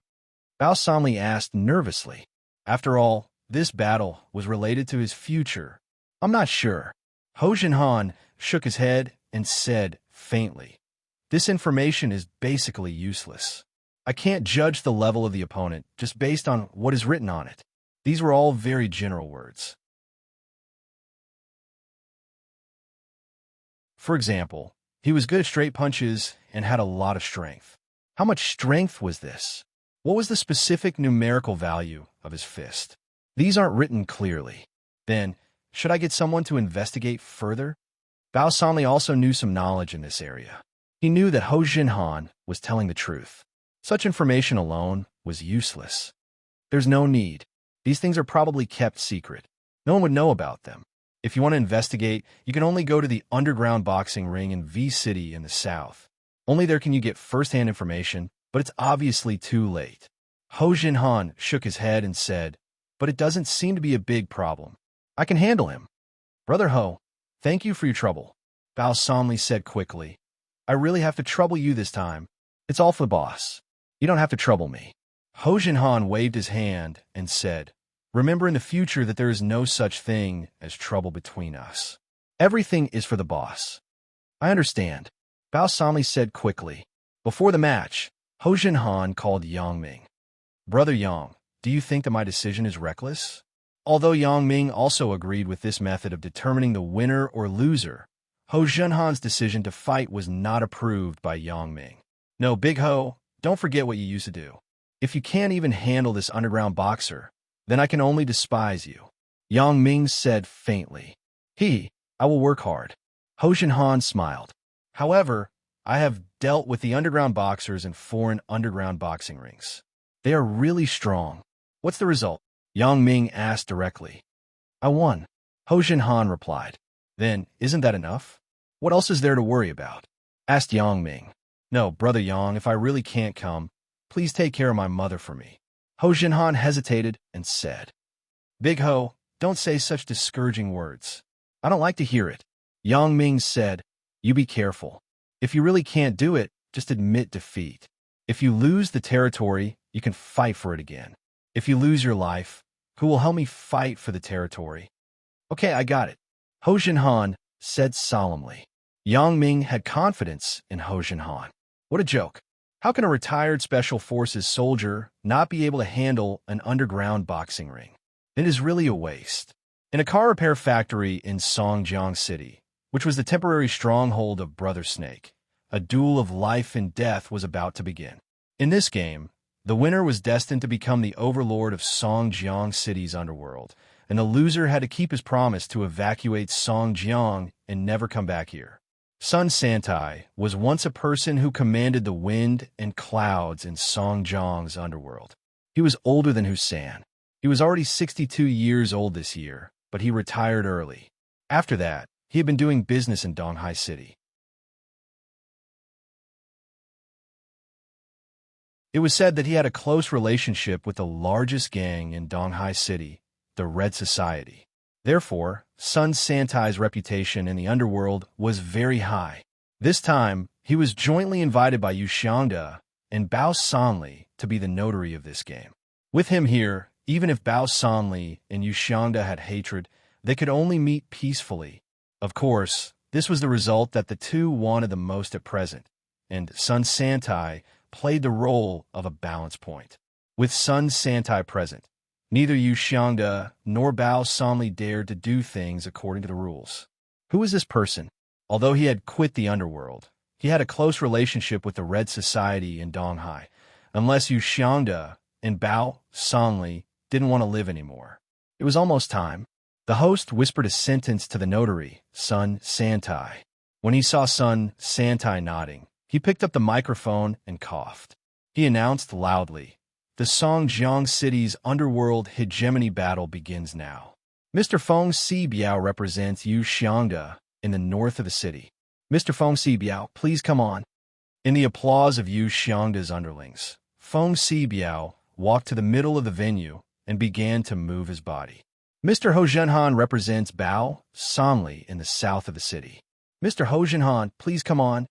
Bao Sanli asked nervously. After all, this battle was related to his future. "I'm not sure." Hou Jinhan shook his head and said faintly, "This information is basically useless. I can't judge the level of the opponent just based on what is written on it." These were all very general words. For example, he was good at straight punches and had a lot of strength. How much strength was this? What was the specific numerical value of his fist? These aren't written clearly. Then, should I get someone to investigate further? Bao Sanli also knew some knowledge in this area. He knew that Hou Jinhan was telling the truth. Such information alone was useless. There's no need. These things are probably kept secret. No one would know about them. If you want to investigate, you can only go to the underground boxing ring in V City in the south. Only there can you get first-hand information, but it's obviously too late. Hou Jinhan shook his head and said, "But it doesn't seem to be a big problem. I can handle him." "Brother Hou, thank you for your trouble," Bao Sanli said quickly. "I really have to trouble you this time. It's all for the boss. You don't have to trouble me." Hou Jinhan waved his hand and said, "Remember in the future that there is no such thing as trouble between us. Everything is for the boss." "I understand," Bao Sanli said quickly. Before the match, Hou Jinhan called Yang Ming. "Brother Yang, do you think that my decision is reckless?" Although Yang Ming also agreed with this method of determining the winner or loser, Hou Jinhan's decision to fight was not approved by Yang Ming. "No, Big Hou, don't forget what you used to do. If you can't even handle this underground boxer, then I can only despise you," Yang Ming said faintly. I will work hard." Hou Jinhan smiled. "However, I have dealt with the underground boxers in foreign underground boxing rings. They are really strong." "What's the result?" Yang Ming asked directly. "I won," Hou Jinhan replied. "Then, isn't that enough? What else is there to worry about?" asked Yang Ming. "No, Brother Yang, if I really can't come, please take care of my mother for me." Hou Jinhan hesitated and said, "Big Hou, don't say such discouraging words. I don't like to hear it." Yang Ming said, "You be careful. If you really can't do it, just admit defeat. If you lose the territory, you can fight for it again. If you lose your life, who will help me fight for the territory?" "Okay, I got it," Hou Jinhan said solemnly. Yang Ming had confidence in Hou Jinhan. What a joke. How can a retired Special Forces soldier not be able to handle an underground boxing ring? It is really a waste. In a car repair factory in Songjiang City, which was the temporary stronghold of Brother Snake, a duel of life and death was about to begin. In this game, the winner was destined to become the overlord of Songjiang City's underworld, and the loser had to keep his promise to evacuate Songjiang and never come back here. Sun Santai was once a person who commanded the wind and clouds in Songjiang's underworld. He was older than Husan. He was already 62 years old this year, but he retired early. After that, he had been doing business in Donghai City. It was said that he had a close relationship with the largest gang in Donghai City, the Red Society. Therefore, Sun Santai's reputation in the underworld was very high. This time, he was jointly invited by Yu Xiangda and Bao Sanli to be the notary of this game. With him here, even if Bao Sanli and Yu Xiangda had hatred, they could only meet peacefully. Of course, this was the result that the two wanted the most at present, and Sun Santai played the role of a balance point. With Sun Santai present, Neither Yu Xiangde nor Bao Sanli dared to do things according to the rules. Who was this person? Although he had quit the underworld, he had a close relationship with the Red Society in Donghai, unless Yu Xiangde and Bao Sanli didn't want to live anymore. It was almost time. The host whispered a sentence to the notary, Sun Santai. When he saw Sun Santai nodding, he picked up the microphone and coughed. He announced loudly, "The Songjiang City's underworld hegemony battle begins now. Mr. Feng Xibiao represents Yu Xiangde in the north of the city. Mr. Feng Xibiao, please come on." In the applause of Yu Xiangde's underlings, Feng Xibiao walked to the middle of the venue and began to move his body. Mr. Hou Zhenhan represents Bao Sanli in the south of the city. Mr. Hou Zhenhan, please come on.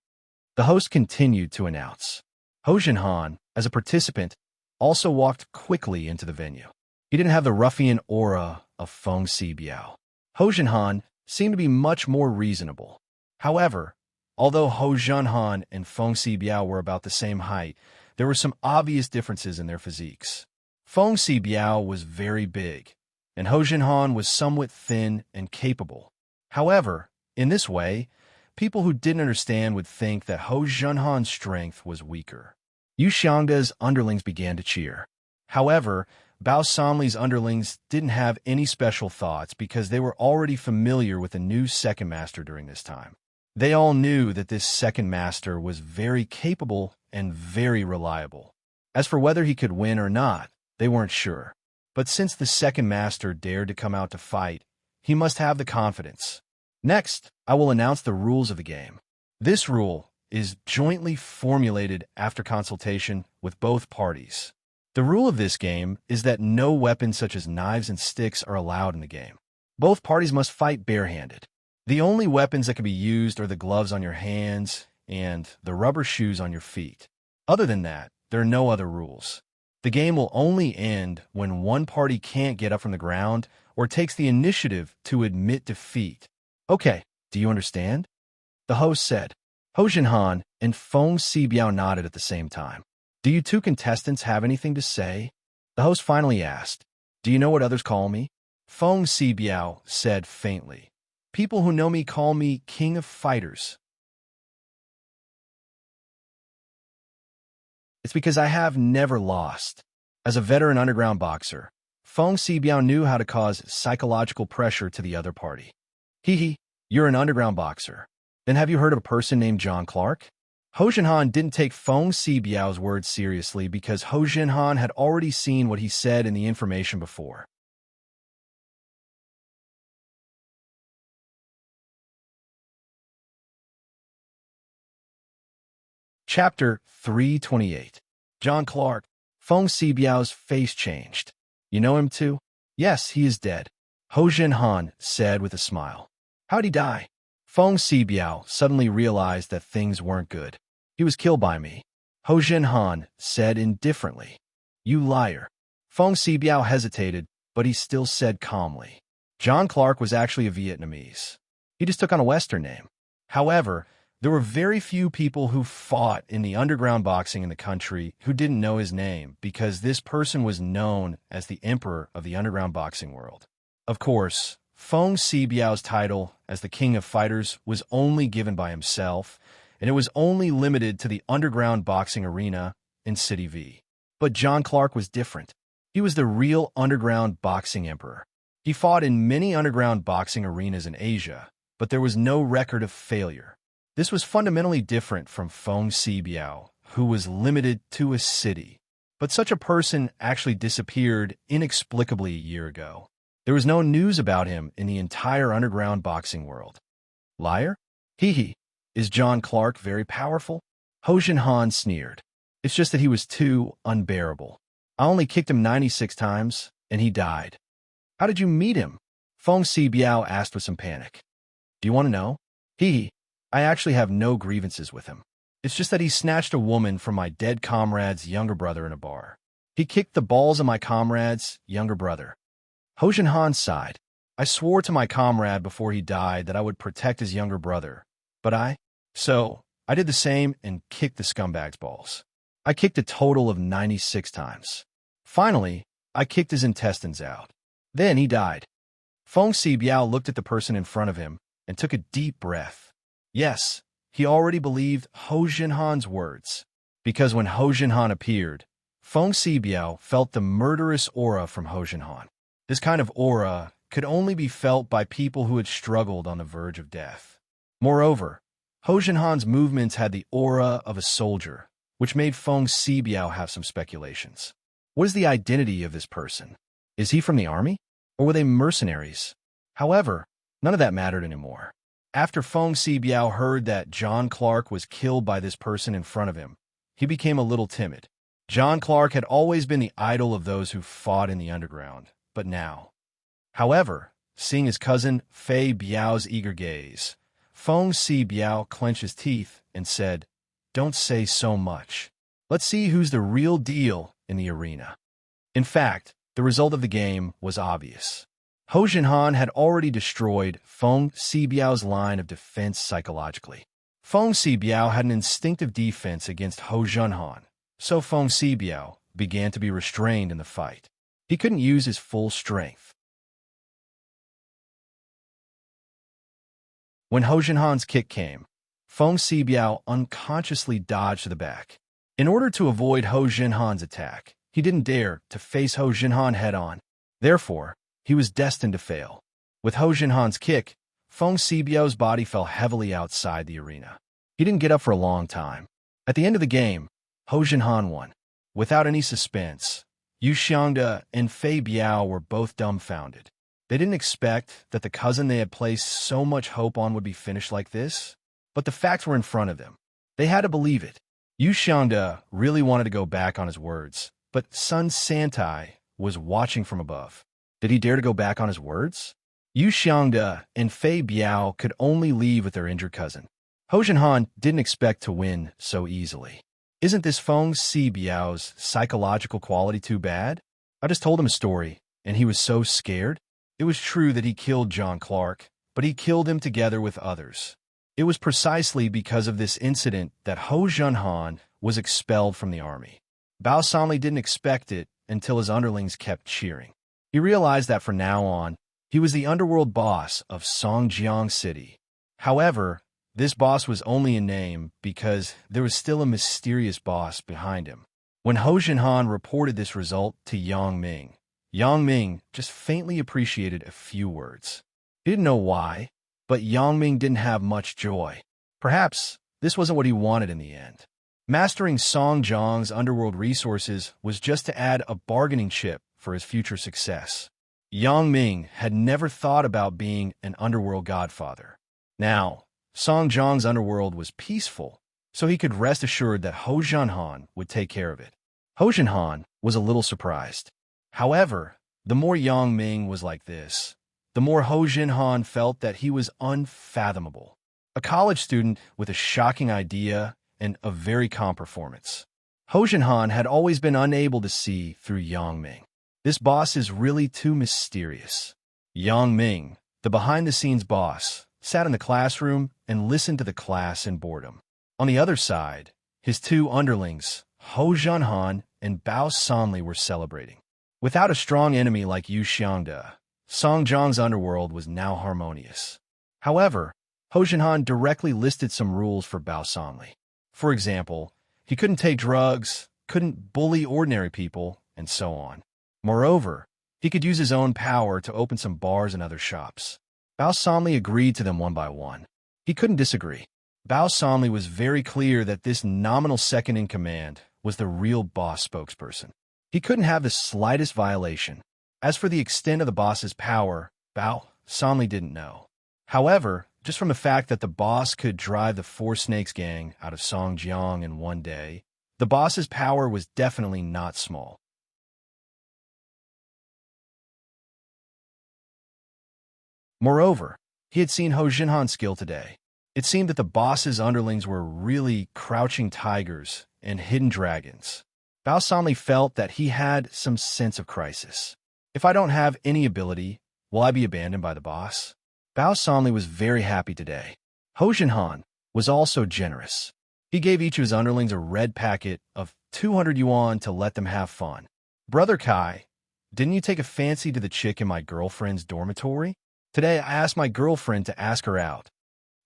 The host continued to announce. Hou Zhenhan, as a participant, also walked quickly into the venue. He didn't have the ruffian aura of Feng Xibiao. Hou Zhenhan seemed to be much more reasonable. However, although Hou Zhenhan and Feng Xibiao were about the same height, there were some obvious differences in their physiques. Feng Xibiao was very big, and Hou Zhenhan was somewhat thin and capable. However, in this way, people who didn't understand would think that Hou Zhenhan's strength was weaker. Yu Xiangde's underlings began to cheer. However, Bao Sanli's underlings didn't have any special thoughts because they were already familiar with the new second master during this time. They all knew that this second master was very capable and very reliable. As for whether he could win or not, they weren't sure. But since the second master dared to come out to fight, he must have the confidence. Next, I will announce the rules of the game. This rule is jointly formulated after consultation with both parties. The rule of this game is that no weapons such as knives and sticks are allowed in the game. Both parties must fight barehanded. The only weapons that can be used are the gloves on your hands and the rubber shoes on your feet. Other than that, there are no other rules. The game will only end when one party can't get up from the ground or takes the initiative to admit defeat. Okay, do you understand? The host said. Hou Zhenhan and Feng Xibiao nodded at the same time. Do you two contestants have anything to say? The host finally asked. Do you know what others call me? Feng Xibiao said faintly. People who know me call me King of Fighters. It's because I have never lost. As a veteran underground boxer, Feng Xibiao knew how to cause psychological pressure to the other party. Hee, you're an underground boxer. Then have you heard of a person named John Clark? Hou Zhenhan didn't take Feng Xibiao's words seriously because Hou Zhenhan had already seen what he said in the information before. Chapter 328. John Clark. Feng Xibiao's face changed. You know him too? Yes, he is dead, Hou Zhenhan said with a smile. How'd he die? Feng Xibiao suddenly realized that things weren't good. He was killed by me, Hou Zhenhan said indifferently. You liar. Feng Xibiao hesitated, but he still said calmly. John Clark was actually a Vietnamese. He just took on a Western name. However, there were very few people who fought in the underground boxing in the country who didn't know his name because this person was known as the Emperor of the underground boxing world. Of course, Feng Xibiao's title as the King of Fighters was only given by himself, and it was only limited to the underground boxing arena in City V. But John Clark was different. He was the real underground boxing emperor. He fought in many underground boxing arenas in Asia, but there was no record of failure. This was fundamentally different from Feng Xibiao, who was limited to a city. But such a person actually disappeared inexplicably a year ago. There was no news about him in the entire underground boxing world. Liar? Hee. Is John Clark very powerful? Hou Zhenhan sneered. It's just that he was too unbearable. I only kicked him 96 times, and he died. How did you meet him? Feng Xibiao asked with some panic. Do you want to know? Hee. I actually have no grievances with him. It's just that he snatched a woman from my dead comrade's younger brother in a bar. He kicked the balls of my comrade's younger brother. Hou Zhenhan sighed. I swore to my comrade before he died that I would protect his younger brother. So I did the same and kicked the scumbag's balls. I kicked a total of 96 times. Finally, I kicked his intestines out. Then he died. Feng Xibiao looked at the person in front of him and took a deep breath. Yes, he already believed Hou Jinhan's words. Because when Hou Jinhan appeared, Feng Xibiao felt the murderous aura from Hou Jinhan. This kind of aura could only be felt by people who had struggled on the verge of death. Moreover, Hou Jinhan's movements had the aura of a soldier, which made Feng Xibiao have some speculations. What is the identity of this person? Is he from the army? Or were they mercenaries? However, none of that mattered anymore. After Feng Xibiao heard that John Clark was killed by this person in front of him, he became a little timid. John Clark had always been the idol of those who fought in the underground, but now. However, seeing his cousin Fei Biao's eager gaze, Feng Xibiao clenched his teeth and said, "Don't say so much. Let's see who's the real deal in the arena." In fact, the result of the game was obvious. Hou Jinhan had already destroyed Feng Xibiao's line of defense psychologically. Feng Xibiao had an instinctive defense against Hou Jinhan, so Feng Xibiao began to be restrained in the fight. He couldn't use his full strength. When Hou Jinhan's kick came, Feng Xibiao unconsciously dodged to the back. In order to avoid Hou Jinhan's attack, he didn't dare to face Hou Jinhan head-on. Therefore, he was destined to fail. With Hou Jinhan's kick, Feng Xibiao's body fell heavily outside the arena. He didn't get up for a long time. At the end of the game, Hou Jinhan won. Without any suspense, Yu Xiangde and Fei Biao were both dumbfounded. They didn't expect that the cousin they had placed so much hope on would be finished like this, but the facts were in front of them. They had to believe it. Yu Xiangde really wanted to go back on his words, but Sun Santai was watching from above. Did he dare to go back on his words? Yu Xiangde and Fei Biao could only leave with their injured cousin. Hou Jinhan didn't expect to win so easily. Isn't this Feng Xibiao's psychological quality too bad? I just told him a story, and he was so scared. It was true that he killed John Clark, but he killed him together with others. It was precisely because of this incident that Hou Jinhan was expelled from the army. Bao Sanli didn't expect it until his underlings kept cheering. He realized that from now on, he was the underworld boss of Songjiang City. However, this boss was only in name because there was still a mysterious boss behind him. When Hou Jinhan reported this result to Yang Ming just faintly appreciated a few words. He didn't know why, but Yang Ming didn't have much joy. Perhaps this wasn't what he wanted in the end. Mastering Songjiang's underworld resources was just to add a bargaining chip for his future success. Yang Ming had never thought about being an underworld godfather. Now, Songjiang's underworld was peaceful, so he could rest assured that Hou Jinhan would take care of it. Hou Jinhan was a little surprised. However, the more Yang Ming was like this, the more Hou Jinhan felt that he was unfathomable. A college student with a shocking idea and a very calm performance. Hou Jinhan had always been unable to see through Yang Ming. This boss is really too mysterious. Yang Ming, the behind-the-scenes boss, sat in the classroom and listened to the class in boredom. On the other side, his two underlings, Hou Jinhan and Bao Sanli, were celebrating. Without a strong enemy like Yu Xiangde, Songjiang's underworld was now harmonious. However, Hou Jinhan directly listed some rules for Bao Sanli. For example, he couldn't take drugs, couldn't bully ordinary people, and so on. Moreover, he could use his own power to open some bars and other shops. Bao Sanli agreed to them one by one. He couldn't disagree. Bao Sanli was very clear that this nominal second-in-command was the real boss spokesperson. He couldn't have the slightest violation. As for the extent of the boss's power, Bao Sanli didn't know. However, just from the fact that the boss could drive the Four Snakes gang out of Songjiang in one day, the boss's power was definitely not small. Moreover, he had seen Hou Jinhan's skill today. It seemed that the boss's underlings were really crouching tigers and hidden dragons. Bao Sanli felt that he had some sense of crisis. If I don't have any ability, will I be abandoned by the boss? Bao Sanli was very happy today. Hou Jinhan was also generous. He gave each of his underlings a red packet of 200 yuan to let them have fun. Brother Kai, Didn't you take a fancy to the chick in my girlfriend's dormitory? Today I asked my girlfriend to ask her out.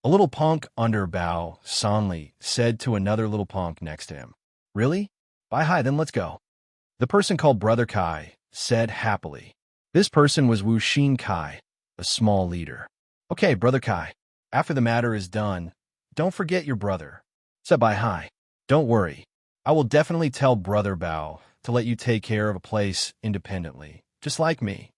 A little punk under Bao Sanli said to another little punk next to him. Really? Bye hi, then let's go. The person called Brother Kai said happily. This person was Wu Xin Kai, a small leader. Okay, Brother Kai, after the matter is done, don't forget your brother. Said bye hi. Don't worry. I will definitely tell Brother Bao to let you take care of a place independently, just like me.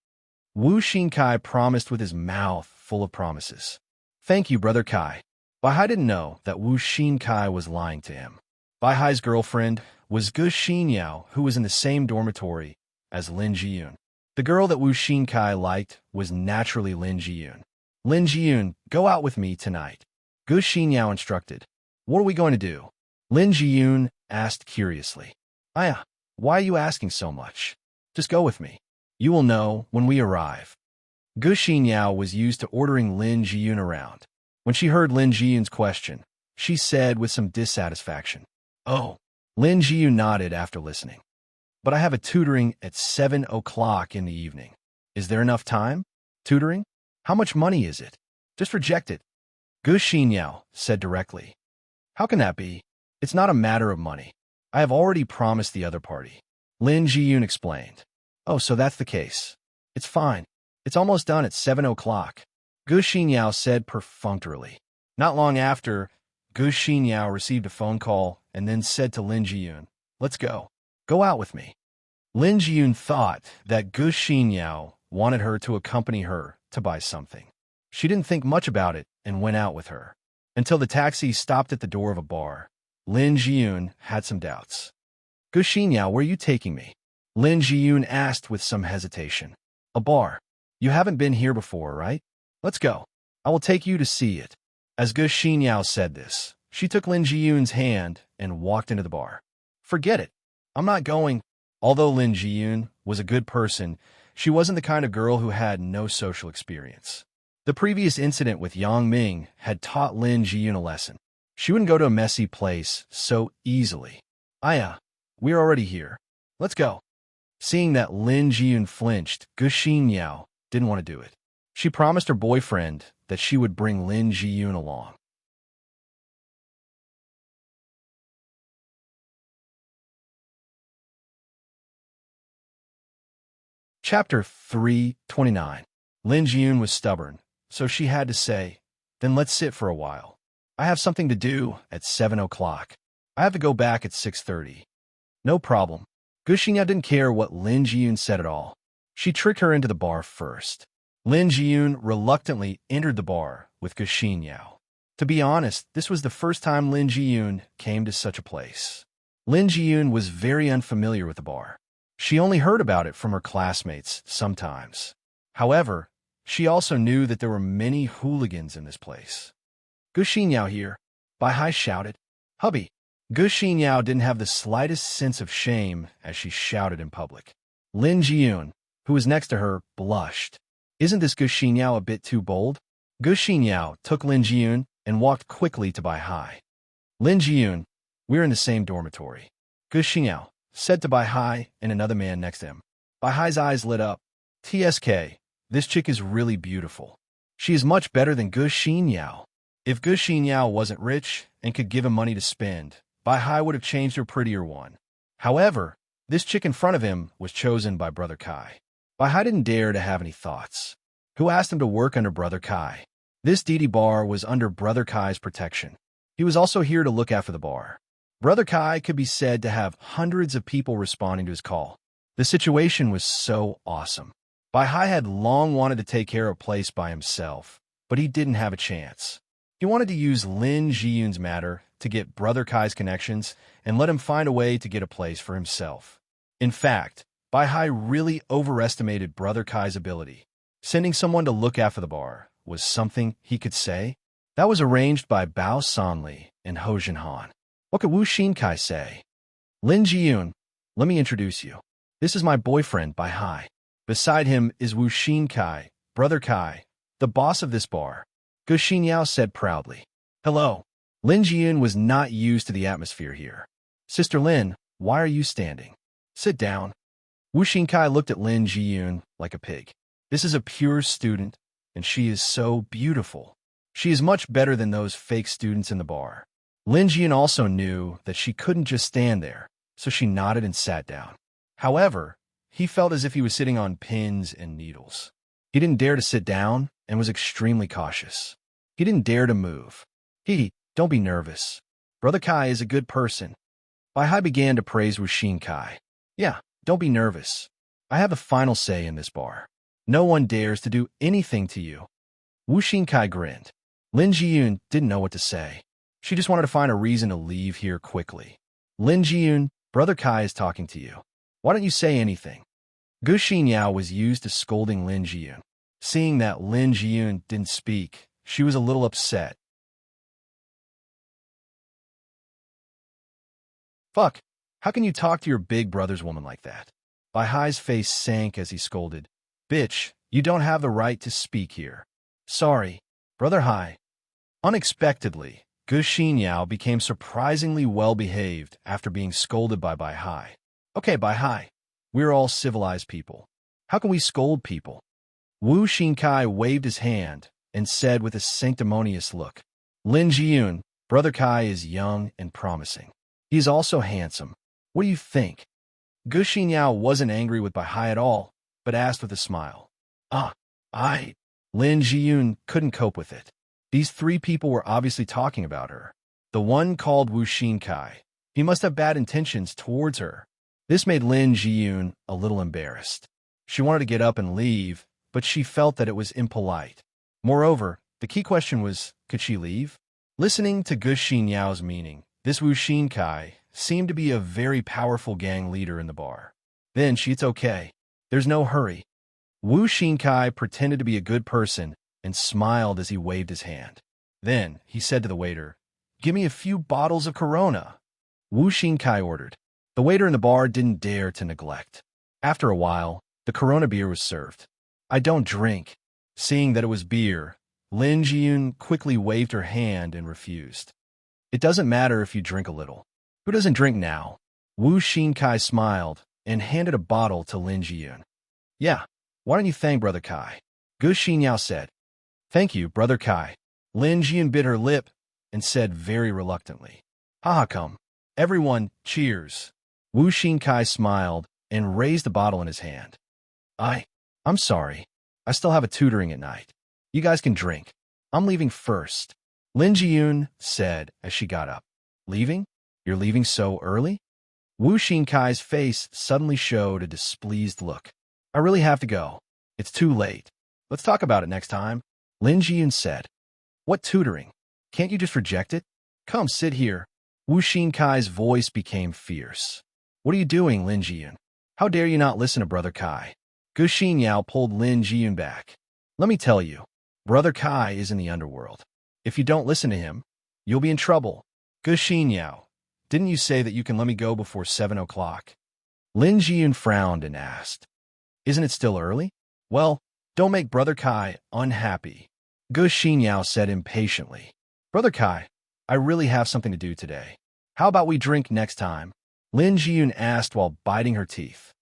Wu Xinkai promised with his mouth full of promises. Thank you, Brother Kai. Bai Hai didn't know that Wu Xinkai was lying to him. Bai Hai's girlfriend was Gu Xinyao, who was in the same dormitory as Lin Jiyun. The girl that Wu Xinkai liked was naturally Lin Jiyun. Lin Jiyun, go out with me tonight. Gu Xinyao instructed. What are we going to do? Lin Jiyun asked curiously. Aya, why are you asking so much? Just go with me. You will know when we arrive. Gu Xinyao was used to ordering Lin Jiyun around. When she heard Lin Jiyun's question, she said with some dissatisfaction, Oh. Lin Jiyun nodded after listening. But I have a tutoring at 7 o'clock in the evening. Is there enough time? Tutoring? How much money is it? Just reject it. Gu Xinyao said directly. How can that be? It's not a matter of money. I have already promised the other party. Lin Jiyun explained. Oh, so that's the case. It's fine. It's almost done at 7 o'clock. Gu Xinyao said perfunctorily. Not long after, Gu Xinyao received a phone call and then said to Lin Jiyun, Let's go. Go out with me. Lin Jiyun thought that Gu Xinyao wanted her to accompany her to buy something. She didn't think much about it and went out with her. Until the taxi stopped at the door of a bar, Lin Jiyun had some doubts. Gu Xinyao, where are you taking me? Lin Jiyun asked with some hesitation. A bar. You haven't been here before, right? Let's go. I will take you to see it. As Gu Xinyao said this, she took Lin Jiyun's hand and walked into the bar. Forget it. I'm not going. Although Lin Jiyun was a good person, she wasn't the kind of girl who had no social experience. The previous incident with Yang Ming had taught Lin Jiyun a lesson. She wouldn't go to a messy place so easily. Aya, we're already here. Let's go. Seeing that Lin Jiyun flinched, Gu Xinyao didn't want to do it. She promised her boyfriend that she would bring Lin Jiyun along. Chapter 329. Lin Jiyun was stubborn, so she had to say, Then let's sit for a while. I have something to do at 7 o'clock. I have to go back at 6:30. No problem. Gu Xinyao didn't care what Lin Jiyun said at all. She tricked her into the bar first. Lin Jiyun reluctantly entered the bar with Gu Xinyao. To be honest, this was the first time Lin Jiyun came to such a place. Lin Jiyun was very unfamiliar with the bar. She only heard about it from her classmates sometimes. However, she also knew that there were many hooligans in this place. Gu Xinyao here, Bai Hai shouted. Hubby. Gu Xinyao didn't have the slightest sense of shame as she shouted in public. Lin Jiyun, who was next to her, blushed. Isn't this Gu Xinyao a bit too bold? Gu Xinyao took Lin Jiyun and walked quickly to Bai Hai. Lin Jiyun, we're in the same dormitory. Gu Xinyao said to Bai Hai and another man next to him. Bai Hai's eyes lit up. TSK, this chick is really beautiful. She is much better than Gu Xinyao. If Gu Xinyao wasn't rich and could give him money to spend, Bai Hai would have changed her prettier one. However, this chick in front of him was chosen by Brother Kai. Bai Hai didn't dare to have any thoughts. Who asked him to work under Brother Kai? This Didi bar was under Brother Kai's protection. He was also here to look after the bar. Brother Kai could be said to have hundreds of people responding to his call. The situation was so awesome. Bai Hai had long wanted to take care of a place by himself, but he didn't have a chance. He wanted to use Lin Jiyun's matter to get Brother Kai's connections and let him find a way to get a place for himself. In fact, Bai Hai really overestimated Brother Kai's ability. Sending someone to look after the bar was something he could say. That was arranged by Bao Sanli and Ho Jinhan. What could Wu Xinkai say? Lin Jiyun, let me introduce you. This is my boyfriend, Bai Hai. Beside him is Wu Xinkai, Brother Kai, the boss of this bar. Gu Xinyao said proudly. Hello. Lin Jiyun was not used to the atmosphere here. Sister Lin, why are you standing? Sit down. Wu Xinkai looked at Lin Jiyun like a pig. This is a pure student, and she is so beautiful. She is much better than those fake students in the bar. Lin Jiyun also knew that she couldn't just stand there, so she nodded and sat down. However, he felt as if he was sitting on pins and needles. He didn't dare to sit down and was extremely cautious. He didn't dare to move. Don't be nervous. Brother Kai is a good person. Bai Hai began to praise Wu Xinkai. Yeah, don't be nervous. I have the final say in this bar. No one dares to do anything to you. Wu Xinkai grinned. Lin Jiyun didn't know what to say. She just wanted to find a reason to leave here quickly. Lin Jiyun, Brother Kai is talking to you. Why don't you say anything? Gu Xinyao was used to scolding Lin Jiyun. Seeing that Lin Jiyun didn't speak, she was a little upset. Fuck, how can you talk to your big brother's woman like that? Bai Hai's face sank as he scolded. Bitch, you don't have the right to speak here. Sorry, Brother Hai. Unexpectedly, Gu Xinyao became surprisingly well-behaved after being scolded by Bai Hai. Okay, Bai Hai, we're all civilized people. How can we scold people? Wu Xinkai waved his hand and said with a sanctimonious look, Lin Jiyun, Brother Kai is young and promising. He is also handsome. What do you think? Gu Xinyao wasn't angry with Bai Hai at all, but asked with a smile. Lin Jiyun couldn't cope with it. These three people were obviously talking about her. The one called Wu Xinkai. He must have bad intentions towards her. This made Lin Jiyun a little embarrassed. She wanted to get up and leave, but she felt that it was impolite. Moreover, the key question was, could she leave? Listening to Gu Xinyao's meaning, this Wu Xinkai seemed to be a very powerful gang leader in the bar. Then it's okay. There's no hurry. Wu Xinkai pretended to be a good person and smiled as he waved his hand. Then he said to the waiter, Give me a few bottles of Corona. Wu Xinkai ordered. The waiter in the bar didn't dare to neglect. After a while, the Corona beer was served. I don't drink. Seeing that it was beer, Lin Jiyun quickly waved her hand and refused. It doesn't matter if you drink a little. Who doesn't drink now? Wu Xinkai smiled and handed a bottle to Lin Jiyun. Yeah, why don't you thank Brother Kai? Gu Xinyao said. Thank you, Brother Kai. Lin Jiyun bit her lip and said very reluctantly. Haha, come. Everyone, cheers. Wu Xinkai smiled and raised a bottle in his hand. I'm sorry. I still have a tutoring at night. You guys can drink. I'm leaving first. Lin Jiyun said as she got up. Leaving? You're leaving so early? Wu Xinkai's face suddenly showed a displeased look. I really have to go. It's too late. Let's talk about it next time. Lin Jiyun said. What tutoring? Can't you just reject it? Come sit here. Wu Xinkai's voice became fierce. What are you doing, Lin Jiyun? How dare you not listen to Brother Kai? Gu Xinyao pulled Lin Jiyun back. Let me tell you, Brother Kai is in the underworld. If you don't listen to him, you'll be in trouble. Gu Xinyao, didn't you say that you can let me go before 7 o'clock? Lin Jiyun frowned and asked. Isn't it still early? Well, don't make Brother Kai unhappy. Gu Xinyao said impatiently. Brother Kai, I really have something to do today. How about we drink next time? Lin Jiyun asked while biting her teeth.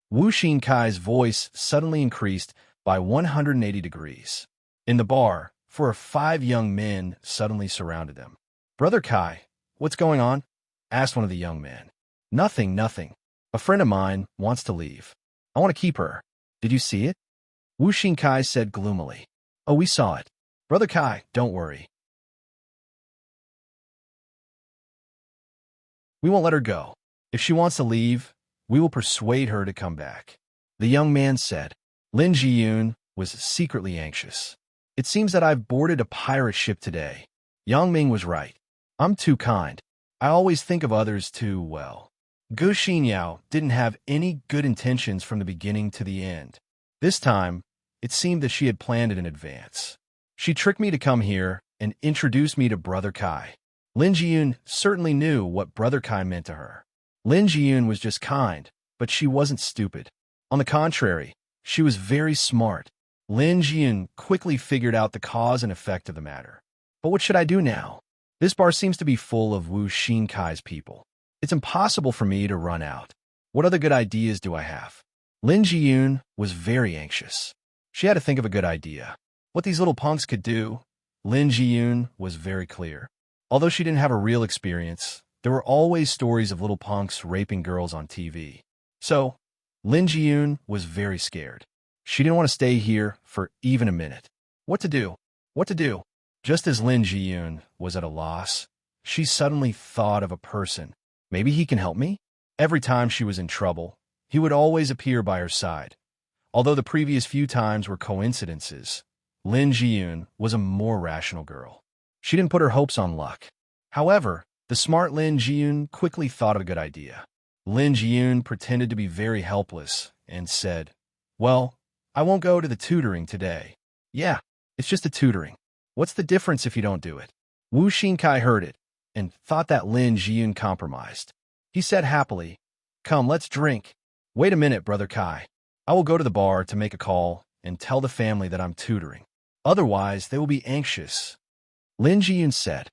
Wu Xinkai's voice suddenly increased by 180 degrees. In the bar, 4 or 5 young men suddenly surrounded them. Brother Kai, what's going on? Asked one of the young men. Nothing. A friend of mine wants to leave. I want to keep her. Did you see it? Wu Xinkai said gloomily. Oh, we saw it. Brother Kai, don't worry. We won't let her go. If she wants to leave, we will persuade her to come back. The young man said. Lin Jiyun was secretly anxious. It seems that I've boarded a pirate ship today. Yang Ming was right. I'm too kind. I always think of others too well. Gu Xinyao didn't have any good intentions from the beginning to the end. This time, it seemed that she had planned it in advance. She tricked me to come here and introduced me to Brother Kai. Lin Jiyun certainly knew what Brother Kai meant to her. Lin Jiyun was just kind, but she wasn't stupid. On the contrary, she was very smart. Lin Jiyun quickly figured out the cause and effect of the matter. But what should I do now? This bar seems to be full of Wu Xinkai's people. It's impossible for me to run out. What other good ideas do I have? Lin Jiyun was very anxious. She had to think of a good idea. What these little punks could do, Lin Jiyun was very clear. Although she didn't have a real experience, there were always stories of little punks raping girls on TV. So, Lin Jiyun was very scared. She didn't want to stay here for even a minute. What to do? What to do? Just as Lin Jiyun was at a loss, she suddenly thought of a person. Maybe he can help me? Every time she was in trouble, he would always appear by her side. Although the previous few times were coincidences, Lin Jiyun was a more rational girl. She didn't put her hopes on luck. However, the smart Lin Jiyun quickly thought of a good idea. Lin Jiyun pretended to be very helpless and said, "Well, I won't go to the tutoring today." "Yeah, it's just a tutoring. What's the difference if you don't do it?" Wu Xinkai heard it and thought that Lin Jiyun compromised. He said happily, "Come, let's drink." "Wait a minute, Brother Kai. I will go to the bar to make a call and tell the family that I'm tutoring. Otherwise, they will be anxious." Lin Jiyun said,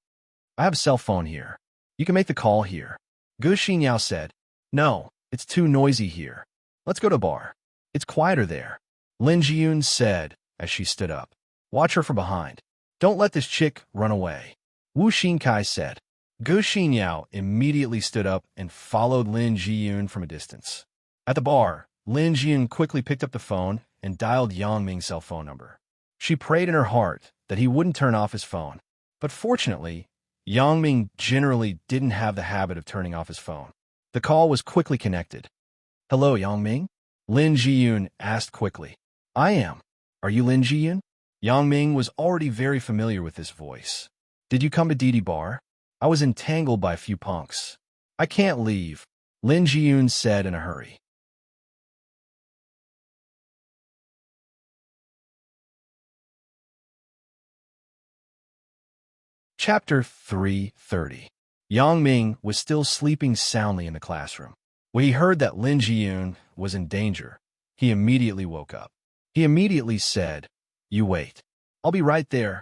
"I have a cell phone here. You can make the call here." Gu Xinyao said, "No, it's too noisy here. Let's go to the bar. It's quieter there." Lin Jiyun said as she stood up, "Watch her from behind. Don't let this chick run away." Wu Xinkai said. Gu Xinyao immediately stood up and followed Lin Jiyun from a distance. At the bar, Lin Jiyun quickly picked up the phone and dialed Yang Ming's cell phone number. She prayed in her heart that he wouldn't turn off his phone. But fortunately, Yang Ming generally didn't have the habit of turning off his phone. The call was quickly connected. "Hello, Yang Ming?" Lin Jiyun asked quickly. "I am. Are you Lin Jiyun?" Yang Ming was already very familiar with this voice. "Did you come to Didi Bar? I was entangled by a few punks. I can't leave," Lin Jiyun said in a hurry. Chapter 330. Yang Ming was still sleeping soundly in the classroom. When he heard that Lin Jiyun was in danger, he immediately woke up. He immediately said, "You wait. I'll be right there."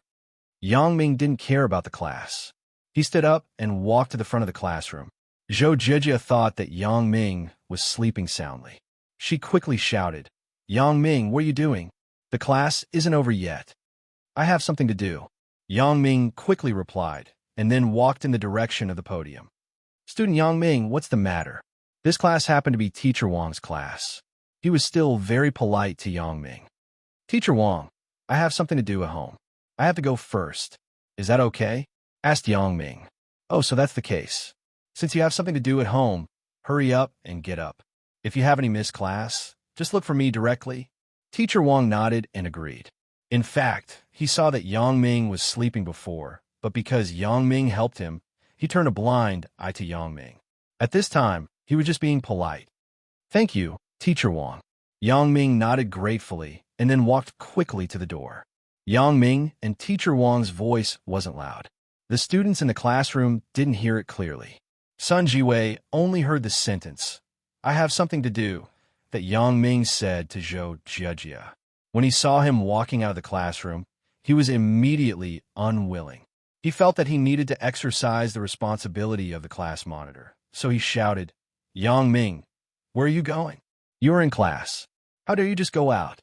Yang Ming didn't care about the class. He stood up and walked to the front of the classroom. Zhou Zhijia thought that Yang Ming was sleeping soundly. She quickly shouted, "Yang Ming, what are you doing? The class isn't over yet." "I have something to do," Yang Ming quickly replied, and then walked in the direction of the podium. "Student Yang Ming, what's the matter?" This class happened to be Teacher Wang's class. He was still very polite to Yang Ming. "Teacher Wang, I have something to do at home. I have to go first. Is that okay?" asked Yang Ming. "Oh, so that's the case. Since you have something to do at home, hurry up and get up. If you have any missed class, just look for me directly." Teacher Wang nodded and agreed. In fact, he saw that Yang Ming was sleeping before, but because Yang Ming helped him, he turned a blind eye to Yang Ming. At this time, he was just being polite. "Thank you, Teacher Wang." Yang Ming nodded gratefully and then walked quickly to the door. Yang Ming and Teacher Wang's voice wasn't loud. The students in the classroom didn't hear it clearly. Sun Jiwei only heard the sentence, "I have something to do," that Yang Ming said to Zhou Zhijia. When he saw him walking out of the classroom, he was immediately unwilling. He felt that he needed to exercise the responsibility of the class monitor, so he shouted, "Yang Ming, where are you going? You are in class. How dare you just go out?"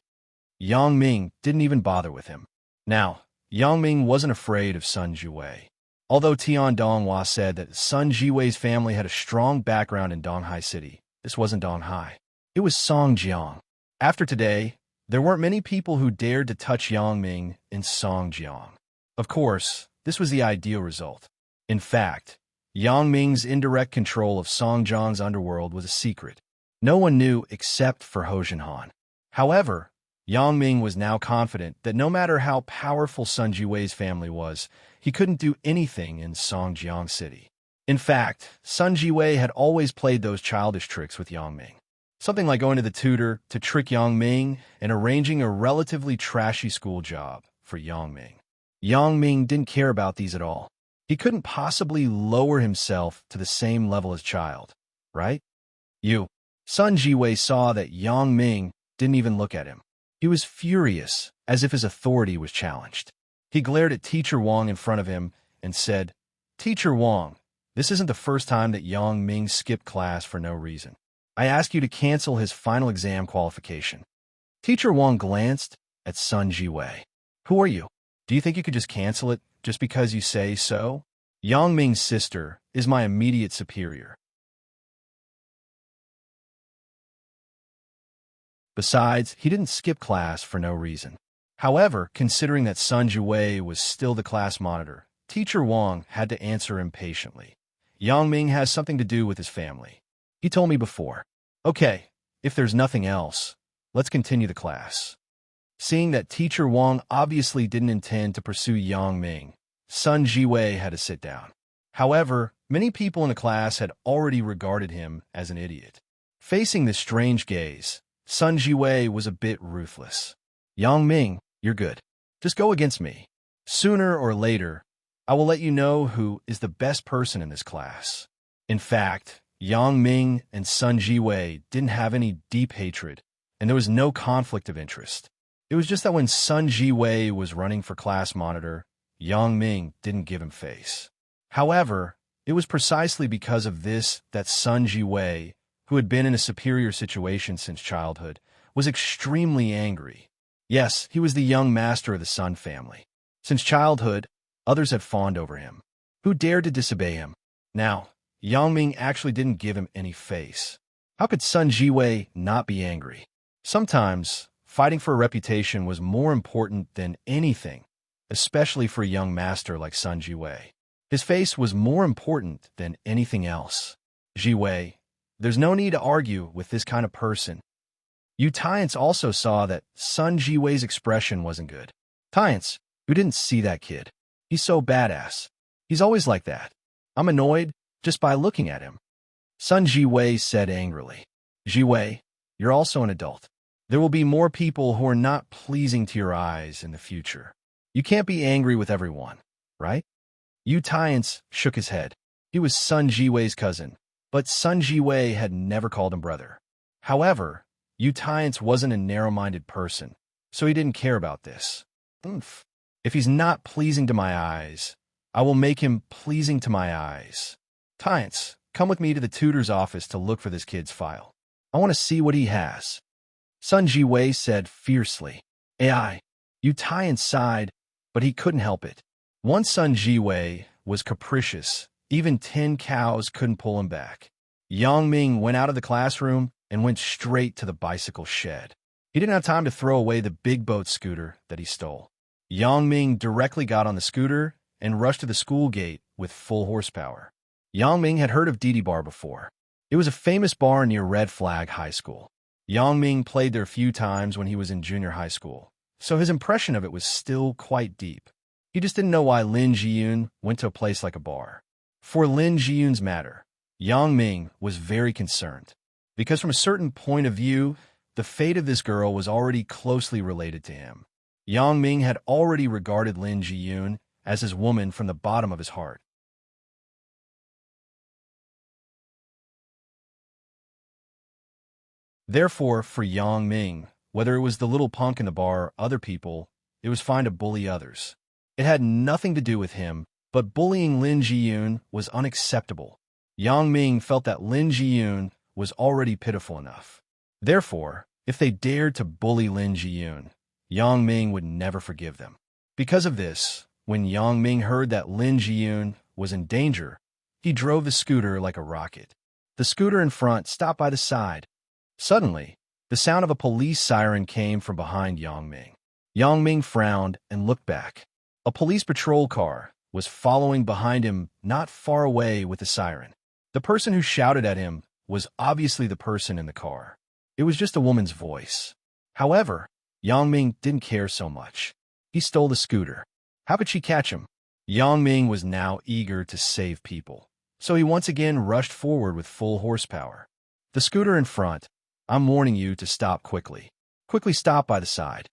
Yang Ming didn't even bother with him. Now, Yang Ming wasn't afraid of Sun Jiwei. Although Tian Donghua said that Sun Jiwei's family had a strong background in Donghai City, this wasn't Donghai. It was Songjiang. After today, there weren't many people who dared to touch Yang Ming in Songjiang. Of course, this was the ideal result. In fact, Yang Ming's indirect control of Songjiang's underworld was a secret. No one knew except for Ho Jinhan. However, Yang Ming was now confident that no matter how powerful Sun Jiwei's family was, he couldn't do anything in Songjiang City. In fact, Sun Jiwei had always played those childish tricks with Yang Ming. Something like going to the tutor to trick Yang Ming and arranging a relatively trashy school job for Yang Ming. Yang Ming didn't care about these at all. He couldn't possibly lower himself to the same level as child, right? Sun Jiwei saw that Yang Ming didn't even look at him. He was furious, as if his authority was challenged. He glared at Teacher Wang in front of him and said, "Teacher Wang, this isn't the first time that Yang Ming skipped class for no reason. I ask you to cancel his final exam qualification. Teacher Wang glanced at Sun Jiwei. Who are you? Do you think you could just cancel it just because you say so? Yang Ming's sister is my immediate superior. Besides, he didn't skip class for no reason. However, considering that Sun Jiwei was still the class monitor, Teacher Wang had to answer impatiently. Yang Ming has something to do with his family. He told me before. Okay, if there's nothing else, let's continue the class. Seeing that Teacher Wang obviously didn't intend to pursue Yang Ming, Sun Jiwei had to sit down. However, many people in the class had already regarded him as an idiot. Facing this strange gaze, Sun Jiwei was a bit ruthless. Yang Ming, you're good. Just go against me. Sooner or later, I will let you know who is the best person in this class. In fact, Yang Ming and Sun Jiwei didn't have any deep hatred, and there was no conflict of interest. It was just that when Sun Jiwei was running for class monitor, Yang Ming didn't give him face. However, it was precisely because of this that Sun Jiwei, who had been in a superior situation since childhood, was extremely angry. Yes, he was the young master of the Sun family. Since childhood, others had fawned over him. Who dared to disobey him? Now, Yang Ming actually didn't give him any face. How could Sun Jiwei not be angry? Sometimes, fighting for a reputation was more important than anything, especially for a young master like Sun Jiwei. His face was more important than anything else. Jiwei, there's no need to argue with this kind of person. Yu Tiance also saw that Sun Jiwei's expression wasn't good. Tiance, you didn't see that kid. He's so badass. He's always like that. I'm annoyed just by looking at him. Sun Jiwei said angrily. Jiwei, you're also an adult. There will be more people who are not pleasing to your eyes in the future. You can't be angry with everyone, right? Yu Tiance shook his head. He was Sun Jiwei's cousin, but Sun Jiwei had never called him brother. However, Yu Tiance wasn't a narrow-minded person, so he didn't care about this. If he's not pleasing to my eyes, I will make him pleasing to my eyes. Tiance, come with me to the tutor's office to look for this kid's file. I want to see what he has. Sun Jiwei said fiercely. AI. Yu Tiance sighed, but he couldn't help it. Once Sun Jiwei was capricious, even 10 cows couldn't pull him back. Yang Ming went out of the classroom and went straight to the bicycle shed. He didn't have time to throw away the big boat scooter that he stole. Yang Ming directly got on the scooter and rushed to the school gate with full horsepower. Yang Ming had heard of Didi Bar before. It was a famous bar near Red Flag High School. Yang Ming played there a few times when he was in junior high school, so his impression of it was still quite deep. He just didn't know why Lin Jiyun went to a place like a bar. For Lin Jiyun's matter, Yang Ming was very concerned, because from a certain point of view, the fate of this girl was already closely related to him. Yang Ming had already regarded Lin Jiyun as his woman from the bottom of his heart. Therefore, for Yang Ming, whether it was the little punk in the bar or other people, it was fine to bully others. It had nothing to do with him, but bullying Lin Jiyun was unacceptable. Yang Ming felt that Lin Jiyun was already pitiful enough. Therefore, if they dared to bully Lin Jiyun, Yang Ming would never forgive them. Because of this, when Yang Ming heard that Lin Jiyun was in danger, he drove the scooter like a rocket. The scooter in front stopped by the side. Suddenly, the sound of a police siren came from behind Yang Ming. Yang Ming frowned and looked back. A police patrol car was following behind him not far away with the siren. The person who shouted at him was obviously the person in the car. It was just a woman's voice. However, Yang Ming didn't care so much. He stole the scooter. How could she catch him? Yang Ming was now eager to save people, so he once again rushed forward with full horsepower. The scooter in front, I'm warning you to stop quickly. Quickly stop by the side.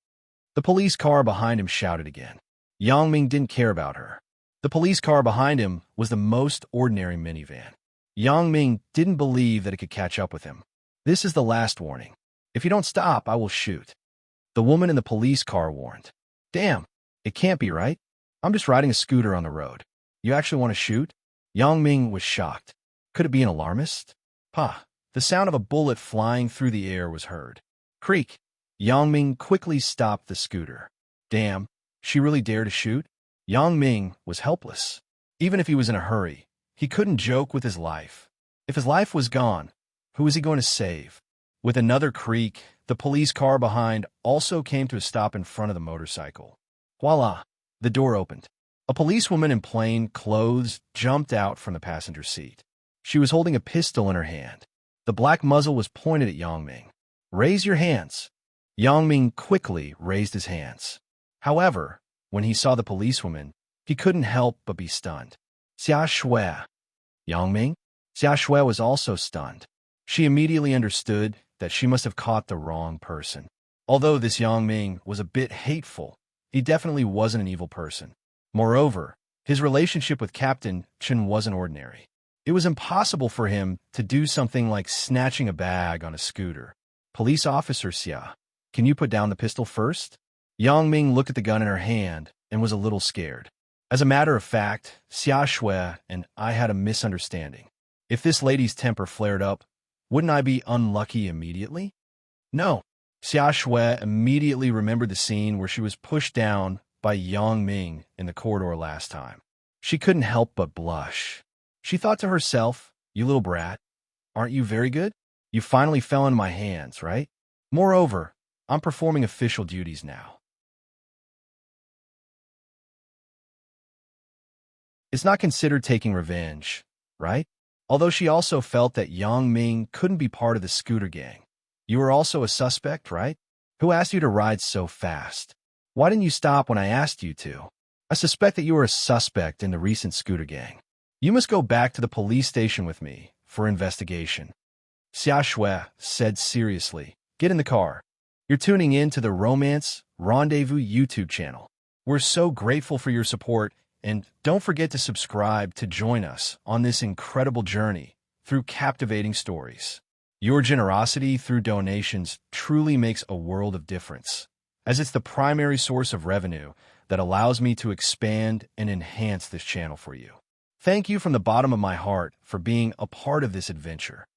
The police car behind him shouted again. Yang Ming didn't care about her. The police car behind him was the most ordinary minivan. Yang Ming didn't believe that it could catch up with him. This is the last warning. If you don't stop, I will shoot. The woman in the police car warned. Damn, it can't be right. I'm just riding a scooter on the road. You actually want to shoot? Yang Ming was shocked. Could it be an alarmist? The sound of a bullet flying through the air was heard. Creak! Yang Ming quickly stopped the scooter. Damn, she really dared to shoot? Yang Ming was helpless. Even if he was in a hurry, he couldn't joke with his life. If his life was gone, who was he going to save? With another creak, the police car behind also came to a stop in front of the motorcycle. Voila! The door opened. A policewoman in plain clothes jumped out from the passenger seat. She was holding a pistol in her hand. The black muzzle was pointed at Yang Ming. Raise your hands. Yang Ming quickly raised his hands. However, when he saw the policewoman, he couldn't help but be stunned. Xia Shui. Yang Ming? Xia Shui was also stunned. She immediately understood that she must have caught the wrong person. Although this Yang Ming was a bit hateful, he definitely wasn't an evil person. Moreover, his relationship with Captain Chen wasn't ordinary. It was impossible for him to do something like snatching a bag on a scooter. Police officer Xia, can you put down the pistol first? Yang Ming looked at the gun in her hand and was a little scared. As a matter of fact, Xia Shui and I had a misunderstanding. If this lady's temper flared up, wouldn't I be unlucky immediately? No. Xia Shui immediately remembered the scene where she was pushed down by Yang Ming in the corridor last time. She couldn't help but blush. She thought to herself, you little brat, aren't you very good? You finally fell into my hands, right? Moreover, I'm performing official duties now. It's not considered taking revenge, right? Although she also felt that Yang Ming couldn't be part of the scooter gang. You were also a suspect, right? Who asked you to ride so fast? Why didn't you stop when I asked you to? I suspect that you were a suspect in the recent scooter gang. You must go back to the police station with me for investigation. Xia Shui said seriously. Get in the car. You're tuning in to the Romance Rendezvous YouTube channel. We're so grateful for your support, and don't forget to subscribe to join us on this incredible journey through captivating stories. Your generosity through donations truly makes a world of difference, as it's the primary source of revenue that allows me to expand and enhance this channel for you. Thank you from the bottom of my heart for being a part of this adventure.